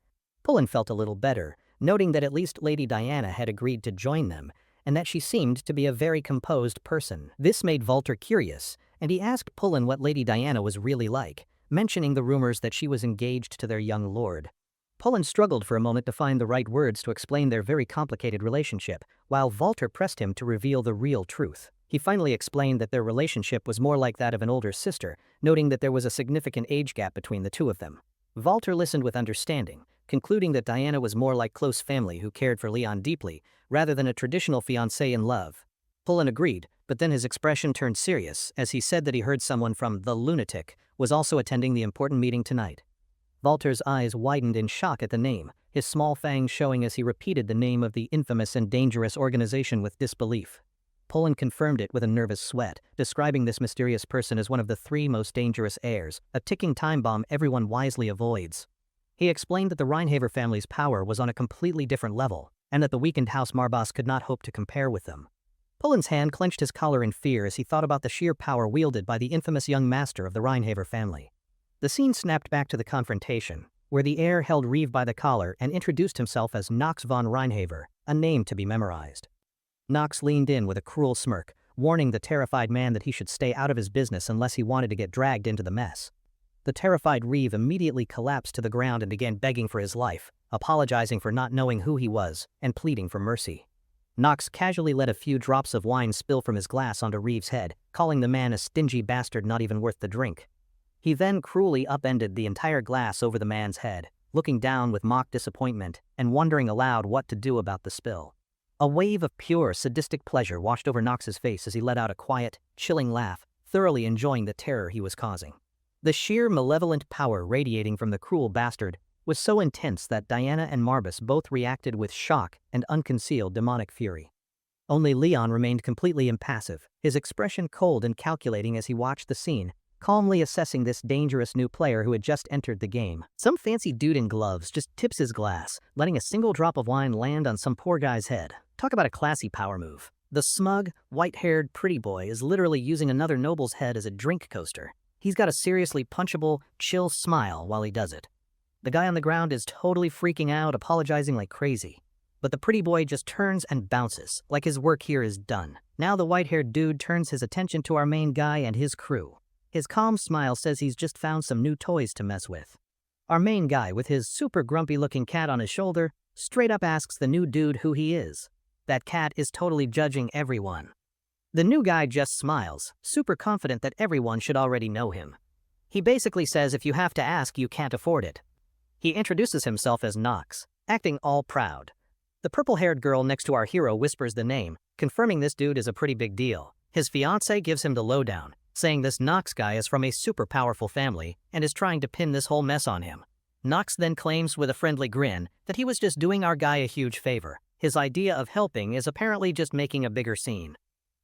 Pullen felt a little better, noting that at least Lady Diana had agreed to join them, and that she seemed to be a very composed person. This made Walter curious, and he asked Pullen what Lady Diana was really like, mentioning the rumors that she was engaged to their young lord. Pullen struggled for a moment to find the right words to explain their very complicated relationship, while Walter pressed him to reveal the real truth. He finally explained that their relationship was more like that of an older sister, noting that there was a significant age gap between the two of them. Walter listened with understanding, concluding that Diana was more like close family who cared for Leon deeply, rather than a traditional fiancé in love. Pullen agreed, but then his expression turned serious as he said that he heard someone from the lunatic was also attending the important meeting tonight. Walter's eyes widened in shock at the name, his small fangs showing as he repeated the name of the infamous and dangerous organization with disbelief. Pullen confirmed it with a nervous sweat, describing this mysterious person as one of the 3 most dangerous heirs, a ticking time bomb everyone wisely avoids. He explained that the Rheinhaver family's power was on a completely different level, and that the weakened House Marbas could not hope to compare with them. Pullen's hand clenched his collar in fear as he thought about the sheer power wielded by the infamous young master of the Rheinhaver family. The scene snapped back to the confrontation, where the heir held Reeve by the collar and introduced himself as Knox von Rheinhaver, a name to be memorized. Knox leaned in with a cruel smirk, warning the terrified man that he should stay out of his business unless he wanted to get dragged into the mess. The terrified Reeve immediately collapsed to the ground and began begging for his life, apologizing for not knowing who he was, and pleading for mercy. Knox casually let a few drops of wine spill from his glass onto Reeve's head, calling the man a stingy bastard not even worth the drink. He then cruelly upended the entire glass over the man's head, looking down with mock disappointment and wondering aloud what to do about the spill. A wave of pure, sadistic pleasure washed over Knox's face as he let out a quiet, chilling laugh, thoroughly enjoying the terror he was causing. The sheer malevolent power radiating from the cruel bastard was so intense that Diana and Marbus both reacted with shock and unconcealed demonic fury. Only Leon remained completely impassive, his expression cold and calculating as he watched the scene, calmly assessing this dangerous new player who had just entered the game. Some fancy dude in gloves just tips his glass, letting a single drop of wine land on some poor guy's head. Talk about a classy power move. The smug, white-haired pretty boy is literally using another noble's head as a drink coaster. He's got a seriously punchable, chill smile while he does it. The guy on the ground is totally freaking out, apologizing like crazy. but the pretty boy just turns and bounces, like his work here is done. Now the white-haired dude turns his attention to our main guy and his crew. His calm smile says he's just found some new toys to mess with. Our main guy, with his super grumpy-looking cat on his shoulder, straight up asks the new dude who he is. That cat is totally judging everyone. The new guy just smiles, super confident that everyone should already know him. He basically says if you have to ask, you can't afford it. He introduces himself as Nox, acting all proud. The purple-haired girl next to our hero whispers the name, confirming this dude is a pretty big deal. His fiancé gives him the lowdown, saying this Nox guy is from a super powerful family and is trying to pin this whole mess on him. Nox then claims with a friendly grin that he was just doing our guy a huge favor. His idea of helping is apparently just making a bigger scene.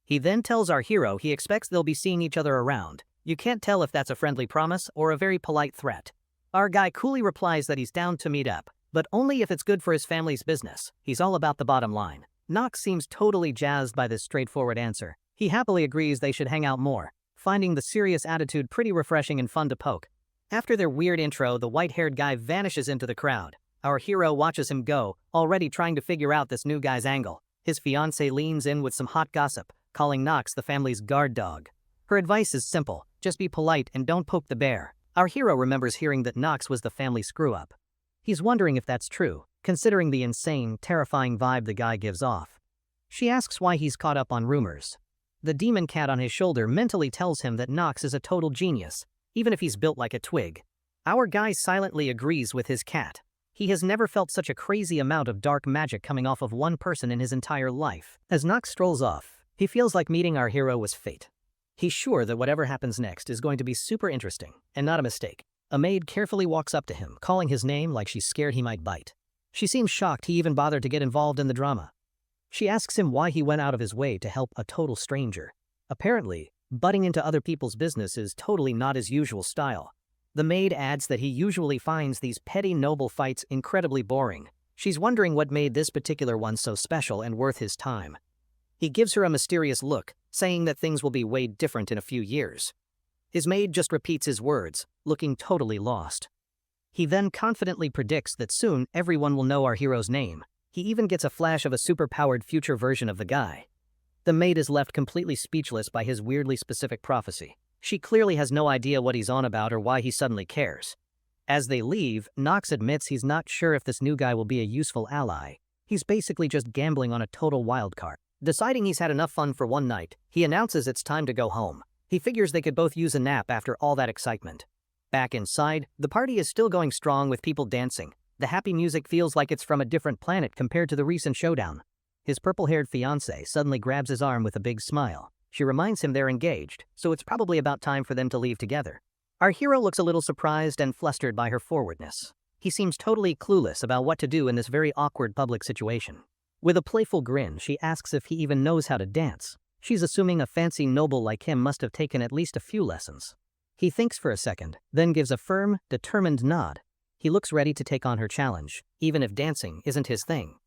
He then tells our hero he expects they'll be seeing each other around. You can't tell if that's a friendly promise or a very polite threat. Our guy coolly replies that he's down to meet up, but only if it's good for his family's business. He's all about the bottom line. Nox seems totally jazzed by this straightforward answer. He happily agrees they should hang out more, finding the serious attitude pretty refreshing and fun to poke. After their weird intro, the white-haired guy vanishes into the crowd. Our hero watches him go, already trying to figure out this new guy's angle. His fiancée leans in with some hot gossip, calling Nox the family's guard dog. Her advice is simple, just be polite and don't poke the bear. Our hero remembers hearing that Nox was the family screw-up. He's wondering if that's true, considering the insane, terrifying vibe the guy gives off. She asks why he's caught up on rumors. The demon cat on his shoulder mentally tells him that Nox is a total genius, even if he's built like a twig. Our guy silently agrees with his cat. He has never felt such a crazy amount of dark magic coming off of one person in his entire life. As Nox strolls off, he feels like meeting our hero was fate. He's sure that whatever happens next is going to be super interesting, and not a mistake. A maid carefully walks up to him, calling his name like she's scared he might bite. She seems shocked he even bothered to get involved in the drama. She asks him why he went out of his way to help a total stranger. Apparently, butting into other people's business is totally not his usual style. The maid adds that he usually finds these petty noble fights incredibly boring. She's wondering what made this particular one so special and worth his time. He gives her a mysterious look, saying that things will be way different in a few years. His maid just repeats his words, looking totally lost. He then confidently predicts that soon everyone will know our hero's name. He even gets a flash of a super-powered future version of the guy. The maid is left completely speechless by his weirdly specific prophecy. She clearly has no idea what he's on about or why he suddenly cares. As they leave, Nox admits he's not sure if this new guy will be a useful ally. He's basically just gambling on a total wild card. Deciding he's had enough fun for one night, he announces it's time to go home. He figures they could both use a nap after all that excitement. Back inside, the party is still going strong with people dancing. The happy music feels like it's from a different planet compared to the recent showdown. His purple-haired fiancée suddenly grabs his arm with a big smile. She reminds him they're engaged, so it's probably about time for them to leave together. Our hero looks a little surprised and flustered by her forwardness. He seems totally clueless about what to do in this very awkward public situation. With a playful grin, she asks if he even knows how to dance. She's assuming a fancy noble like him must have taken at least a few lessons. He thinks for a second, then gives a firm, determined nod. He looks ready to take on her challenge, even if dancing isn't his thing.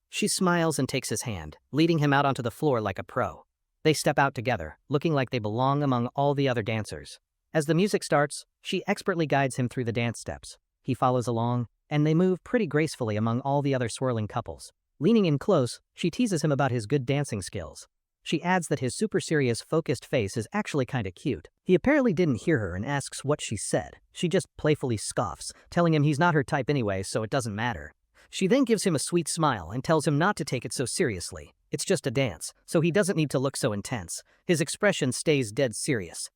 She smiles and takes his hand, leading him out onto the floor like a pro. They step out together, looking like they belong among all the other dancers. As the music starts, she expertly guides him through the dance steps. He follows along, and they move pretty gracefully among all the other swirling couples. Leaning in close, she teases him about his good dancing skills. She adds that his super serious, focused face is actually kinda cute. He apparently didn't hear her and asks what she said. She just playfully scoffs, telling him he's not her type anyway, so it doesn't matter. She then gives him a sweet smile and tells him not to take it so seriously. It's just a dance, so he doesn't need to look so intense. His expression stays dead serious.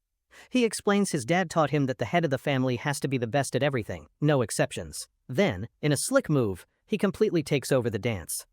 He explains his dad taught him that the head of the family has to be the best at everything, no exceptions. Then, in a slick move, he completely takes over the dance.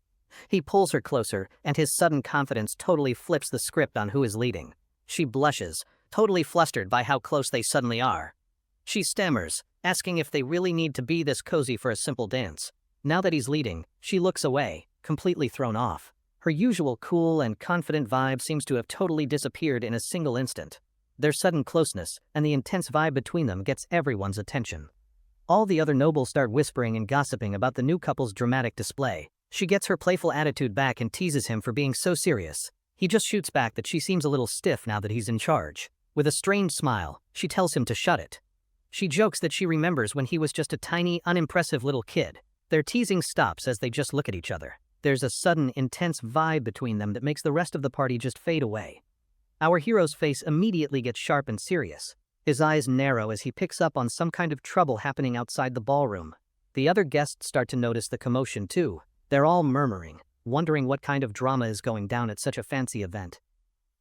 He pulls her closer, and his sudden confidence totally flips the script on who is leading. She blushes, totally flustered by how close they suddenly are. She stammers, asking if they really need to be this cozy for a simple dance. Now that he's leading, she looks away, completely thrown off. Her usual cool and confident vibe seems to have totally disappeared in a single instant. Their sudden closeness and the intense vibe between them gets everyone's attention. All the other nobles start whispering and gossiping about the new couple's dramatic display. She gets her playful attitude back and teases him for being so serious. He just shoots back that she seems a little stiff now that he's in charge. With a strange smile, she tells him to shut it. She jokes that she remembers when he was just a tiny, unimpressive little kid. Their teasing stops as they just look at each other. There's a sudden, intense vibe between them that makes the rest of the party just fade away. Our hero's face immediately gets sharp and serious. His eyes narrow as he picks up on some kind of trouble happening outside the ballroom. The other guests start to notice the commotion too. They're all murmuring, wondering what kind of drama is going down at such a fancy event.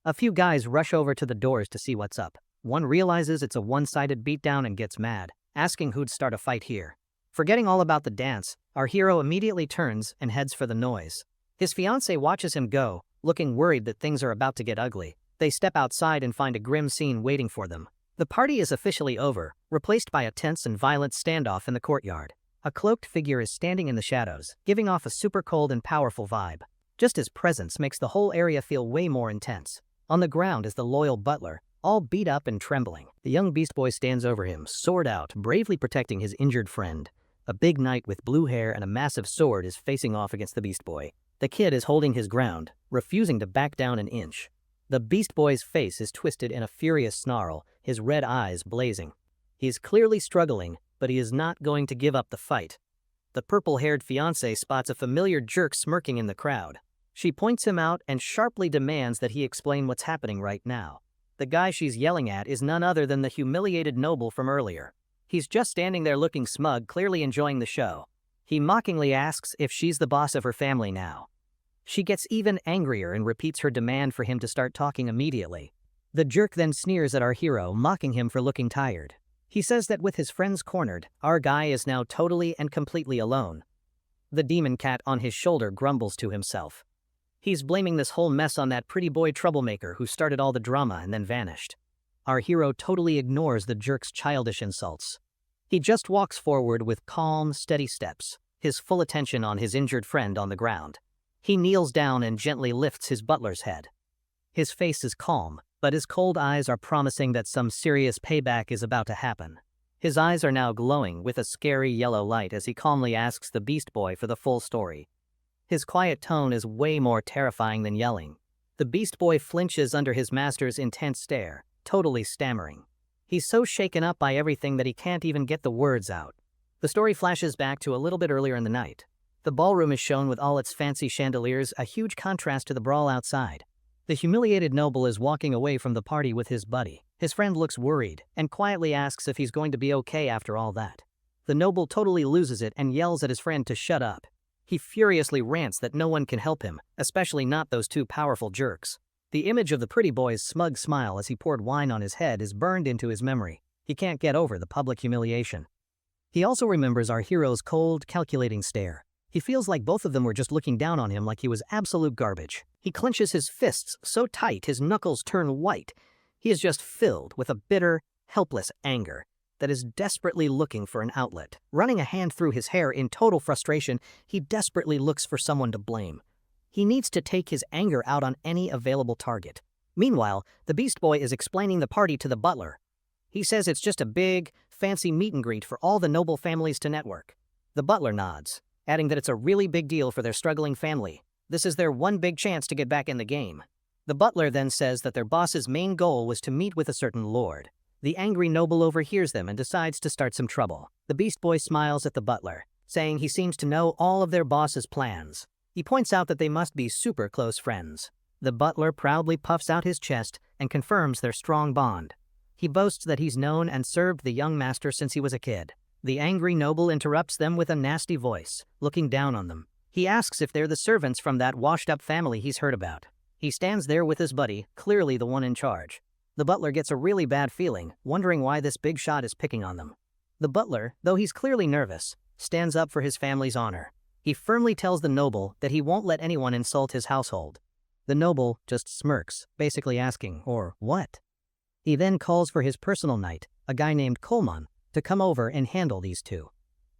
A few guys rush over to the doors to see what's up. One realizes it's a one-sided beatdown and gets mad, asking who'd start a fight here. Forgetting all about the dance, our hero immediately turns and heads for the noise. His fiancée watches him go, looking worried that things are about to get ugly. They step outside and find a grim scene waiting for them. The party is officially over, replaced by a tense and violent standoff in the courtyard. A cloaked figure is standing in the shadows, giving off a super cold and powerful vibe. Just his presence makes the whole area feel way more intense. On the ground is the loyal butler, all beat up and trembling. The young beast boy stands over him, sword out, bravely protecting his injured friend. A big knight with blue hair and a massive sword is facing off against the beast boy. The kid is holding his ground, refusing to back down an inch. The beast boy's face is twisted in a furious snarl, his red eyes blazing. He's clearly struggling, but he is not going to give up the fight. The purple-haired fiancé spots a familiar jerk smirking in the crowd. She points him out and sharply demands that he explain what's happening right now. The guy she's yelling at is none other than the humiliated noble from earlier. He's just standing there looking smug, clearly enjoying the show. He mockingly asks if she's the boss of her family now. She gets even angrier and repeats her demand for him to start talking immediately. The jerk then sneers at our hero, mocking him for looking tired. He says that with his friends cornered, our guy is now totally and completely alone. The demon cat on his shoulder grumbles to himself. He's blaming this whole mess on that pretty boy troublemaker who started all the drama and then vanished. Our hero totally ignores the jerk's childish insults. He just walks forward with calm, steady steps, his full attention on his injured friend on the ground. He kneels down and gently lifts his butler's head. His face is calm, but his cold eyes are promising that some serious payback is about to happen. His eyes are now glowing with a scary yellow light as he calmly asks the beast boy for the full story. His quiet tone is way more terrifying than yelling. The beast boy flinches under his master's intense stare, totally stammering. He's so shaken up by everything that he can't even get the words out. The story flashes back to a little bit earlier in the night. The ballroom is shown with all its fancy chandeliers, a huge contrast to the brawl outside. The humiliated noble is walking away from the party with his buddy. His friend looks worried and quietly asks if he's going to be okay after all that. The noble totally loses it and yells at his friend to shut up. He furiously rants that no one can help him, especially not those two powerful jerks. The image of the pretty boy's smug smile as he poured wine on his head is burned into his memory. He can't get over the public humiliation. He also remembers our hero's cold, calculating stare. He feels like both of them were just looking down on him like he was absolute garbage. He clenches his fists so tight his knuckles turn white. He is just filled with a bitter, helpless anger that is desperately looking for an outlet. Running a hand through his hair in total frustration, he desperately looks for someone to blame. He needs to take his anger out on any available target. Meanwhile, the Beast Boy is explaining the party to the butler. He says it's just a big, fancy meet and greet for all the noble families to network. The butler nods, adding that it's a really big deal for their struggling family. This is their one big chance to get back in the game. The butler then says that their boss's main goal was to meet with a certain lord. The angry noble overhears them and decides to start some trouble. The Beast Boy smiles at the butler, saying he seems to know all of their boss's plans. He points out that they must be super close friends. The butler proudly puffs out his chest and confirms their strong bond. He boasts that he's known and served the young master since he was a kid. The angry noble interrupts them with a nasty voice, looking down on them. He asks if they're the servants from that washed-up family he's heard about. He stands there with his buddy, clearly the one in charge. The butler gets a really bad feeling, wondering why this big shot is picking on them. The butler, though he's clearly nervous, stands up for his family's honor. He firmly tells the noble that he won't let anyone insult his household. The noble just smirks, basically asking, or what? He then calls for his personal knight, a guy named Coleman, to come over and handle these two.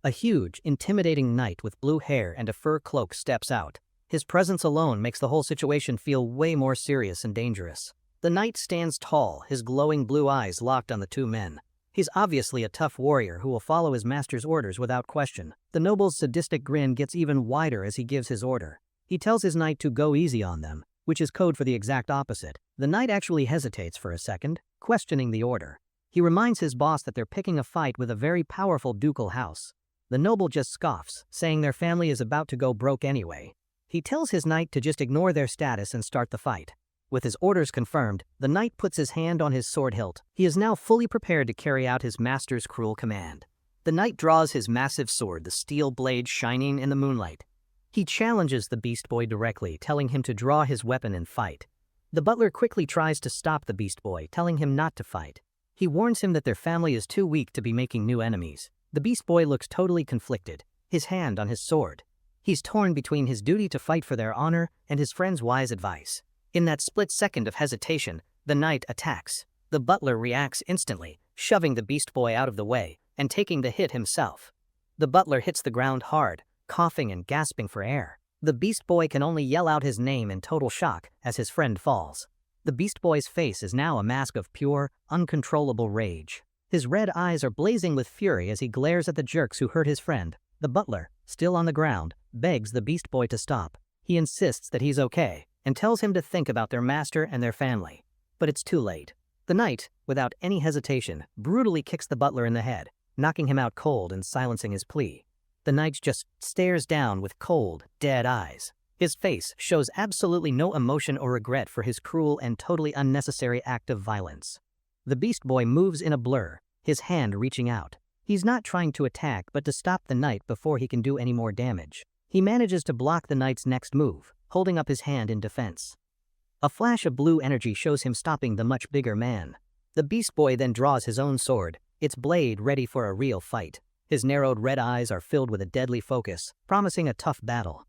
A huge, intimidating knight with blue hair and a fur cloak steps out. His presence alone makes the whole situation feel way more serious and dangerous. The knight stands tall, his glowing blue eyes locked on the two men. He's obviously a tough warrior who will follow his master's orders without question. The noble's sadistic grin gets even wider as he gives his order. He tells his knight to go easy on them, which is code for the exact opposite. The knight actually hesitates for a second, questioning the order. He reminds his boss that they're picking a fight with a very powerful ducal house. The noble just scoffs, saying their family is about to go broke anyway. He tells his knight to just ignore their status and start the fight. With his orders confirmed, the knight puts his hand on his sword hilt. He is now fully prepared to carry out his master's cruel command. The knight draws his massive sword, the steel blade shining in the moonlight. He challenges the Beast Boy directly, telling him to draw his weapon and fight. The butler quickly tries to stop the Beast Boy, telling him not to fight. He warns him that their family is too weak to be making new enemies. The Beast Boy looks totally conflicted, his hand on his sword. He's torn between his duty to fight for their honor and his friend's wise advice. In that split second of hesitation, the knight attacks. The butler reacts instantly, shoving the Beast Boy out of the way and taking the hit himself. The butler hits the ground hard, coughing and gasping for air. The Beast Boy can only yell out his name in total shock as his friend falls. The Beast Boy's face is now a mask of pure, uncontrollable rage. His red eyes are blazing with fury as he glares at the jerks who hurt his friend. The butler, still on the ground, begs the Beast Boy to stop. He insists that he's okay and tells him to think about their master and their family. But it's too late. The knight, without any hesitation, brutally kicks the butler in the head, knocking him out cold and silencing his plea. The knight just stares down with cold, dead eyes. His face shows absolutely no emotion or regret for his cruel and totally unnecessary act of violence. The Beast Boy moves in a blur, his hand reaching out. He's not trying to attack, but to stop the knight before he can do any more damage. He manages to block the knight's next move, holding up his hand in defense. A flash of blue energy shows him stopping the much bigger man. The Beast Boy then draws his own sword, its blade ready for a real fight. His narrowed red eyes are filled with a deadly focus, promising a tough battle.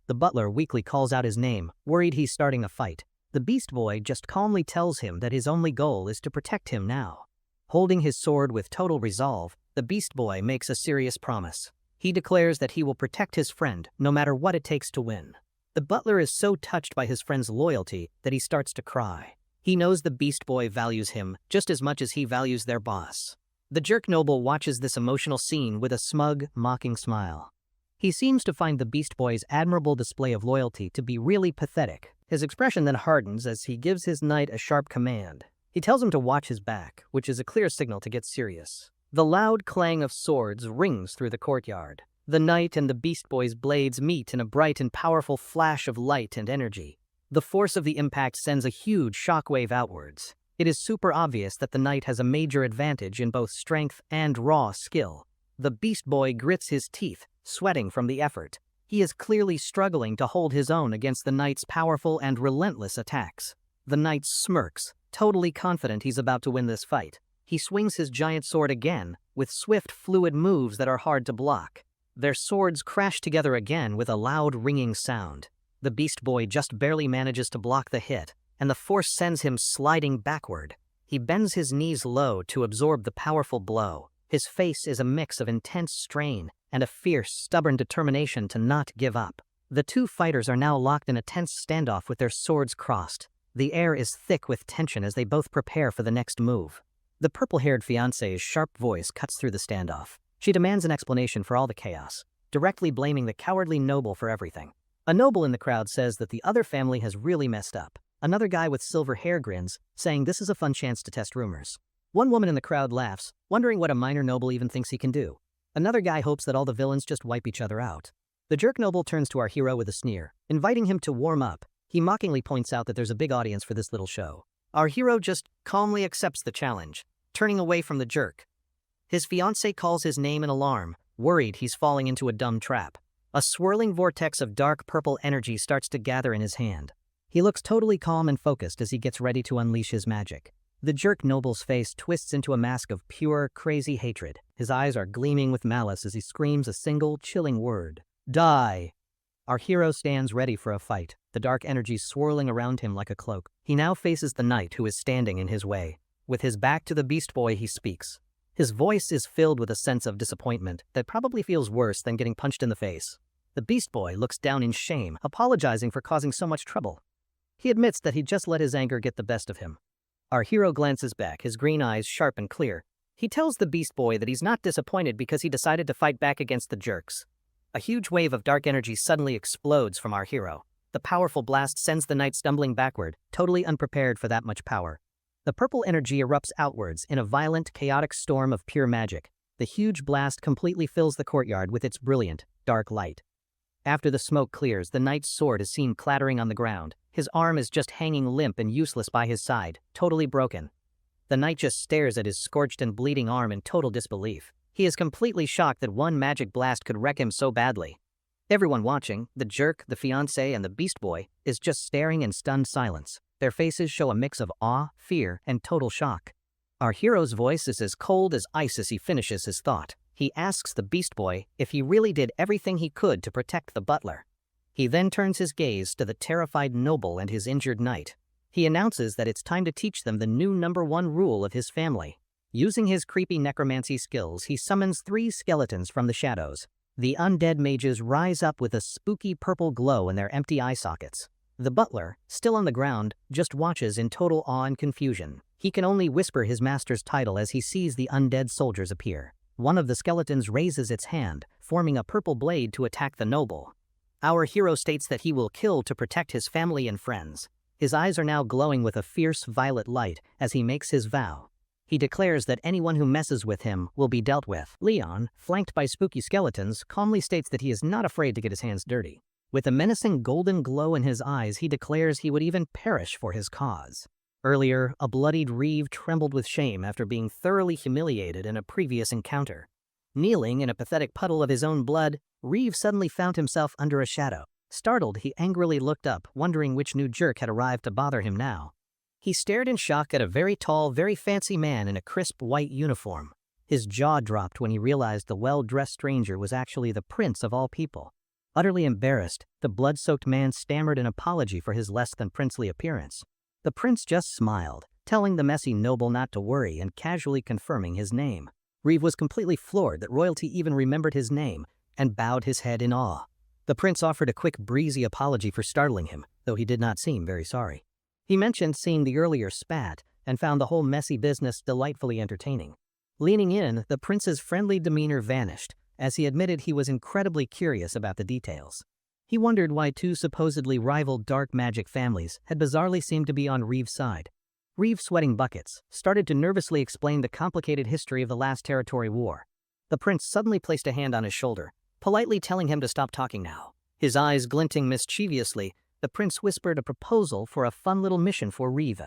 The butler weakly calls out his name, worried he's starting a fight. The Beast Boy just calmly tells him that his only goal is to protect him now. Holding his sword with total resolve, the Beast Boy makes a serious promise. He declares that he will protect his friend, no matter what it takes to win. The butler is so touched by his friend's loyalty that he starts to cry. He knows the Beast Boy values him just as much as he values their boss. The jerk noble watches this emotional scene with a smug, mocking smile. He seems to find the Beast Boy's admirable display of loyalty to be really pathetic. His expression then hardens as he gives his knight a sharp command. He tells him to watch his back, which is a clear signal to get serious. The loud clang of swords rings through the courtyard. The knight and the Beast Boy's blades meet in a bright and powerful flash of light and energy. The force of the impact sends a huge shockwave outwards. It is super obvious that the knight has a major advantage in both strength and raw skill. The Beast Boy grits his teeth, sweating from the effort. He is clearly struggling to hold his own against the knight's powerful and relentless attacks. The knight smirks, totally confident he's about to win this fight. He swings his giant sword again, with swift, fluid moves that are hard to block. Their swords crash together again with a loud, ringing sound. The Beast Boy just barely manages to block the hit, and the force sends him sliding backward. He bends his knees low to absorb the powerful blow. His face is a mix of intense strain and a fierce, stubborn determination to not give up. The two fighters are now locked in a tense standoff with their swords crossed. The air is thick with tension as they both prepare for the next move. The purple-haired fiancé's sharp voice cuts through the standoff. She demands an explanation for all the chaos, directly blaming the cowardly noble for everything. A noble in the crowd says that the other family has really messed up. Another guy with silver hair grins, saying this is a fun chance to test rumors. One woman in the crowd laughs, wondering what a minor noble even thinks he can do. Another guy hopes that all the villains just wipe each other out. The jerk noble turns to our hero with a sneer, inviting him to warm up. He mockingly points out that there's a big audience for this little show. Our hero just calmly accepts the challenge, turning away from the jerk. His fiancée calls his name in alarm, worried he's falling into a dumb trap. A swirling vortex of dark purple energy starts to gather in his hand. He looks totally calm and focused as he gets ready to unleash his magic. The jerk noble's face twists into a mask of pure, crazy hatred. His eyes are gleaming with malice as he screams a single, chilling word. Die! Our hero stands ready for a fight, the dark energy swirling around him like a cloak. He now faces the knight who is standing in his way. With his back to the Beast Boy, he speaks. His voice is filled with a sense of disappointment that probably feels worse than getting punched in the face. The Beast Boy looks down in shame, apologizing for causing so much trouble. He admits that he just let his anger get the best of him. Our hero glances back, his green eyes sharp and clear. He tells the Beast Boy that he's not disappointed because he decided to fight back against the jerks. A huge wave of dark energy suddenly explodes from our hero. The powerful blast sends the knight stumbling backward, totally unprepared for that much power. The purple energy erupts outwards in a violent, chaotic storm of pure magic. The huge blast completely fills the courtyard with its brilliant, dark light. After the smoke clears, the knight's sword is seen clattering on the ground. His arm is just hanging limp and useless by his side, totally broken. The knight just stares at his scorched and bleeding arm in total disbelief. He is completely shocked that one magic blast could wreck him so badly. Everyone watching, the jerk, the fiancé, and the beast boy, is just staring in stunned silence. Their faces show a mix of awe, fear, and total shock. Our hero's voice is as cold as ice as he finishes his thought. He asks the beast boy if he really did everything he could to protect the butler. He then turns his gaze to the terrified noble and his injured knight. He announces that it's time to teach them the new #1 rule of his family. Using his creepy necromancy skills, he summons 3 skeletons from the shadows. The undead mages rise up with a spooky purple glow in their empty eye sockets. The butler, still on the ground, just watches in total awe and confusion. He can only whisper his master's title as he sees the undead soldiers appear. One of the skeletons raises its hand, forming a purple blade to attack the noble. Our hero states that he will kill to protect his family and friends. His eyes are now glowing with a fierce violet light as he makes his vow. He declares that anyone who messes with him will be dealt with. Leon, flanked by spooky skeletons, calmly states that he is not afraid to get his hands dirty. With a menacing golden glow in his eyes, he declares he would even perish for his cause. Earlier, a bloodied Reeve trembled with shame after being thoroughly humiliated in a previous encounter. Kneeling in a pathetic puddle of his own blood, Reeve suddenly found himself under a shadow. Startled, he angrily looked up, wondering which new jerk had arrived to bother him now. He stared in shock at a very tall, very fancy man in a crisp white uniform. His jaw dropped when he realized the well-dressed stranger was actually the prince of all people. Utterly embarrassed, the blood-soaked man stammered an apology for his less-than-princely appearance. The prince just smiled, telling the messy noble not to worry and casually confirming his name. Reeve was completely floored that royalty even remembered his name and bowed his head in awe. The prince offered a quick, breezy apology for startling him, though he did not seem very sorry. He mentioned seeing the earlier spat and found the whole messy business delightfully entertaining. Leaning in, the prince's friendly demeanor vanished as he admitted he was incredibly curious about the details. He wondered why 2 supposedly rival dark magic families had bizarrely seemed to be on Reeve's side. Reeve, sweating buckets, started to nervously explain the complicated history of the last territory war. The prince suddenly placed a hand on his shoulder, politely telling him to stop talking now. His eyes glinting mischievously, the prince whispered a proposal for a fun little mission for Reeve.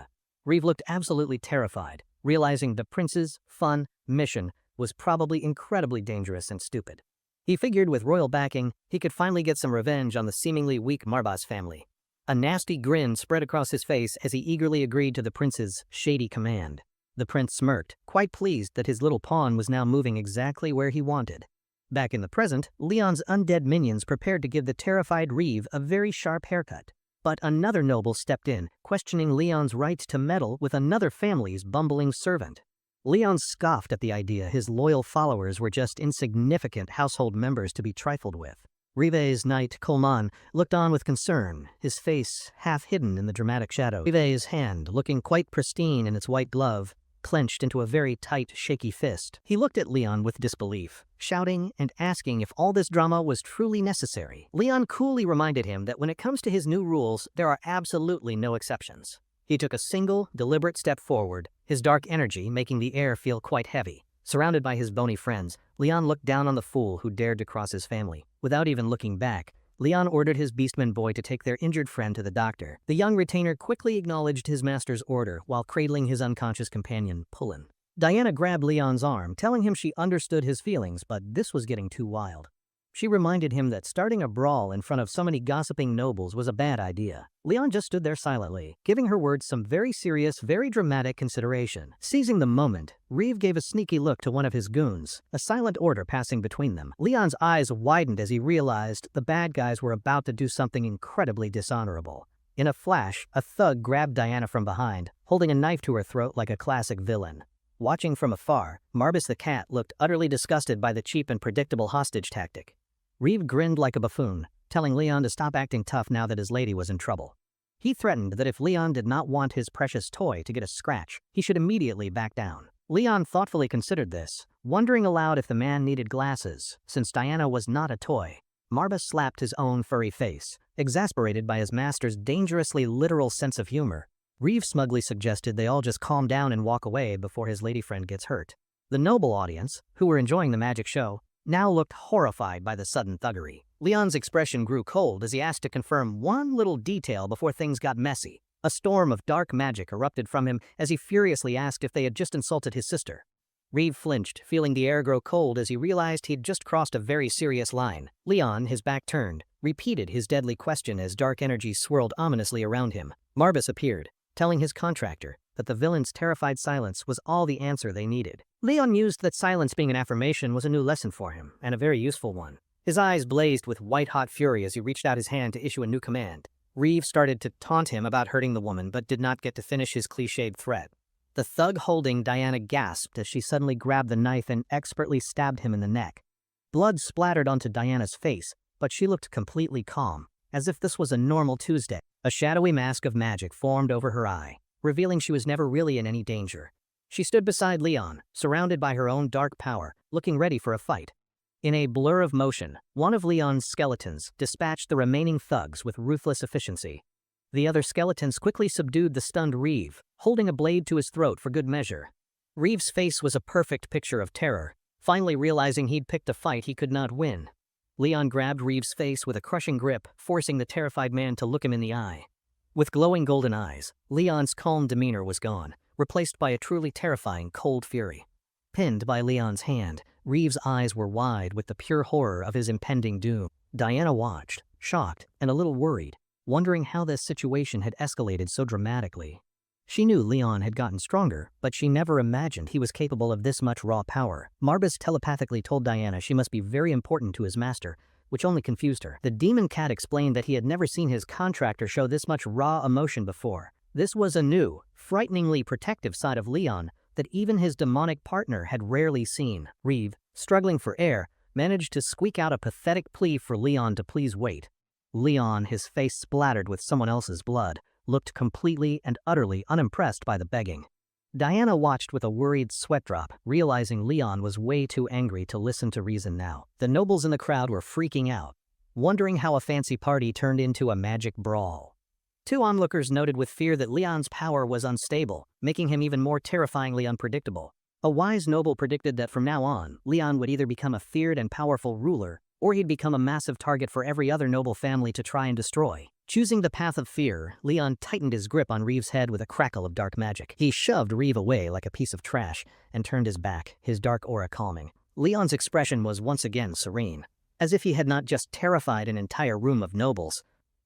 Reeve looked absolutely terrified, realizing the prince's fun mission was probably incredibly dangerous and stupid. He figured with royal backing, he could finally get some revenge on the seemingly weak Marbas family. A nasty grin spread across his face as he eagerly agreed to the prince's shady command. The prince smirked, quite pleased that his little pawn was now moving exactly where he wanted. Back in the present, Leon's undead minions prepared to give the terrified Reeve a very sharp haircut. But another noble stepped in, questioning Leon's right to meddle with another family's bumbling servant. Leon scoffed at the idea his loyal followers were just insignificant household members to be trifled with. Reeve's knight, Coleman, looked on with concern, his face half hidden in the dramatic shadow. Reeve's hand, looking quite pristine in its white glove, clenched into a very tight, shaky fist. He looked at Leon with disbelief, shouting and asking if all this drama was truly necessary. Leon coolly reminded him that when it comes to his new rules, there are absolutely no exceptions. He took a single, deliberate step forward, his dark energy making the air feel quite heavy. Surrounded by his bony friends, Leon looked down on the fool who dared to cross his family. Without even looking back, Leon ordered his beastman boy to take their injured friend to the doctor. The young retainer quickly acknowledged his master's order while cradling his unconscious companion, Pullen. Diana grabbed Leon's arm, telling him she understood his feelings, but this was getting too wild. She reminded him that starting a brawl in front of so many gossiping nobles was a bad idea. Leon just stood there silently, giving her words some very serious, very dramatic consideration. Seizing the moment, Reeve gave a sneaky look to one of his goons, a silent order passing between them. Leon's eyes widened as he realized the bad guys were about to do something incredibly dishonorable. In a flash, a thug grabbed Diana from behind, holding a knife to her throat like a classic villain. Watching from afar, Marbas the cat looked utterly disgusted by the cheap and predictable hostage tactic. Reeve grinned like a buffoon, telling Leon to stop acting tough now that his lady was in trouble. He threatened that if Leon did not want his precious toy to get a scratch, he should immediately back down. Leon thoughtfully considered this, wondering aloud if the man needed glasses, since Diana was not a toy. Marbas slapped his own furry face, exasperated by his master's dangerously literal sense of humor. Reeve smugly suggested they all just calm down and walk away before his lady friend gets hurt. The noble audience, who were enjoying the magic show, now looked horrified by the sudden thuggery. Leon's expression grew cold as he asked to confirm one little detail before things got messy. A storm of dark magic erupted from him as he furiously asked if they had just insulted his sister. Reeve flinched, feeling the air grow cold as he realized he'd just crossed a very serious line. Leon, his back turned, repeated his deadly question as dark energy swirled ominously around him. Marbus appeared, telling his contractor that the villain's terrified silence was all the answer they needed. Leon mused that silence being an affirmation was a new lesson for him, and a very useful one. His eyes blazed with white-hot fury as he reached out his hand to issue a new command. Reeve started to taunt him about hurting the woman, but did not get to finish his cliched threat. The thug holding Diana gasped as she suddenly grabbed the knife and expertly stabbed him in the neck. Blood splattered onto Diana's face, but she looked completely calm, as if this was a normal Tuesday. A shadowy mask of magic formed over her eye, revealing she was never really in any danger. She stood beside Leon, surrounded by her own dark power, looking ready for a fight. In a blur of motion, one of Leon's skeletons dispatched the remaining thugs with ruthless efficiency. The other skeletons quickly subdued the stunned Reeve, holding a blade to his throat for good measure. Reeve's face was a perfect picture of terror, finally realizing he'd picked a fight he could not win. Leon grabbed Reeve's face with a crushing grip, forcing the terrified man to look him in the eye. With glowing golden eyes, Leon's calm demeanor was gone, replaced by a truly terrifying cold fury. Pinned by Leon's hand, Reeve's eyes were wide with the pure horror of his impending doom. Diana watched, shocked and a little worried, wondering how this situation had escalated so dramatically. She knew Leon had gotten stronger, but she never imagined he was capable of this much raw power. Marbus telepathically told Diana she must be very important to his master, which only confused her. The demon cat explained that he had never seen his contractor show this much raw emotion before. This was a new, frighteningly protective side of Leon that even his demonic partner had rarely seen. Reeve, struggling for air, managed to squeak out a pathetic plea for Leon to please wait. Leon, his face splattered with someone else's blood, looked completely and utterly unimpressed by the begging. Diana watched with a worried sweat drop, realizing Leon was way too angry to listen to reason now. The nobles in the crowd were freaking out, wondering how a fancy party turned into a magic brawl. Two onlookers noted with fear that Leon's power was unstable, making him even more terrifyingly unpredictable. A wise noble predicted that from now on, Leon would either become a feared and powerful ruler, or he'd become a massive target for every other noble family to try and destroy. Choosing the path of fear, Leon tightened his grip on Reeve's head with a crackle of dark magic. He shoved Reeve away like a piece of trash and turned his back, his dark aura calming. Leon's expression was once again serene, as if he had not just terrified an entire room of nobles.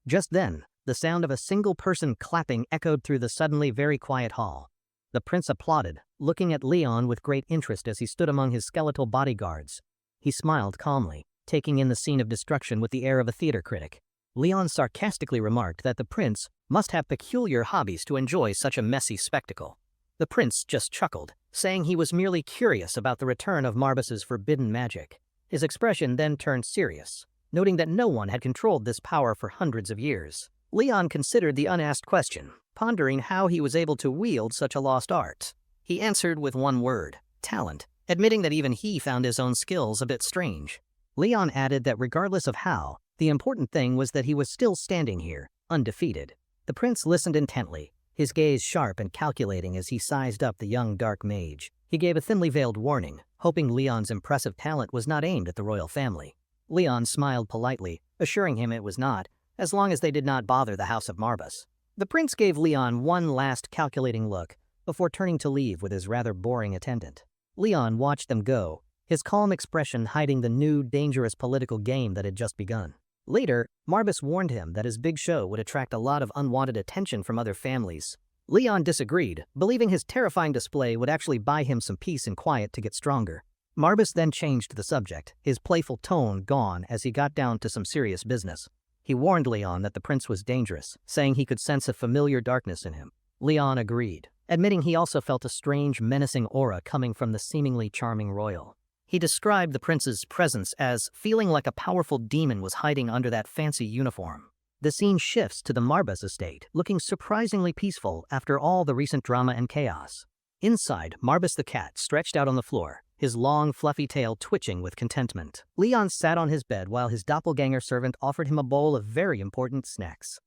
Just then, the sound of a single person clapping echoed through the suddenly very quiet hall. The prince applauded, looking at Leon with great interest as he stood among his skeletal bodyguards. He smiled calmly, taking in the scene of destruction with the air of a theater critic. Leon sarcastically remarked that the prince must have peculiar hobbies to enjoy such a messy spectacle. The prince just chuckled, saying he was merely curious about the return of Marbus's forbidden magic. His expression then turned serious, noting that no one had controlled this power for hundreds of years. Leon considered the unasked question, pondering how he was able to wield such a lost art. He answered with one word: talent, admitting that even he found his own skills a bit strange. Leon added that regardless of how, the important thing was that he was still standing here, undefeated. The prince listened intently, his gaze sharp and calculating as he sized up the young dark mage. He gave a thinly veiled warning, hoping Leon's impressive talent was not aimed at the royal family. Leon smiled politely, assuring him it was not, as long as they did not bother the House of Marbus. The prince gave Leon one last calculating look before turning to leave with his rather boring attendant. Leon watched them go, his calm expression hiding the new, dangerous political game that had just begun. Later, Marbus warned him that his big show would attract a lot of unwanted attention from other families. Leon disagreed, believing his terrifying display would actually buy him some peace and quiet to get stronger. Marbus then changed the subject, his playful tone gone as he got down to some serious business. He warned Leon that the prince was dangerous, saying he could sense a familiar darkness in him. Leon agreed, admitting he also felt a strange, menacing aura coming from the seemingly charming royal. He described the prince's presence as feeling like a powerful demon was hiding under that fancy uniform. The scene shifts to the Marbus estate, looking surprisingly peaceful after all the recent drama and chaos. Inside, Marbus the cat stretched out on the floor, his long, fluffy tail twitching with contentment. Leon sat on his bed while his doppelganger servant offered him a bowl of very important snacks.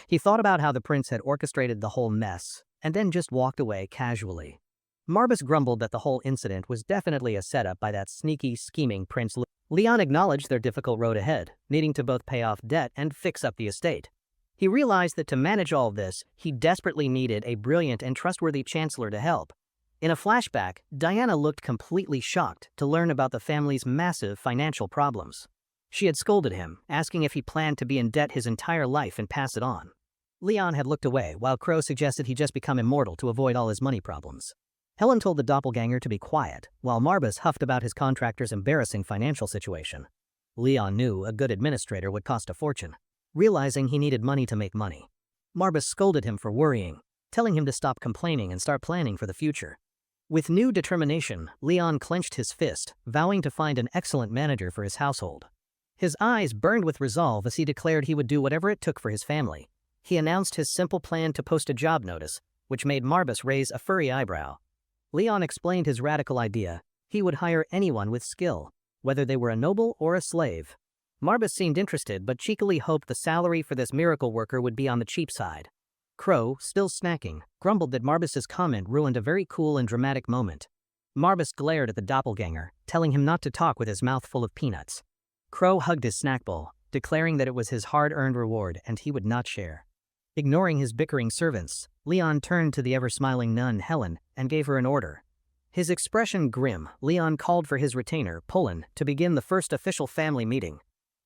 He thought about how the prince had orchestrated the whole mess, and then just walked away casually. Marbus grumbled that the whole incident was definitely a setup by that sneaky, scheming Prince Leon acknowledged their difficult road ahead, needing to both pay off debt and fix up the estate. He realized that to manage all this, he desperately needed a brilliant and trustworthy chancellor to help. In a flashback, Diana looked completely shocked to learn about the family's massive financial problems. She had scolded him, asking if he planned to be in debt his entire life and pass it on. Leon had looked away, while Crow suggested he just become immortal to avoid all his money problems. Helen told the doppelganger to be quiet, while Marbus huffed about his contractor's embarrassing financial situation. Leon knew a good administrator would cost a fortune, realizing he needed money to make money. Marbus scolded him for worrying, telling him to stop complaining and start planning for the future. With new determination, Leon clenched his fist, vowing to find an excellent manager for his household. His eyes burned with resolve as he declared he would do whatever it took for his family. He announced his simple plan to post a job notice, which made Marbus raise a furry eyebrow. Leon explained his radical idea. He would hire anyone with skill, whether they were a noble or a slave. Marbus seemed interested but cheekily hoped the salary for this miracle worker would be on the cheap side. Crow, still snacking, grumbled that Marbus's comment ruined a very cool and dramatic moment. Marbus glared at the doppelganger, telling him not to talk with his mouth full of peanuts. Crow hugged his snack bowl, declaring that it was his hard-earned reward and he would not share. Ignoring his bickering servants, Leon turned to the ever-smiling nun, Helen, and gave her an order. His expression grim, Leon called for his retainer, Pullen, to begin the first official family meeting.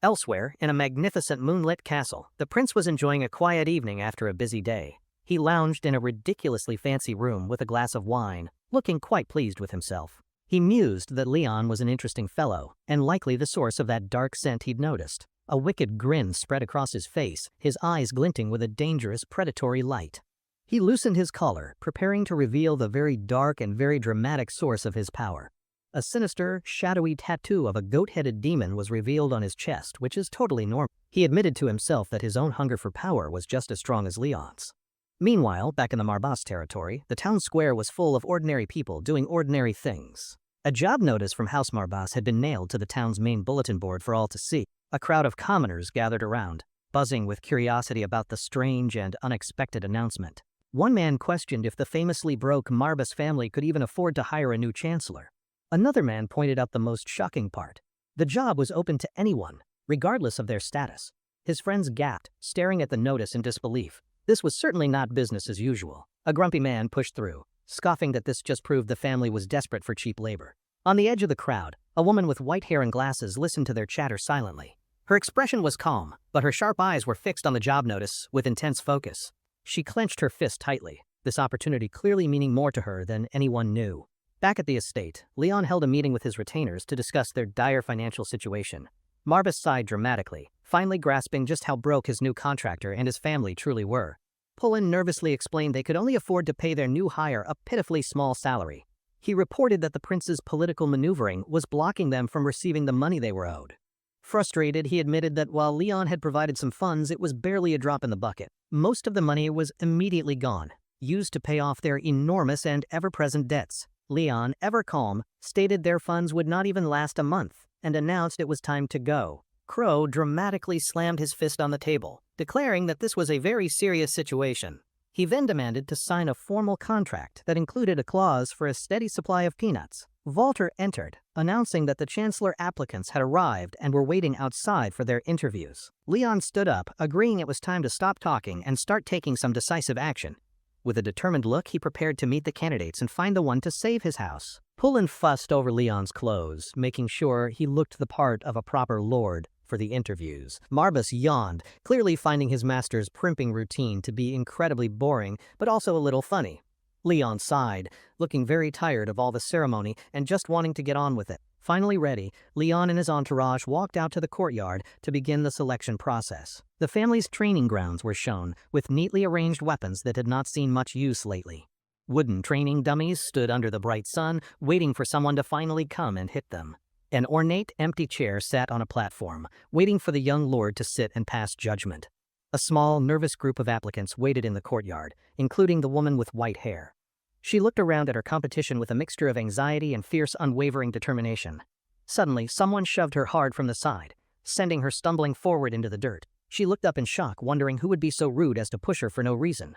Elsewhere, in a magnificent moonlit castle, the prince was enjoying a quiet evening after a busy day. He lounged in a ridiculously fancy room with a glass of wine, looking quite pleased with himself. He mused that Leon was an interesting fellow, and likely the source of that dark scent he'd noticed. A wicked grin spread across his face, his eyes glinting with a dangerous, predatory light. He loosened his collar, preparing to reveal the very dark and very dramatic source of his power. A sinister, shadowy tattoo of a goat-headed demon was revealed on his chest, which is totally normal. He admitted to himself that his own hunger for power was just as strong as Leon's. Meanwhile, back in the Marbas territory, the town square was full of ordinary people doing ordinary things. A job notice from House Marbas had been nailed to the town's main bulletin board for all to see. A crowd of commoners gathered around, buzzing with curiosity about the strange and unexpected announcement. One man questioned if the famously broke Marbas family could even afford to hire a new chancellor. Another man pointed out the most shocking part. The job was open to anyone, regardless of their status. His friends gasped, staring at the notice in disbelief. This was certainly not business as usual. A grumpy man pushed through, scoffing that this just proved the family was desperate for cheap labor. On the edge of the crowd, a woman with white hair and glasses listened to their chatter silently. Her expression was calm, but her sharp eyes were fixed on the job notice with intense focus. She clenched her fist tightly, this opportunity clearly meaning more to her than anyone knew. Back at the estate, Leon held a meeting with his retainers to discuss their dire financial situation. Marbus sighed dramatically, finally grasping just how broke his new contractor and his family truly were. Pullen nervously explained they could only afford to pay their new hire a pitifully small salary. He reported that the prince's political maneuvering was blocking them from receiving the money they were owed. Frustrated, he admitted that while Leon had provided some funds, it was barely a drop in the bucket. Most of the money was immediately gone, used to pay off their enormous and ever-present debts. Leon, ever calm, stated their funds would not even last a month, and announced it was time to go. Crow dramatically slammed his fist on the table, declaring that this was a very serious situation. He then demanded to sign a formal contract that included a clause for a steady supply of peanuts. Walter entered, announcing that the chancellor applicants had arrived and were waiting outside for their interviews. Leon stood up, agreeing it was time to stop talking and start taking some decisive action. With a determined look, he prepared to meet the candidates and find the one to save his house. Pullen fussed over Leon's clothes, making sure he looked the part of a proper lord for the interviews. Marbus yawned, clearly finding his master's primping routine to be incredibly boring, but also a little funny. Leon sighed, looking very tired of all the ceremony and just wanting to get on with it. Finally ready, Leon and his entourage walked out to the courtyard to begin the selection process. The family's training grounds were shown, with neatly arranged weapons that had not seen much use lately. Wooden training dummies stood under the bright sun, waiting for someone to finally come and hit them. An ornate, empty chair sat on a platform, waiting for the young lord to sit and pass judgment. A small, nervous group of applicants waited in the courtyard, including the woman with white hair. She looked around at her competition with a mixture of anxiety and fierce, unwavering determination. Suddenly, someone shoved her hard from the side, sending her stumbling forward into the dirt. She looked up in shock, wondering who would be so rude as to push her for no reason.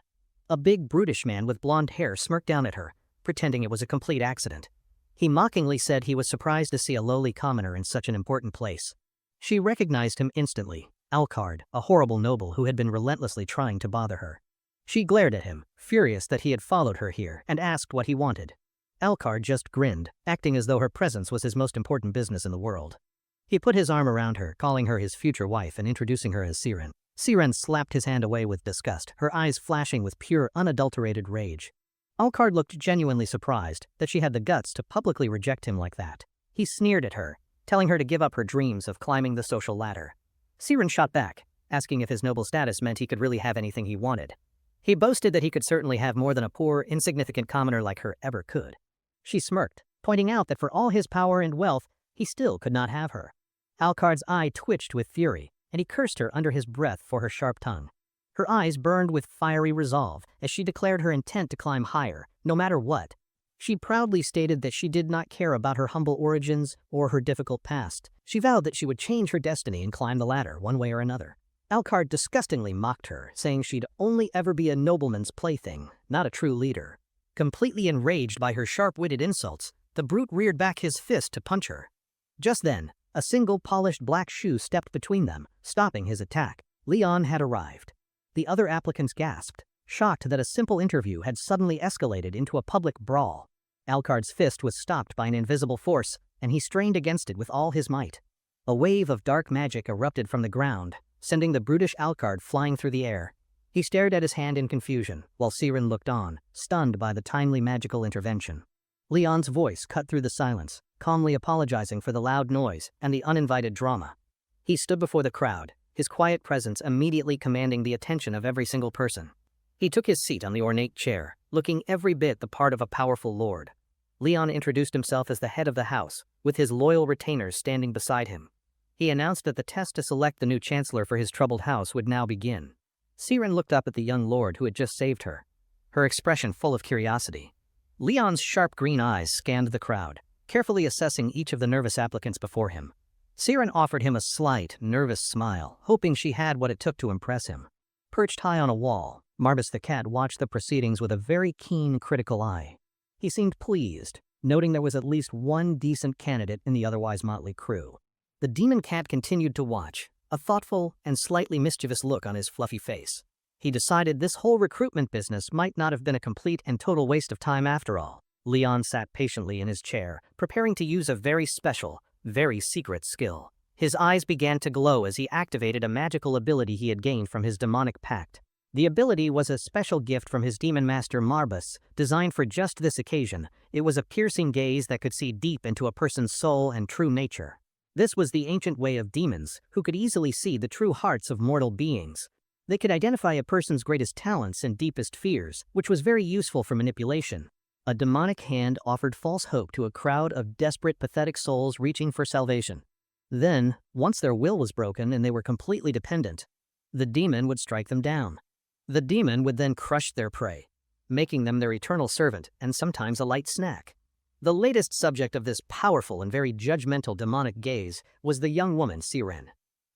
A big, brutish man with blonde hair smirked down at her, pretending it was a complete accident. He mockingly said he was surprised to see a lowly commoner in such an important place. She recognized him instantly, Alucard, a horrible noble who had been relentlessly trying to bother her. She glared at him, furious that he had followed her here, and asked what he wanted. Alucard just grinned, acting as though her presence was his most important business in the world. He put his arm around her, calling her his future wife and introducing her as Siren. Siren slapped his hand away with disgust, her eyes flashing with pure, unadulterated rage. Alucard looked genuinely surprised that she had the guts to publicly reject him like that. He sneered at her, telling her to give up her dreams of climbing the social ladder. Siren shot back, asking if his noble status meant he could really have anything he wanted. He boasted that he could certainly have more than a poor, insignificant commoner like her ever could. She smirked, pointing out that for all his power and wealth, he still could not have her. Alucard's eye twitched with fury, and he cursed her under his breath for her sharp tongue. Her eyes burned with fiery resolve as she declared her intent to climb higher, no matter what. She proudly stated that she did not care about her humble origins or her difficult past. She vowed that she would change her destiny and climb the ladder one way or another. Alucard disgustingly mocked her, saying she'd only ever be a nobleman's plaything, not a true leader. Completely enraged by her sharp-witted insults, the brute reared back his fist to punch her. Just then, a single polished black shoe stepped between them, stopping his attack. Leon had arrived. The other applicants gasped, shocked that a simple interview had suddenly escalated into a public brawl. Alucard's fist was stopped by an invisible force, and he strained against it with all his might. A wave of dark magic erupted from the ground, sending the brutish Alucard flying through the air. He stared at his hand in confusion, while Siren looked on, stunned by the timely magical intervention. Leon's voice cut through the silence, calmly apologizing for the loud noise and the uninvited drama. He stood before the crowd, his quiet presence immediately commanding the attention of every single person. He took his seat on the ornate chair, looking every bit the part of a powerful lord. Leon introduced himself as the head of the house, with his loyal retainers standing beside him. He announced that the test to select the new chancellor for his troubled house would now begin. Siren looked up at the young lord who had just saved her, her expression full of curiosity. Leon's sharp green eyes scanned the crowd, carefully assessing each of the nervous applicants before him. Siren offered him a slight, nervous smile, hoping she had what it took to impress him. Perched high on a wall, Marbus the cat watched the proceedings with a very keen, critical eye. He seemed pleased, noting there was at least one decent candidate in the otherwise motley crew. The demon cat continued to watch, a thoughtful and slightly mischievous look on his fluffy face. He decided this whole recruitment business might not have been a complete and total waste of time after all. Leon sat patiently in his chair, preparing to use a very special, very secret skill. His eyes began to glow as he activated a magical ability he had gained from his demonic pact. The ability was a special gift from his demon master Marbus, designed for just this occasion. It was a piercing gaze that could see deep into a person's soul and true nature. This was the ancient way of demons, who could easily see the true hearts of mortal beings. They could identify a person's greatest talents and deepest fears, which was very useful for manipulation. A demonic hand offered false hope to a crowd of desperate, pathetic souls reaching for salvation. Then, once their will was broken and they were completely dependent, the demon would strike them down. The demon would then crush their prey, making them their eternal servant and sometimes a light snack. The latest subject of this powerful and very judgmental demonic gaze was the young woman Siren.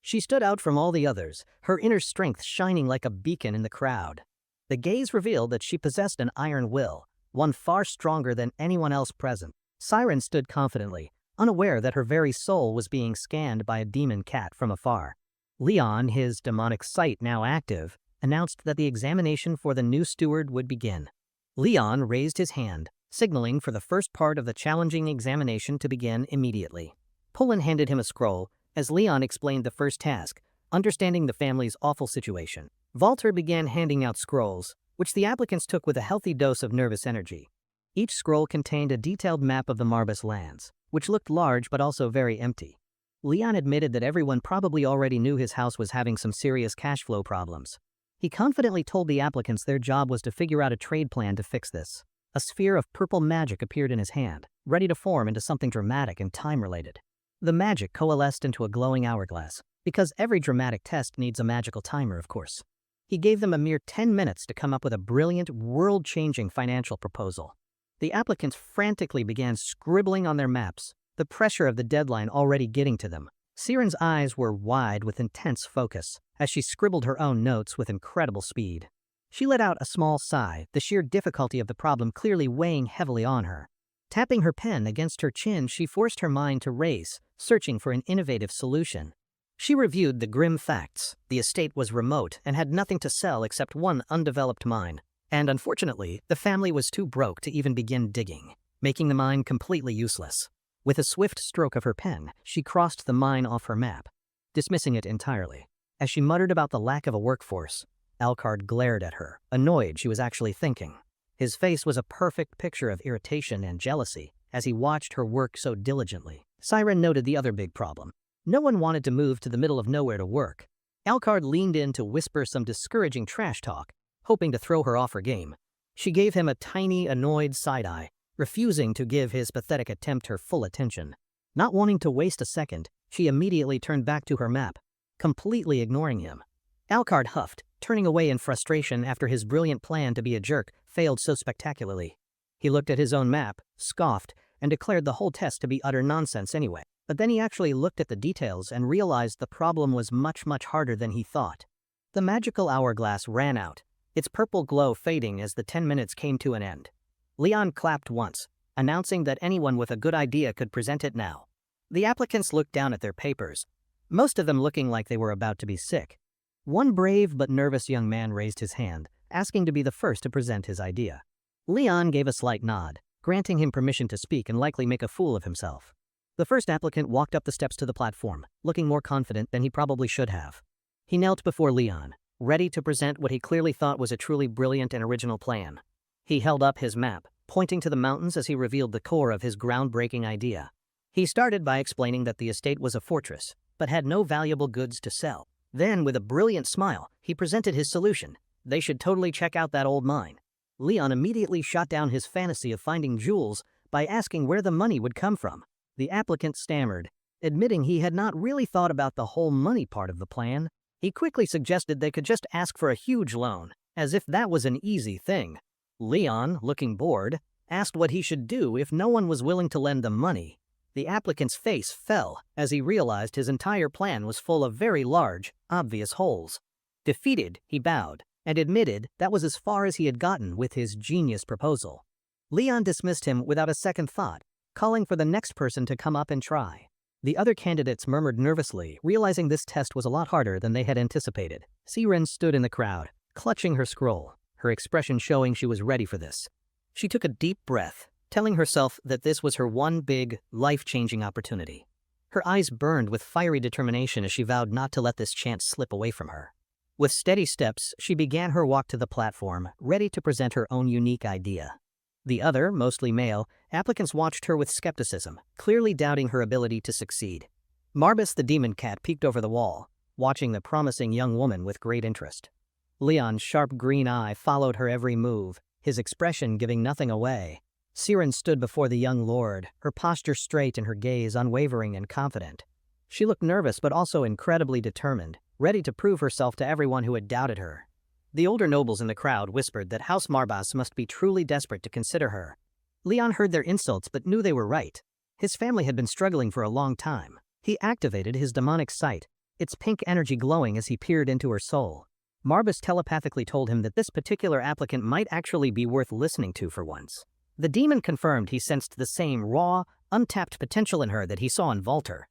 She stood out from all the others, her inner strength shining like a beacon in the crowd. The gaze revealed that she possessed an iron will, one far stronger than anyone else present. Siren stood confidently, unaware that her very soul was being scanned by a demon cat from afar. Leon, his demonic sight now active, announced that the examination for the new steward would begin. Leon raised his hand, signaling for the first part of the challenging examination to begin immediately. Pullen handed him a scroll, as Leon explained the first task, understanding the family's awful situation. Walter began handing out scrolls, which the applicants took with a healthy dose of nervous energy. Each scroll contained a detailed map of the Marbus lands, which looked large but also very empty. Leon admitted that everyone probably already knew his house was having some serious cash flow problems. He confidently told the applicants their job was to figure out a trade plan to fix this. A sphere of purple magic appeared in his hand, ready to form into something dramatic and time-related. The magic coalesced into a glowing hourglass, because every dramatic test needs a magical timer, of course. He gave them a mere 10 minutes to come up with a brilliant, world-changing financial proposal. The applicants frantically began scribbling on their maps, the pressure of the deadline already getting to them. Siren's eyes were wide with intense focus, as she scribbled her own notes with incredible speed. She let out a small sigh, the sheer difficulty of the problem clearly weighing heavily on her. Tapping her pen against her chin, she forced her mind to race, searching for an innovative solution. She reviewed the grim facts. The estate was remote and had nothing to sell except one undeveloped mine. And unfortunately, the family was too broke to even begin digging, making the mine completely useless. With a swift stroke of her pen, she crossed the mine off her map, dismissing it entirely. As she muttered about the lack of a workforce, Alucard glared at her, annoyed she was actually thinking. His face was a perfect picture of irritation and jealousy as he watched her work so diligently. Siren noted the other big problem. No one wanted to move to the middle of nowhere to work. Alucard leaned in to whisper some discouraging trash talk, hoping to throw her off her game. She gave him a tiny, annoyed side-eye, refusing to give his pathetic attempt her full attention. Not wanting to waste a second, she immediately turned back to her map, completely ignoring him. Alucard huffed, turning away in frustration after his brilliant plan to be a jerk failed so spectacularly. He looked at his own map, scoffed, and declared the whole test to be utter nonsense anyway. But then he actually looked at the details and realized the problem was much harder than he thought. The magical hourglass ran out, its purple glow fading as the 10 minutes came to an end. Leon clapped once, announcing that anyone with a good idea could present it now. The applicants looked down at their papers, most of them looking like they were about to be sick. One brave but nervous young man raised his hand, asking to be the first to present his idea. Leon gave a slight nod, granting him permission to speak and likely make a fool of himself. The first applicant walked up the steps to the platform, looking more confident than he probably should have. He knelt before Leon, ready to present what he clearly thought was a truly brilliant and original plan. He held up his map, pointing to the mountains as he revealed the core of his groundbreaking idea. He started by explaining that the estate was a fortress, but had no valuable goods to sell. Then, with a brilliant smile, he presented his solution. They should totally check out that old mine. Leon immediately shot down his fantasy of finding jewels by asking where the money would come from. The applicant stammered, admitting he had not really thought about the whole money part of the plan. He quickly suggested they could just ask for a huge loan, as if that was an easy thing. Leon, looking bored, asked what he should do if no one was willing to lend them money. The applicant's face fell as he realized his entire plan was full of very large, obvious holes. Defeated, he bowed and admitted that was as far as he had gotten with his genius proposal. Leon dismissed him without a second thought, calling for the next person to come up and try. The other candidates murmured nervously, realizing this test was a lot harder than they had anticipated. Siren stood in the crowd, clutching her scroll, her expression showing she was ready for this. She took a deep breath, telling herself that this was her one big, life-changing opportunity. Her eyes burned with fiery determination as she vowed not to let this chance slip away from her. With steady steps, she began her walk to the platform, ready to present her own unique idea. The other, mostly male, applicants watched her with skepticism, clearly doubting her ability to succeed. Marbus the demon cat peeked over the wall, watching the promising young woman with great interest. Leon's sharp green eye followed her every move, his expression giving nothing away. Siren stood before the young lord, her posture straight and her gaze unwavering and confident. She looked nervous but also incredibly determined, ready to prove herself to everyone who had doubted her. The older nobles in the crowd whispered that House Marbas must be truly desperate to consider her. Leon heard their insults but knew they were right. His family had been struggling for a long time. He activated his demonic sight, its pink energy glowing as he peered into her soul. Marbas telepathically told him that this particular applicant might actually be worth listening to for once. The demon confirmed he sensed the same raw, untapped potential in her that he saw in Volter.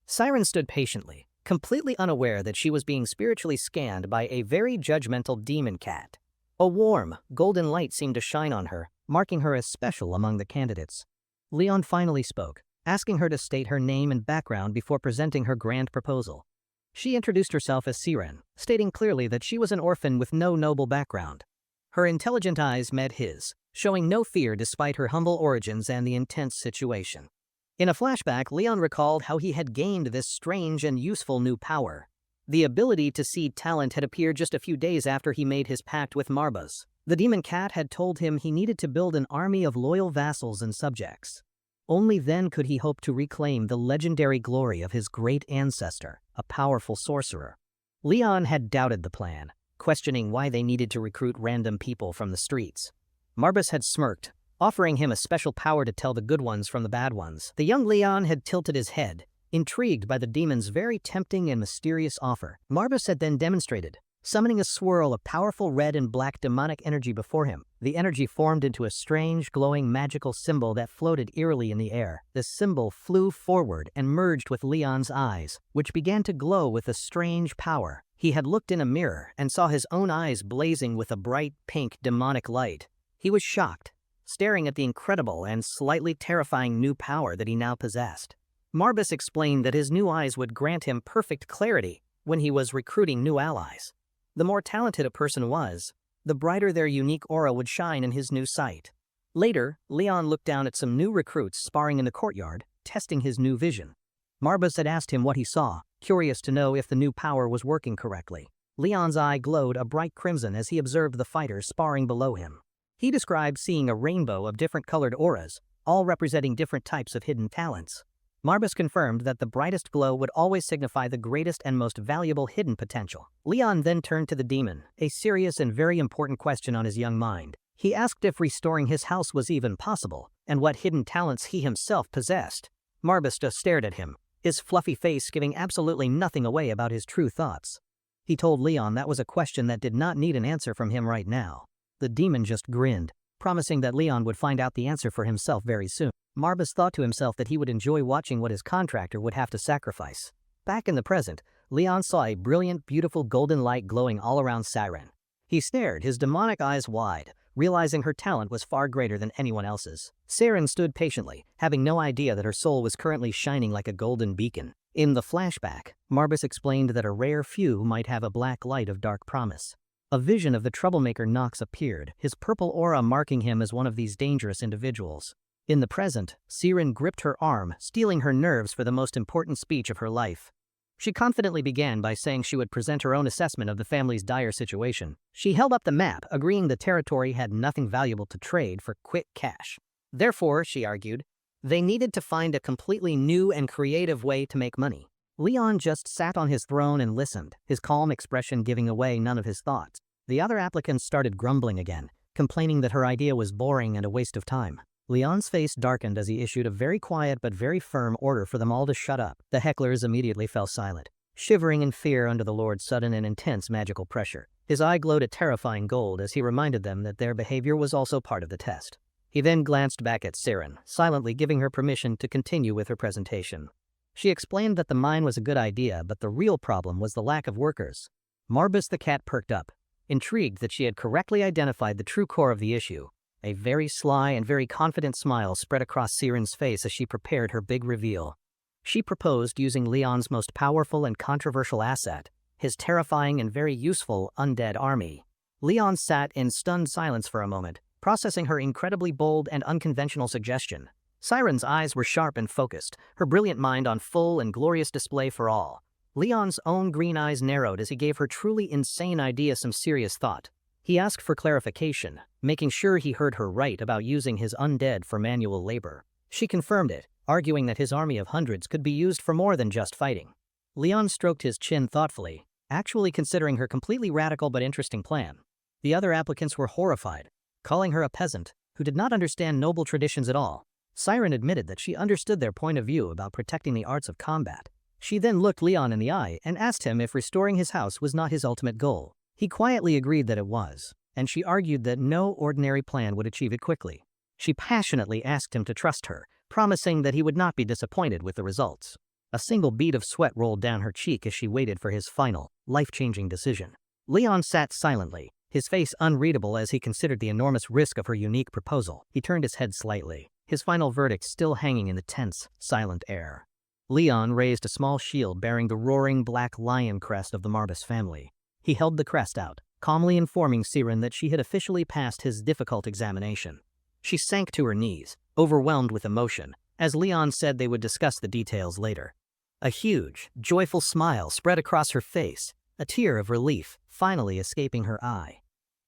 Siren stood patiently, completely unaware that she was being spiritually scanned by a very judgmental demon cat. A warm, golden light seemed to shine on her, marking her as special among the candidates. Leon finally spoke, asking her to state her name and background before presenting her grand proposal. She introduced herself as Siren, stating clearly that she was an orphan with no noble background. Her intelligent eyes met his, showing no fear despite her humble origins and the intense situation. In a flashback, Leon recalled how he had gained this strange and useful new power. The ability to see talent had appeared just a few days after he made his pact with Marbas. The demon cat had told him he needed to build an army of loyal vassals and subjects. Only then could he hope to reclaim the legendary glory of his great ancestor, a powerful sorcerer. Leon had doubted the plan, questioning why they needed to recruit random people from the streets. Marbas had smirked, offering him a special power to tell the good ones from the bad ones. The young Leon had tilted his head, intrigued by the demon's very tempting and mysterious offer. Marbas had then demonstrated, Summoning a swirl of powerful red and black demonic energy before him, the energy formed into a strange, glowing magical symbol that floated eerily in the air. The symbol flew forward and merged with Leon's eyes, which began to glow with a strange power. He had looked in a mirror and saw his own eyes blazing with a bright pink demonic light. He was shocked, staring at the incredible and slightly terrifying new power that he now possessed. Marbus explained that his new eyes would grant him perfect clarity when he was recruiting new allies. The more talented a person was, the brighter their unique aura would shine in his new sight. Later, Leon looked down at some new recruits sparring in the courtyard, testing his new vision. Marbus had asked him what he saw, curious to know if the new power was working correctly. Leon's eye glowed a bright crimson as he observed the fighters sparring below him. He described seeing a rainbow of different colored auras, all representing different types of hidden talents. Marbus confirmed that the brightest glow would always signify the greatest and most valuable hidden potential. Leon then turned to the demon, a serious and very important question on his young mind. He asked if restoring his house was even possible, and what hidden talents he himself possessed. Marbus just stared at him, his fluffy face giving absolutely nothing away about his true thoughts. He told Leon that was a question that did not need an answer from him right now. The demon just grinned, promising that Leon would find out the answer for himself very soon. Marbus thought to himself that he would enjoy watching what his contractor would have to sacrifice. Back in the present, Leon saw a brilliant, beautiful golden light glowing all around Siren. He stared, his demonic eyes wide, realizing her talent was far greater than anyone else's. Siren stood patiently, having no idea that her soul was currently shining like a golden beacon. In the flashback, Marbus explained that a rare few might have a black light of dark promise. A vision of the troublemaker Nox appeared, his purple aura marking him as one of these dangerous individuals. In the present, Siren gripped her arm, steeling her nerves for the most important speech of her life. She confidently began by saying she would present her own assessment of the family's dire situation. She held up the map, agreeing the territory had nothing valuable to trade for quick cash. Therefore, she argued, they needed to find a completely new and creative way to make money. Leon just sat on his throne and listened, his calm expression giving away none of his thoughts. The other applicants started grumbling again, complaining that her idea was boring and a waste of time. Leon's face darkened as he issued a very quiet but very firm order for them all to shut up. The hecklers immediately fell silent, shivering in fear under the Lord's sudden and intense magical pressure. His eye glowed a terrifying gold as he reminded them that their behavior was also part of the test. He then glanced back at Siren, silently giving her permission to continue with her presentation. She explained that the mine was a good idea, but the real problem was the lack of workers. Marbus the cat perked up, intrigued that she had correctly identified the true core of the issue. A very sly and very confident smile spread across Siren's face as she prepared her big reveal. She proposed using Leon's most powerful and controversial asset, his terrifying and very useful undead army. Leon sat in stunned silence for a moment, processing her incredibly bold and unconventional suggestion. Siren's eyes were sharp and focused, her brilliant mind on full and glorious display for all. Leon's own green eyes narrowed as he gave her truly insane idea some serious thought. He asked for clarification, making sure he heard her right about using his undead for manual labor. She confirmed it, arguing that his army of hundreds could be used for more than just fighting. Leon stroked his chin thoughtfully, actually considering her completely radical but interesting plan. The other applicants were horrified, calling her a peasant who did not understand noble traditions at all. Siren admitted that she understood their point of view about protecting the arts of combat. She then looked Leon in the eye and asked him if restoring his house was not his ultimate goal. He quietly agreed that it was, and she argued that no ordinary plan would achieve it quickly. She passionately asked him to trust her, promising that he would not be disappointed with the results. A single bead of sweat rolled down her cheek as she waited for his final, life-changing decision. Leon sat silently, his face unreadable as he considered the enormous risk of her unique proposal. He turned his head slightly, his final verdict still hanging in the tense, silent air. Leon raised a small shield bearing the roaring black lion crest of the Marbus family. He held the crest out, calmly informing Siren that she had officially passed his difficult examination. She sank to her knees, overwhelmed with emotion, as Leon said they would discuss the details later. A huge, joyful smile spread across her face, a tear of relief finally escaping her eye.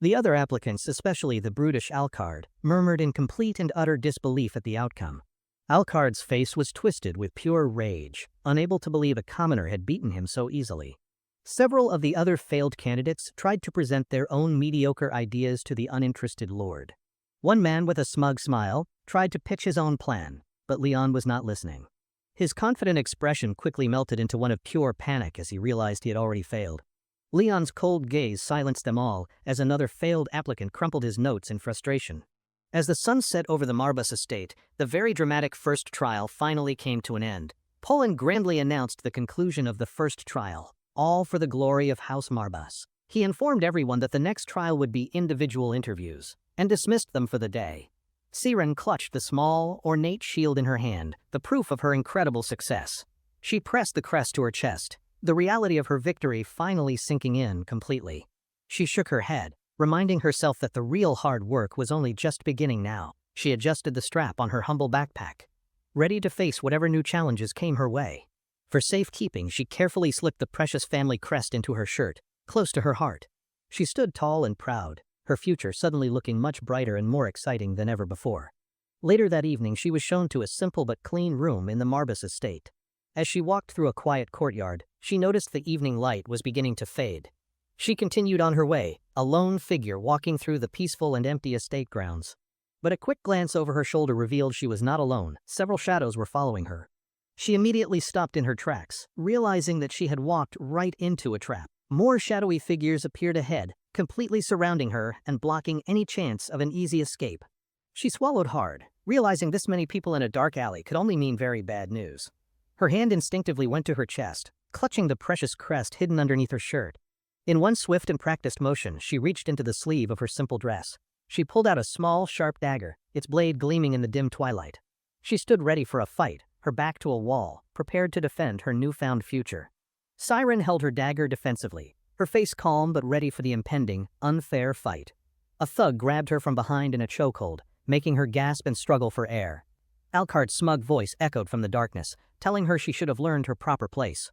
The other applicants, especially the brutish Alcard, murmured in complete and utter disbelief at the outcome. Alcard's face was twisted with pure rage, unable to believe a commoner had beaten him so easily. Several of the other failed candidates tried to present their own mediocre ideas to the uninterested lord. One man with a smug smile tried to pitch his own plan, but Leon was not listening. His confident expression quickly melted into one of pure panic as he realized he had already failed. Leon's cold gaze silenced them all as another failed applicant crumpled his notes in frustration. As the sun set over the Marbus estate, the very dramatic first trial finally came to an end. Poland grandly announced the conclusion of the first trial, all for the glory of House Marbus. He informed everyone that the next trial would be individual interviews, and dismissed them for the day. Siren clutched the small, ornate shield in her hand, the proof of her incredible success. She pressed the crest to her chest, the reality of her victory finally sinking in completely. She shook her head, reminding herself that the real hard work was only just beginning now. She adjusted the strap on her humble backpack, ready to face whatever new challenges came her way. For safekeeping, she carefully slipped the precious family crest into her shirt, close to her heart. She stood tall and proud, her future suddenly looking much brighter and more exciting than ever before. Later that evening, she was shown to a simple but clean room in the Marbus estate. As she walked through a quiet courtyard, she noticed the evening light was beginning to fade. She continued on her way, a lone figure walking through the peaceful and empty estate grounds. But a quick glance over her shoulder revealed she was not alone. Several shadows were following her. She immediately stopped in her tracks, realizing that she had walked right into a trap. More shadowy figures appeared ahead, completely surrounding her and blocking any chance of an easy escape. She swallowed hard, realizing this many people in a dark alley could only mean very bad news. Her hand instinctively went to her chest, clutching the precious crest hidden underneath her shirt. In one swift and practiced motion, she reached into the sleeve of her simple dress. She pulled out a small, sharp dagger, its blade gleaming in the dim twilight. She stood ready for a fight, her back to a wall, prepared to defend her newfound future. Siren held her dagger defensively, her face calm but ready for the impending, unfair fight. A thug grabbed her from behind in a chokehold, making her gasp and struggle for air. Alcard's smug voice echoed from the darkness, telling her she should have learned her proper place.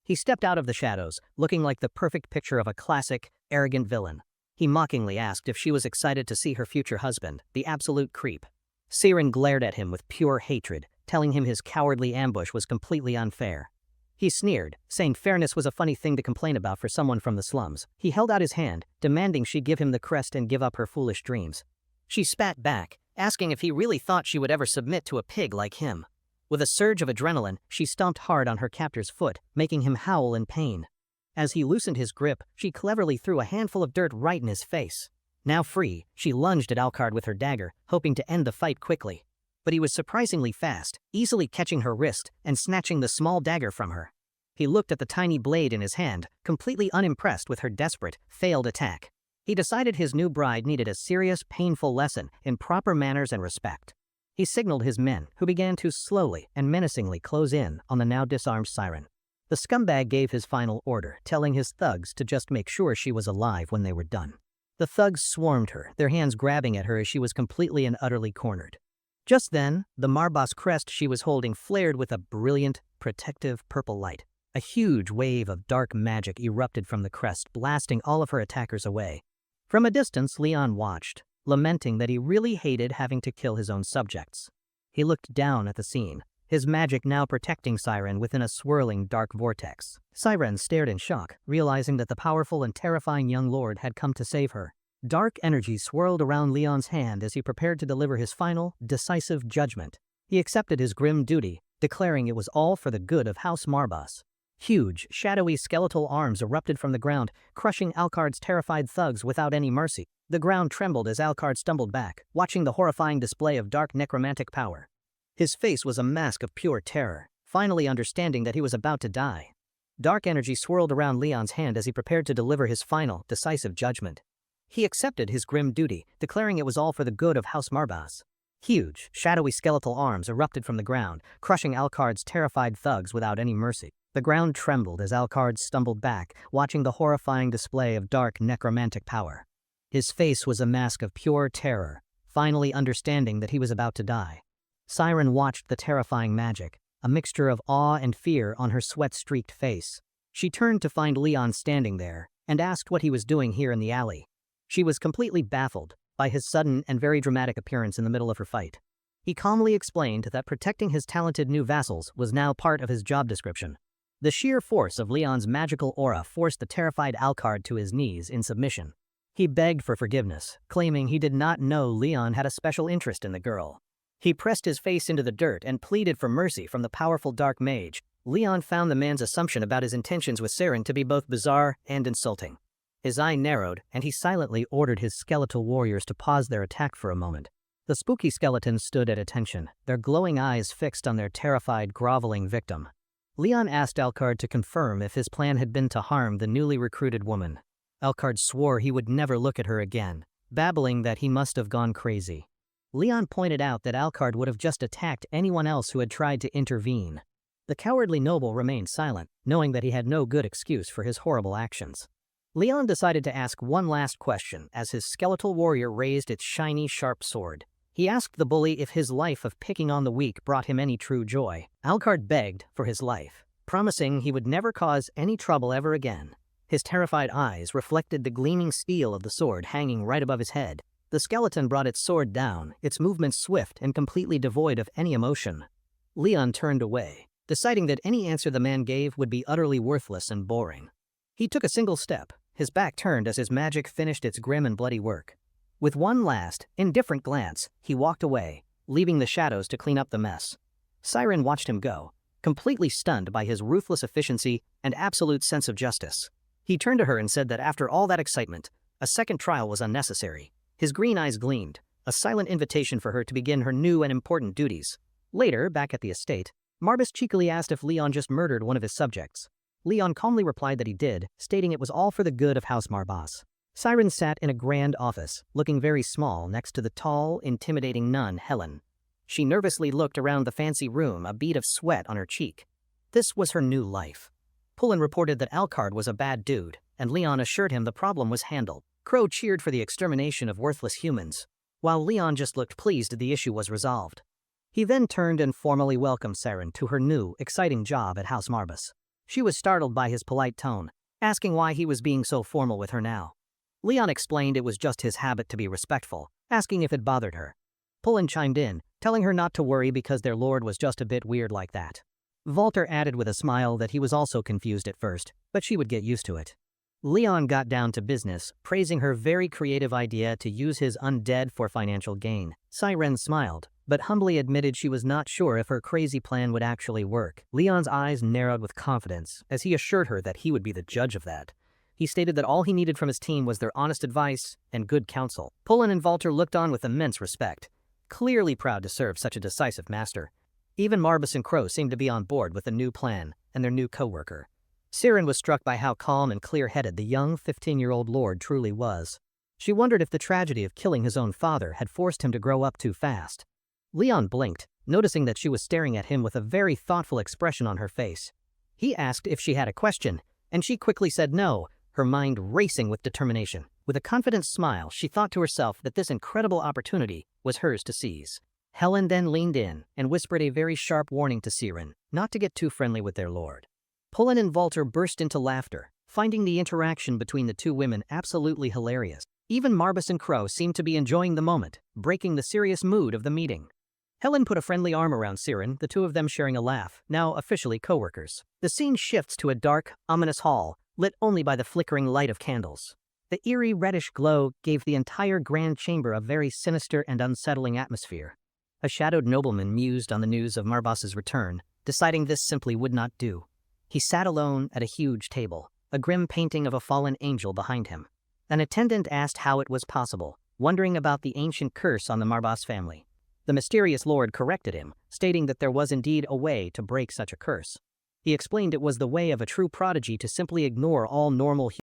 He stepped out of the shadows, looking like the perfect picture of a classic, arrogant villain. He mockingly asked if she was excited to see her future husband, the absolute creep. Siren glared at him with pure hatred, telling him his cowardly ambush was completely unfair. He sneered, saying fairness was a funny thing to complain about for someone from the slums. He held out his hand, demanding she give him the crest and give up her foolish dreams. She spat back, asking if he really thought she would ever submit to a pig like him. With a surge of adrenaline, she stomped hard on her captor's foot, making him howl in pain. As he loosened his grip, she cleverly threw a handful of dirt right in his face. Now free, she lunged at Alcard with her dagger, hoping to end the fight quickly. But he was surprisingly fast, easily catching her wrist and snatching the small dagger from her. He looked at the tiny blade in his hand, completely unimpressed with her desperate, failed attack. He decided his new bride needed a serious, painful lesson in proper manners and respect. He signaled his men, who began to slowly and menacingly close in on the now disarmed Siren. The scumbag gave his final order, telling his thugs to just make sure she was alive when they were done. The thugs swarmed her, their hands grabbing at her as she was completely and utterly cornered. Just then, the Marbas crest she was holding flared with a brilliant, protective purple light. A huge wave of dark magic erupted from the crest, blasting all of her attackers away. From a distance, Leon watched, lamenting that he really hated having to kill his own subjects. He looked down at the scene, his magic now protecting Siren within a swirling dark vortex. Siren stared in shock, realizing that the powerful and terrifying young lord had come to save her. Dark energy swirled around Leon's hand as he prepared to deliver his final, decisive judgment. He accepted his grim duty, declaring it was all for the good of House Marbas. Huge, shadowy skeletal arms erupted from the ground, crushing Alcard's terrified thugs without any mercy. The ground trembled as Alcard stumbled back, watching the horrifying display of dark necromantic power. His face was a mask of pure terror, finally understanding that he was about to die. Dark energy swirled around Leon's hand as he prepared to deliver his final, decisive judgment. He accepted his grim duty, declaring it was all for the good of House Marbas. Huge, shadowy skeletal arms erupted from the ground, crushing Alcard's terrified thugs without any mercy. The ground trembled as Alcard stumbled back, watching the horrifying display of dark necromantic power. His face was a mask of pure terror, finally understanding that he was about to die. Siren watched the terrifying magic, a mixture of awe and fear on her sweat-streaked face. She turned to find Leon standing there, and asked what he was doing here in the alley. She was completely baffled by his sudden and very dramatic appearance in the middle of her fight. He calmly explained that protecting his talented new vassals was now part of his job description. The sheer force of Leon's magical aura forced the terrified Alcard to his knees in submission. He begged for forgiveness, claiming he did not know Leon had a special interest in the girl. He pressed his face into the dirt and pleaded for mercy from the powerful dark mage, Leon found the man's assumption about his intentions with Saren to be both bizarre and insulting. His eye narrowed, and he silently ordered his skeletal warriors to pause their attack for a moment. The spooky skeletons stood at attention, their glowing eyes fixed on their terrified, groveling victim. Leon asked Alucard to confirm if his plan had been to harm the newly recruited woman. Alucard swore he would never look at her again, babbling that he must have gone crazy. Leon pointed out that Alucard would have just attacked anyone else who had tried to intervene. The cowardly noble remained silent, knowing that he had no good excuse for his horrible actions. Leon decided to ask one last question as his skeletal warrior raised its shiny, sharp sword. He asked the bully if his life of picking on the weak brought him any true joy. Alucard begged for his life, promising he would never cause any trouble ever again. His terrified eyes reflected the gleaming steel of the sword hanging right above his head. The skeleton brought its sword down, its movements swift and completely devoid of any emotion. Leon turned away, deciding that any answer the man gave would be utterly worthless and boring. He took a single step, his back turned as his magic finished its grim and bloody work. With one last, indifferent glance, he walked away, leaving the shadows to clean up the mess. Saren watched him go, completely stunned by his ruthless efficiency and absolute sense of justice. He turned to her and said that after all that excitement, a second trial was unnecessary. His green eyes gleamed, a silent invitation for her to begin her new and important duties. Later, back at the estate, Marbus cheekily asked if Leon just murdered one of his subjects. Leon calmly replied that he did, stating it was all for the good of House Marbas. Saren sat in a grand office, looking very small next to the tall, intimidating nun, Helen. She nervously looked around the fancy room, a bead of sweat on her cheek. This was her new life. Pullen reported that Alucard was a bad dude, and Leon assured him the problem was handled. Crow cheered for the extermination of worthless humans, while Leon just looked pleased the issue was resolved. He then turned and formally welcomed Saren to her new, exciting job at House Marbus. She was startled by his polite tone, asking why he was being so formal with her now. Leon explained it was just his habit to be respectful, asking if it bothered her. Pullen chimed in, telling her not to worry because their lord was just a bit weird like that. Walter added with a smile that he was also confused at first, but she would get used to it. Leon got down to business, praising her very creative idea to use his undead for financial gain. Saren smiled, but humbly admitted she was not sure if her crazy plan would actually work. Leon's eyes narrowed with confidence as he assured her that he would be the judge of that. He stated that all he needed from his team was their honest advice and good counsel. Pullen and Walter looked on with immense respect, clearly proud to serve such a decisive master. Even Marbus and Crow seemed to be on board with the new plan and their new co-worker. Saren was struck by how calm and clear-headed the young 15-year-old lord truly was. She wondered if the tragedy of killing his own father had forced him to grow up too fast. Leon blinked, noticing that she was staring at him with a very thoughtful expression on her face. He asked if she had a question, and she quickly said no, her mind racing with determination. With a confident smile, she thought to herself that this incredible opportunity was hers to seize. Helen then leaned in and whispered a very sharp warning to Saren, not to get too friendly with their lord. Pullen and Walter burst into laughter, finding the interaction between the two women absolutely hilarious. Even Marbus and Crow seemed to be enjoying the moment, breaking the serious mood of the meeting. Helen put a friendly arm around Saren, the two of them sharing a laugh, now officially co-workers. The scene shifts to a dark, ominous hall, lit only by the flickering light of candles. The eerie reddish glow gave the entire grand chamber a very sinister and unsettling atmosphere. A shadowed nobleman mused on the news of Marbas's return, deciding this simply would not do. He sat alone at a huge table, a grim painting of a fallen angel behind him. An attendant asked how it was possible, wondering about the ancient curse on the Marbas family. The mysterious lord corrected him, stating that there was indeed a way to break such a curse. He explained it was the way of a true prodigy to simply ignore all normal